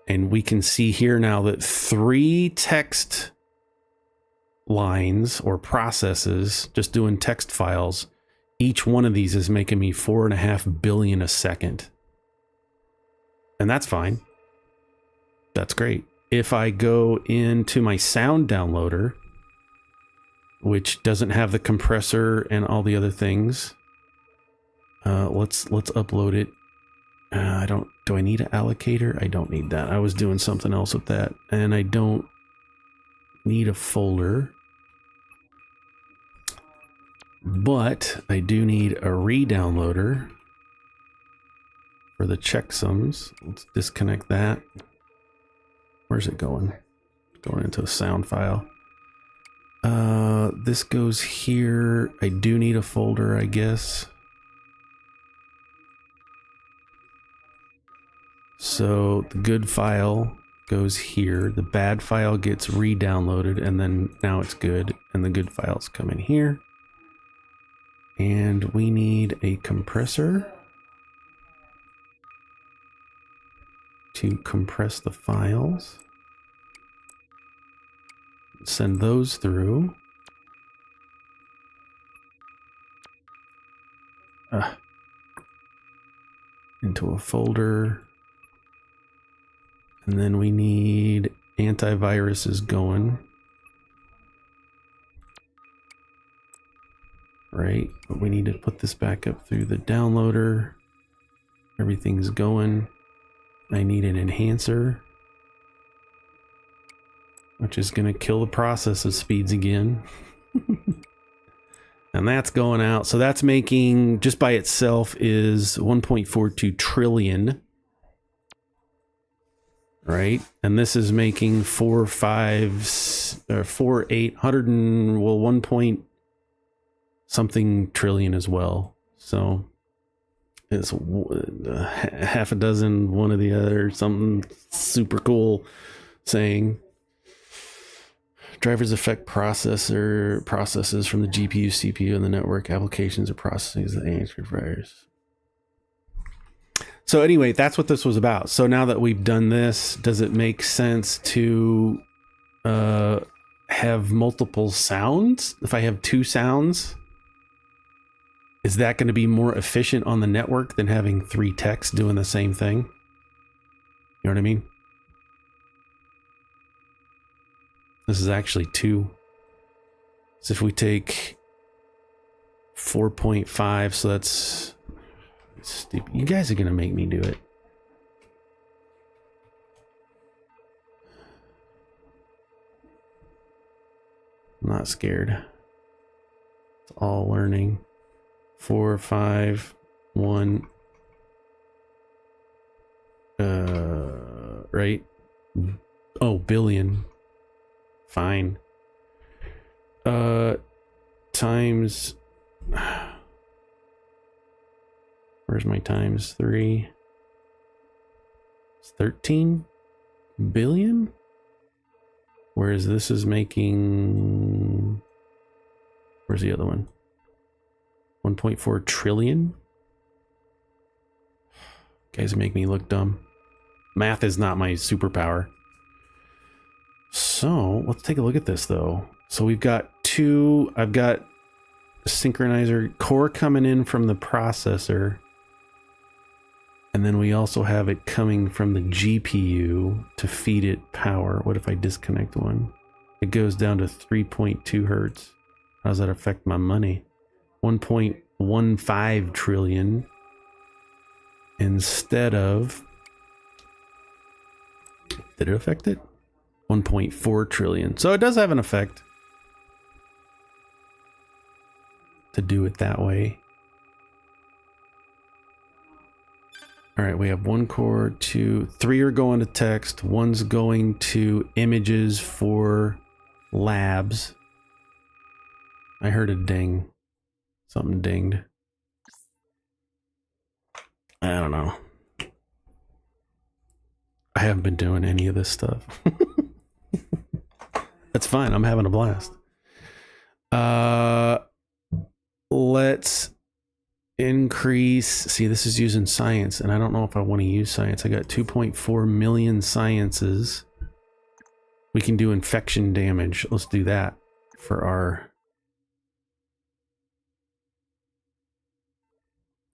And we can see here now that 3 text lines or processes, just doing text files, each one of these is making me 4.5 billion a second. And that's fine. That's great. If I go into my sound downloader, which doesn't have the compressor and all the other things, let's upload it. Do I need an allocator? I don't need that. I was doing something else with that, and I don't need a folder, but I do need a re-downloader for the checksums. Let's disconnect that. Where's it going? Going into a sound file. This goes here. I do need a folder, I guess. So the good file goes here. The bad file gets re-downloaded, and then now it's good. And the good files come in here. And we need a compressor to compress the files. Send those through. Into a folder. And then we need Antivirus is going. Right, but we need to put this back up through the downloader. Everything's going. I need an enhancer, which is going to kill the processor speeds again. And that's going out. So that's making, just by itself, is 1.42 trillion. Right? And this is making 4, 5, or 4, 800 and, well, 1 point something trillion as well. So it's half a dozen, one or the other, something super cool saying. Drivers affect processes from the GPU, CPU, and the network applications or processing the answer providers. So anyway, that's what this was about. So now that we've done this, does it make sense to have multiple sounds? If I have 2 sounds, is that going to be more efficient on the network than having 3 techs doing the same thing? You know what I mean? This is actually 2. So if we take 4.5, so that's stupid. You guys are going to make me do it. I'm not scared. It's all learning. 4, 5, 1. Right? Oh, billion. Fine. Times. Where's my times 3? It's 13 billion? Whereas this is making. Where's the other one? 1.4 trillion? Guys make me look dumb. Math is not my superpower. So let's take a look at this though. So we've got 2, I've got a synchronizer core coming in from the processor. And then we also have it coming from the GPU to feed it power. What if I disconnect one? It goes down to 3.2 hertz. How does that affect my money? 1.15 trillion instead of, did it affect it? 1.4 trillion. So it does have an effect to do it that way. All right, we have 1 core, 2, 3 are going to text, 1's going to images for labs. I heard a ding. Something dinged. I don't know. I haven't been doing any of this stuff. That's fine. I'm having a blast. Let's increase. See, this is using science, and I don't know if I want to use science. I got 2.4 million sciences. We can do infection damage. Let's do that for our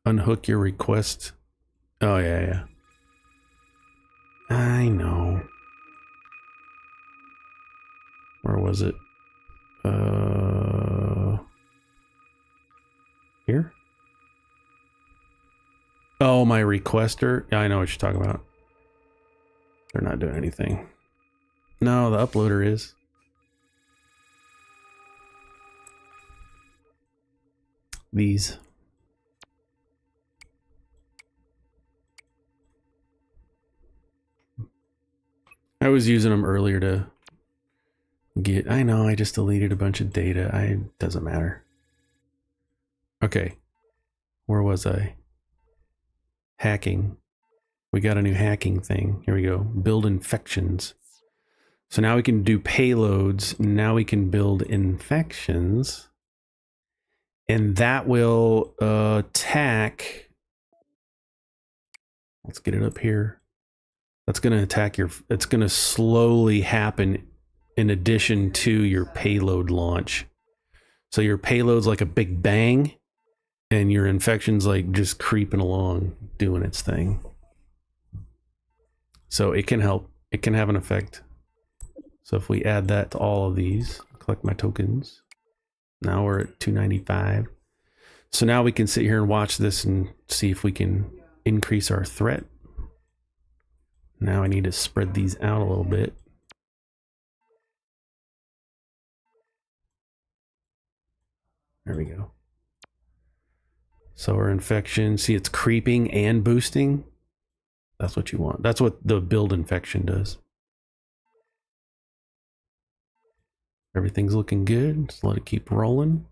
unhook your request. Oh, yeah. I know. Where was it? Here? Oh, my requester. Yeah, I know what you're talking about. They're not doing anything. No, the uploader is. These. I was using them earlier to get, I know, I just deleted a bunch of data. It doesn't matter. Okay. Where was I? Hacking. We got a new hacking thing. Here we go. Build infections. So now we can do payloads. Now we can build infections. And that will attack. Let's get it up here. That's going to attack your, it's going to slowly happen in addition to your payload launch. So your payload's like a big bang and your infection's like just creeping along doing its thing. So it can help. It can have an effect. So if we add that to all of these, collect my tokens. Now we're at 295. So now we can sit here and watch this and see if we can increase our threat. Now I need to spread these out a little bit. There we go. So our infection, see it's creeping and boosting. That's what you want. That's what the build infection does. Everything's looking good. Just let it keep rolling.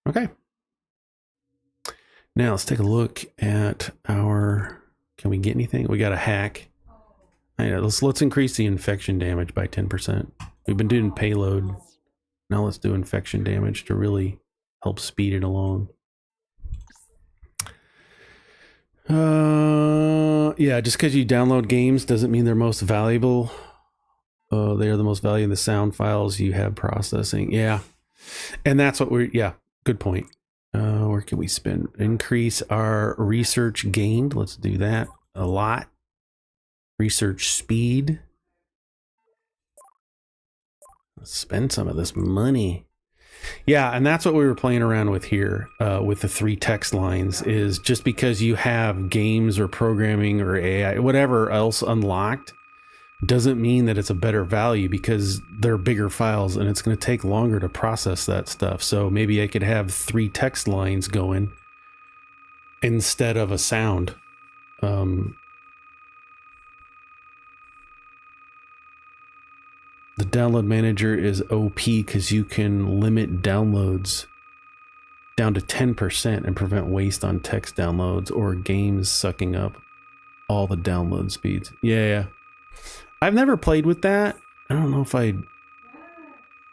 Okay. Now let's take a look at our, can we get anything? We got a hack. Yeah, let's increase the infection damage by 10%. We've been doing payload. Now let's do infection damage to really help speed it along. Yeah, just because you download games doesn't mean they're most valuable. They are the most valuable in the sound files you have processing. Yeah. And that's what we're, yeah, good point. Where can we spend? Increase our research gained. Let's do that a lot. Research speed. Let's spend some of this money. Yeah, and that's what we were playing around with here with the 3 text lines, is just because you have games or programming or AI, whatever else unlocked, doesn't mean that it's a better value, because they're bigger files and it's going to take longer to process that stuff. So maybe I could have 3 text lines going instead of a sound. The download manager is OP because you can limit downloads down to 10% and prevent waste on text downloads or games sucking up all the download speeds. Yeah. I've never played with that. I don't know if I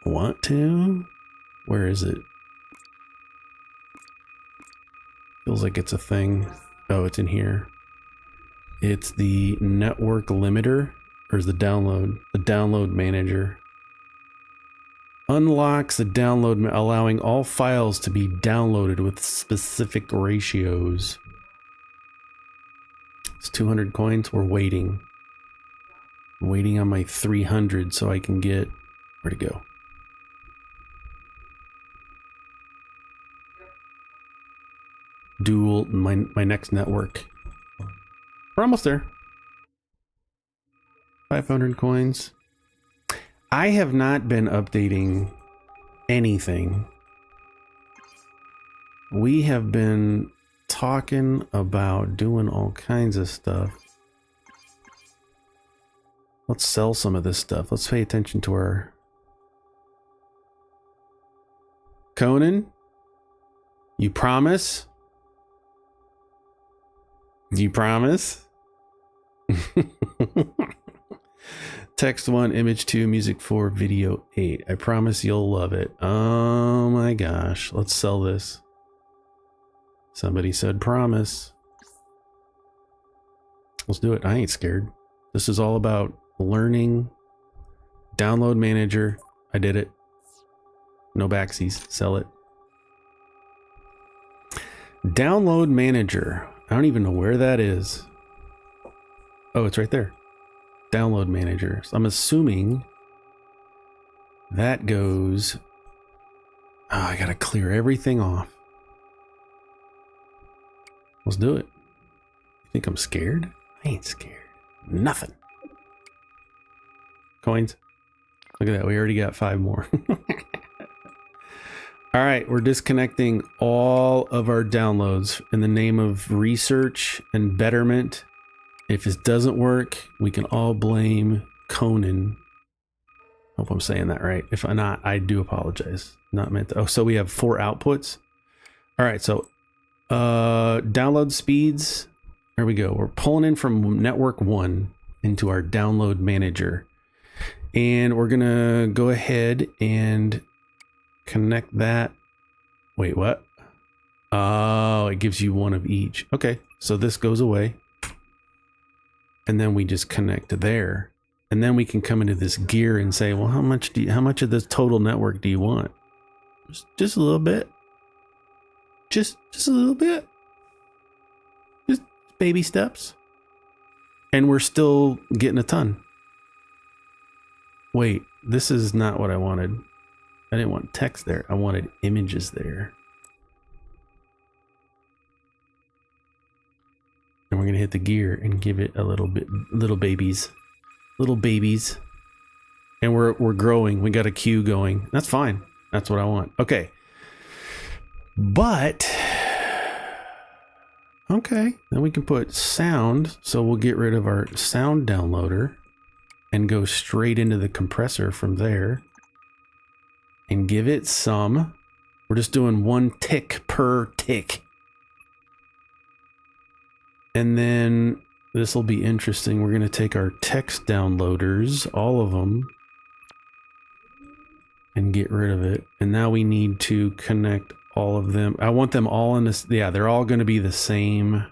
want to. Where is it? Feels like it's a thing. Oh, it's in here. It's the network limiter, or is the download manager. Unlocks the download, allowing all files to be downloaded with specific ratios. It's 200 coins. We're waiting. I'm waiting on my 300 so I can get, where'd it go? Dual, my next network. We're almost there. 500 coins. I have not been updating anything. We have been talking about doing all kinds of stuff. Let's sell some of this stuff. Let's pay attention to our... Conan? You promise? Do you promise? Text 1, image 2, music 4, video 8. I promise you'll love it. Oh my gosh. Let's sell this. Somebody said promise. Let's do it. I ain't scared. This is all about learning. Download manager. I did it. No backsies. Sell it. Download manager. I don't even know where that is. Oh, it's right there. Download manager. So I'm assuming that goes... Oh, I gotta clear everything off. Let's do it. You think I'm scared? I ain't scared. Nothing. Coins. Look at that. We already got 5 more. All right. We're disconnecting all of our downloads in the name of research and betterment. If this doesn't work, we can all blame Conan. Hope I'm saying that right. If I'm not, I do apologize. Not meant to. Oh, so we have 4 outputs. All right. So download speeds. There we go. We're pulling in from network 1 into our download manager. And we're going to go ahead and connect that. Wait, what? Oh, it gives you 1 of each. Okay. So this goes away. And then we just connect there. And then we can come into this gear and say, well, how much of this total network do you want? Just a little bit. Just a little bit. Just baby steps. And we're still getting a ton. Wait, this is not what I wanted. I didn't want text there. I wanted images there. And we're going to hit the gear and give it a little bit, little babies. And we're growing. We got a queue going. That's fine. That's what I want. Okay. But, okay. Then we can put sound. So we'll get rid of our sound downloader and go straight into the compressor from there. And give it some. We're just doing 1 tick per tick. And then this will be interesting. We're going to take our text downloaders, all of them, and get rid of it. And now we need to connect all of them. I want them all in this. Yeah, they're all going to be the same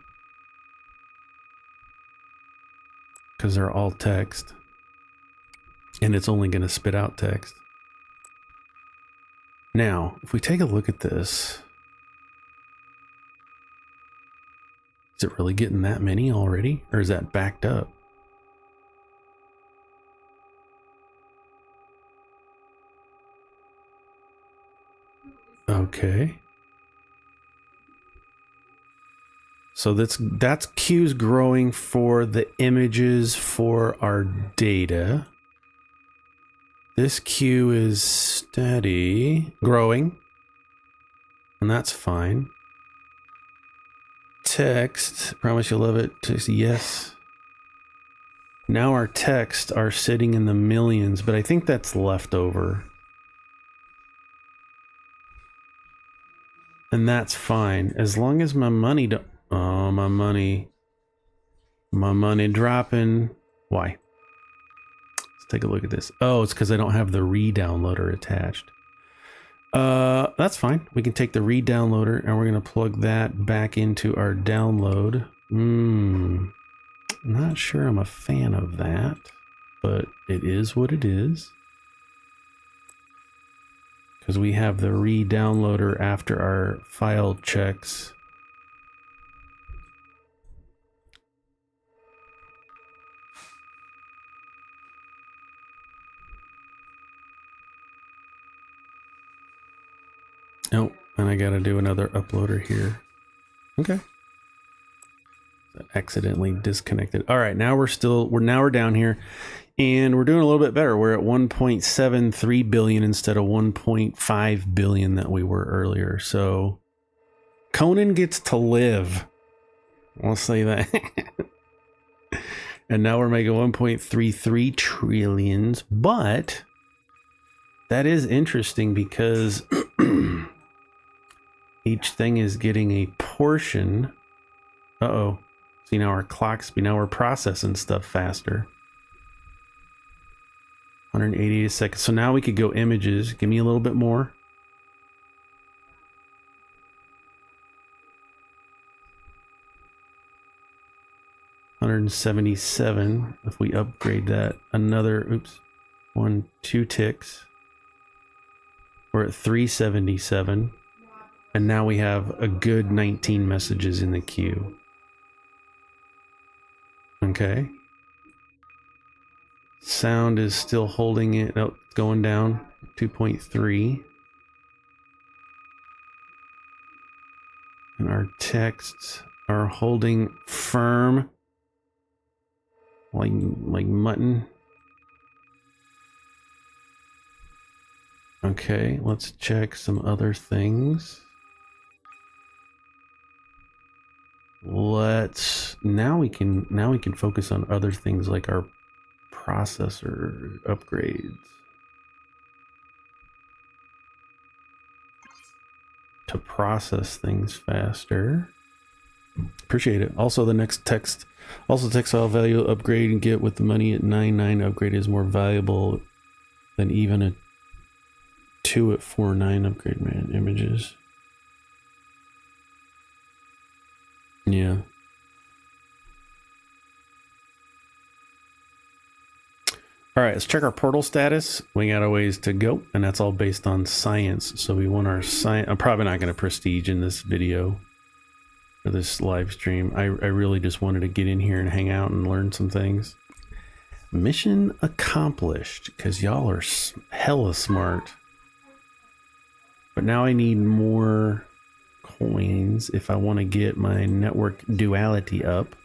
because they're all text. And it's only going to spit out text. Now, if we take a look at this, is it really getting that many already? Or is that backed up? Okay. So that's queues growing for the images for our data. This queue is steady, growing, and that's fine. Text, promise you'll love it. Text, yes. Now our texts are sitting in the millions, but I think that's leftover. And that's fine. As long as my money don't... Oh, my money dropping. Why? Let's take a look at this. Oh, it's because I don't have the re-downloader attached. That's fine. We can take the re-downloader and we're going to plug that back into our download. Not sure I'm a fan of that, but it is what it is. Because we have the re-downloader after our file checks. Oh, and I gotta do another uploader here. Okay. Accidentally disconnected. All right, now we're down here, and we're doing a little bit better. We're at 1.73 billion instead of 1.5 billion that we were earlier. So Conan gets to live. I'll say that. And now we're making 1.33 trillions, but that is interesting because each thing is getting a portion. Uh-oh. See, now our clock speed, now we're processing stuff faster. 180 a second. So now we could go images. Give me a little bit more. $177. If we upgrade that another, oops, 2 ticks. We're at 377. And now we have a good 19 messages in the queue. Okay. Sound is still holding it. Oh, it's going down. 2.3. And our texts are holding firm. Like mutton. Okay, let's check some other things. Now we can focus on other things like our processor upgrades to process things faster. Appreciate it. Also, the next text file value upgrade and get with the money at 9.9 upgrade is more valuable than even a 2 at 4.9 upgrade, man. Images. Yeah. All right, let's check our portal status. We got a ways to go, and that's all based on science. So we want our science. I'm probably not going to prestige in this video. for this live stream. I really just wanted to get in here and hang out and learn some things. Mission accomplished, because y'all are hella smart. But now I need more coins if I want to get my network duality up.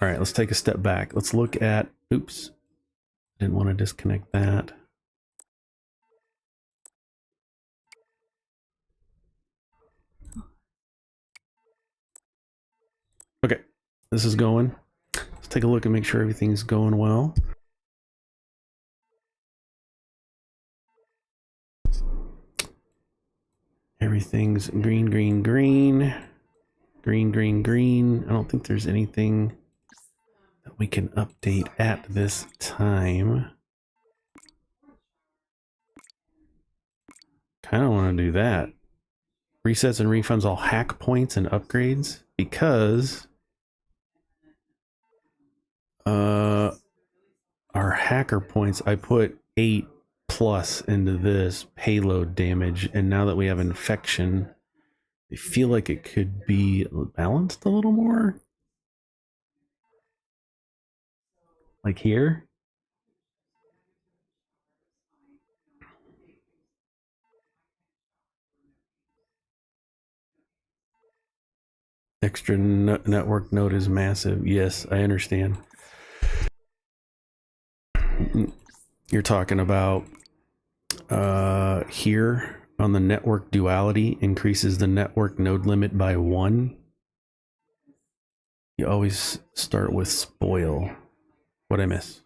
All right, let's take a step back. Let's look at, oops, didn't want to disconnect that. Okay, this is going. Let's take a look and make sure everything's going well. Everything's green, green, green. Green, green, green. I don't think there's anything that we can update at this time. Kind of want to do that. Resets and refunds all hack points and upgrades, because our hacker points, I put 8+ into this payload damage, and now that we have infection, I feel like it could be balanced a little more. Like here. Extra network node is massive. Yes, I understand. You're talking about here on the network duality, increases the network node limit by 1. You always start with spoil. What'd I miss?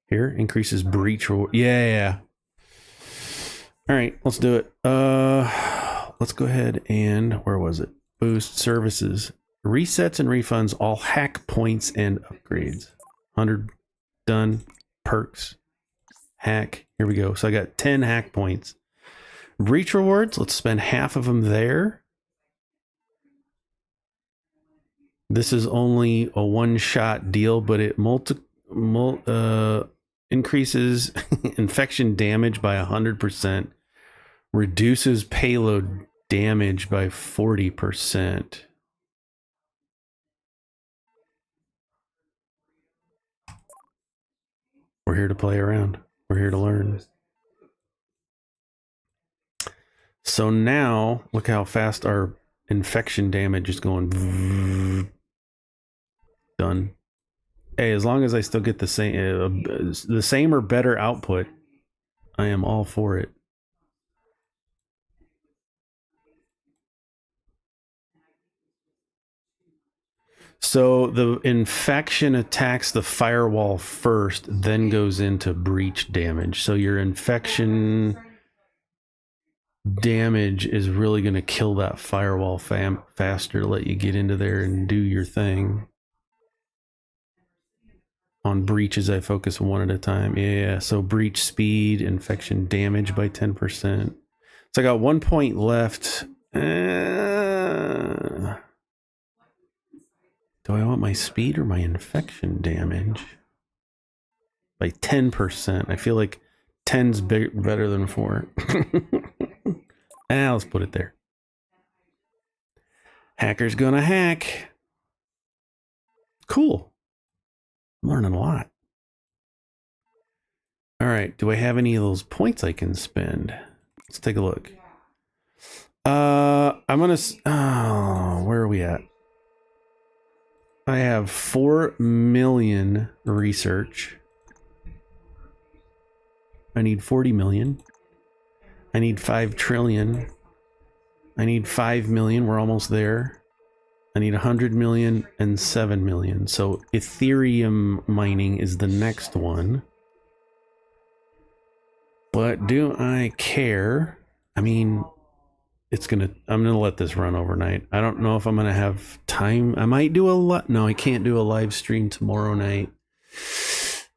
Here, increases breach reward. Yeah. All right, let's do it. Let's go ahead and, where was it? Boost services. Resets and refunds all hack points and upgrades. 100 done. Perks. Hack. Here we go. So I got 10 hack points. Breach rewards. Let's spend half of them there. This is only a one-shot deal, but it increases infection damage by 100%. Reduces payload damage by 40%. We're here to play around. We're here to learn. So now, look how fast our infection damage is going. Done. Hey, as long as I still get the same or better output, I am all for it. So the infection attacks the firewall first, then goes into breach damage. So your infection damage is really going to kill that firewall faster, let you get into there and do your thing. On breaches, I focus one at a time. Yeah, so breach speed, infection damage by 10%. So I got 1 point left. Do I want my speed or my infection damage? By 10%. I feel like 10's better than 4. Let's put it there. Hacker's gonna hack. Cool. I'm learning a lot. All right. Do I have any of those points I can spend? Let's take a look. I'm gonna. Oh, where are we at? I have 4 million research. I need 40 million. I need 5 trillion. I need 5 million. We're almost there. I need 100 million and 7 million. So Ethereum mining is the next one. But do I care? I mean, I'm gonna let this run overnight. I don't know if I'm gonna have time. I might do no, I can't do a live stream tomorrow night.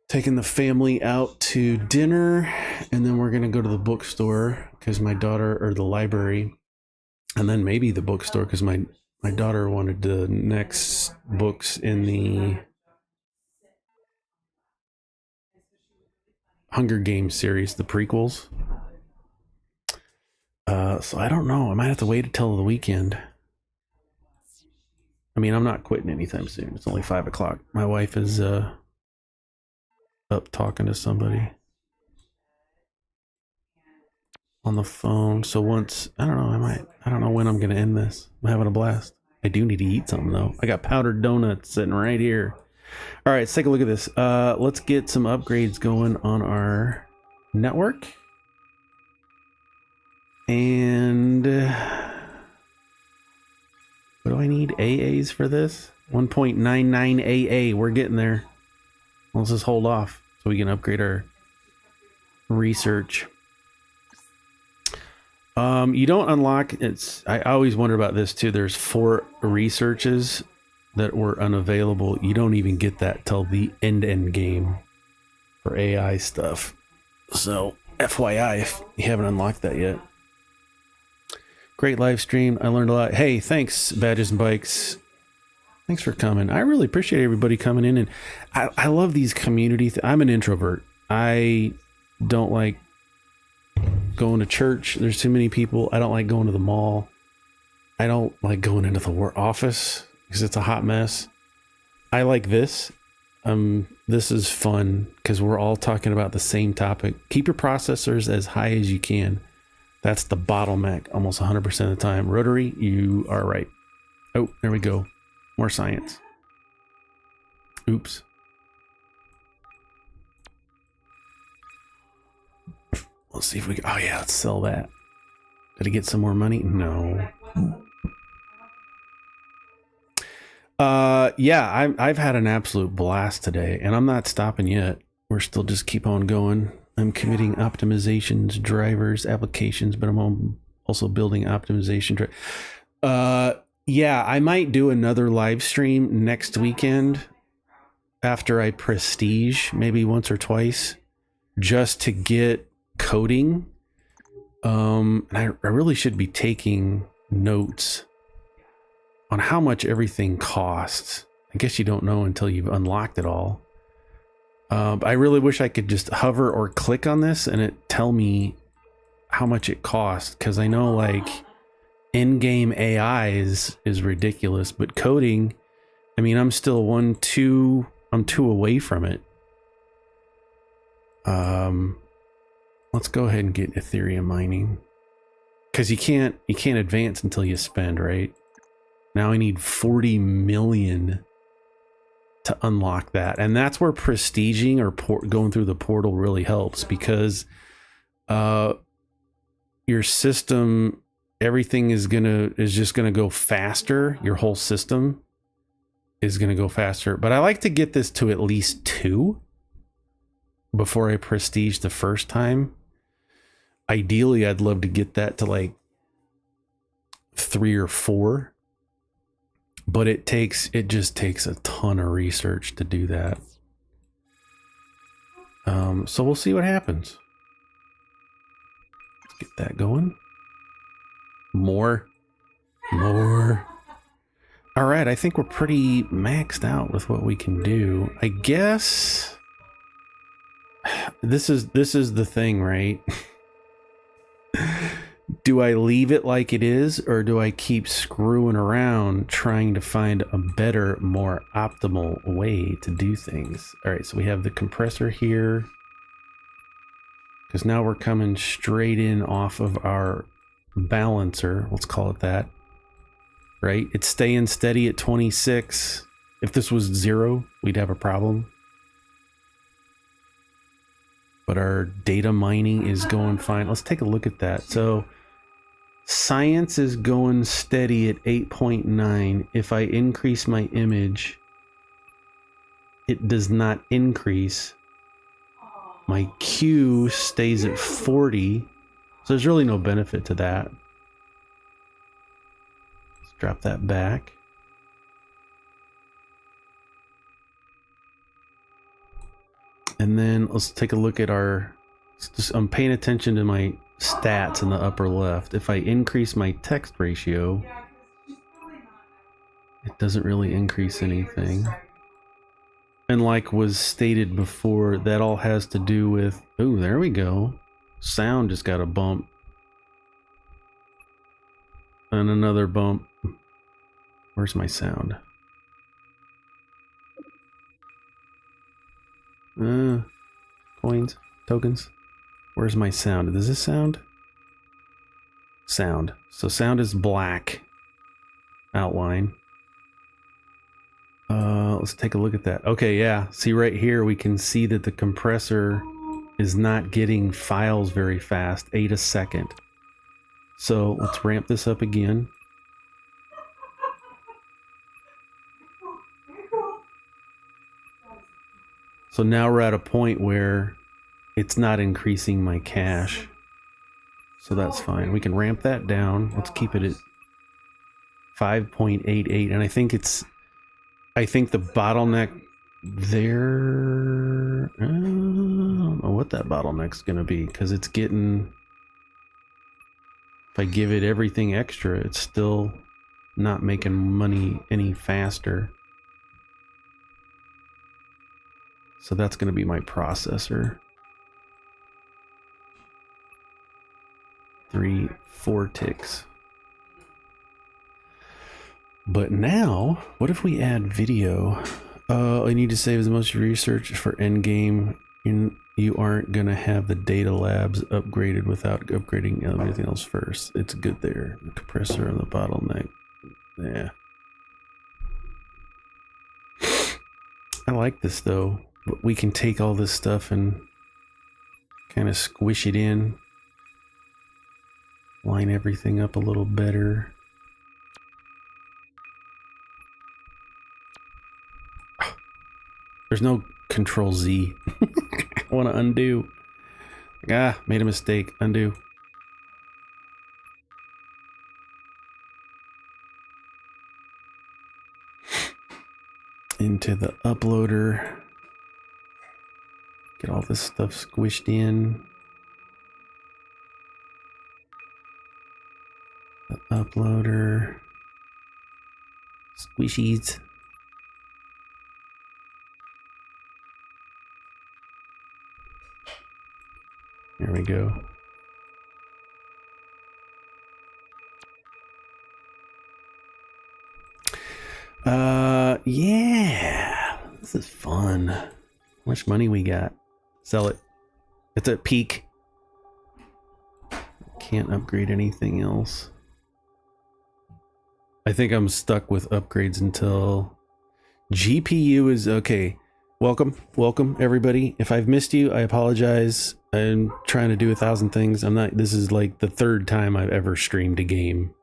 Taking the family out to dinner, and then we're gonna go to the bookstore because my daughter, or the library, and then maybe the bookstore because my daughter wanted the next books in the Hunger Games series, the prequels. So I don't know. I might have to wait until the weekend. I mean, I'm not quitting anytime soon. It's only 5 o'clock. My wife is up talking to somebody on the phone. So once, I don't know, I don't know when I'm going to end this. I'm having a blast. I do need to eat something though. I got powdered donuts sitting right here. All right, let's take a look at this. Let's get some upgrades going on our network. And what do I need? AAs for this? 1.99 AA. We're getting there. Let's just hold off so we can upgrade our research. You don't unlock, I always wonder about this too. There's 4 researches that were unavailable. You don't even get that till the end game for AI stuff. So FYI, if you haven't unlocked that yet. Great live stream. I learned a lot. Hey, thanks, Badges and Bikes. Thanks for coming. I really appreciate everybody coming in. And I love these community. I'm an introvert. I don't like going to church. There's too many people. I don't like going to the mall. I don't like going into the office because it's a hot mess. I like this. This is fun because we're all talking about the same topic. Keep your processors as high as you can. That's the bottleneck almost 100% of the time. Rotary, you are right. Oh, there we go. More science. Oops. Let's see if we can. Oh yeah, let's sell that. Did I get some more money? No. Yeah, I've had an absolute blast today, and I'm not stopping yet. We're still just keep on going. I'm committing optimizations, drivers, applications, but I'm also building optimization. Yeah, I might do another live stream next weekend after I prestige, maybe once or twice, just to get coding. And I really should be taking notes on how much everything costs. I guess you don't know until you've unlocked it all. I really wish I could just hover or click on this and it tell me how much it costs, because I know like in-game AI is ridiculous, but coding, I mean, I'm still I'm 2 away from it. Let's go ahead and get Ethereum mining, because you can't advance until you spend, right? Now I need 40 million to unlock that, and that's where prestiging or going through the portal really helps, because your system, everything is just gonna go faster. Your whole system is gonna go faster. But I like to get this to at least 2 before I prestige the first time. Ideally, I'd love to get that to like 3 or 4. But it just takes a ton of research to do that. So we'll see what happens. Let's get that going. More. All right, I think we're pretty maxed out with what we can do. I guess this is the thing, right? Do I leave it like it is, or do I keep screwing around trying to find a better, more optimal way to do things? All right, so we have the compressor here, because now we're coming straight in off of our balancer. Let's call it that. Right? It's staying steady at 26. If this was 0, we'd have a problem. But our data mining is going fine. Let's take a look at that. So science is going steady at 8.9. If I increase my image, it does not increase. My Q stays at 40. So there's really no benefit to that. Let's drop that back. And then let's take a look at I'm paying attention to my stats in the upper left. If I increase my text ratio, it doesn't really increase anything. And like was stated before, that all has to do with, oh, there we go. Sound just got a bump. And another bump. Where's my sound? Coins, tokens. Where's my sound? Does this sound? Sound. So sound is black. Outline. Let's take a look at that. Okay, yeah. See right here, we can see that the compressor is not getting files very fast, 8 a second. So let's ramp this up again. So now we're at a point where it's not increasing my cache. So that's fine. We can ramp that down. Let's keep it at 5.88. And I think the bottleneck there, I don't know what that bottleneck's going to be, because it's getting, if I give it everything extra, it's still not making money any faster. So that's going to be my processor. 3-4 ticks. But now, what if we add video? I need to save as much research for endgame. You aren't going to have the data labs upgraded without upgrading everything else first. It's good there. The compressor and the bottleneck. Yeah. I like this though. But we can take all this stuff and kind of squish it in. Line everything up a little better. There's no Control Z. I want to undo. Made a mistake. Undo. Into the uploader. Get all this stuff squished in. The uploader. Squishies. There we go. Yeah. This is fun. How much money we got? Sell it. It's at peak. Can't upgrade anything else. I think I'm stuck with upgrades until GPU is okay. Welcome everybody. If I've missed you, I apologize. I'm trying to do 1,000 things. This is like the 3rd time I've ever streamed a game.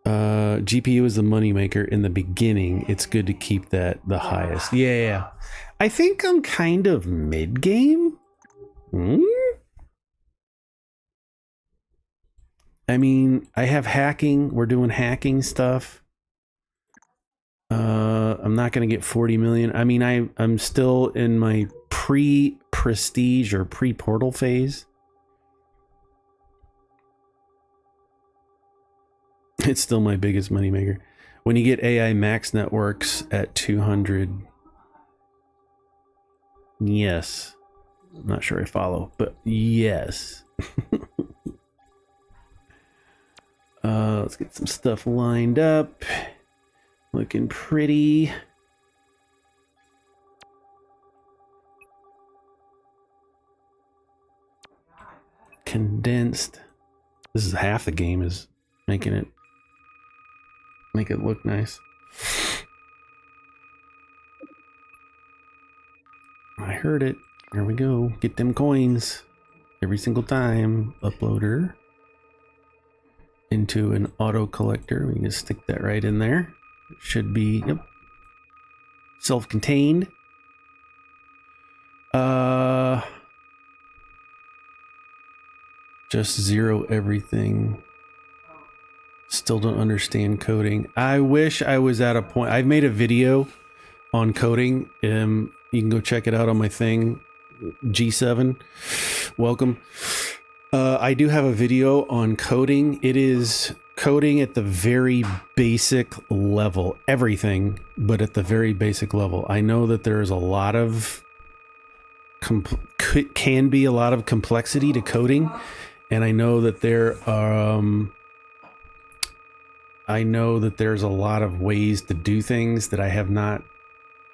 GPU is the moneymaker in the beginning. It's good to keep that the highest. Yeah. I think I'm kind of mid-game. I mean, I have hacking. We're doing hacking stuff. I'm not going to get 40 million. I mean, I'm still in my pre-prestige or pre-portal phase. It's still my biggest moneymaker. When you get AI max networks at 200, yes. I'm not sure I follow, but yes. Let's get some stuff lined up. Looking pretty. Condensed. This is half the game is making it look nice. I heard it. There we go. Get them coins every single time. Uploader into an auto collector. We can just stick that right in there. It should be, yep, self-contained. Just zero everything. Still don't understand coding. I wish I was at a point. I've made a video on coding. You can go check it out on my thing. G7. Welcome. I do have a video on coding. It is coding at the very basic level. Everything, but at the very basic level. I know that there is a lot of can be a lot of complexity to coding, and I know that there are I know that there's a lot of ways to do things that I have not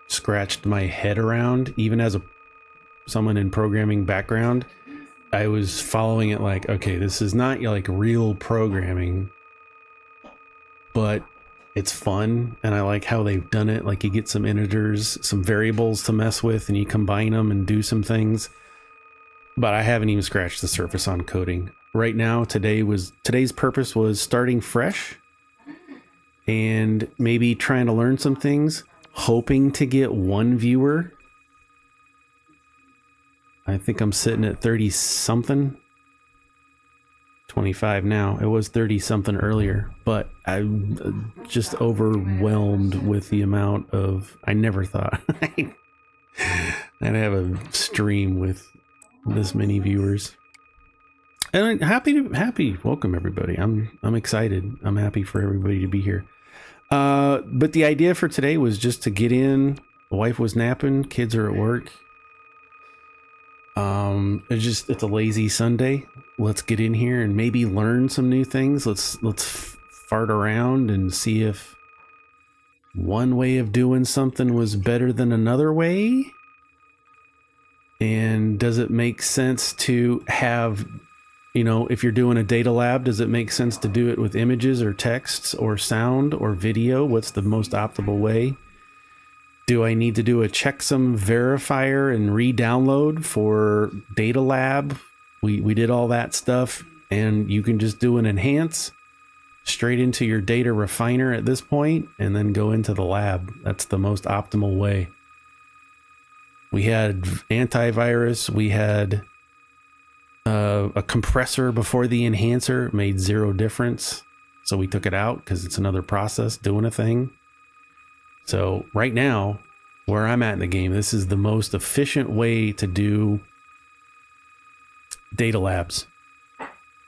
scratched my head around. Even as someone in programming background, I was following it like, okay, this is not like real programming, but it's fun, and I like how they've done it. Like, you get some integers, some variables to mess with, and you combine them and do some things. But I haven't even scratched the surface on coding. Right now, today's purpose was starting fresh and maybe trying to learn some things, hoping to get one viewer. I think I'm sitting at 30 something. 25 now. It was 30 something earlier, but I'm just overwhelmed with the amount of, I never thought I'd have a stream with this many viewers. And I'm happy. Welcome everybody. I'm excited. I'm happy for everybody to be here. But the idea for today was just to get in. The wife was napping, kids are at work. It's a lazy Sunday. Let's get in here and maybe learn some new things. Let's fart around and see if one way of doing something was better than another way. And does it make sense to have, if you're doing a data lab, does it make sense to do it with images or texts or sound or video? What's the most optimal way? Do I need to do a checksum verifier and re-download for data lab? We did all that stuff, and you can just do an enhance straight into your data refiner at this point and then go into the lab. That's the most optimal way. We had antivirus, we had a compressor before the enhancer. It made zero difference, so we took it out because it's another process doing a thing. So right now, where I'm at in the game, this is the most efficient way to do data labs.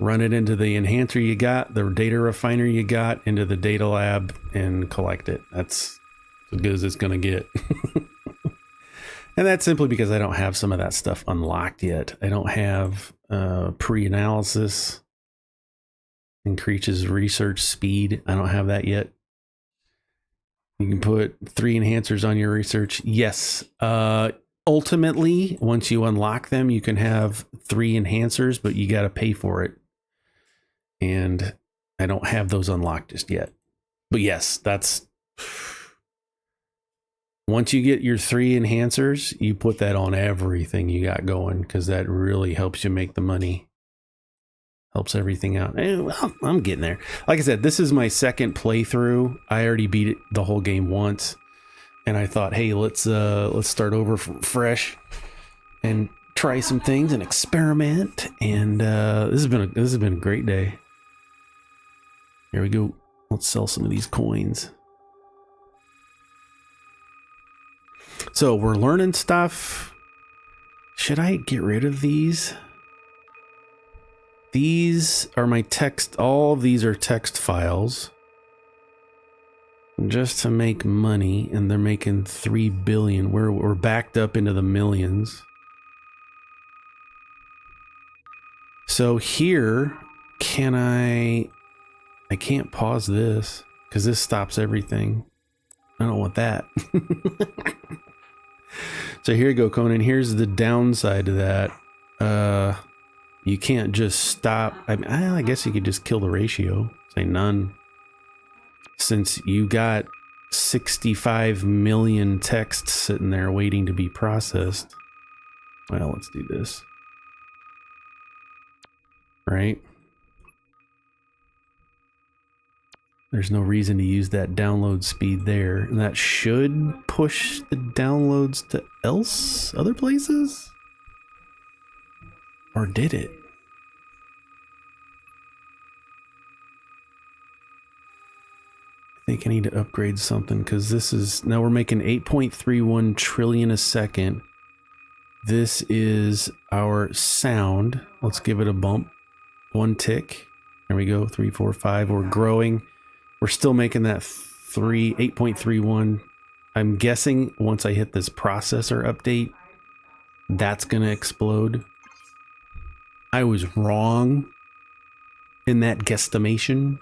Run it into the enhancer you got, the data refiner you got, into the data lab and collect it. That's as good as it's going to get. And that's simply because I don't have some of that stuff unlocked yet. I don't have pre-analysis, increases research speed. I don't have that yet. You can put 3 enhancers on your research. Yes. Ultimately, once you unlock them, you can have 3 enhancers, but you got to pay for it. And I don't have those unlocked just yet. But yes, that's... Once you get your 3 enhancers, you put that on everything you got going, because that really helps you make the money. Helps everything out. Well, I'm getting there. Like I said, this is my second playthrough. I already beat it the whole game once, and I thought, hey, let's start over fresh and try some things and experiment. And this has been a great day. Here we go. Let's sell some of these coins. So we're learning stuff. Should I get rid of these? These are my text. All of these are text files. Just to make money, and they're making 3 billion. We're backed up into the millions. So here, I can't pause this because this stops everything. I don't want that. So here you go, Conan. Here's the downside to that. You can't just stop. I guess you could just kill the ratio. Say none. Since you got 65 million texts sitting there waiting to be processed. Well, let's do this. Right? There's no reason to use that download speed there. And that should push the downloads to other places? Or did it? I think I need to upgrade something, because this is, now we're making 8.31 trillion a second. This is our sound. Let's give it a bump. 1 tick. There we go. 3, 4, 5. We're growing. We're still making that 8.31. I'm guessing once I hit this processor update, that's going to explode. I was wrong in that guesstimation.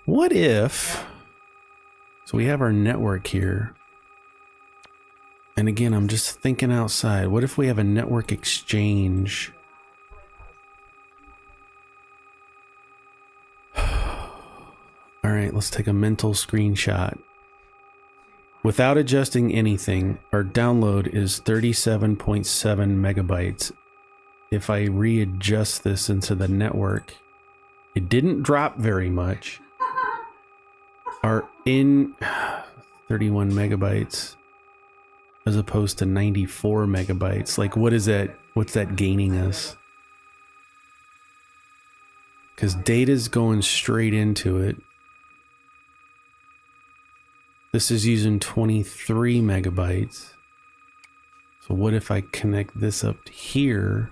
What if, so we have our network here. And again, I'm just thinking outside. What if we have a network exchange? All right, let's take a mental screenshot. Without adjusting anything, our download is 37.7 megabytes. If I readjust this into the network, it didn't drop very much. Our in 31 megabytes as opposed to 94 megabytes. Like, what is that? What's that gaining us? Because data's going straight into it. This is using 23 megabytes. So what if I connect this up to here?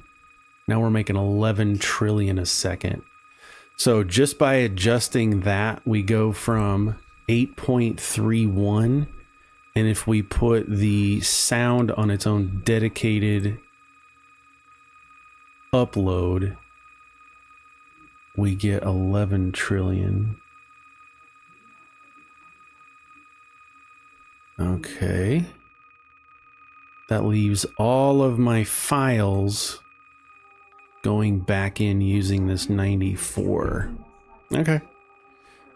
Now we're making 11 trillion a second. So just by adjusting that, we go from 8.31. And if we put the sound on its own dedicated upload, we get 11 trillion. Okay. That leaves all of my files going back in using this 94. Okay.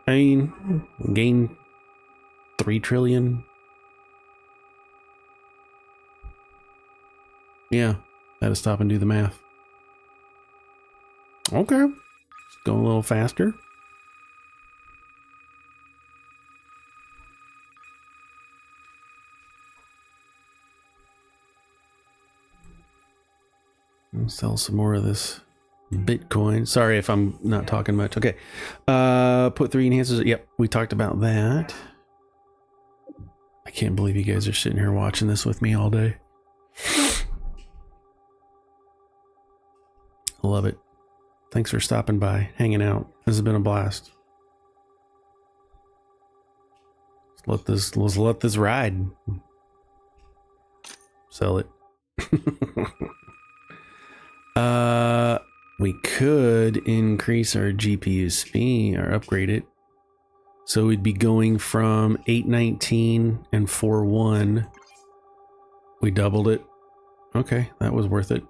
I mean, gain 3 trillion. Yeah, had to stop and do the math. Okay. Let's go a little faster. I'll sell some more of this Bitcoin. Sorry if I'm not talking much. Okay. Put 3 enhancers. Yep, we talked about that. I can't believe you guys are sitting here watching this with me all day. Love it. Thanks for stopping by, hanging out. This has been a blast. Let's let this ride. Sell it. We could increase our GPU speed or upgrade it. So we'd be going from 819 and 4.1. We doubled it. Okay, that was worth it.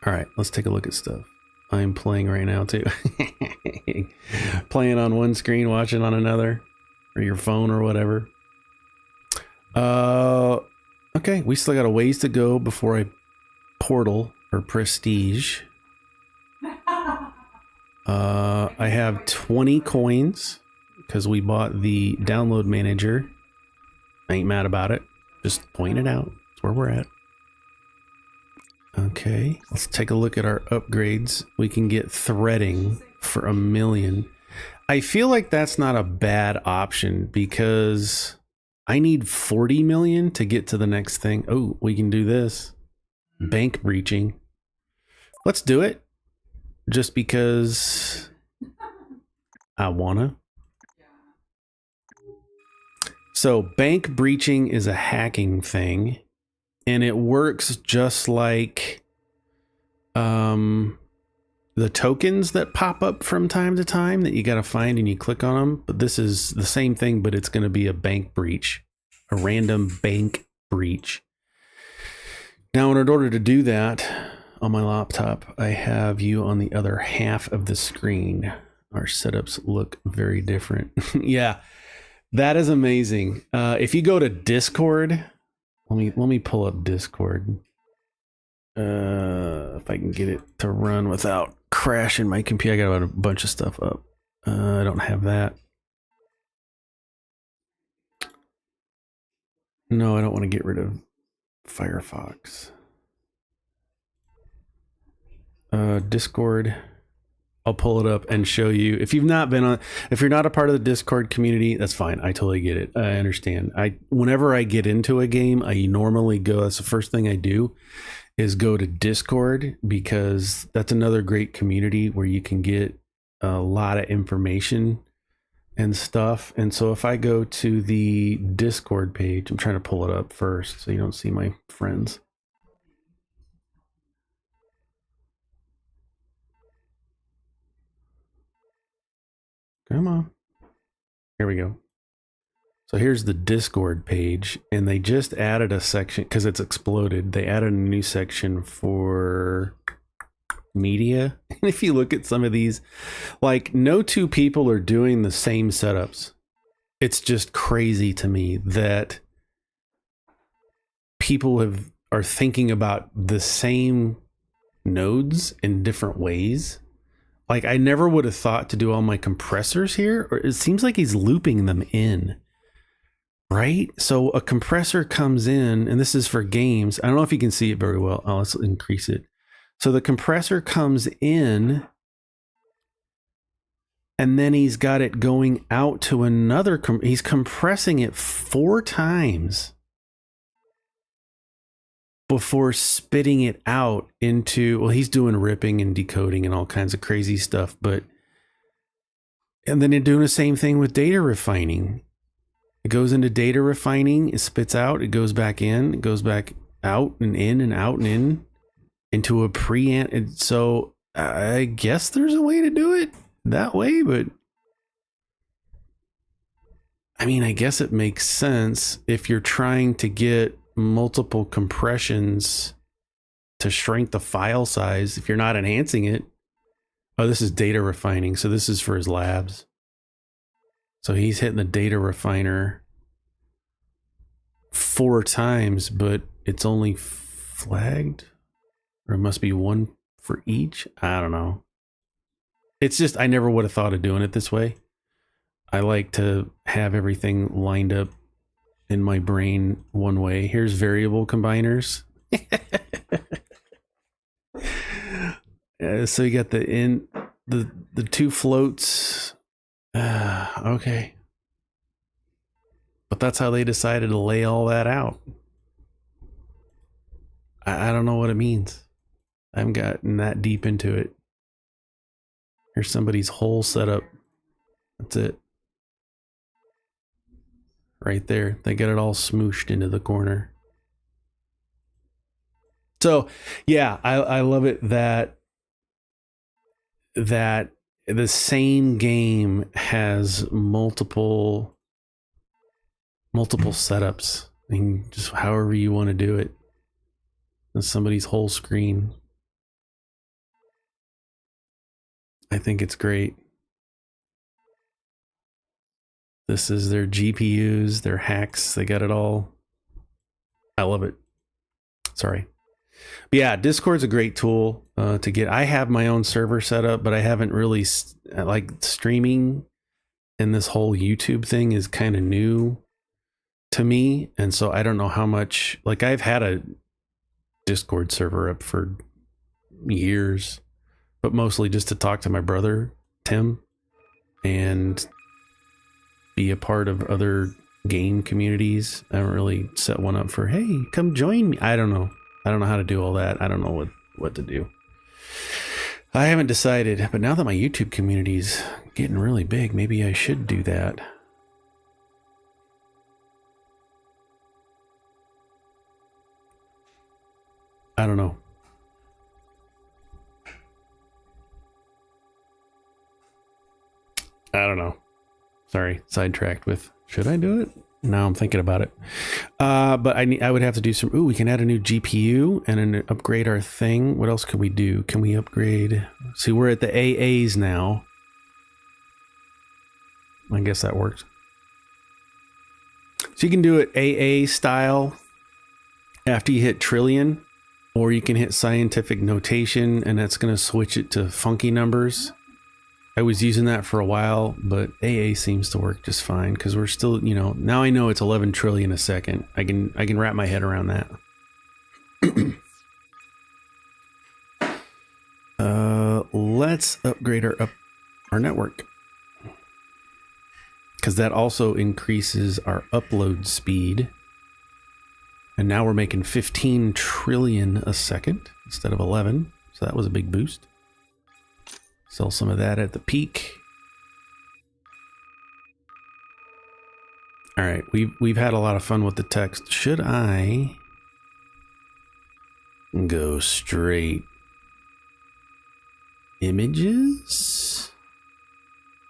All right, let's take a look at stuff. I'm playing right now too. Playing on one screen, watching on another, or your phone or whatever. Okay, we still got a ways to go before I portal or prestige. I have 20 coins because we bought the download manager. I ain't mad about it. Just pointing it out. That's where we're at. Okay, let's take a look at our upgrades. We can get threading for 1 million. I feel like that's not a bad option because I need 40 million to get to the next thing. Oh, we can do this. Bank breaching. Let's do it. Just because I wanna. So bank breaching is a hacking thing. And it works just like the tokens that pop up from time to time that you got to find and you click on them. But this is the same thing, but it's going to be a bank breach, a random bank breach. Now, in order to do that on my laptop, I have you on the other half of the screen. Our setups look very different. Yeah, that is amazing. If you go to Discord... Let me pull up Discord. If I can get it to run without crashing my computer. I got a bunch of stuff up. I don't have that. No, I don't want to get rid of Firefox. Discord. I'll pull it up and show you. If you've not been on, if you're not a part of the Discord community, that's fine. I totally get it. I understand. Whenever I get into a game, I normally go, that's the first thing I do is go to Discord because that's another great community where you can get a lot of information and stuff. And so if I go to the Discord page, I'm trying to pull it up first so you don't see my friends. Come on. Here we go. So here's the Discord page, and they just added a section because it's exploded. They added a new section for media. And if you look at some of these, like no two people are doing the same setups. It's just crazy to me that people are thinking about the same nodes in different ways. Like I never would have thought to do all my compressors here, or it seems like he's looping them in. Right? So a compressor comes in, and this is for games. I don't know if you can see it very well. Oh, let's increase it. So the compressor comes in, and then he's got it going out to another. He's compressing it 4 times before spitting it out into, well, he's doing ripping and decoding and all kinds of crazy stuff. And then they're doing the same thing with data refining. It goes into data refining, it spits out, it goes back in, it goes back out and in and out and in into a preamp. So I guess there's a way to do it that way, but I mean, I guess it makes sense if you're trying to get multiple compressions to shrink the file size. If you're not enhancing it. Oh, this is data refining. So this is for his labs. So he's hitting the data refiner 4 times, but it's only flagged, or it must be 1 for each. I don't know. It's just, I never would have thought of doing it this way. I like to have everything lined up in my brain one way. Here's variable combiners. So you got the 2 floats. Okay. But that's how they decided to lay all that out. I don't know what it means. I haven't gotten that deep into it. Here's somebody's whole setup. That's it. Right there. They get it all smooshed into the corner. So, yeah, I love it that the same game has multiple setups, and just however you want to do it. And somebody's whole screen. I think it's great. This is their GPUs, their hacks. They got it all. I love it. Sorry. But yeah, Discord's a great tool to get. I have my own server set up, but I haven't really like streaming, and this whole YouTube thing is kind of new to me. And so I don't know how much, like I've had a Discord server up for years, but mostly just to talk to my brother, Tim, and be a part of other game communities. I haven't really set one up for, hey, come join me. I don't know how to do all that. I don't know what to do. I haven't decided, but now that my YouTube community's getting really big, maybe I should do that. I don't know. I don't know. Sorry, sidetracked with, should I do it? Now I'm thinking about it. But I would have to do some, we can add a new GPU and then upgrade our thing. What else can we do? Can we upgrade? See, we're at the AAs now. I guess that works. So you can do it AA style after you hit trillion, or you can hit scientific notation, and that's going to switch it to funky numbers. I was using that for a while, but AA seems to work just fine because we're still, now I know it's 11 trillion a second. I can wrap my head around that. Let's upgrade our network, because that also increases our upload speed. And now we're making 15 trillion a second instead of 11. So that was a big boost. Sell some of that at the peak. All right, we've had a lot of fun with the text. Should I go straight images?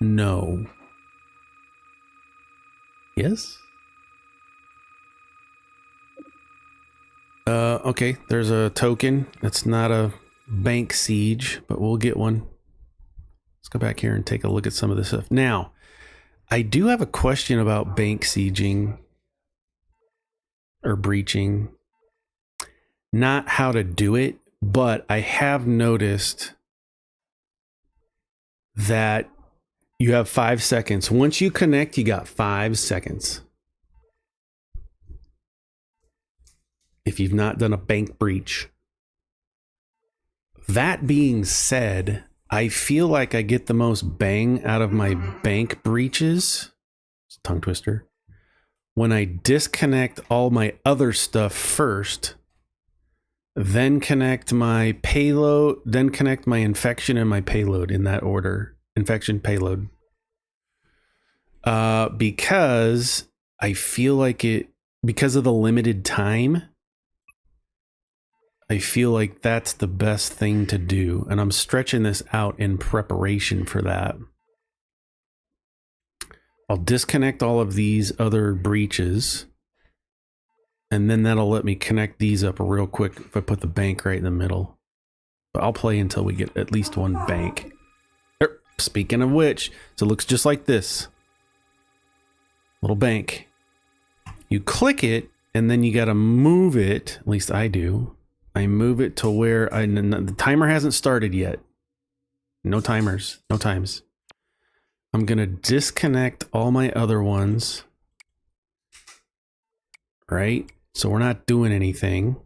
No. Yes? Okay, there's a token. That's not a bank siege, but we'll get one. Let's go back here and take a look at some of this stuff. Now, I do have a question about bank sieging or breaching. Not how to do it, but I have noticed that you have 5 seconds. Once you connect, you got 5 seconds. If you've not done a bank breach. That being said, I feel like I get the most bang out of my bank breaches. It's a tongue twister. When I disconnect all my other stuff first, then connect my payload, then connect my infection and my payload in that order. Infection, payload. Because I feel like because of the limited time, I feel like that's the best thing to do. And I'm stretching this out in preparation for that. I'll disconnect all of these other breaches. And then that'll let me connect these up real quick if I put the bank right in the middle. But I'll play until we get at least one bank. Speaking of which, so it looks just like this. Little bank. You click it, and then you got to move it. At least I do. I move it to where the timer hasn't started yet. No timers, no times. I'm going to disconnect all my other ones. Right? So we're not doing anything.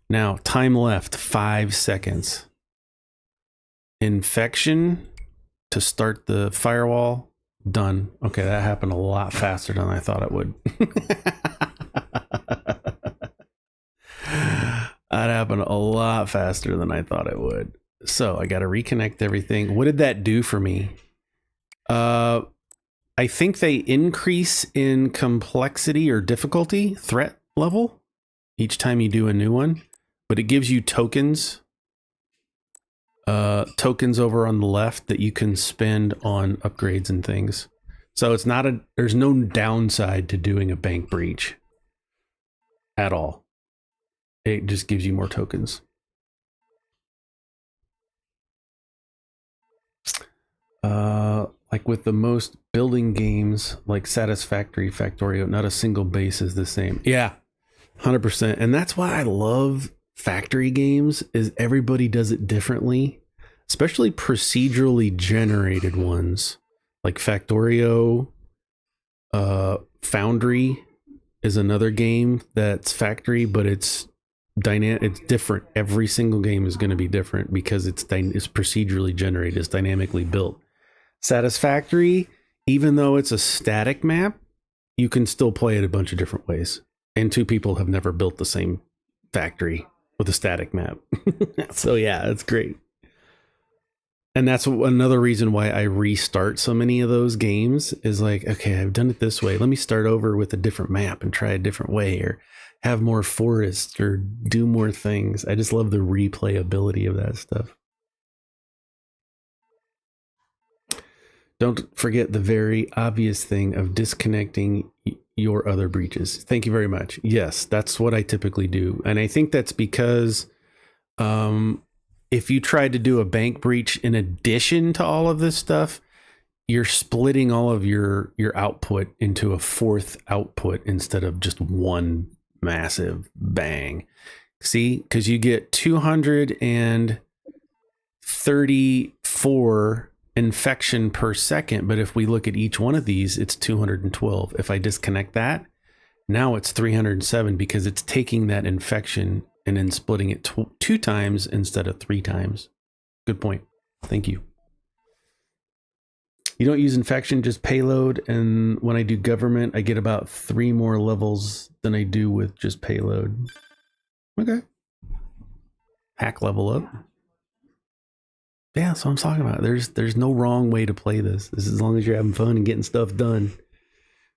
Now, time left, 5 seconds. Infection to start the firewall. Done. Okay, that happened a lot faster than I thought it would. That happened a lot faster than I thought it would. So I got to reconnect everything. What did that do for me? I think they increase in complexity or difficulty, threat level, each time you do a new one. But it gives you tokens. Tokens over on the left that you can spend on upgrades and things. So it's not there's no downside to doing a bank breach at all. It just gives you more tokens. Like with the most building games like Satisfactory, Factorio, not a single base is the same. Yeah, 100%. And that's why I love factory games, is everybody does it differently, especially procedurally generated ones like Factorio. Foundry is another game that's factory, but it's dynamic. It's different. Every single game is going to be different because it's procedurally generated. It's dynamically built. Satisfactory, even though it's a static map, you can still play it a bunch of different ways. And two people have never built the same factory with a static map. So yeah, it's great. And that's another reason why I restart so many of those games, is like, okay, I've done it this way. Let me start over with a different map and try a different way, or have more forests, or do more things. I just love the replayability of that stuff. Don't forget the very obvious thing of disconnecting your other breaches. Thank you very much. Yes, that's what I typically do. And I think that's because if you tried to do a bank breach in addition to all of this stuff, you're splitting all of your output into a fourth output instead of just one massive bang. See, because you get 234 infection per second, but if we look at each one of these, it's 212. If I disconnect that, now it's 307 because it's taking that infection and then splitting it 2 times instead of 3 times. Good point. Thank you. You don't use infection, just payload. And when I do government, I get about 3 more levels than I do with just payload. Okay. Hack level up. Yeah, that's what I'm talking about. There's no wrong way to play this. This is as long as you're having fun and getting stuff done.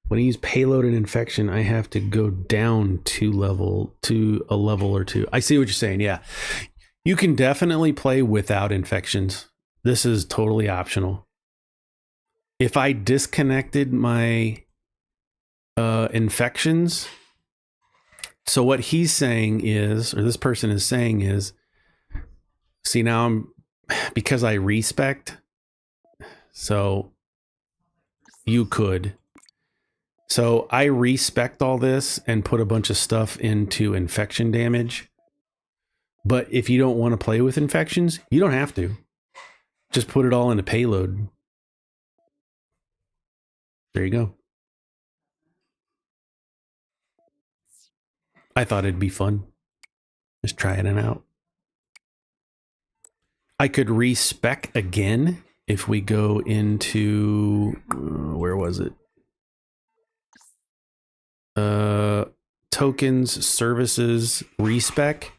When I use payload and infection, I have to go down to a level or 2. I see what you're saying. Yeah, you can definitely play without infections. This is totally optional. if I disconnected my infections, so what he's saying is, or this person is saying is, see, now I'm, because I respect, so you could. So I respect all this and put a bunch of stuff into infection damage. But if you don't want to play with infections, you don't have to. Just put it all into payload. There you go. I thought it'd be fun. Just try it out. I could respec again if we go into, where was it? Tokens, services, respec,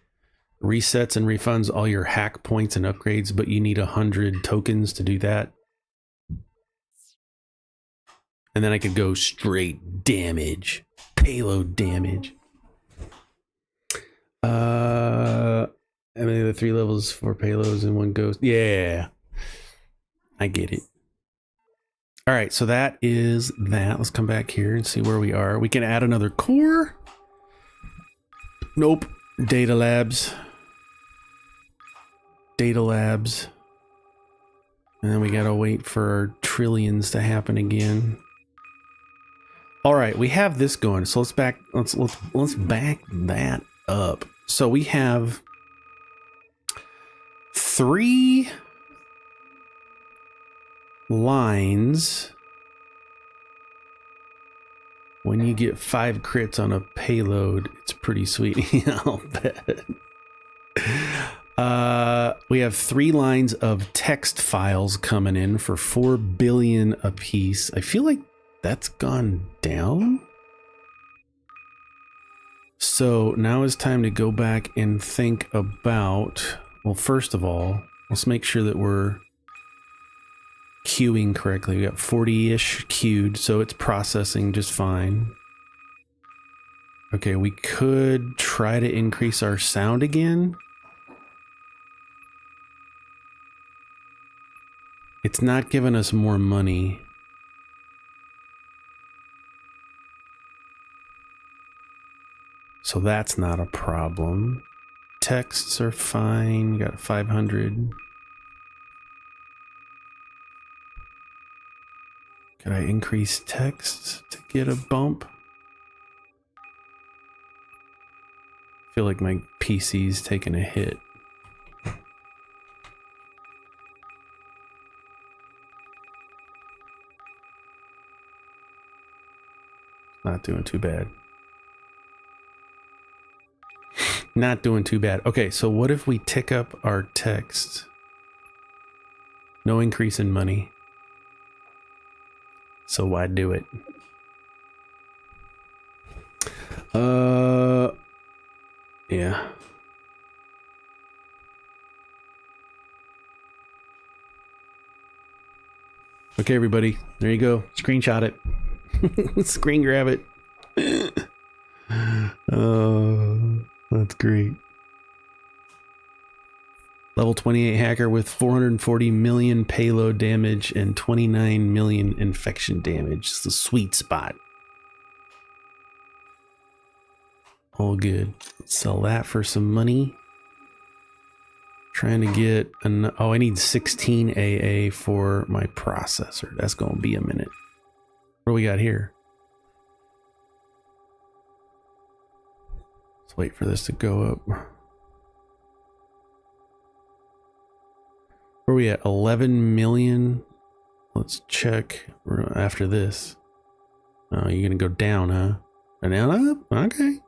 resets and refunds all your hack points and upgrades, but you need 100 tokens to do that. And then I could go straight damage, payload damage. I mean, the 3 levels, 4 payloads, and 1 ghost. Yeah, I get it. All right, so that is that. Let's come back here and see where we are. We can add another core. Nope. Data labs. Data labs. And then we gotta wait for our trillions to happen again. All right, we have this going. So let's back that up. So we have 3 lines when you get 5 crits on a payload. It's pretty sweet. I'll bet. We have 3 lines of text files coming in for 4 billion a piece. I feel like that's gone down. So now it's time to go back and think about, well, first of all, let's make sure that we're queuing correctly. We got 40-ish queued, so it's processing just fine. Okay, we could try to increase our sound again. It's not giving us more money. So that's not a problem. Texts are fine. We got 500. Could I increase text to get a bump? I feel like my PC's taking a hit. Not doing too bad. Not doing too bad. Okay, so what if we tick up our text? No increase in money. So why do it? Yeah. Okay, everybody. There you go. Screenshot it. Screen grab it. Oh, that's great. Level 28 hacker with 440 million payload damage and 29 million infection damage. It's the sweet spot. All good. Let's sell that for some money. Trying to get an, oh, I need 16 AA for my processor. That's going to be a minute. What do we got here? Let's wait for this to go up. Where are we at? 11 million. Let's check after this. Oh, you're going to go down, huh? And down, up? Okay.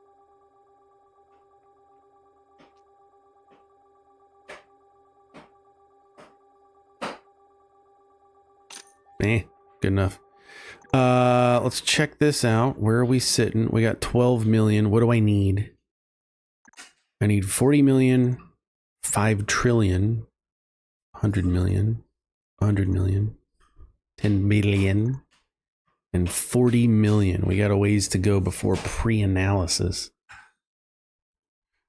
Good enough. Let's check this out. Where are we sitting? We got 12 million. What do I need? I need 40 million, 5 trillion, 100 million, 100 million, 10 million, and 40 million. We got a ways to go before pre-analysis.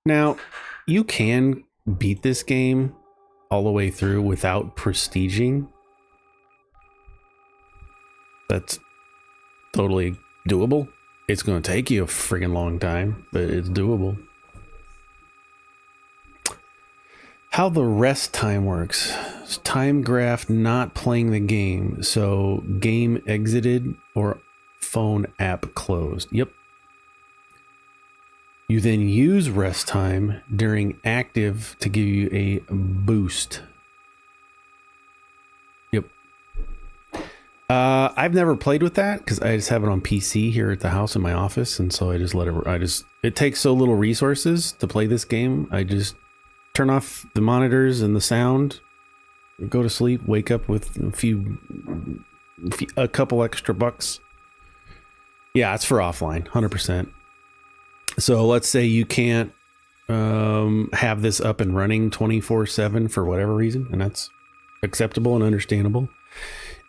Now, you can beat this game all the way through without prestiging. That's totally doable. It's going to take you a friggin' long time, but it's doable. How the rest time works. Time graph not playing the game. So game exited or phone app closed. Yep. You then use rest time during active to give you a boost. Yep. I've never played with that because I just have it on PC here at the house in my office, and so I just let it. It takes so little resources to play this game. I just turn off the monitors and the sound, go to sleep, wake up with a couple extra bucks. Yeah, it's for offline, 100%. So let's say you can't have this up and running 24/7 for whatever reason, and that's acceptable and understandable.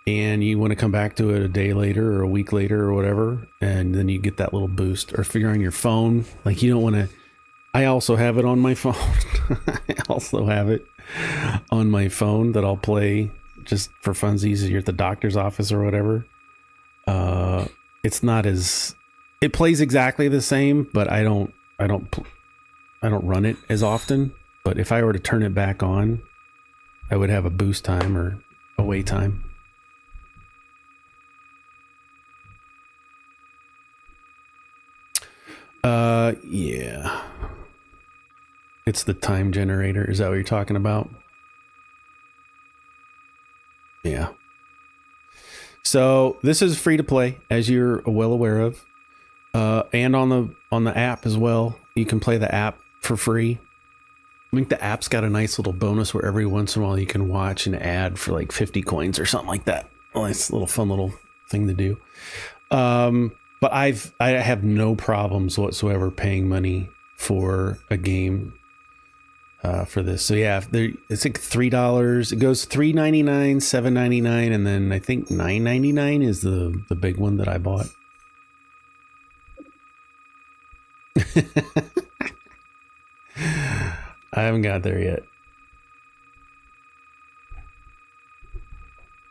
And you want to come back to it a day later or a week later or whatever, and then you get that little boost. Or if you're on your phone, like you don't want to. I also have it on my phone. I also have it on my phone that I'll play just for funsies. You're at the doctor's office or whatever. It's not as. It plays exactly the same, but I don't run it as often. But if I were to turn it back on, I would have a boost time or a wait time. Yeah. It's the time generator. Is that what you're talking about? Yeah. So this is free to play, as you're well aware of. And on the app as well. You can play the app for free. I think the app's got a nice little bonus where every once in a while you can watch an ad for like 50 coins or something like that. A nice little fun little thing to do. But I have no problems whatsoever paying money for a game for this. So yeah, it's like $3. It goes $3.99, $7.99, and then I think $9.99 is the big one that I bought. I haven't got there yet.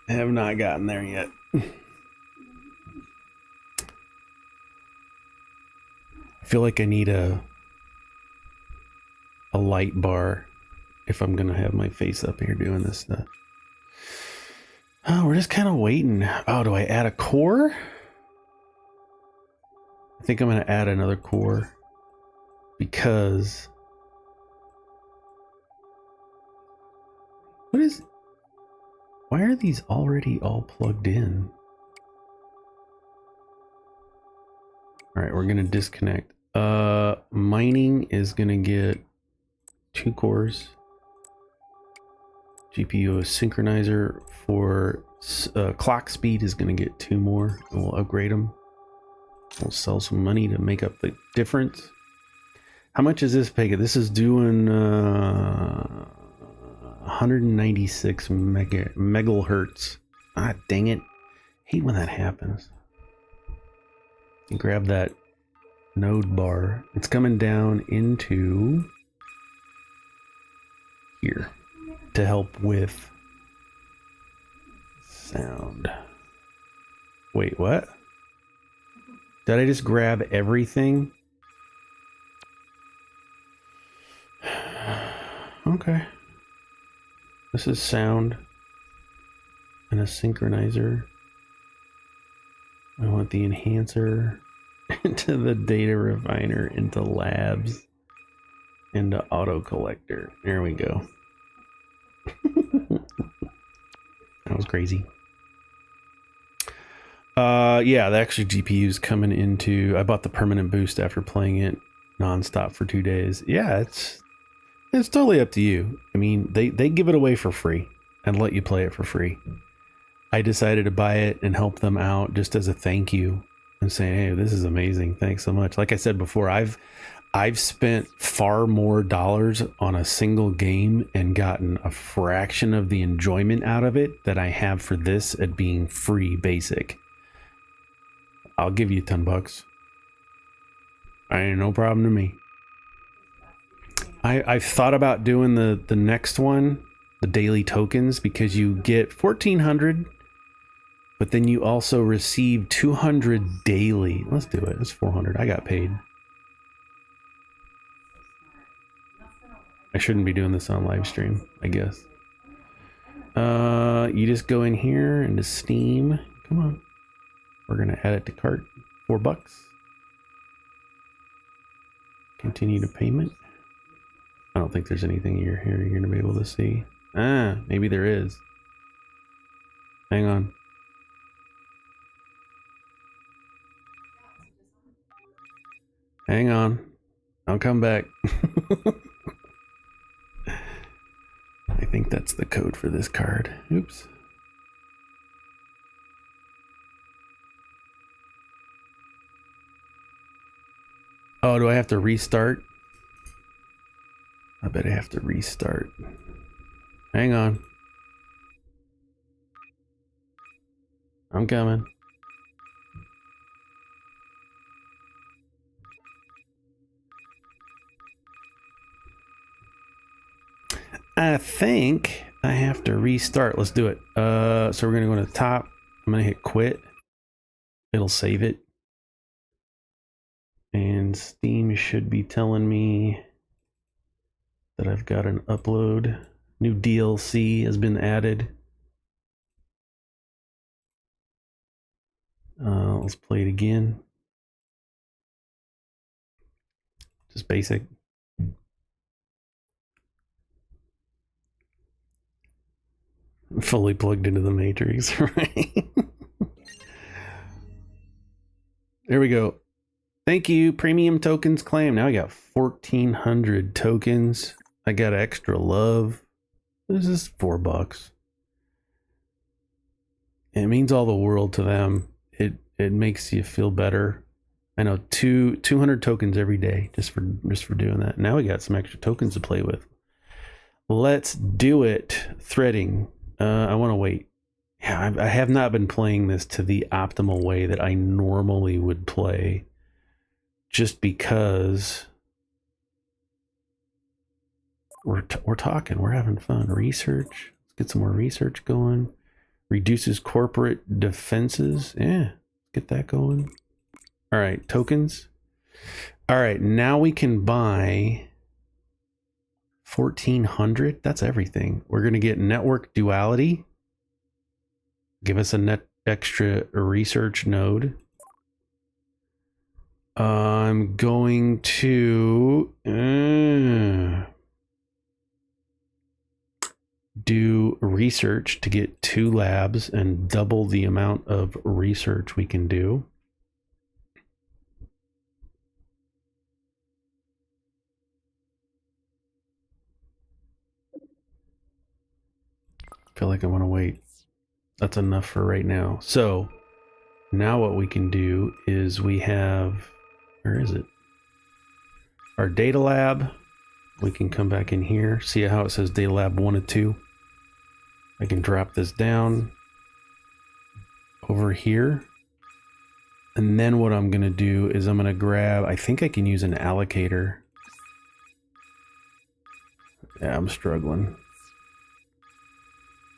I have not gotten there yet. I feel like I need a light bar if I'm gonna have my face up here doing this stuff. Oh, we're just kind of waiting. Oh, do I add a core? I think I'm gonna add another core because why are these already all plugged in? All right, we're gonna disconnect. Mining is gonna get 2 cores. GPU synchronizer for clock speed is gonna get 2 more, and we'll upgrade them. We'll sell some money to make up the difference. How much is this pay? This is doing 196 megahertz. Ah, dang it. Hate when that happens. You grab that node bar. It's coming down into here to help with sound. Wait, what? Did I just grab everything? Okay. This is sound and a synchronizer. I want the enhancer into the data refiner, into labs, into auto collector. There we go. That was crazy. Yeah, the extra GPU's coming into. I bought the permanent boost after playing it nonstop for 2 days. Yeah, it's totally up to you. I mean, they give it away for free and let you play it for free. I decided to buy it and help them out just as a thank you and say, hey, this is amazing. Thanks so much. Like I said before, I've spent far more dollars on a single game and gotten a fraction of the enjoyment out of it that I have for this at being free basic. I'll give you $10. Ain't no problem to me. I've thought about doing the next one, the daily tokens, because you get 1,400 But then you also receive 200 daily. Let's do it. It's 400. I got paid. I shouldn't be doing this on live stream, I guess. You just go in here into Steam. Come on. We're going to add it to cart. $4. Continue to payment. I don't think there's anything here you're going to be able to see. Ah, maybe there is. Hang on. Hang on. I'll come back. I think that's the code for this card. Oops. Oh, do I have to restart? I bet I have to restart. Hang on. I'm coming. I think I have to restart. Let's do it. So we're going to go to the top. I'm going to hit quit. It'll save it. And Steam should be telling me that I've got an upload. New DLC has been added. Let's play it again. Just basic. Fully plugged into the matrix, right? There we go. Thank you. Premium tokens claim. Now I got 1,400 tokens. I got extra love. This is $4. It means all the world to them. It makes you feel better. I know 200 tokens every day just for doing that. Now we got some extra tokens to play with. Let's do it. Threading. I want to wait. Yeah, I have not been playing this to the optimal way that I normally would play, just because we're talking, we're having fun. Research. Let's get some more research going. Reduces corporate defenses. Yeah, get that going. All right, tokens. All right, now we can buy 1,400. That's everything. We're going to get network duality. Give us a net extra research node. I'm going to do research to get 2 labs and double the amount of research we can do. I feel like I want to wait. That's enough for right now. So now what we can do is we have, where is it? Our data lab. We can come back in here. See how it says data lab 1 and 2. I can drop this down over here. And then what I'm going to do is I'm going to grab, I think I can use an allocator. Yeah, I'm struggling.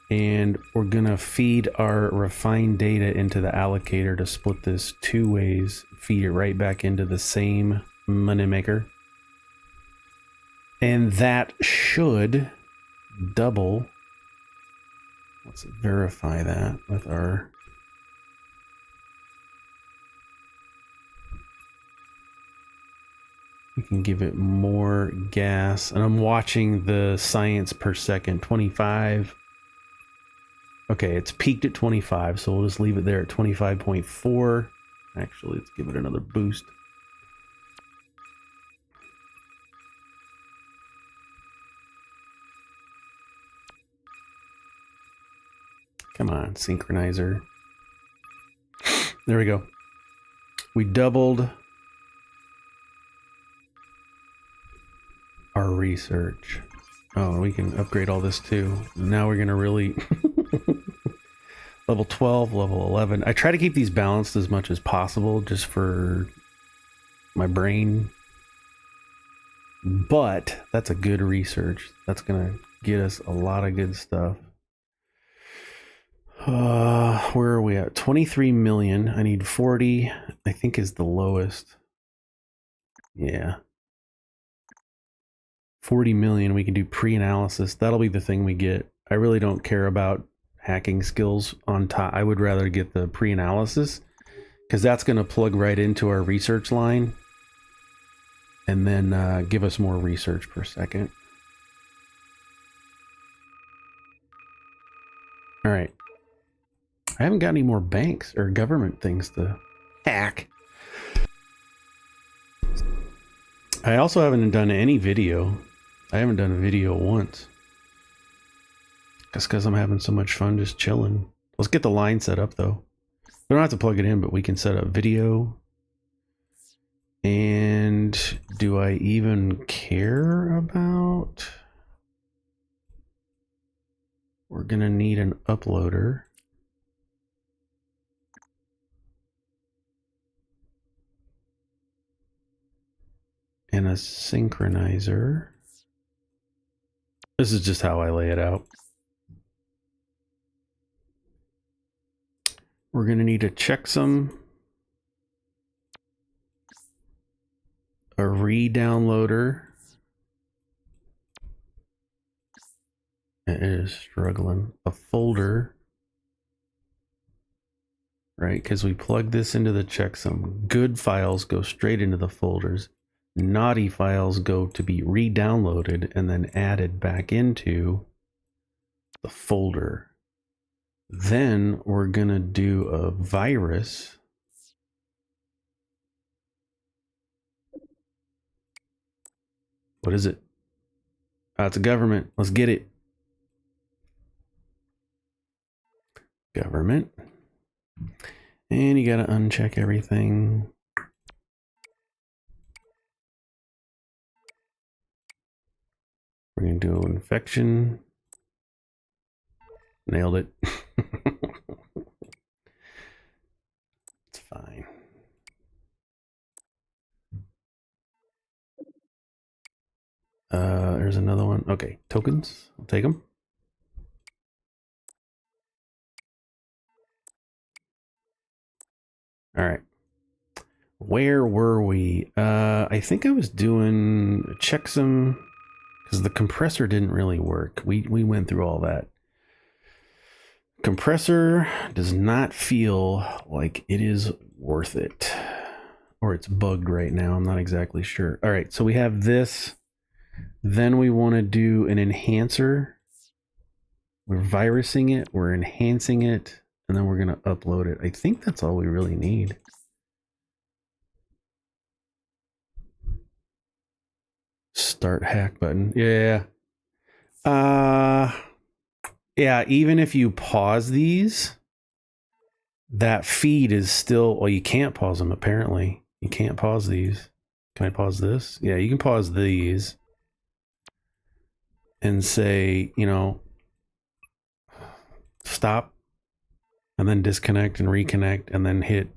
And we're going to feed our refined data into the allocator to split this 2 ways, feed it right back into the same moneymaker. And that should double. Let's verify that with our... We can give it more gas. And I'm watching the science per second, 25. Okay, it's peaked at 25, so we'll just leave it there at 25.4. Actually, let's give it another boost. Come on, synchronizer. There we go. We doubled our research. Oh, we can upgrade all this too. Now we're gonna really level 12, level 11. I try to keep these balanced as much as possible just for my brain. But that's a good research. That's gonna get us a lot of good stuff. Where are we at? 23 million. I need 40, I think is the lowest. Yeah. 40 million. We can do pre-analysis. That'll be the thing we get. I really don't care about hacking skills on top. I would rather get the pre-analysis because that's going to plug right into our research line and then give us more research per second. All right. I haven't got any more banks or government things to hack. I also haven't done any video. I haven't done a video once. That's because I'm having so much fun just chilling. Let's get the line set up though. We don't have to plug it in, but we can set up video. And do I even care about? We're gonna need an uploader. And a synchronizer. This is just how I lay it out. We're going to need a checksum, a re-downloader. It is struggling. A folder, right? Because we plug this into the checksum. Good files go straight into the folders. Naughty files go to be re-downloaded and then added back into the folder. Then we're gonna do a virus. What is it? It's a government. Let's get it. Government. And you gotta uncheck everything. We're gonna do infection. Nailed it. It's fine. There's another one. Okay, tokens. I'll take them. All right. Where were we? I think I was doing checksum because the compressor didn't really work. We went through all that. Compressor does not feel like it is worth it, or it's bugged right now. I'm not exactly sure. All right, so we have this. Then we want to do an enhancer. We're virusing it, we're enhancing it, and then we're going to upload it. I think that's all we really need. Start hack button. Yeah. Yeah, even if you pause these, that feed is still, well, you can't pause them apparently. You can't pause these. Can I pause this? Yeah, you can pause these and say, you know, stop and then disconnect and reconnect and then hit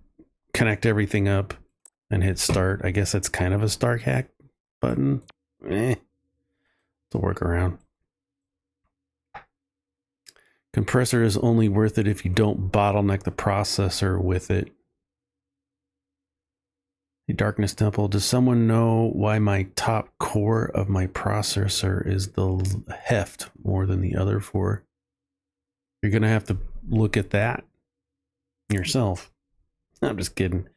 connect everything up and hit start. I guess that's kind of a start hack button. It's a workaround. Compressor is only worth it if you don't bottleneck the processor with it. The Darkness Temple. Does someone know why my top core of my processor is the heft more than the other four? You're going to have to look at that yourself. I'm just kidding.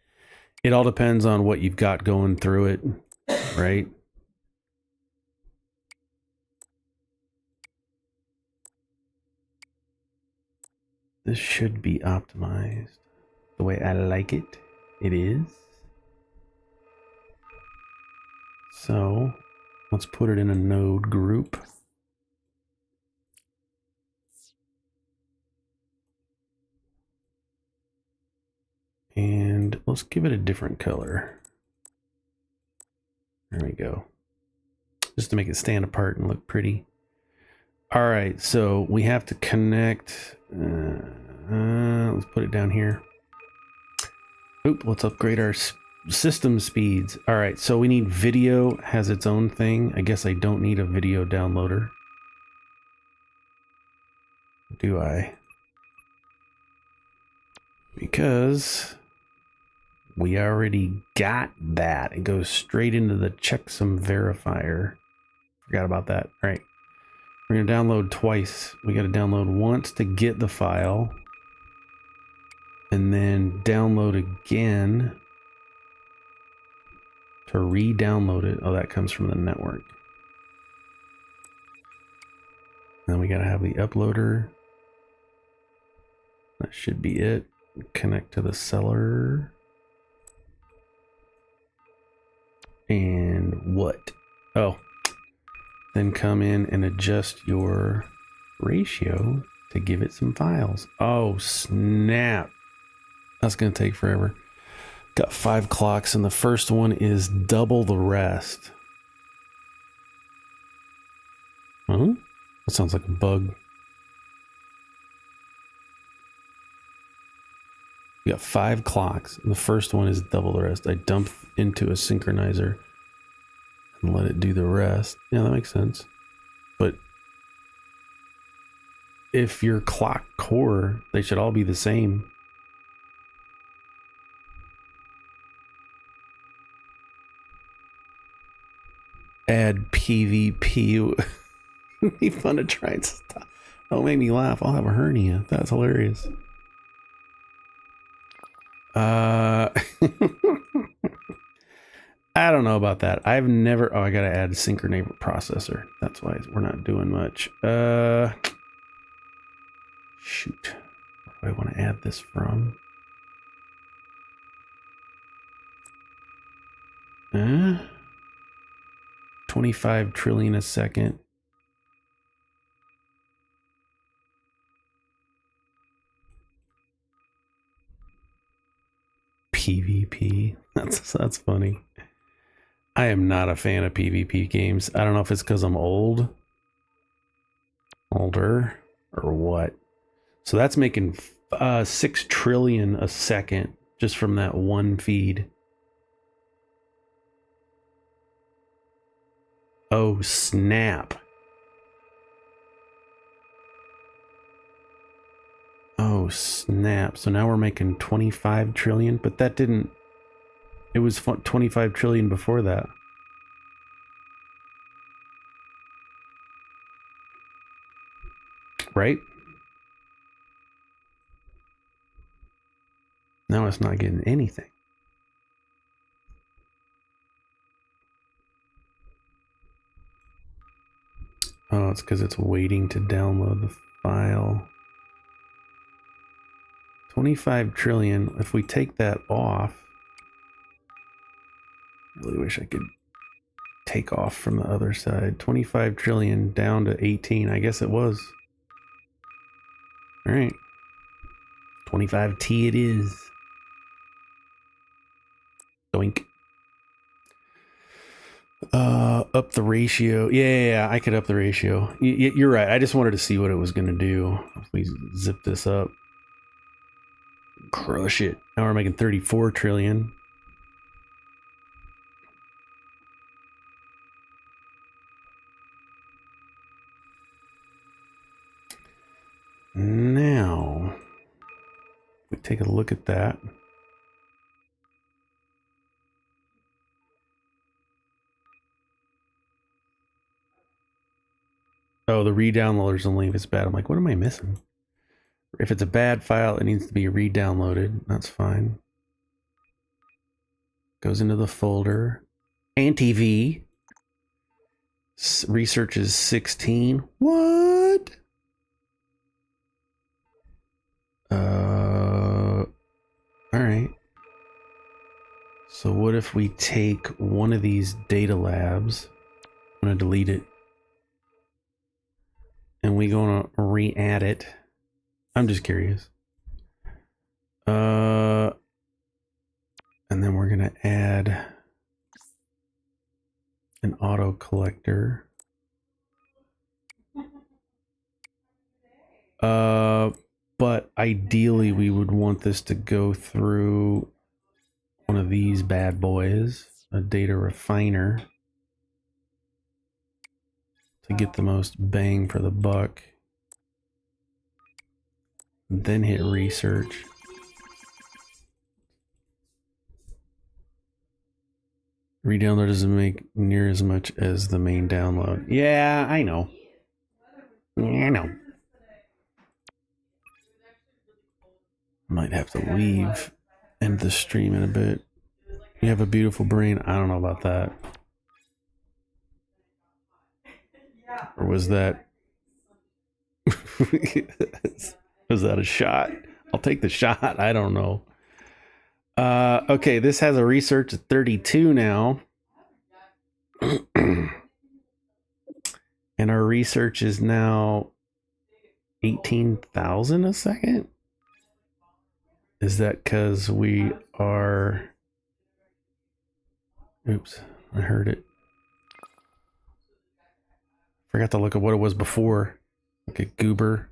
It all depends on what you've got going through it, right? This should be optimized the way I like it. It is. So let's put it in a node group. And let's give it a different color. There we go. Just to make it stand apart and look pretty. All right, so we have to connect. Let's put it down here. Oop, let's upgrade our system speeds. All right, so we need video, has its own thing. I guess I don't need a video downloader. Do I? because we already got that. It goes straight into the checksum verifier. Forgot about that. All right. We're going to download twice. We got to download once to get the file. And then download again to re-download it. Oh, that comes from the network. And then we got to have the uploader. That should be it. Connect to the seller. And what? Oh, then come in and adjust your ratio to give it some files. Oh, snap. That's going to take forever. Got 5 clocks, and the first one is double the rest. Huh? That sounds like a bug. We got 5 clocks, and the first one is double the rest. I dump into a synchronizer and let it do the rest. Yeah, that makes sense. But if your clock core, they should all be the same. Add PvP. It'd be fun to try and stop. Don't make me laugh. I'll have a hernia. That's hilarious. I don't know about that. I've never. Oh, I gotta add synchronable processor. That's why we're not doing much. Shoot. Where do I want to add this from? 25 trillion a second. PvP. That's funny. I am not a fan of PvP games. I don't know if it's because I'm older, or what. So that's making 6 trillion a second just from that one feed. Oh, snap. Oh, snap. So now we're making 25 trillion, but that didn't... It was 25 trillion before that. Right? Now it's not getting anything. Oh, it's because it's waiting to download the file. 25 trillion. If we take that off, I really wish I could take off from the other side. 25 trillion down to 18. I guess it was. All right. 25T it is. Doink. Up the ratio. Yeah, I could up the ratio. You're right. I just wanted to see what it was going to do. If we zip this up. Crush it. Now we're making 34 trillion. Now, we take a look at that. Oh, the re-downloaders only if it's bad. I'm like, what am I missing? If it's a bad file, it needs to be re-downloaded. That's fine. Goes into the folder. Anti-V. Research is 16. What? All right. So what if we take one of these data labs? I'm going to delete it. And we're going to re-add it. I'm just curious. And then we're going to add an auto collector. But ideally we would want this to go through one of these bad boys, a data refiner, to get the most bang for the buck. Then hit research. Redownload doesn't make near as much as the main download. Yeah, I know. Yeah, I know. Might have to leave, end the stream in a bit. You have a beautiful brain. I don't know about that. Or was that... was that a shot? I'll take the shot. I don't know. Okay, this has a research at 32 now. And our research is now 18,000 a second? Is that because we are... Oops, I heard it. Forgot to look at what it was before. Look at Goober.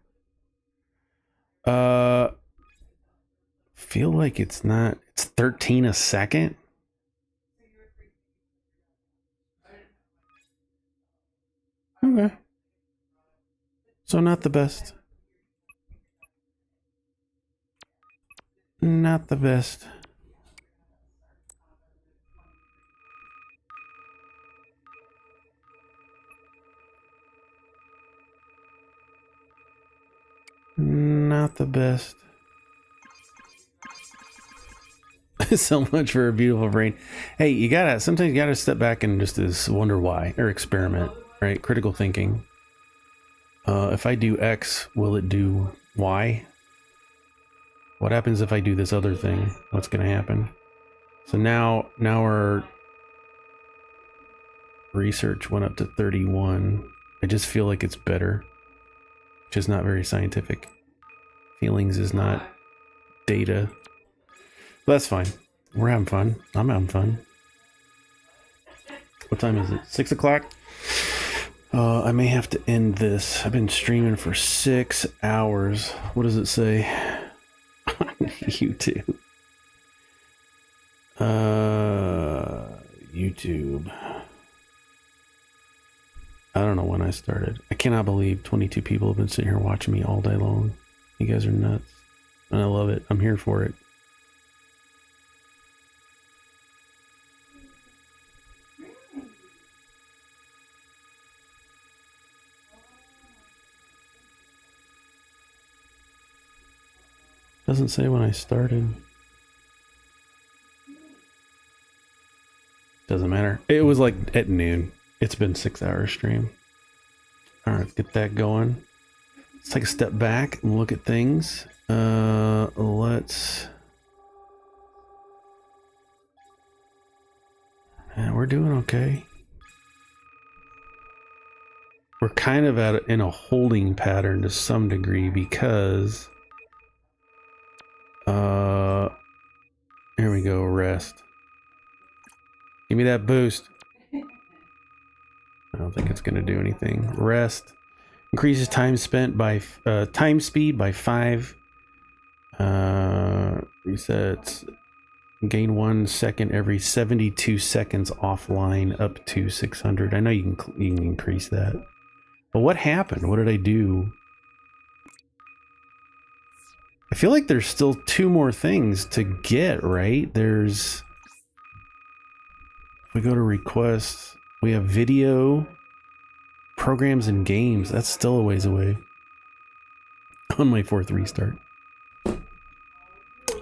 Feel like it's not... It's 13 a second? Okay. So not the best. Not the best. Not the best. So much for a beautiful brain. Hey, you gotta, sometimes you gotta step back and just wonder why, or experiment, right? Critical thinking. If I do X, will it do Y? What happens if I do this other thing? What's gonna happen? So now our research went up to 31. I just feel like it's better. Which is not very scientific. Feelings is not data. But that's fine. We're having fun. I'm having fun. What time is it? 6 o'clock? I may have to end this. I've been streaming for 6 hours. What does it say? On YouTube. YouTube. I don't know when I started. I cannot believe 22 people have been sitting here watching me all day long. You guys are nuts. And I love it. I'm here for it. Doesn't say when I started. Doesn't matter. It was like at noon. It's been 6 hours stream. All right, let's get that going. Let's take a step back and look at things. Let's... we're doing okay. We're kind of in a holding pattern to some degree because... here we go, rest. Give me that boost. I don't think it's going to do anything. Rest increases time spent by time speed by 5. Resets. Gain 1 second every 72 seconds offline up to 600. I know you can increase that. But what happened? What did I do? I feel like there's still 2 more things to get, right? There's... we go to requests. We have video, programs, and games. That's still a ways away. On my 4th restart.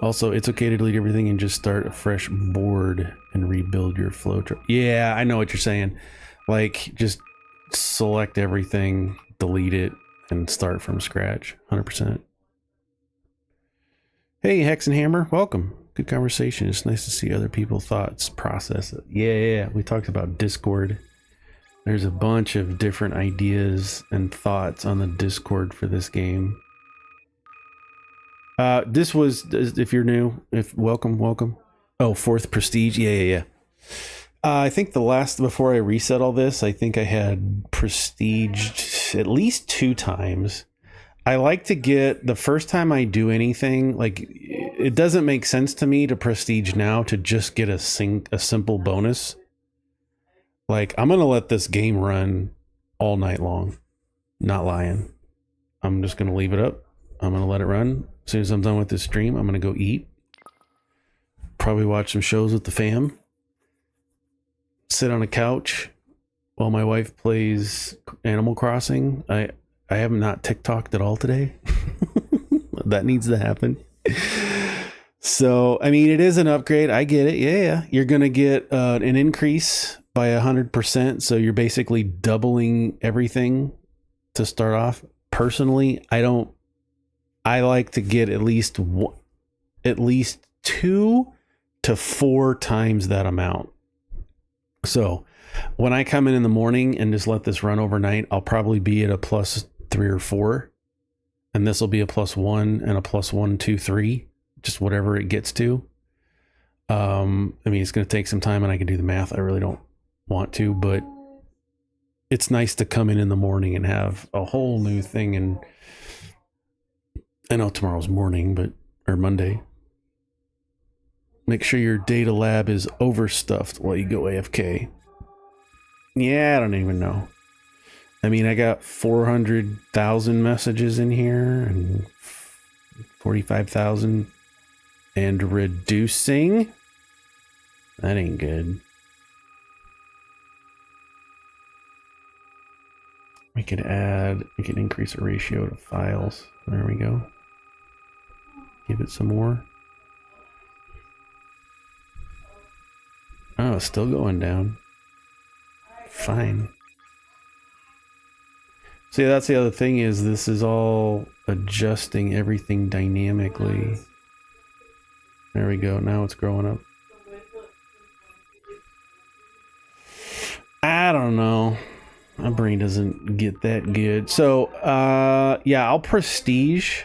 Also, it's okay to delete everything and just start a fresh board and rebuild your flow chart. Yeah, I know what you're saying. Like, just select everything, delete it, and start from scratch. 100%. Hey, Hex and Hammer, welcome. Good conversation. It's nice to see other people's thoughts, process it. Yeah, we talked about Discord. There's a bunch of different ideas and thoughts on the Discord for this game. This was, if you're new, welcome. Oh, 4th Prestige. Yeah. I think before I reset all this, I think I had Prestiged at least 2 times. I like to get, the first time I do anything, like, it doesn't make sense to me to Prestige now to just get a simple bonus. Like, I'm going to let this game run all night long. Not lying. I'm just going to leave it up. I'm going to let it run. As soon as I'm done with this stream, I'm going to go eat. Probably watch some shows with the fam. sit on a couch while my wife plays Animal Crossing. I have not TikToked at all today. That needs to happen. So, I mean, it is an upgrade. I get it. Yeah. You're going to get an increase by 100%. So you're basically doubling everything to start off. Personally, I like to get at least 2 to 4 times that amount. So when I come in the morning and just let this run overnight, I'll probably be at a +3 or 4. And this will be a +1 and a +1, 2, 3, just whatever it gets to. I mean, it's going to take some time and I can do the math. I really don't want to, but it's nice to come in the morning and have a whole new thing. And I know tomorrow's morning, or Monday. Make sure your data lab is overstuffed while you go AFK. Yeah, I don't even know. I mean, I got 400,000 messages in here and 45,000 and reducing. That ain't good. We can increase the ratio to files. There we go. Give it some more. Oh, it's still going down. Fine. See, that's the other thing is this is all adjusting everything dynamically. There we go. Now it's growing up. I don't know. My brain doesn't get that good. So, yeah, I'll prestige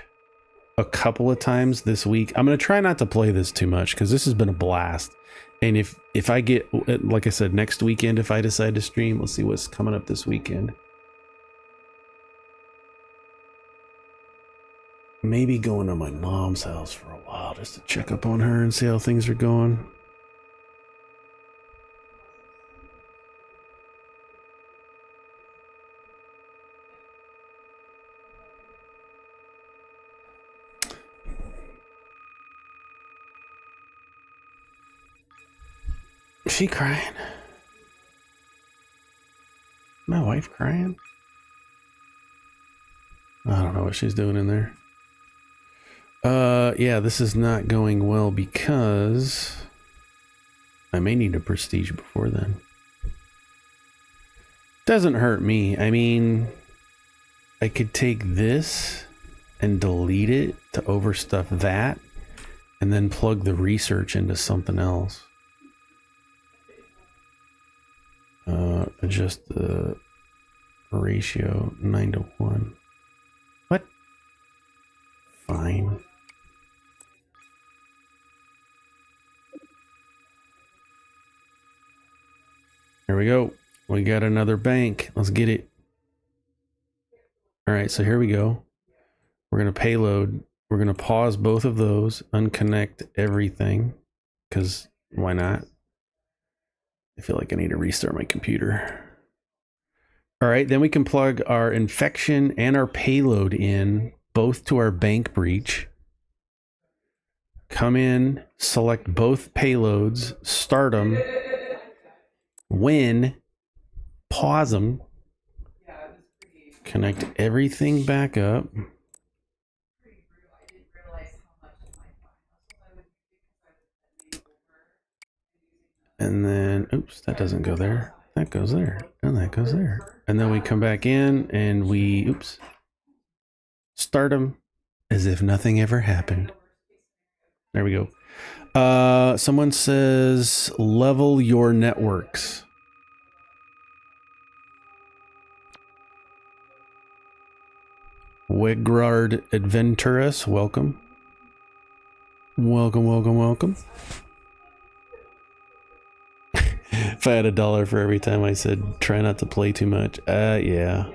a couple of times this week. I'm going to try not to play this too much because this has been a blast. And if I get, like I said, next weekend, if I decide to stream, let's see what's coming up this weekend. Maybe going to my mom's house for a while just to check up on her and see how things are going. Is she crying? My wife crying? I don't know what she's doing in there. Yeah, this is not going well because I may need a prestige before then. Doesn't hurt me. I mean, I could take this and delete it to overstuff that and then plug the research into something else. Adjust the ratio 9:1. What? Fine. There we go. We got another bank. Let's get it. All right, so here we go. We're going to payload. We're going to pause both of those, unconnect everything, because why not? I feel like I need to restart my computer. All right, then we can plug our infection and our payload in, both to our bank breach. Come in, select both payloads, start them, win, pause them, connect everything back up. And then, oops, that doesn't go there. That goes there, and that goes there. And then we come back in and we, oops, start them as if nothing ever happened. There we go. Someone says, level your networks. Wegrard Adventurous, welcome. Welcome, welcome, welcome. If I had $1 for every time I said try not to play too much, yeah.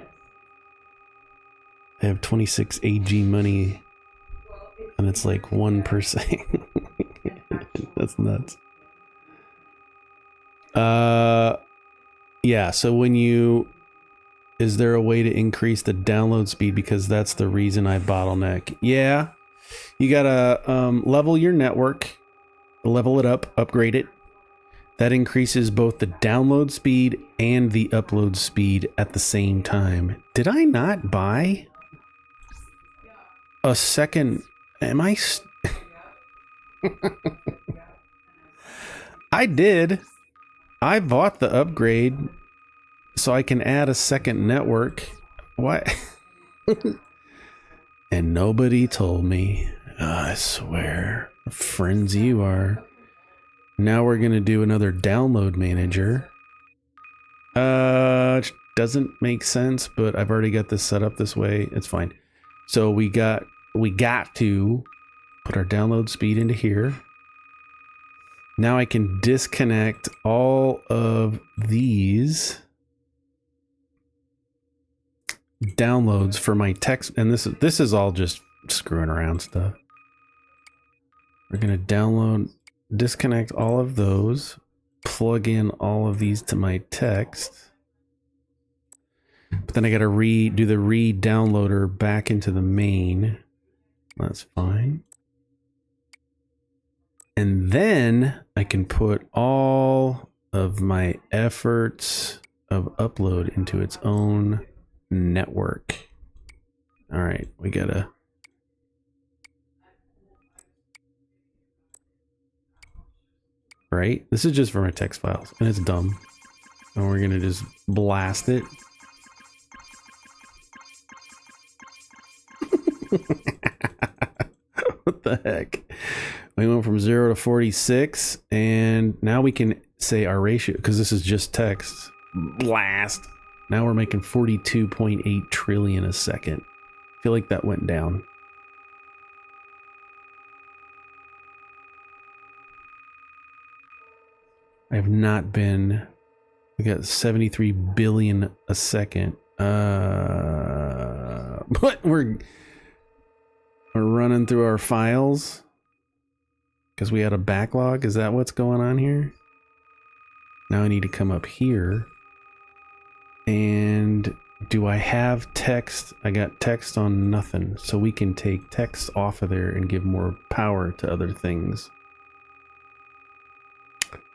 I have 26 AG money and it's like 1%. That's nuts. Yeah, so when you, is there a way to increase the download speed? Because that's the reason I bottleneck. Yeah, you gotta level your network, level it up, upgrade it. That increases both the download speed and the upload speed at the same time. Did I not buy a second? Am I? I did. I bought the upgrade so I can add a second network. What? And nobody told me. Oh, I swear. Friends you are. Now we're going to do another download manager. Doesn't make sense, but I've already got this set up this way. It's fine. So we got to put our download speed into here. Now I can disconnect all of these downloads for my text, and this is all just screwing around stuff. We're gonna disconnect all of those, plug in all of these to my text, but then I gotta do the re-downloader back into the main. That's fine. And then I can put all of my efforts of upload into its own network. All right, we gotta. Right? This is just for my text files, and it's dumb. And we're gonna just blast it. What the heck? We went from 0 to 46, and now we can say our ratio, because this is just text. Blast. Now we're making 42.8 trillion a second. I feel like that went down. I have not been. We got 73 billion a second. But we're running through our files because we had a backlog. Is that what's going on here? Now I need to come up here. And do I have text? I got text on nothing. So we can take text off of there and give more power to other things.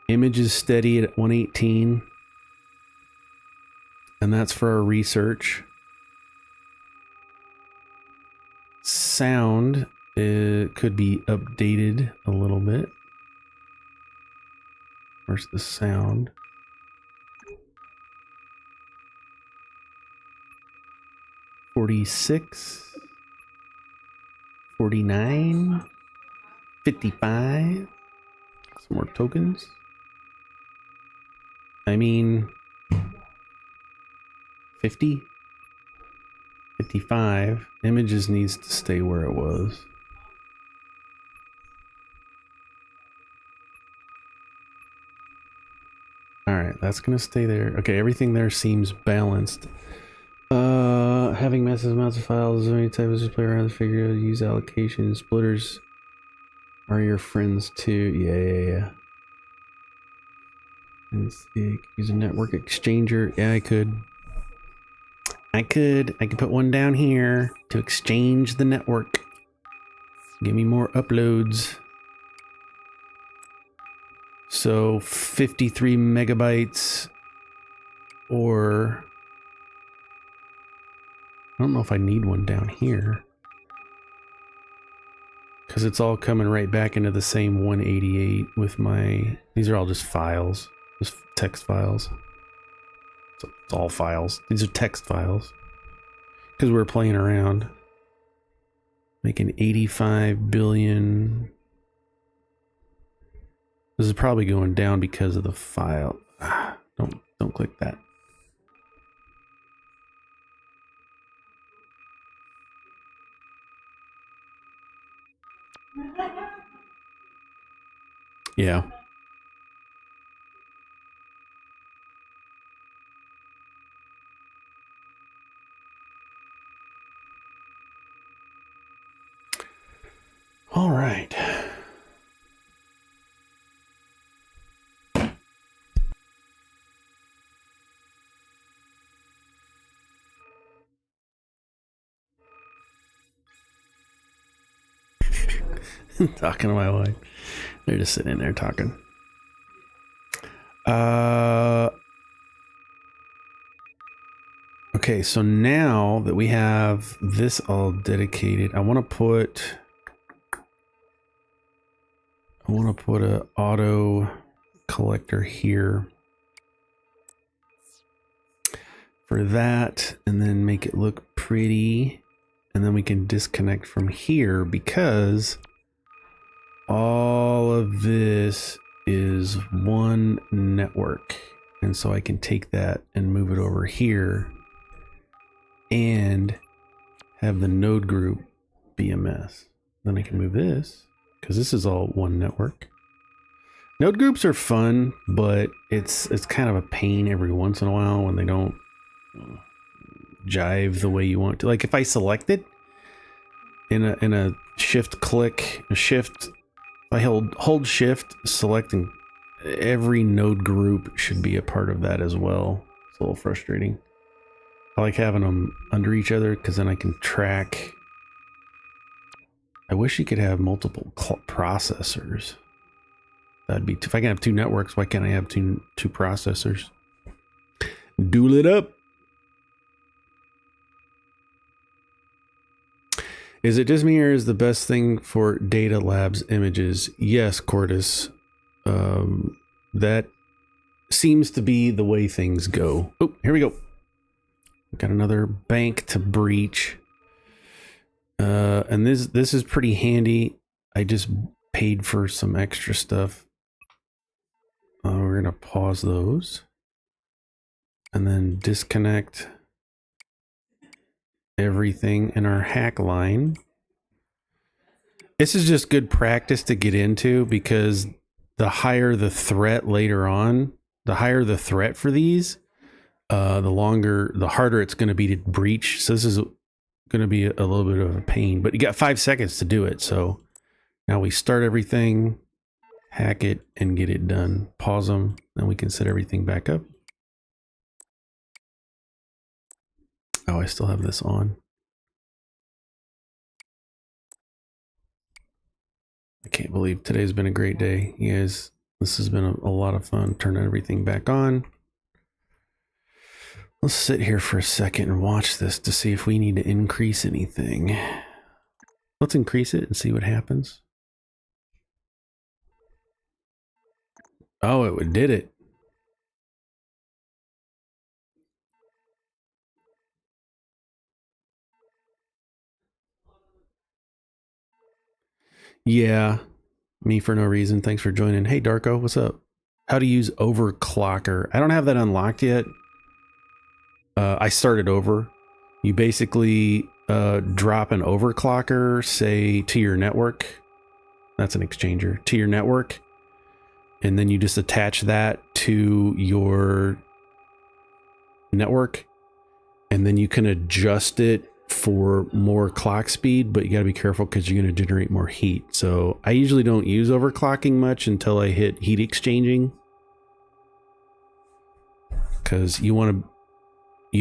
Image is steady at 118. And that's for our research. Sound could be updated a little bit. Where's the sound? $46, $49, $55. Some more tokens. I mean, 50, 55. Images needs to stay where it was. All right, that's gonna stay there. Okay, everything there seems balanced. Having massive amounts of files, any type of just play around the figure, use allocation. Splitters are your friends too. Yeah. Let's see, use a network exchanger. Yeah, I could. I could put one down here to exchange the network. Give me more uploads. So 53 megabytes, or I don't know if I need one down here because it's all coming right back into the same 188 with my, these are all just files, just text files. So it's all files. These are text files because we're playing around. Making 85 billion. This is probably going down because of the file. Don't click that. Yeah. All right. Talking to my wife. They're just sitting in there talking. Okay, so now that we have this all dedicated, I want to put a auto collector here for that, and then make it look pretty, and then we can disconnect from here because all of this is one network, and so I can take that and move it over here and have the node group be a mess. Then I can move this because this is all one network. Node groups are fun, but it's kind of a pain every once in a while when they don't jive the way you want to. Like if I select it in a shift click, if I hold shift, selecting every node group should be a part of that as well. It's a little frustrating. I like having them under each other because then I can track. I wish you could have multiple processors. That'd be if I can have two networks, why can't I have two processors? Duel it up. Is it just me or is the best thing for Data Labs images? Yes, Cordis. That seems to be the way things go. Oh, here we go. Got another bank to breach. And this is pretty handy. I just paid for some extra stuff. We're gonna pause those and then disconnect everything in our hack line. This is just good practice to get into because the higher the threat later on, the higher the threat for these, the harder it's going to be to breach. So this is going to be a little bit of a pain, but you got 5 seconds to do it. So now we start everything, hack it, and get it done. Pause them, then we can set everything back up. Oh, I still have this on. I can't believe today's been a great day. You guys, this has been a lot of fun turning everything back on. Let's sit here for a second and watch this to see if we need to increase anything. Let's increase it and see what happens. Oh, it did it. Yeah, me for no reason. Thanks for joining. Hey, Darko, what's up? How to use overclocker. I don't have that unlocked yet. I started over. You basically drop an overclocker, say to your network. That's an exchanger to your network. And then you just attach that to your network. And then you can adjust it for more clock speed, but you got to be careful because you're going to generate more heat. So I usually don't use overclocking much until I hit heat exchanging. Because you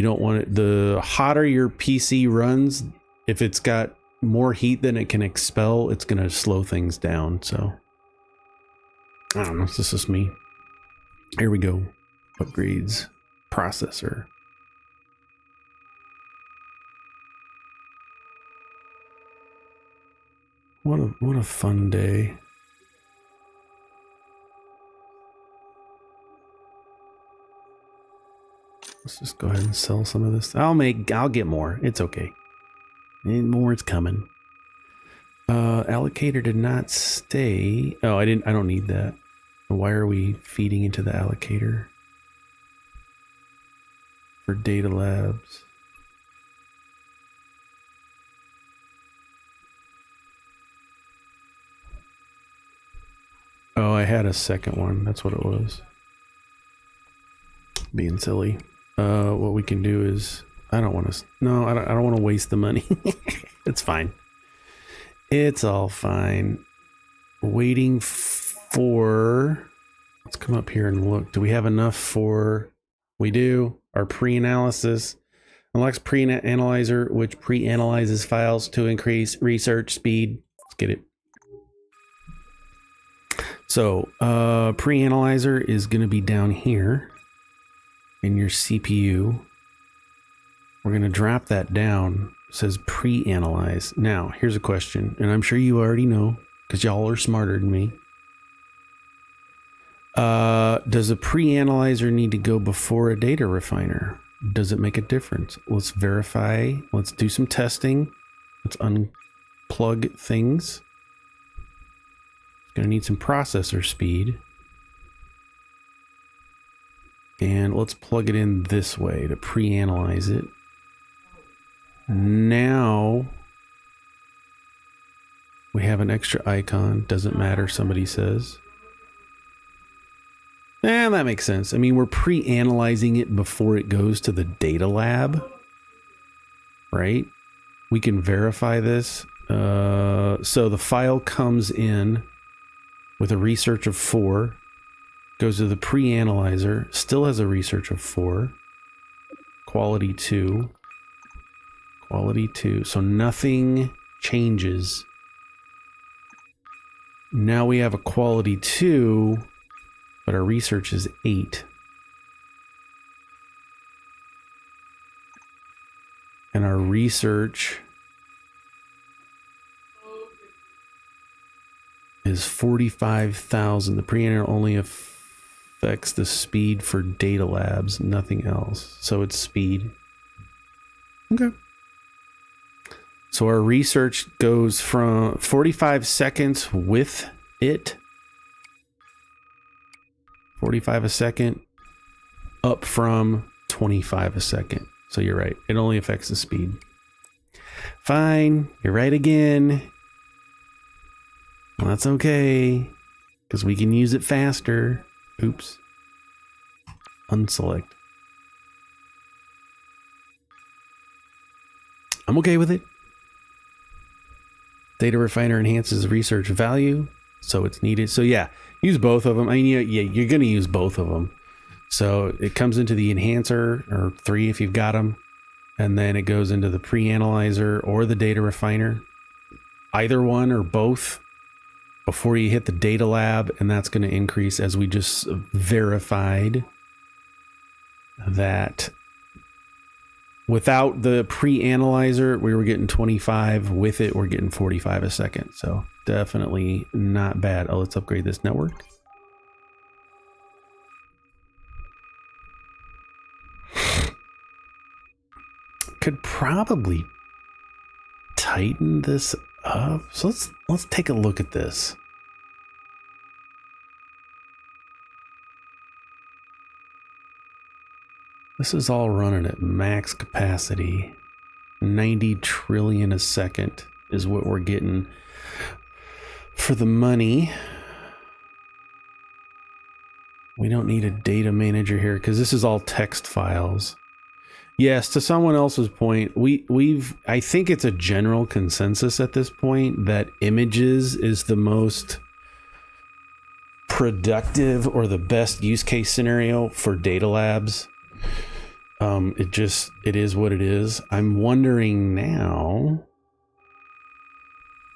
don't want it, the hotter your PC runs, if it's got more heat than it can expel, it's going to slow things down. So I don't know, this is just me. Here we go. Upgrades, processor. What a fun day. Let's just go ahead and sell some of this. I'll get more. It's okay. More is coming. Allocator did not stay. Oh, I don't need that. Why are we feeding into the allocator? For Data Labs. Oh, I had a second one. That's what it was. Being silly. What we can do is, I don't want to waste the money. It's fine. It's all fine. Waiting for, let's come up here and look. Do we have enough for, we do, our pre-analysis. Unlocks pre-analyzer, which pre-analyzes files to increase research speed. Let's get it. So pre-analyzer is going to be down here in your CPU. We're going to drop that down. It says pre-analyze. Now, here's a question, and I'm sure you already know because y'all are smarter than me. Does a pre-analyzer need to go before a data refiner? Does it make a difference? Let's verify. Let's do some testing. Let's unplug things. It's going to need some processor speed. And let's plug it in this way to pre-analyze it. Now we have an extra icon. Doesn't matter, somebody says. That makes sense. I mean, we're pre-analyzing it before it goes to the data lab, right? We can verify this. So the file comes in with a research of 4, goes to the pre-analyzer, still has a research of 4, quality 2, quality 2. So nothing changes. Now we have a quality 2. But our research is 8. And our research is 45,000. The pre-enter only affects the speed for data labs, nothing else. So it's speed. Okay. So our research goes from 45 seconds with it. 45 a second up from 25 a second. So you're right. It only affects the speed. Fine. You're right again. Well, that's okay because we can use it faster. Oops. Unselect. I'm okay with it. Data refiner enhances research value. So it's needed. So yeah. Use both of them. I mean, yeah, you're going to use both of them. So it comes into the enhancer, or 3 if you've got them, and then it goes into the pre-analyzer or the data refiner. Either one or both before you hit the data lab, and that's going to increase as we just verified that without the pre-analyzer, we were getting 25. With it, we're getting 45 a second. So definitely not bad. Oh, let's upgrade this network. Could probably tighten this up. So let's take a look at this. This is all running at max capacity. 90 trillion a second is what we're getting for the money. We don't need a data manager here because this is all text files. Yes, to someone else's point, I think it's a general consensus at this point that images is the most productive or the best use case scenario for data labs. It is what it is. I'm wondering now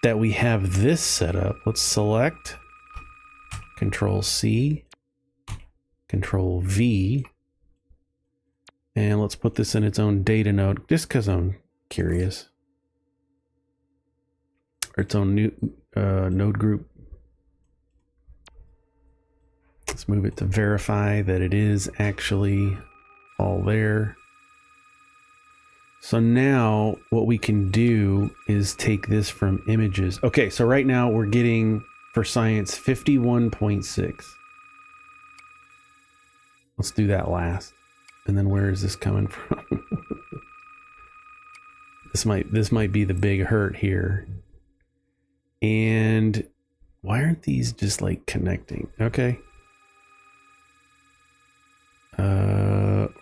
that we have this set up. Let's select Control C, Control V, and let's put this in its own data node just because I'm curious. Or its own new node group. Let's move it to verify that it is actually all there. So now what we can do is take this from images. Okay, so right now we're getting for science 51.6. Let's do that last. And then where is this coming from? This might be the big hurt here. And why aren't these just like connecting? Okay.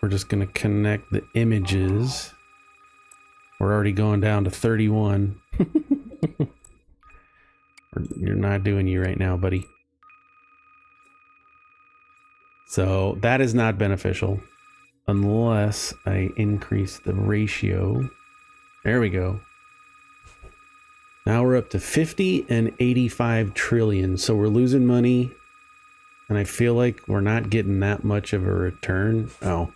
We're just going to connect the images. We're already going down to 31. You're not doing you right now, buddy. So that is not beneficial unless I increase the ratio. There we go. Now we're up to 50 and 85 trillion. So we're losing money and I feel like we're not getting that much of a return. Oh,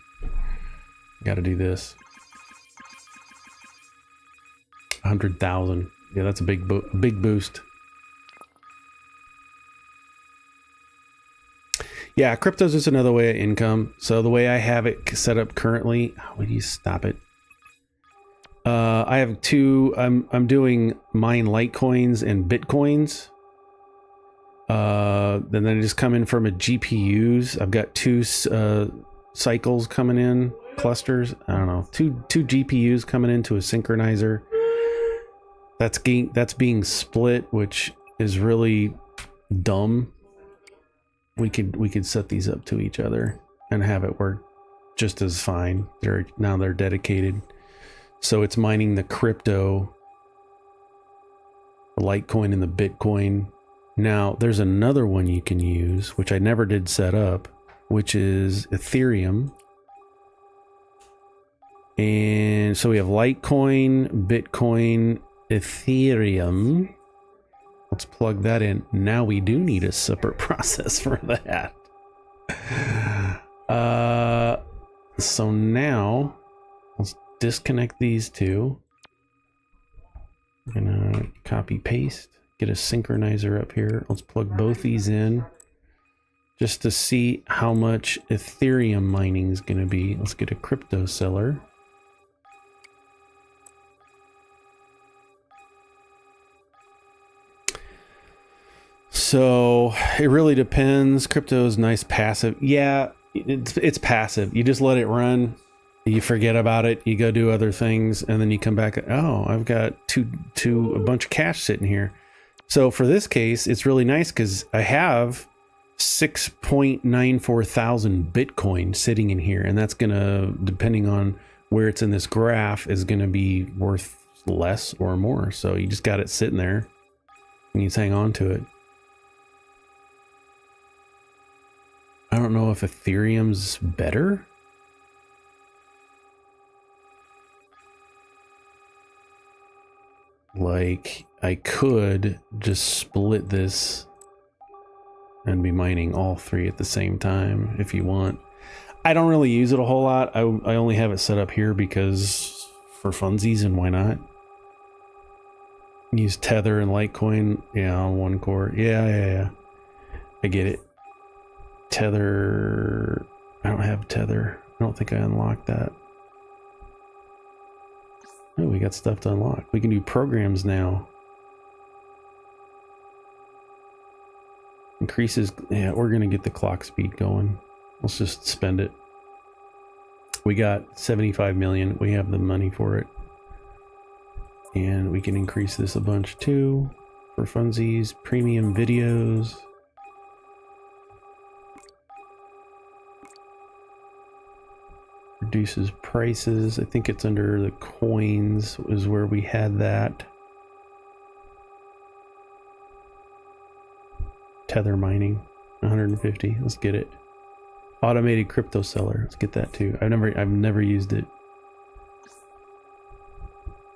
got to do this. 100,000. Yeah, that's a big boost. Yeah, crypto's just another way of income. So the way I have it set up currently, would you stop it? I have two. I'm doing mine Litecoins and Bitcoins. Then I just come in from a GPUs. I've got two cycles coming in, clusters. I don't know, two GPUs coming into a synchronizer. That's being split, which is really dumb. We could set these up to each other and have it work just as fine. They're dedicated. So it's mining the crypto, the Litecoin and the Bitcoin. Now there's another one you can use, which I never did set up, which is Ethereum. And so we have Litecoin, Bitcoin, Ethereum. Let's plug that in. Now we do need a separate process for that. So now let's disconnect these two. I'm gonna copy paste, get a synchronizer up here. Let's plug both these in just to see how much Ethereum mining is gonna be. Let's get a crypto seller. So it really depends. Crypto is nice passive. Yeah, it's passive. You just let it run. You forget about it. You go do other things, and then you come back. Oh, I've got a bunch of cash sitting here. So for this case, it's really nice because I have 6.94 thousand Bitcoin sitting in here, and that's gonna, depending on where it's in this graph, is gonna be worth less or more. So you just got it sitting there, and you just hang on to it. I don't know if Ethereum's better. Like, I could just split this and be mining all three at the same time if you want. I don't really use it a whole lot. I only have it set up here because for funsies, and why not? Use Tether and Litecoin, yeah, on one core. Yeah. I get it. Tether, I don't have Tether. I don't think I unlocked that. Oh, we got stuff to unlock. We can do programs now. Increases, yeah, we're gonna get the clock speed going. Let's just spend it. We got 75 million. We have the money for it. And we can increase this a bunch too. For funsies, premium videos. Reduces prices. I think it's under the coins is where we had that. Tether mining, 150. Let's get it. Automated crypto seller. Let's get that too. I've never used it.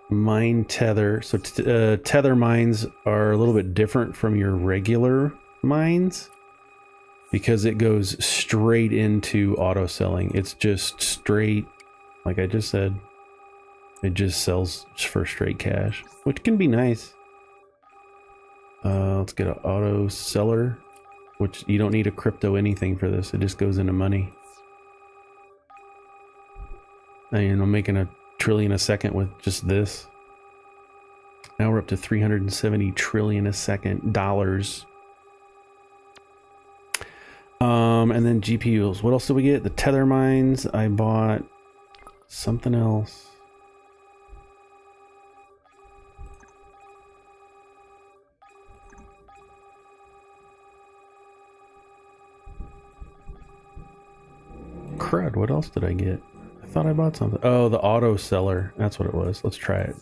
Mine Tether. So Tether mines are a little bit different from your regular mines, because it goes straight into auto selling. It's just straight, like I just said, it just sells for straight cash, which can be nice. Let's get an auto seller, which you don't need a crypto anything for this. It just goes into money. And I'm making $1 trillion a second with just this. Now we're up to 370 trillion a second dollars. And then GPUs. What else did we get? The Tether mines. I bought something else. Crud, what else did I get? I thought I bought something. Oh, the auto seller. That's what it was. Let's try it.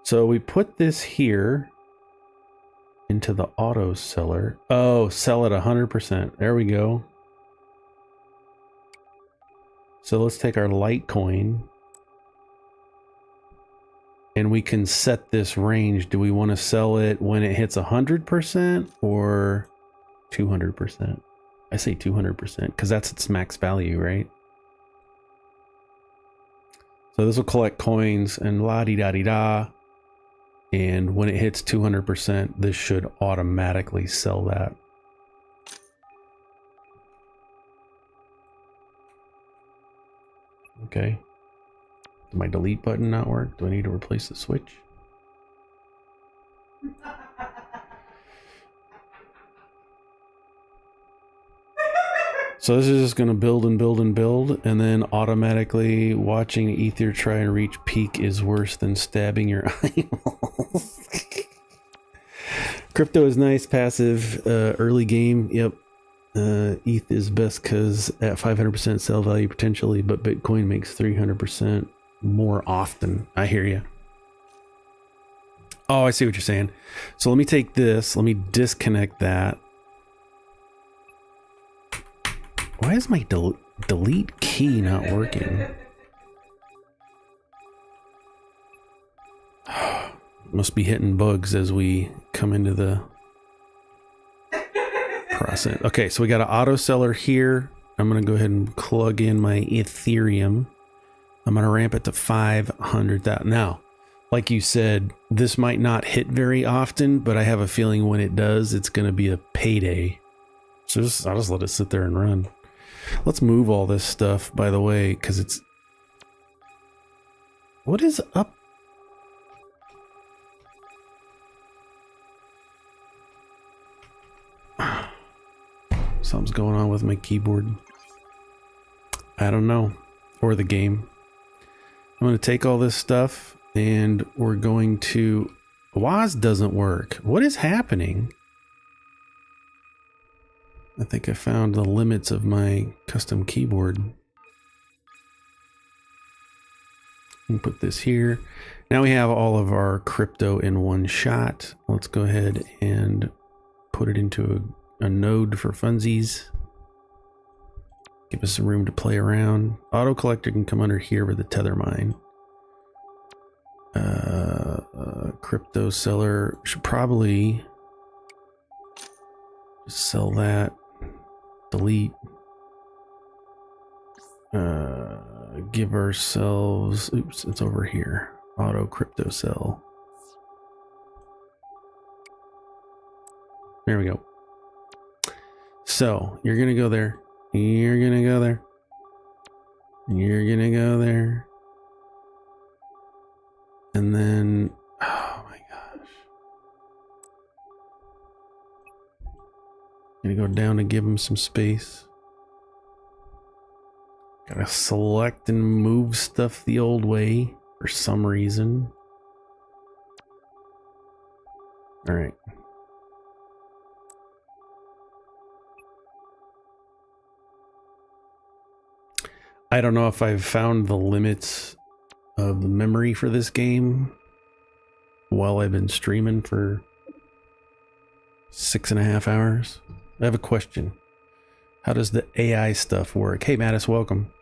So we put this here into the auto seller. Oh, sell at 100%. There we go. So let's take our Litecoin and we can set this range. Do we want to sell it when it hits 100% or 200%? I say 200% because that's its max value, right? So this will collect coins and la-di-da-di-da. And when it hits 200%, this should automatically sell that. Okay. Did my delete button not work? Do I need to replace the switch? So this is just going to build and build and build, and then automatically watching Ether try and reach peak is worse than stabbing your eyeballs. Crypto is nice, passive, early game. Yep. ETH is best because at 500% sell value potentially, but Bitcoin makes 300% more often. I hear you. Oh, I see what you're saying. So let me take this. Let me disconnect that. Why is my delete key not working? Must be hitting bugs as we come into the process. Okay, so we got an auto seller here. I'm going to go ahead and plug in my Ethereum. I'm going to ramp it to 500,000. Now, like you said, this might not hit very often, but I have a feeling when it does, it's going to be a payday. So I'll just let it sit there and run. Let's move all this stuff, by the way, because it's... What is up? Something's going on with my keyboard. I don't know. Or the game. I'm going to take all this stuff and we're going to... WAS doesn't work. What is happening? I think I found the limits of my custom keyboard. And put this here. Now we have all of our crypto in one shot. Let's go ahead and put it into a node for funsies. Give us some room to play around. Auto collector can come under here with the tether mine. Crypto seller should probably sell that. Delete. Give ourselves, oops, it's over here. Auto crypto sell. There we go. So you're gonna go there. You're gonna go there. You're gonna go there. And then, oh my gosh. Gonna go down and give him some space. Gotta select and move stuff the old way for some reason. All right. I don't know if I've found the limits of the memory for this game while I've been streaming for 6.5 hours. I have a question. How does the AI stuff work? Hey, Mattis, welcome.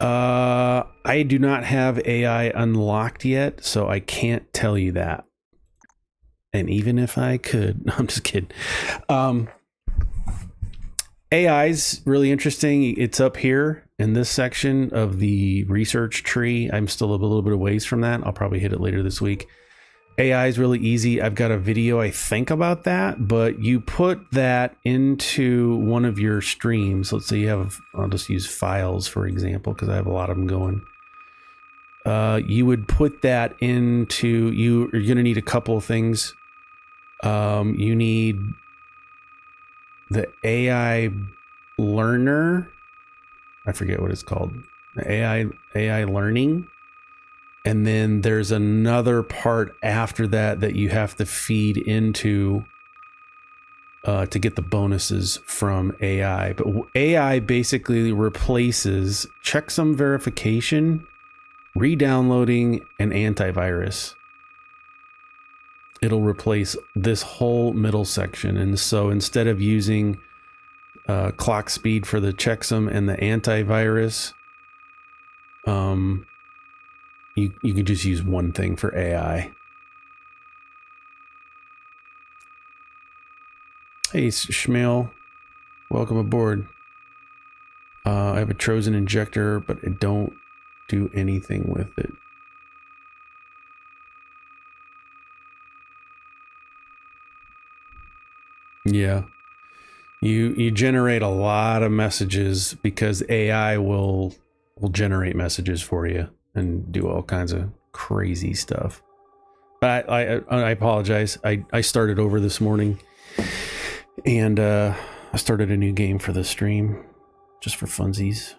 I do not have AI unlocked yet, so I can't tell you that. And even if I could, I'm just kidding. AI's really interesting. It's up here in this section of the research tree. I'm still a little bit of ways from that. I'll probably hit it later this week. AI is really easy. I've got a video, I think, about that, but you put that into one of your streams. Let's say you have, I'll just use files, for example, because I have a lot of them going. You would put that into, you're going to need a couple of things. You need the AI learner. I forget what it's called. The AI learning. And then there's another part after that that you have to feed into to get the bonuses from AI. But AI basically replaces checksum verification, re-downloading, and antivirus. It'll replace this whole middle section. And so instead of using clock speed for the checksum and the antivirus, you can just use one thing for AI. Hey, Shmail. Welcome aboard. I have a Trojan injector, but I don't do anything with it. Yeah. You generate a lot of messages because AI will generate messages for you and do all kinds of crazy stuff. But I apologize. I started over this morning and I started a new game for the stream just for funsies.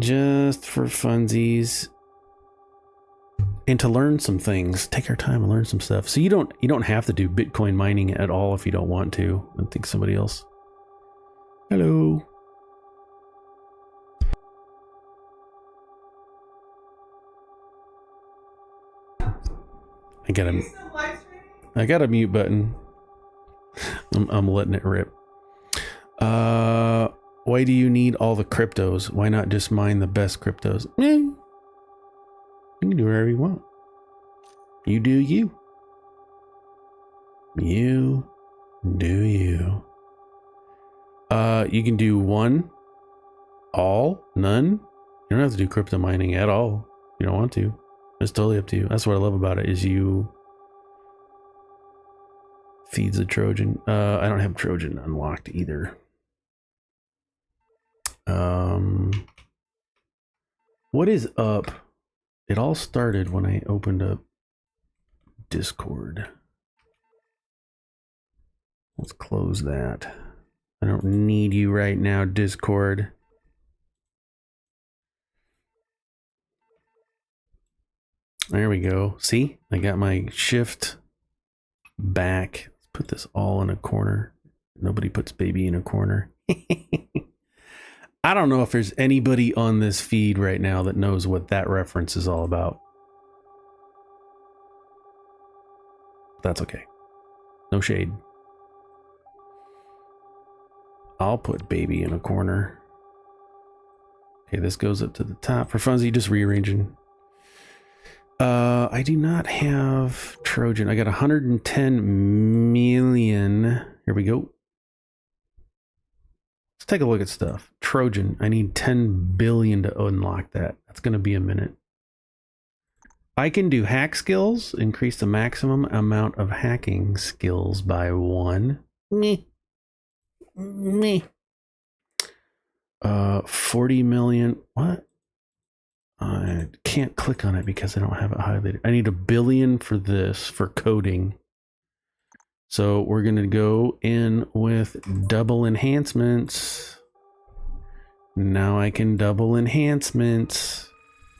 Just for funsies. And to learn some things, take our time and learn some stuff. So you don't have to do Bitcoin mining at all if you don't want to. I think somebody else. Hello. I got a mute button. I'm letting it rip. Why do you need all the cryptos? Why not just mine the best cryptos? You can do whatever you want. You do you. You do you. You can do one, all, none. You don't have to do crypto mining at all. You don't want to. It's totally up to you. That's what I love about it is you feeds the Trojan. I don't have Trojan unlocked either. What is up? It all started when I opened up Discord. Let's close that. I don't need you right now, Discord. There we go. See? I got my shift back. Let's put this all in a corner. Nobody puts baby in a corner. I don't know if there's anybody on this feed right now that knows what that reference is all about. That's okay. No shade. I'll put baby in a corner. Okay, this goes up to the top. For funsies, just rearranging. I do not have Trojan. I got 110 million. Here we go. Let's take a look at stuff. Trojan. I need 10 billion to unlock that. That's going to be a minute. I can do hack skills. Increase the maximum amount of hacking skills by 1. Me. 40 million. What? I can't click on it because I don't have it highlighted. I need 1 billion for this, for coding. So we're going to go in with double enhancements. Now I can double enhancements.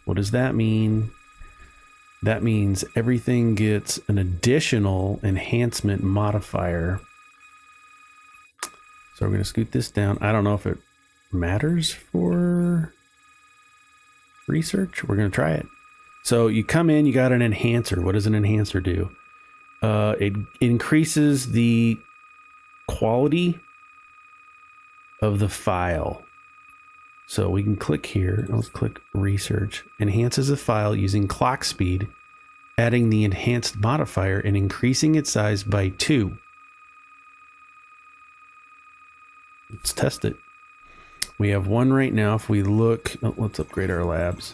What does that mean? That means everything gets an additional enhancement modifier. So we're going to scoot this down. I don't know if it matters for research. We're going to try it. So you come in, you got an enhancer. What does an enhancer do? It increases the quality of the file. So we can click here. Let's click research. Enhances a file using clock speed, adding the enhanced modifier and increasing its size by 2. Let's test it. We have one right now. If we look, let's upgrade our labs.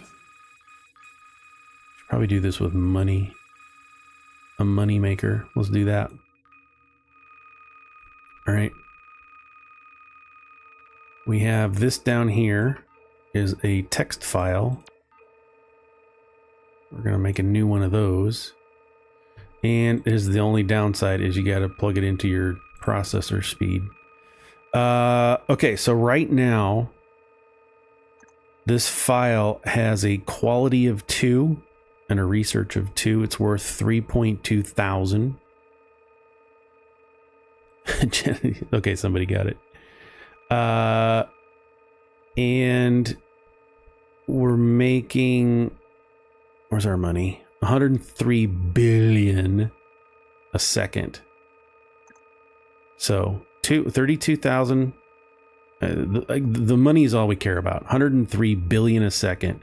Should probably do this with money. A money maker. Let's do that. All right. We have this down here is a text file. We're going to make a new one of those. And is the only downside is you got to plug it into your processor speed. Okay, so right now, this file has a quality of 2 and a research of 2. It's worth 3.2 thousand. Okay, somebody got it. And we're making, where's our money? 103 billion a second. So 32,000. The money is all we care about. 103 billion a second.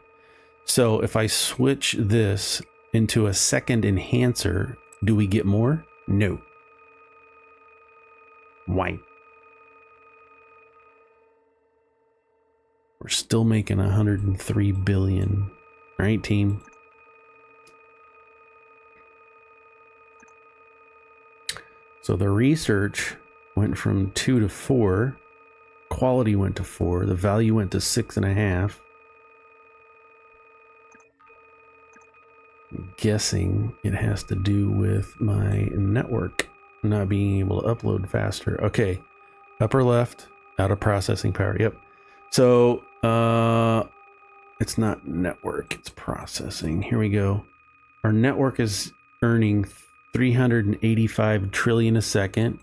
So if I switch this into a second enhancer, do we get more? No. Why? We're still making 103 billion. All right, team. So the research went from 2 to 4. Quality went to 4. The value went to 6.5. I'm guessing it has to do with my network not being able to upload faster. Okay. Upper left, out of processing power. Yep. So it's not network, it's processing. Here we go. Our network is earning 385 trillion a second.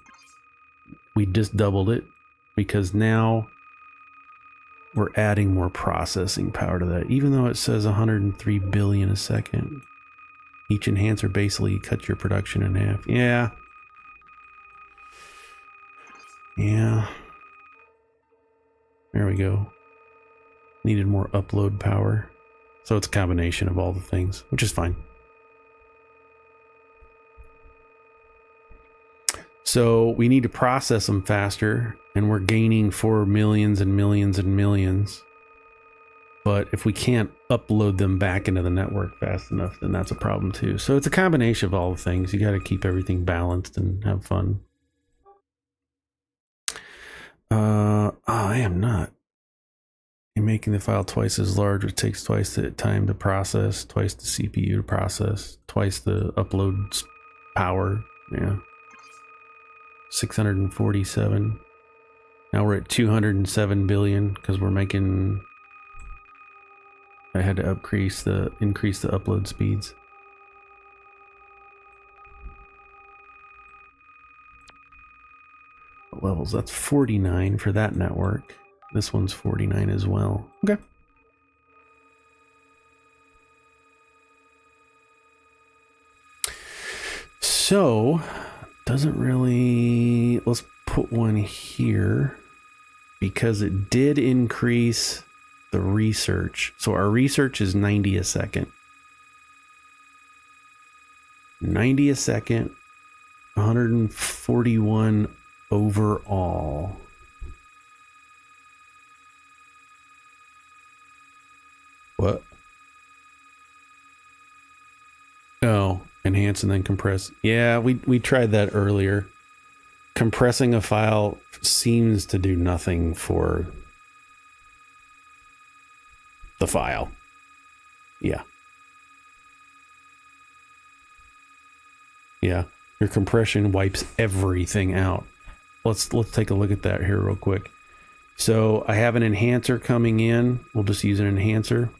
We just doubled it because now we're adding more processing power to that, even though it says 103 billion a second. Each enhancer basically cuts your production in half. Yeah. There we go. Needed more upload power. So it's a combination of all the things, which is fine. So we need to process them faster, and we're gaining for millions and millions and millions. But if we can't upload them back into the network fast enough, then that's a problem too. So it's a combination of all the things. You got to keep everything balanced and have fun. I am not. You're making the file twice as large, which takes twice the time to process, twice the CPU to process, twice the upload power. Yeah. 647. Now we're at 207 billion because we're making... I had to increase the upload speeds. What levels? That's 49 for that network. This one's 49 as well. Okay. So, doesn't really... Let's put one here because it did increase the research. So our research is 90 a second. 90 a second, 141 overall. What? Oh, enhance and then compress. Yeah, we tried that earlier. Compressing a file seems to do nothing for the file. Yeah. Yeah. Your compression wipes everything out. Let's take a look at that here real quick. So I have an enhancer coming in. We'll just use an enhancer.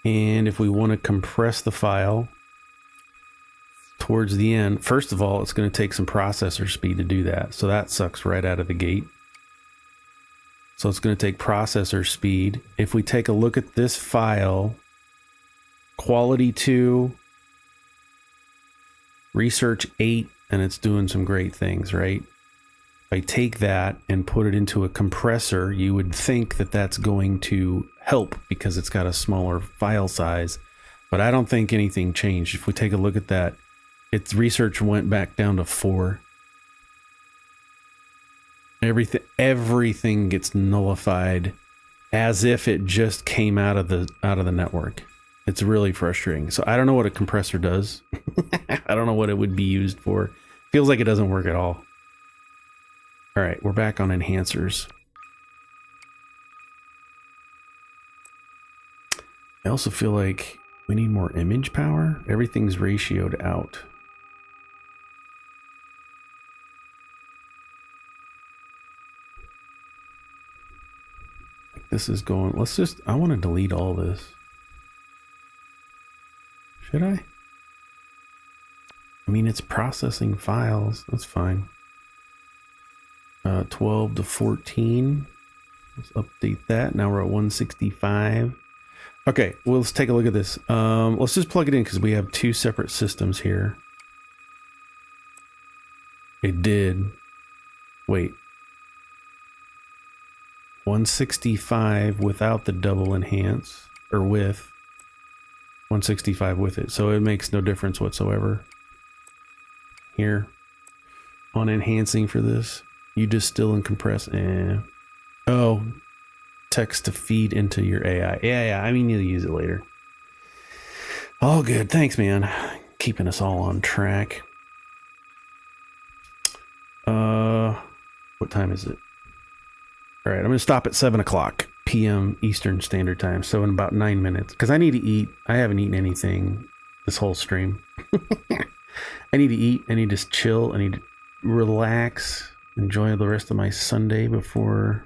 And if we want to compress the file towards the end, first of all, it's going to take some processor speed to do that. So that sucks right out of the gate. So it's going to take processor speed. If we take a look at this file, quality 2, research 8, and it's doing some great things, right? If I take that and put it into a compressor, you would think that that's going to help because it's got a smaller file size, but I don't think anything changed. If we take a look at that, its research went back down to 4. Everything gets nullified as if it just came out of the network. It's really frustrating. So I don't know what a compressor does. I don't know what it would be used for. Feels like it doesn't work at all. All right, we're back on enhancers. I also feel like we need more image power. Everything's ratioed out. This is going, I want to delete all this. Should I? I mean, it's processing files. That's fine. 12 to 14. Let's update that. Now we're at 165. Okay, well, let's take a look at this. Let's just plug it in because we have 2 separate systems here. It did. Wait. 165 without the double enhance, or with 165 with it. So it makes no difference whatsoever. Here, on enhancing for this, you distill and compress. Oh, text to feed into your AI. Yeah, I mean, you'll use it later. All good. Thanks, man. Keeping us all on track. What time is it? All right, I'm gonna stop at 7 o'clock p.m. Eastern Standard Time. So in about 9 minutes, because I need to eat. I haven't eaten anything this whole stream. I need to eat. I need to chill. I need to relax. Enjoy the rest of my Sunday before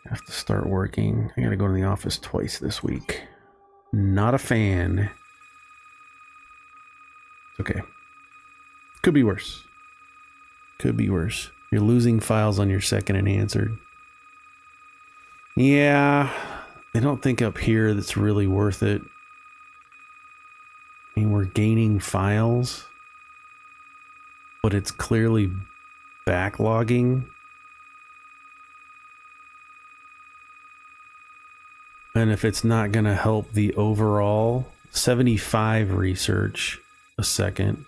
I have to start working. I gotta go to the office twice this week. Not a fan. It's okay. Could be worse. Could be worse. You're losing files on your second and answered. Yeah, I don't think up here that's really worth it. I mean, we're gaining files, but it's clearly backlogging. And if it's not going to help the overall 75 research a second.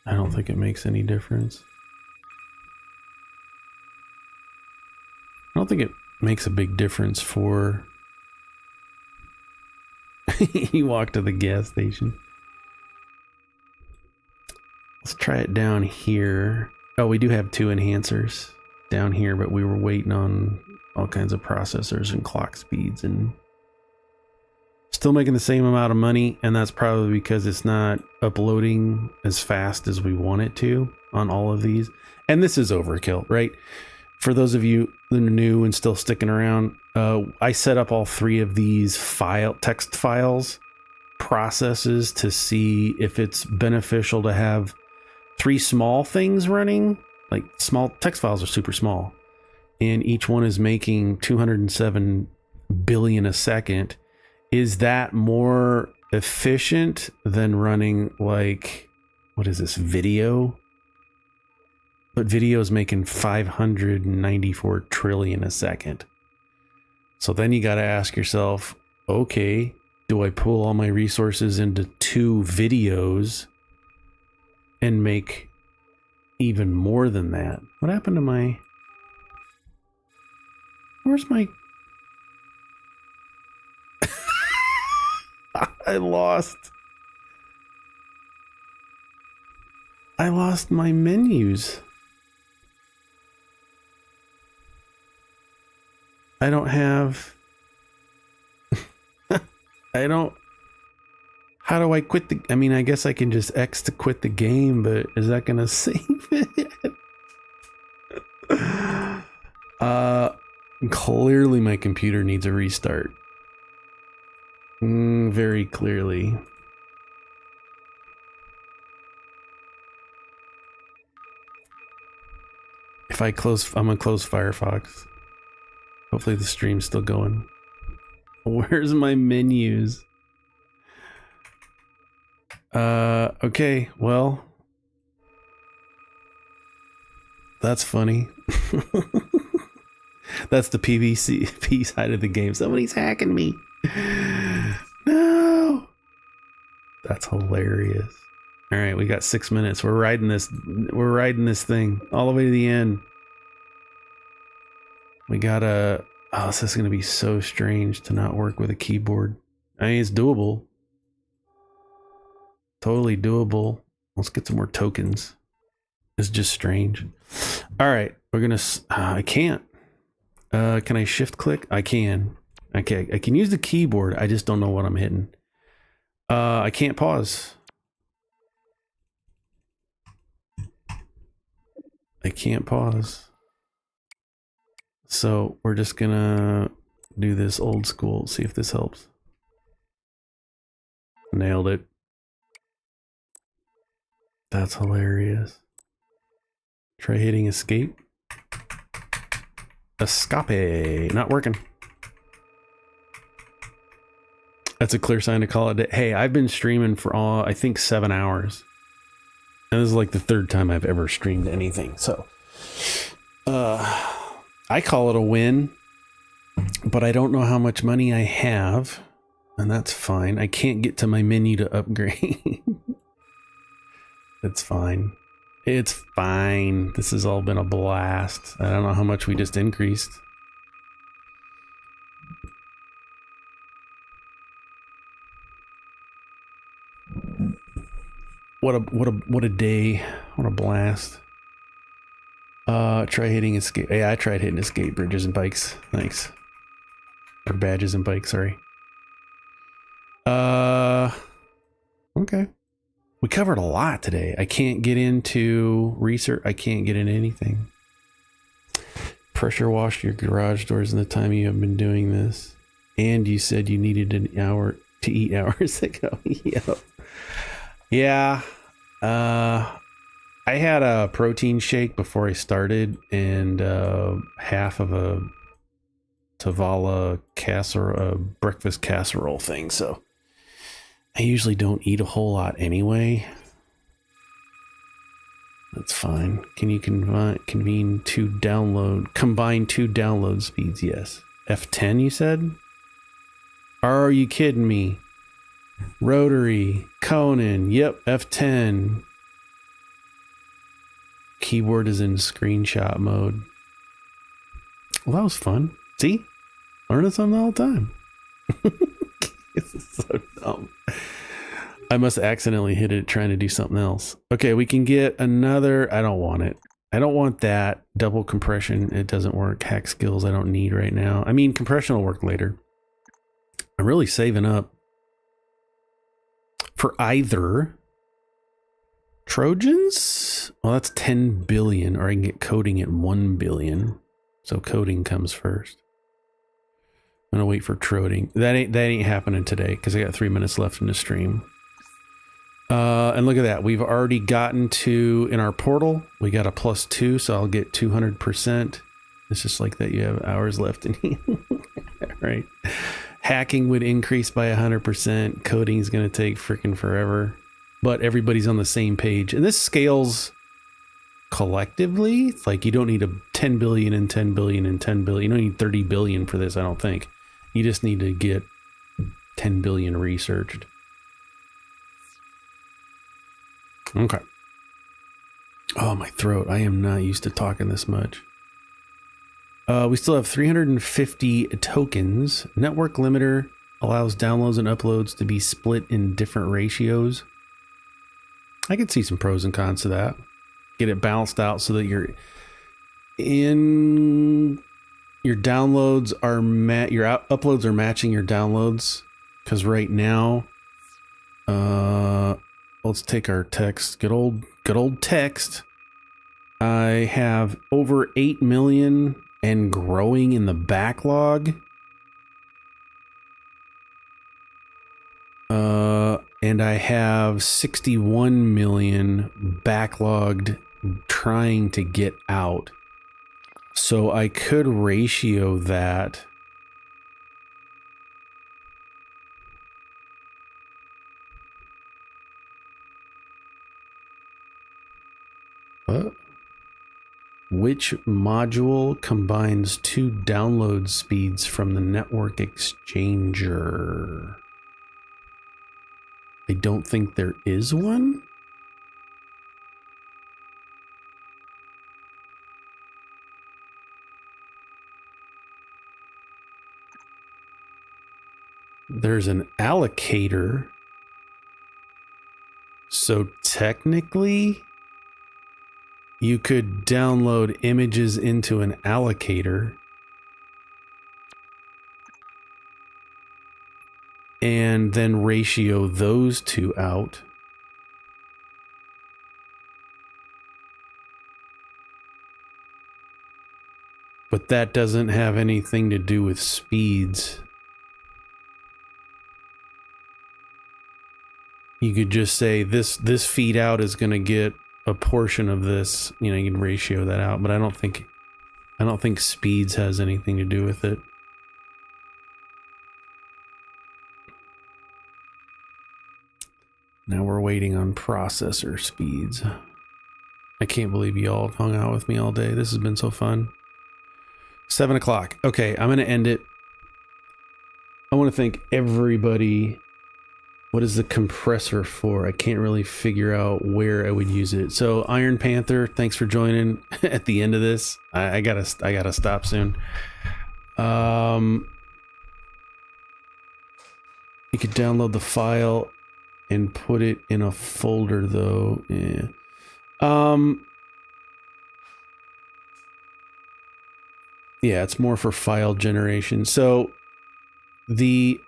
I don't think it makes any difference. I don't think it makes a big difference for you walk to the gas station. Let's try it down here. Oh, we do have 2 enhancers down here, but we were waiting on all kinds of processors and clock speeds and still making the same amount of money, and that's probably because it's not uploading as fast as we want it to on all of these. And this is overkill, right? For those of you that are new and still sticking around, I set up all 3 of these text files processes to see if it's beneficial to have 3 small things running. Like, small text files are super small, and each one is making 207 billion a second. Is that more efficient than running, like, what is this, video? But video is making 594 trillion a second. So then you got to ask yourself, okay, do I pull all my resources into 2 videos and make even more than that? What happened to my... Where's my... I lost my menus. I don't have... I don't... How do I quit the... I mean, I guess I can just X to quit the game, but is that going to save it? Clearly my computer needs a restart. Very clearly. If I'm gonna close Firefox. Hopefully the stream's still going. Where's my menus? Okay, well, that's funny. That's the PvP side of the game. Somebody's hacking me. No, that's hilarious. All right, we got 6 minutes. We're riding this thing all the way to the end. We gotta... Oh, this is gonna be so strange to not work with a keyboard. I mean, it's doable. Totally doable. Let's get some more tokens. It's just strange. All right, we're gonna... I can't. Can I shift click? I can. Okay, I can use the keyboard. I just don't know what I'm hitting. I can't pause. I can't pause. So we're just gonna do this old school. See if this helps. Nailed it. That's hilarious. Try hitting escape. Escape. Not working. That's a clear sign to call it a day. Hey, I've been streaming for I think 7 hours. And this is like the third time I've ever streamed anything. So I call it a win, but I don't know how much money I have, and that's fine. I can't get to my menu to upgrade. It's fine. It's fine. This has all been a blast. I don't know how much we just increased. What a day. What a blast. Try hitting escape. Yeah, I tried hitting escape bridges and bikes. Thanks. Or badges and bikes, sorry. Okay. We covered a lot today. I can't get into research. I can't get into anything. Pressure wash your garage doors in the time you have been doing this. And you said you needed an hour to eat hours ago. Yep. Yeah. I had a protein shake before I started, and half of a Tavala casserole, breakfast casserole thing. So I usually don't eat a whole lot anyway. That's fine. Can you combine two download speeds? Yes. F10, you said? Are you kidding me? Rotary, Conan, yep, F10. Keyboard is in screenshot mode. Well, that was fun. See? Learning something all the time. This is so dumb. I must accidentally hit it trying to do something else. Okay, we can get another. I don't want it. I don't want that. Double compression. It doesn't work. Hack skills I don't need right now. I mean, compression will work later. I'm really saving up for either Trojans. Well, that's 10 billion, or I can get coding at 1 billion. So coding comes first. I'm gonna wait for Troding. That ain't happening today because I got 3 minutes left in the stream. And look at that. We've already gotten to, in our portal, we got a +2, so I'll get 200%. It's just like that. You have hours left in here. Right. Hacking would increase by 100%. Coding is going to take freaking forever. But everybody's on the same page. And this scales collectively. It's like you don't need a 10 billion and 10 billion and 10 billion. You don't need 30 billion for this, I don't think. You just need to get 10 billion researched. Okay. Oh, my throat. I am not used to talking this much. We still have 350 tokens. Network limiter allows downloads and uploads to be split in different ratios. I could see some pros and cons to that. Get it balanced out so that your downloads are your uploads are matching your downloads. Because right now, let's take our text. Good old text. I have over 8 million and growing in the backlog. And I have 61 million backlogged trying to get out. So I could ratio that. Which module combines 2 download speeds from the network exchanger? I don't think there is one. There's an allocator. So technically, you could download images into an allocator and then ratio those two out. But that doesn't have anything to do with speeds. You could just say this feed out is going to get a portion of this, you know, you can ratio that out, but I don't think speeds has anything to do with it. Now we're waiting on processor speeds. I can't believe you all hung out with me all day. This has been so fun. 7 o'clock. Okay, I'm going to end it. I want to thank everybody. What is the compressor for? I can't really figure out where I would use it. So Iron Panther, thanks for joining at the end of this. I gotta stop soon. You could download the file and put it in a folder though. Yeah. Yeah, it's more for file generation. So the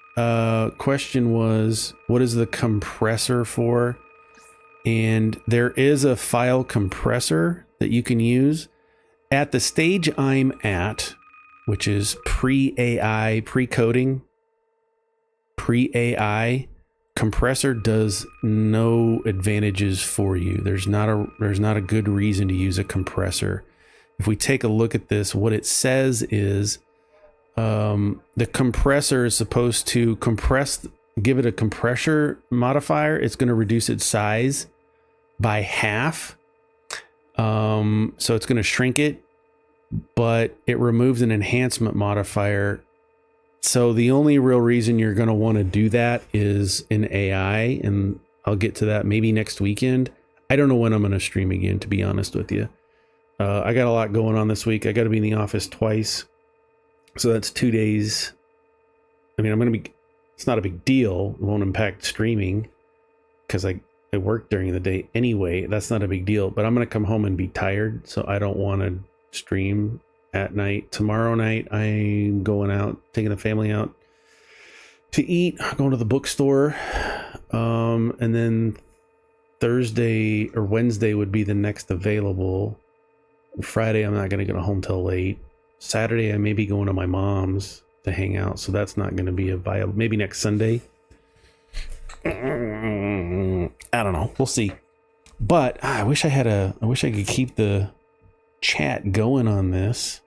question was, what is the compressor for? And there is a file compressor that you can use. At the stage I'm at, which is pre-AI, pre-coding, pre-AI, compressor does no advantages for you. There's not a good reason to use a compressor. If we take a look at this, what it says is the compressor is supposed to compress, give it a compressor modifier. It's going to reduce its size by half. So it's going to shrink it, but it removes an enhancement modifier. So the only real reason you're going to want to do that is in AI, and I'll get to that maybe next weekend. I don't know when I'm going to stream again, to be honest with you. I got a lot going on this week. I got to be in the office twice. So that's 2 days. I mean, it's not a big deal. It won't impact streaming because I work during the day anyway. That's not a big deal, but I'm going to come home and be tired. So I don't want to stream at night. Tomorrow night, I'm going out, taking the family out to eat, going to the bookstore. And then Thursday or Wednesday would be the next available. Friday, I'm not going to get home till late. Saturday, I may be going to my mom's to hang out, so that's not going to be a viable. Maybe next Sunday. I don't know. We'll see. But I wish I could keep the chat going on this.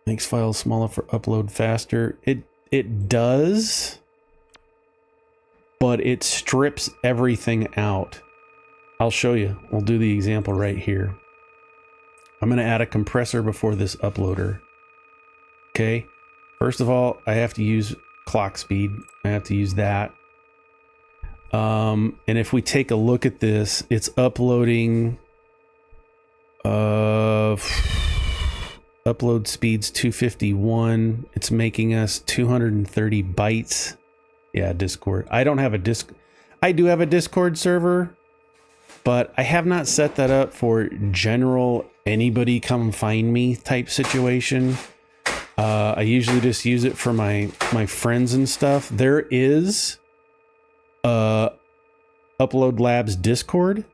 Makes files smaller for upload faster. It does, but it strips everything out. I'll show you. We'll do the example right here. I'm going to add a compressor before this uploader. Okay. First of all, I have to use clock speed. I have to use that. And if we take a look at this, it's uploading, upload speeds 251. It's making us 230 bytes. Yeah, Discord. I don't have a I do have a Discord server, but I have not set that up for general anybody come find me type situation. I usually just use it for my friends and stuff. There is Upload Labs Discord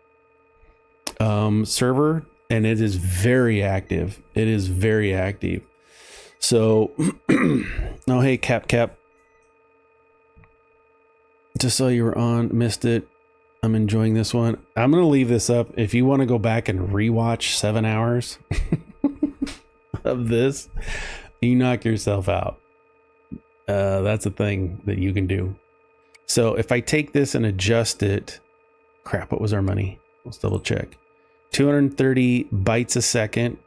server, and it is very active. It is very active. So, oh hey Cap. Just saw you were on, missed it. I'm enjoying this one. I'm going to leave this up. If you want to go back and rewatch 7 hours of this, you knock yourself out. That's a thing that you can do. So if I take this and adjust it, crap, what was our money? Let's double check. 230 bytes a second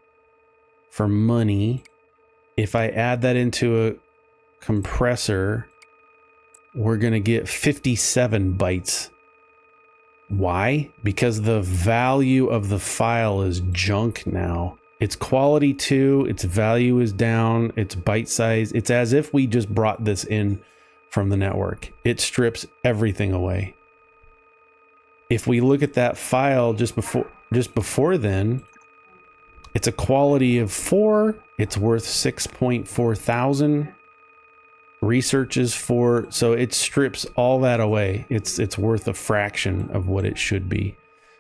for money. If I add that into a compressor, we're going to get 57 bytes. Why? Because the value of the file is junk now. Its quality 2, its value is down, its byte size. It's as if we just brought this in from the network. It strips everything away. If we look at that file just before then, it's a quality of 4. It's worth 6.4 thousand. Research is 4, so it strips all that away. It's worth a fraction of what it should be.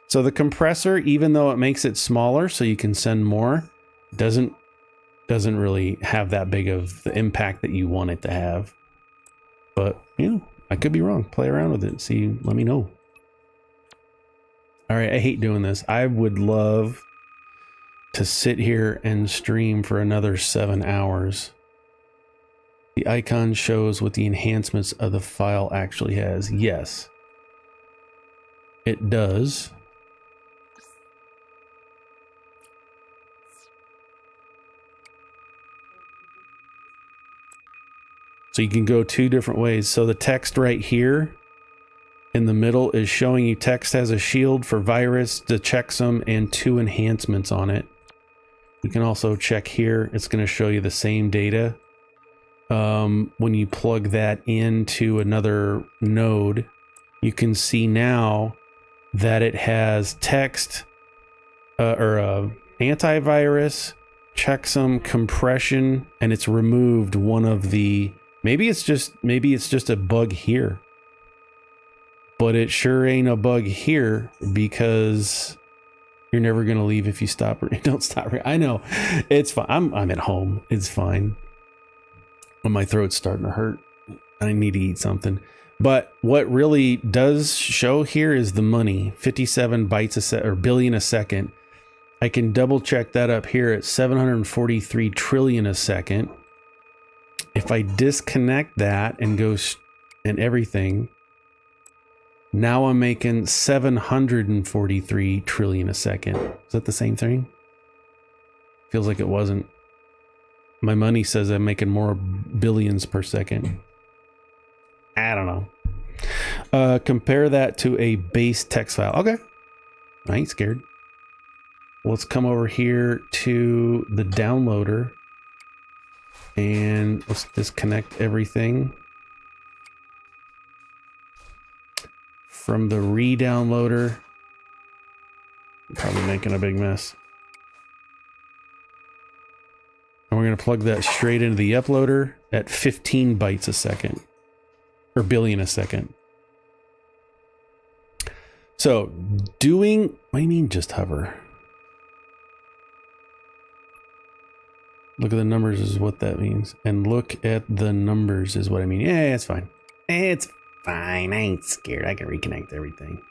So the compressor, even though it makes it smaller so you can send more, doesn't really have that big of the impact that you want it to have. But you know, I could be wrong. Play around with it. See, let me know. All right, I hate doing this. I would love to sit here and stream for another 7 hours. The icon shows what the enhancements of the file actually has. Yes, it does. So you can go two different ways. So the text right here in the middle is showing you text has a shield for virus, the checksum, and 2 enhancements on it. You can also check here. It's going to show you the same data. When you plug that into another node, you can see now that it has text or antivirus, checksum, compression, and it's removed one of the. Maybe it's just a bug here, but it sure ain't a bug here because you're never gonna leave if you stop. Don't stop. I know, it's fine. I'm at home. It's fine. When my throat's starting to hurt, I need to eat something. But what really does show here is the money, 57 bytes a second or billion a second. I can double check that up here at 743 trillion a second. If I disconnect that and go and everything, now I'm making 743 trillion a second. Is that the same thing? Feels like it wasn't. My money says I'm making more billions per second. I don't know. Compare that to a base text file. Okay. I ain't scared. Let's come over here to the downloader. And let's disconnect everything from the re-downloader. I'm probably making a big mess. And we're going to plug that straight into the uploader at 15 bytes a second. Or billion a second. So, what do you mean just hover? Look at the numbers is what that means. And look at the numbers is what I mean. Yeah, it's fine. It's fine. I ain't scared. I can reconnect everything.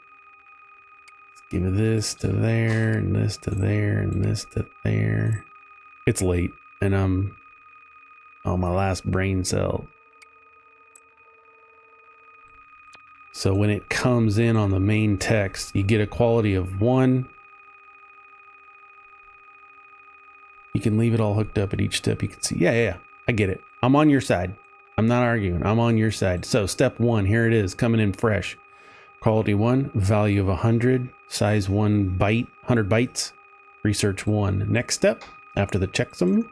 Let's give this to there, and this to there, and this to there. It's late, and I'm on my last brain cell. So when it comes in on the main text, you get a quality of 1. You can leave it all hooked up at each step. You can see, yeah, I get it. I'm on your side. I'm not arguing. I'm on your side. So step 1, here it is, coming in fresh. Quality 1, value of 100, size 1 byte, 100 bytes, research 1. Next step, after the checksum,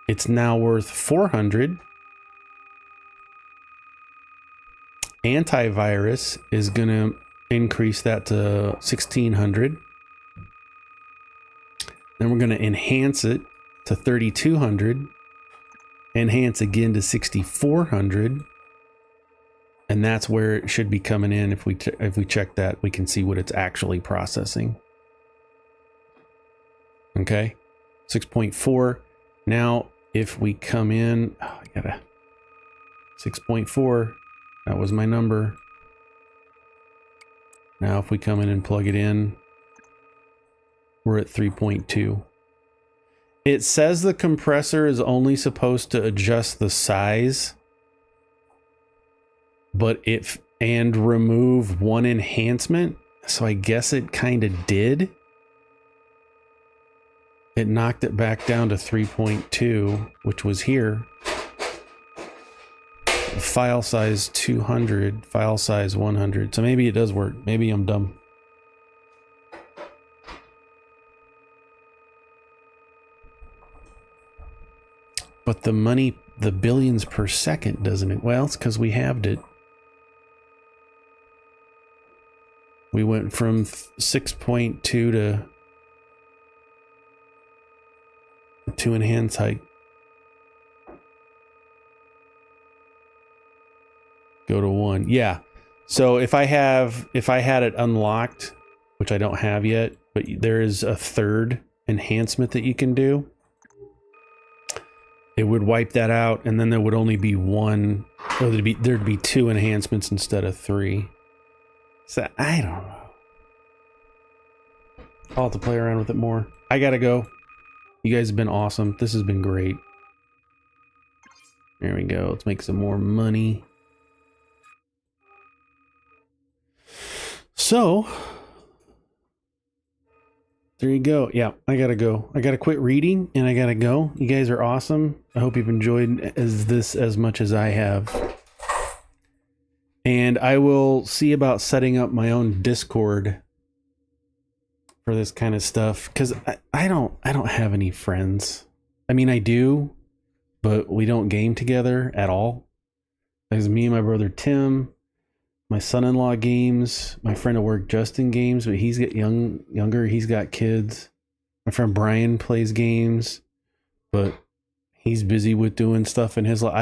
it's now worth 400. Antivirus is going to increase that to 1600. Then we're going to enhance it to 3200, enhance again to 6400, and that's where it should be coming in. If we check that, we can see what it's actually processing. Okay, 6.4. Now, if we come in, I gotta 6.4. That was my number. Now, if we come in and plug it in. We're at 3.2. It says the compressor is only supposed to adjust the size, but and remove 1 enhancement. So I guess it kind of did. It knocked it back down to 3.2, which was here. File size 200, file size 100. So maybe it does work. Maybe I'm dumb. But the money, the billions per second, doesn't it? Well, it's because we halved it. We went from 6.2 to 2 enhance height. Go to 1. Yeah. So if I had it unlocked, which I don't have yet, but there is a 3rd enhancement that you can do. It would wipe that out, and then there would only be 1, or there'd be 2 enhancements instead of 3. So I don't know. I'll have to play around with it more. I gotta go. You guys have been awesome. This has been great. There we go. Let's make some more money. So, there you go. Yeah, I gotta go. I gotta quit reading and I gotta go. You guys are awesome. I hope you've enjoyed this as much as I have. And I will see about setting up my own Discord for this kind of stuff, because I don't have any friends. I mean, I do, but we don't game together at all. There's me and my brother Tim, my son-in-law games, my friend at work Justin games, but he's get younger, he's got kids. My friend Brian plays games, but he's busy with doing stuff in his life.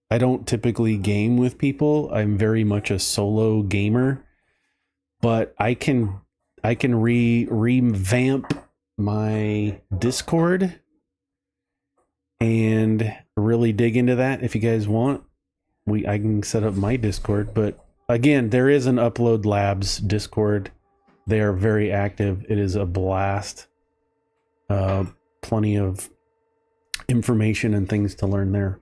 I don't typically game with people. I'm very much a solo gamer, but I can revamp my Discord and really dig into that. If you guys want, I can set up my Discord. But again, there is an Upload Labs Discord. They are very active. It is a blast. Plenty of information and things to learn there.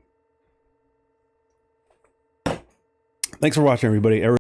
Thanks for watching, everybody.